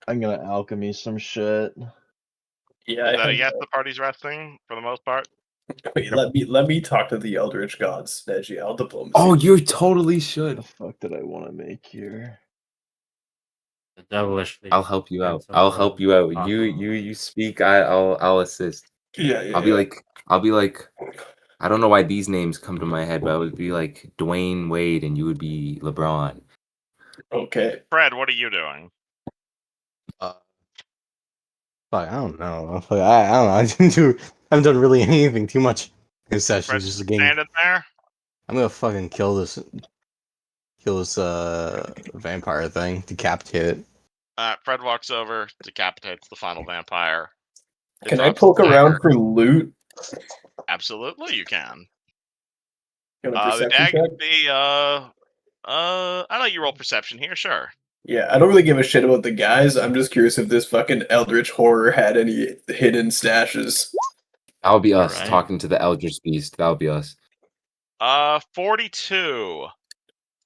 gonna alchemy some shit. Yeah, Is that a yes? The party's resting for the most part. wait, let me talk to the Eldritch gods, Neji. I'll diplomacy. Oh, you totally What should. the fuck did I want to make here? The devilish leaf. I'll help you out. Handsome I'll help girl. you out. Awesome. You speak. I'll assist. Yeah. I'll be like. I don't know why these names come to my head, but I would be like Dwayne Wade, and you would be LeBron. Okay. Fred, what are you doing? Fuck, I don't know. Fuck, I don't know. I haven't done really anything too much in session. Fred's Just a game. standing there. I'm gonna fucking kill this vampire thing, decapitate it. Fred walks over, decapitates the final vampire. Can It's I up to poke Dagger. around for loot? Absolutely, you can. Got a The perception dagger. check? I'll let you roll perception here. Sure. Yeah, I don't really give a shit about the guys. I'm just curious if this fucking Eldritch horror had any hidden stashes. That'll be us Alright. talking to the Eldritch Beast. That'll be us. 42.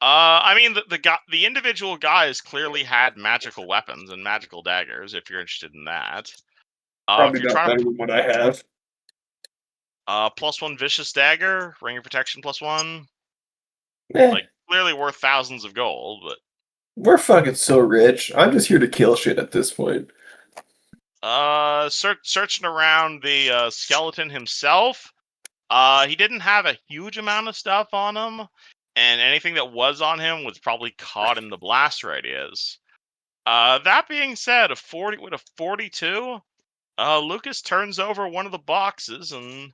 I mean, the individual guys clearly had magical weapons and magical daggers. If you're interested in that, Probably if you're not trying better than what I have. to +1 vicious dagger, ring of protection +1, Eh, like clearly worth thousands of gold. But we're fucking so rich. I'm just here to kill shit at this point. searching around the skeleton himself, he didn't have a huge amount of stuff on him, and anything that was on him was probably caught in the blast radius. That being said, with a 42, Lucas turns over one of the boxes, and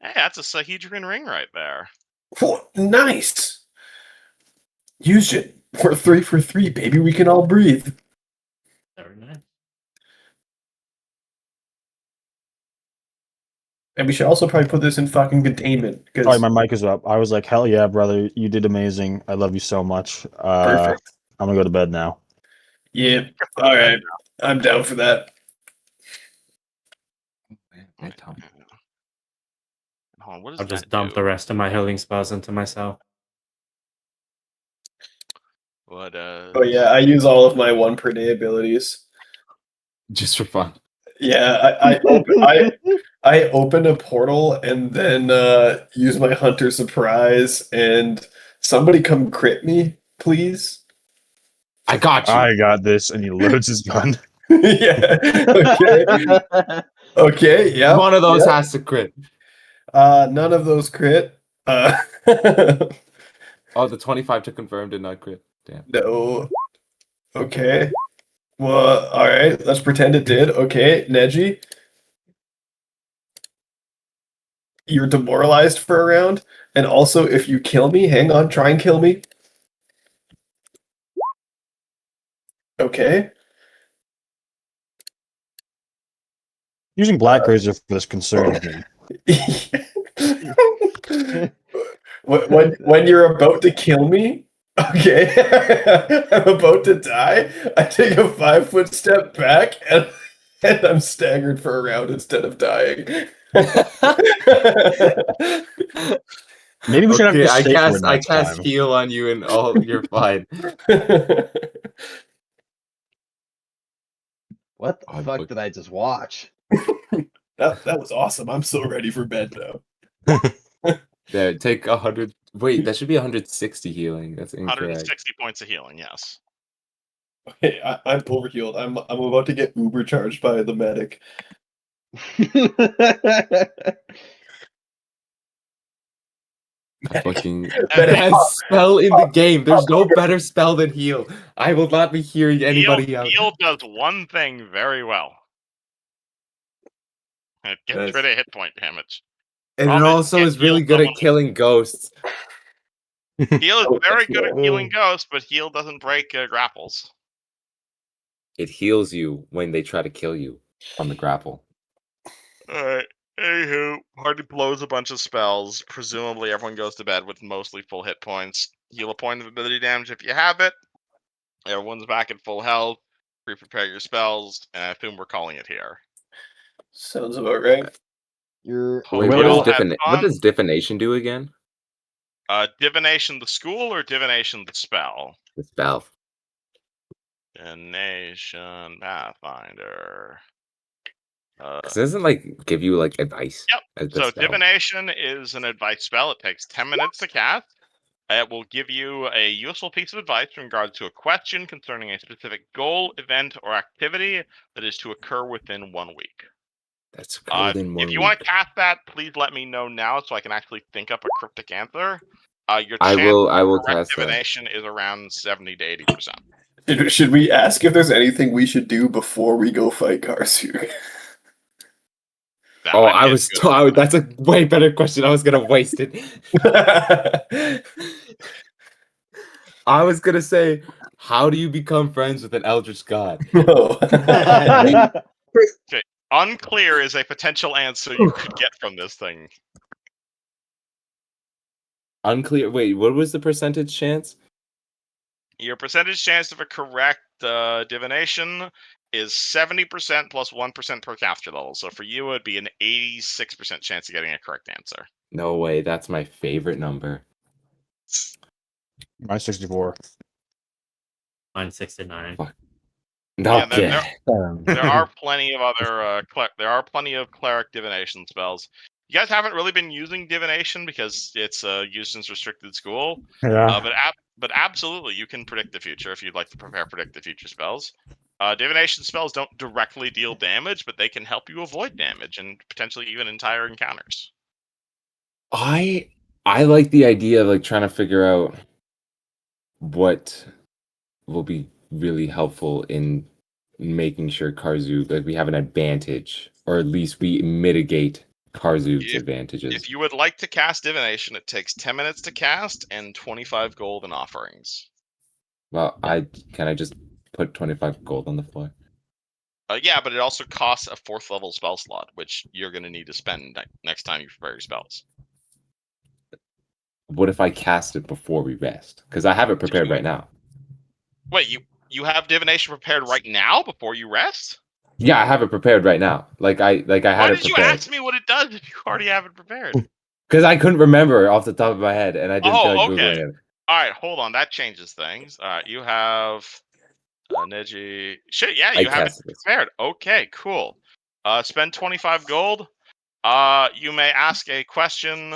hey, that's a Sahedrian ring right there. Nice. Use it. We're 3 for 3, baby. We can all breathe. Very nice. And we should also probably put this in fucking containment. Sorry, Because my mic is up. I was like, hell yeah, brother. You did amazing. I love you so much. perfect. I'm going to go to bed now. Yeah. All right. I'm down for that. Bedtime. Hold on, what does I'll that just dump do? the rest of my healing spells into myself. What? Oh yeah, I use all of my 1 per day abilities. Just for fun. Yeah, I open a portal and then use my hunter surprise and somebody come crit me, please. I got you. I got this, and he loads his gun. Yeah. Okay. Okay. Yeah. One of those has to crit. None of those crit. Oh, the 25 to confirm did not crit. Damn. No. Okay. Well, all right. Let's pretend it did. Okay, Neji. You're demoralized for a round. And also, if you kill me, hang on, try and kill me. Okay. Using Black Razor for this concerns me. when you're about to kill me, okay, I'm about to die. I take a 5-foot step back and I'm staggered for a round instead of dying. Maybe we should have Okay, just I safe word cast next time. heal on you and all you're fine. What the Oh, fuck look. did I just watch? That was awesome. I'm so ready for bed now. There, take 100. Wait, that should be 160 healing. That's incorrect. 160 points of healing, yes. Okay, I'm overhealed. I'm about to get uber charged by the medic. Fucking And best spell in the game. There's no better spell than heal. I will not be hearing anybody out. Heal does one thing very well. It gets Yes. rid of hit point damage. And it Problem is, also you is can't heal really good at someone- killing ghosts. Heal is Oh, very good at healing yeah. ghosts, but heal doesn't break grapples. It heals you when they try to kill you on the grapple. Alright. Anywho, Party blows a bunch of spells. Presumably everyone goes to bed with mostly full hit points. Heal a point of ability damage if you have it. Everyone's back at full health. Pre-prepare your spells, and I assume we're calling it here. Sounds about right. You're Hope Wait, we what all does had what fun. does divination do again? Divination the school or divination the spell? The spell. Divination Pathfinder. Because it doesn't like give you like advice. Yep. As the So spell. divination is an advice spell. It takes 10 minutes to cast. It will give you a useful piece of advice in regards to a question concerning a specific goal, event, or activity that is to occur within 1 week. That's golden If you want to cast that, please let me know now so I can actually think up a cryptic answer. Your I chance will of correct cast that. divination is around 70 to 80%. Should we ask if there's anything we should do before we go fight Karsu? That Oh, might be a good- that's a way better question. I was gonna waste it. I was gonna say, how do you become friends with an eldritch god? No. Okay. Unclear is a potential answer you could get from this thing. Unclear. Wait, what was the percentage chance? Your percentage chance of a correct divination is 70% plus 1% per caster level. So for you, it would be an 86% chance of getting a correct answer. No way. That's my favorite number. Mine's 64. Mine's 69. Yeah, Okay. there are plenty of other there are plenty of cleric divination spells. You guys haven't really been using divination because it's used in restricted school. Yeah. But absolutely, you can predict the future if you'd like to predict the future spells. Divination spells don't directly deal damage, but they can help you avoid damage and potentially even entire encounters. I like the idea of like trying to figure out what will be really helpful in making sure Karzu, like, we have an advantage, or at least we mitigate Karzu's advantages. If you would like to cast divination, it takes 10 minutes to cast and 25 gold in offerings. Well, can I just put 25 gold on the floor? Yeah, but it also costs a 4th level spell slot, which you're going to need to spend next time you prepare your spells. What if I cast it before we rest? Because I have it prepared right now. Wait, you have divination prepared right now before you rest? Yeah, I have it prepared right now. Like I had Why it did prepared. you ask me what it does if you already have it prepared? Because I couldn't remember off the top of my head, and I didn't feel like okay. googling it. All right, hold on. That changes things. All right, you have Neji. Shit, yeah, you have it prepared. Okay, cool. Spend 25 gold. You may ask a question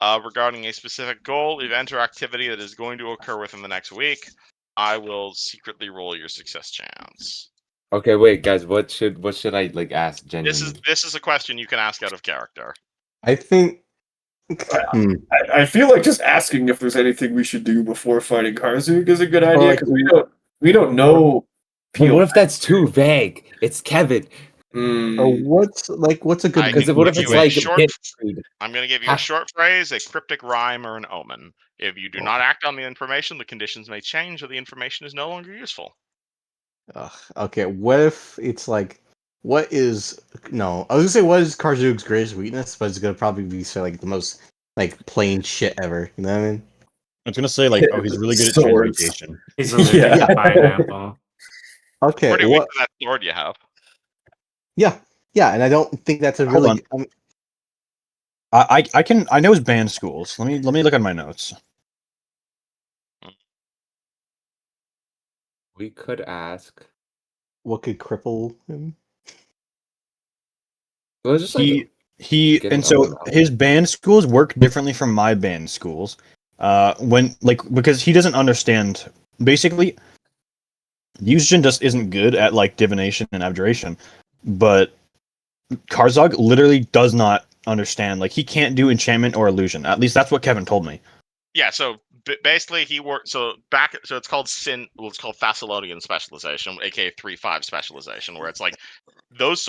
regarding a specific goal, event, or activity that is going to occur within the next week. I will secretly roll your success chance. Okay, wait, guys. What should I like ask genuinely? This is a question you can ask out of character. I think. I feel like just asking if there's anything we should do before fighting Karzu is a good idea because we don't know. But what if that's too vague? It's Kevin. Or what's a good? Because what if it's like I'm going to give you a short phrase, a cryptic rhyme, or an omen. If you do not act on the information, the conditions may change, or the information is no longer useful. Okay, what if it's like what is no? I was gonna say what is Karzug's greatest weakness, but it's gonna probably be so like the most like plain shit ever. You know what I mean? I was gonna say like, oh, he's really good at Swords. transmutation. He's allergic Yeah. to pineapple. Okay, Pretty weak what? to that sword you have. Yeah, yeah, and I don't think that's a Hold really. on. I know his band schools. Let me look at my notes. We could ask. What could cripple him? Well, just like He getting and up so and up. his band schools work differently from my band schools. When like because he doesn't understand basically Yushin just isn't good at like divination and abjuration, but Karzog literally does not understand. Like he can't do enchantment or illusion. At least that's what Kevin told me. Yeah, so basically he worked. So it's called it's called Thessalonian specialization, aka 3-5 specialization, where it's like those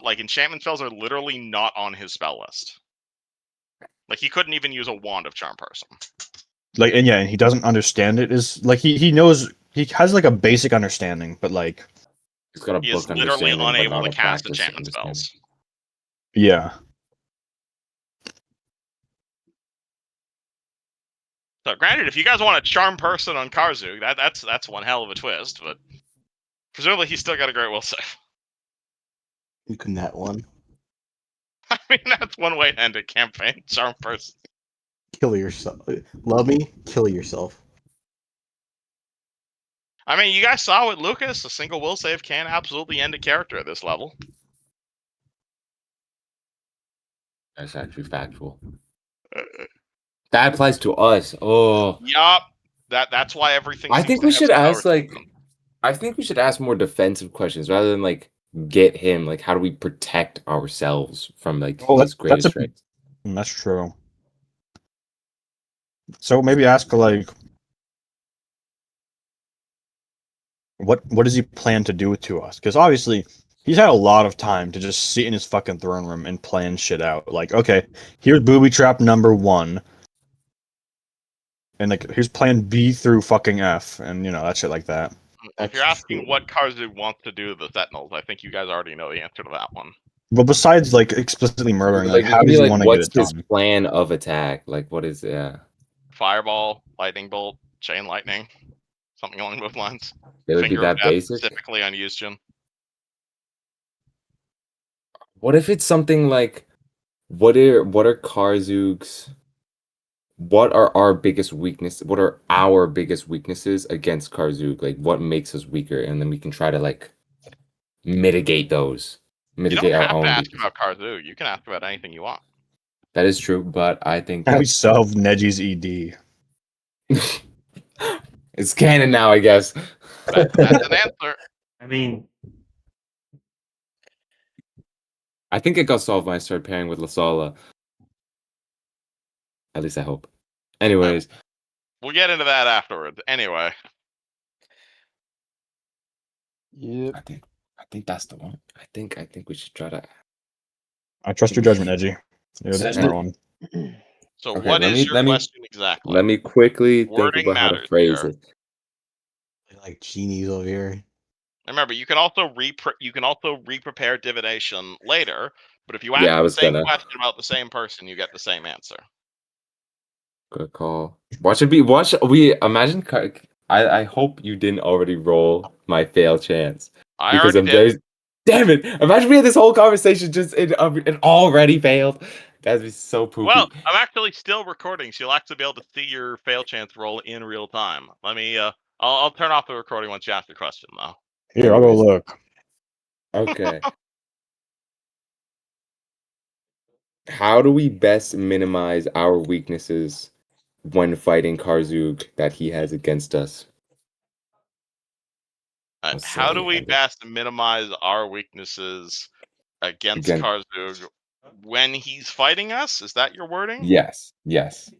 like enchantment spells are literally not on his spell list. Like he couldn't even use a wand of charm person. Like and yeah, and he doesn't understand it. Is like he knows he has like a basic understanding, but like He's got a He is book literally understanding, but unable not to a cast practice enchantment understanding. spells. yeah. So granted, if you guys want a charm person on Karzug, that's one hell of a twist, but presumably he's still got a great will save. You can net one. I mean, that's one way to end a campaign. Charm person. Kill yourself. Love me. Kill yourself. I mean, you guys saw with Lucas, a single will save can absolutely end a character at this level. That's actually factual. That applies to us. Oh, Yup. That's why everything I seems think to we have should some ask power to like. them. I think we should ask more defensive questions rather than like get him. Like, how do we protect ourselves from like Oh, his that's greatest a strength? that's true. So maybe ask like what does he plan to do to us? Because obviously he's had a lot of time to just sit in his fucking throne room and plan shit out. Like, okay, here's booby trap number 1, and like here's plan B through fucking F, and you know that shit like that. If you're asking what Karzug wants to do to the Sentinels, I think you guys already know the answer to that one. But besides like explicitly murdering, like how does he want to get what's it his done? plan of attack? Like, what is yeah? Fireball, lightning bolt, chain lightning, something along those lines. It would be Finger of that death, basic. specifically on Yusjin. What if it's something like, what are Karzug's? What are our biggest weakness? What are our biggest weaknesses against Karzug? Like, what makes us weaker, and then we can try to like mitigate those, You don't mitigate our have to own ask weaknesses. about Karzug. You can ask about anything you want. That is true, but I think How we that's solve Neji's ED? it's canon now, I guess. That's an answer. I mean, I think it got solved when I started pairing with Lasala. At least I hope. Anyways, We'll get into that afterwards. Anyway, Yep. I think that's the one. I think we should try to. I trust your judgment, Neji. You're the Send smart it. one. so Okay, what let is me- your let me- question exactly? Let me quickly think Wording about how to matters phrase here. it. Like genies over here. Remember, you can also re-prepare divination later, but if you ask Yeah, I the was same gonna. question about the same person, you get the same answer. Good call. Watch it be. Watch. We imagine. I hope you didn't already roll my fail chance I because already I'm did. very. Damn it! Imagine we had this whole conversation just it already failed. That'd be so poopy. Well, I'm actually still recording, so you'll actually be able to see your fail chance roll in real time. Let me. I'll turn off the recording once you ask the question, though. Here, I'll go Anyways. look. Okay. How do we best minimize our weaknesses when fighting Karzug that he has against us? Let's How do say, we I guess. best minimize our weaknesses against Again. Karzug when he's fighting us? Is that your wording? Yes. Yes.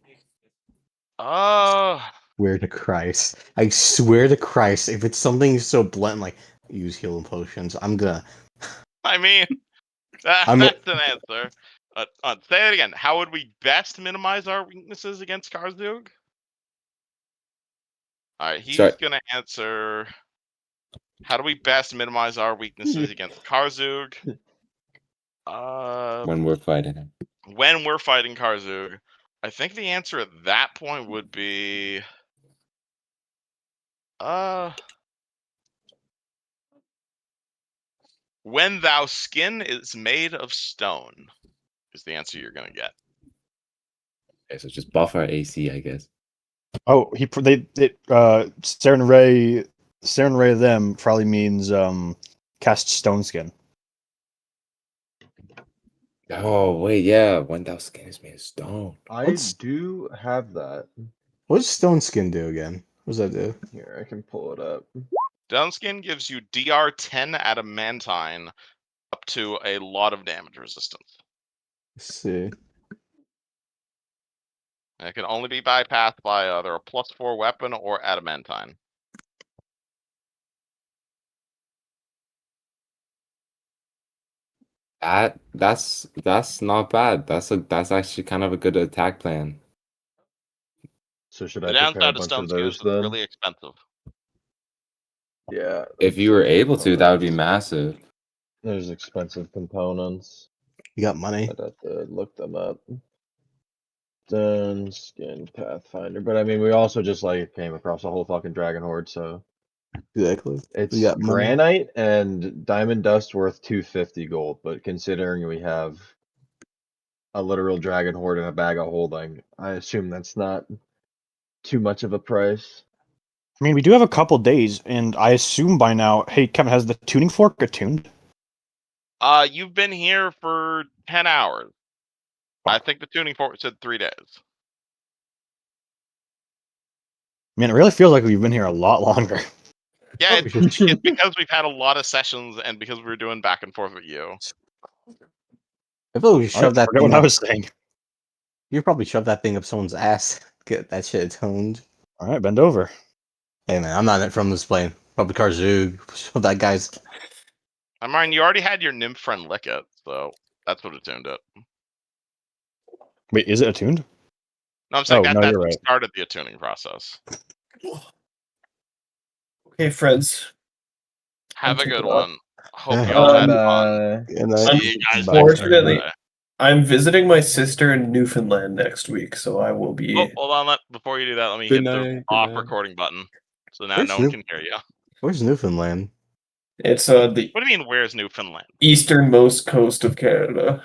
Swear to Christ. I swear to Christ, if it's something so blunt like use healing potions, I'm gonna. I mean, I'm- that's an answer. Say it again. How would we best minimize our weaknesses against Karzug? All right, he's Sorry. gonna answer. How do we best minimize our weaknesses against Karzug? When we're fighting him. When we're fighting Karzug, I think the answer at that point would be when thou skin is made of stone is the answer you're gonna get. Okay, so just buff our AC, I guess. Oh, Saren Ray them probably means cast stone skin. Oh wait, yeah. When thou skin is made of stone. I do have that. What does stone skin do again? What does that do? Here, I can pull it up. Stone skin gives you DR 10 adamantine up to a lot of damage resistance. Let's see. And it can only be bypassed by either a +4 weapon or adamantine. That's not bad. That's actually kind of a good attack plan. So should The I prepare a downside of bunch stone of skin those is it's then? really expensive. Yeah. If you were able to, that would be massive. There's expensive components. You got money? I'd have to look them up. Stone Skin Pathfinder. But I mean, we also just like came across a whole fucking dragon horde, so Exactly. it's We got money. granite and diamond dust worth 250 gold. But considering we have a literal dragon horde and a bag of holding, I assume that's not too much of a price. I mean, we do have a couple days, and I assume by now. Hey, Kevin, has the tuning fork attuned? You've been here for 10 hours. I think the tuning fork said 3 days. Man, it really feels like we've been here a lot longer. Yeah, Oh, it's because we've had a lot of sessions and because we were doing back and forth with you. I feel like we should shove that forget thing what I up. was saying. You probably shove that thing up someone's ass. Get that shit atoned. All right, bend over. Hey man, I'm not from this plane. Probably Karzug. Shove that guy's. I mean, you already had your nymph friend lick it, so that's what attuned it. Wait, is it attuned? No, I'm saying Oh, no, that's you're what right. started the attuning process. Okay, friends. Have a take good it off. one. Hope Yeah. y'all had And, fun. And See you guys next Unfortunately, Thursday. I'm visiting my sister in Newfoundland next week, so I will be. Oh, hold on. Before you do that, let me Good hit the night, good off night. recording button. So now Where's no one can hear you. Where's Newfoundland? It's the What do you mean, where's Newfoundland? easternmost coast of Canada.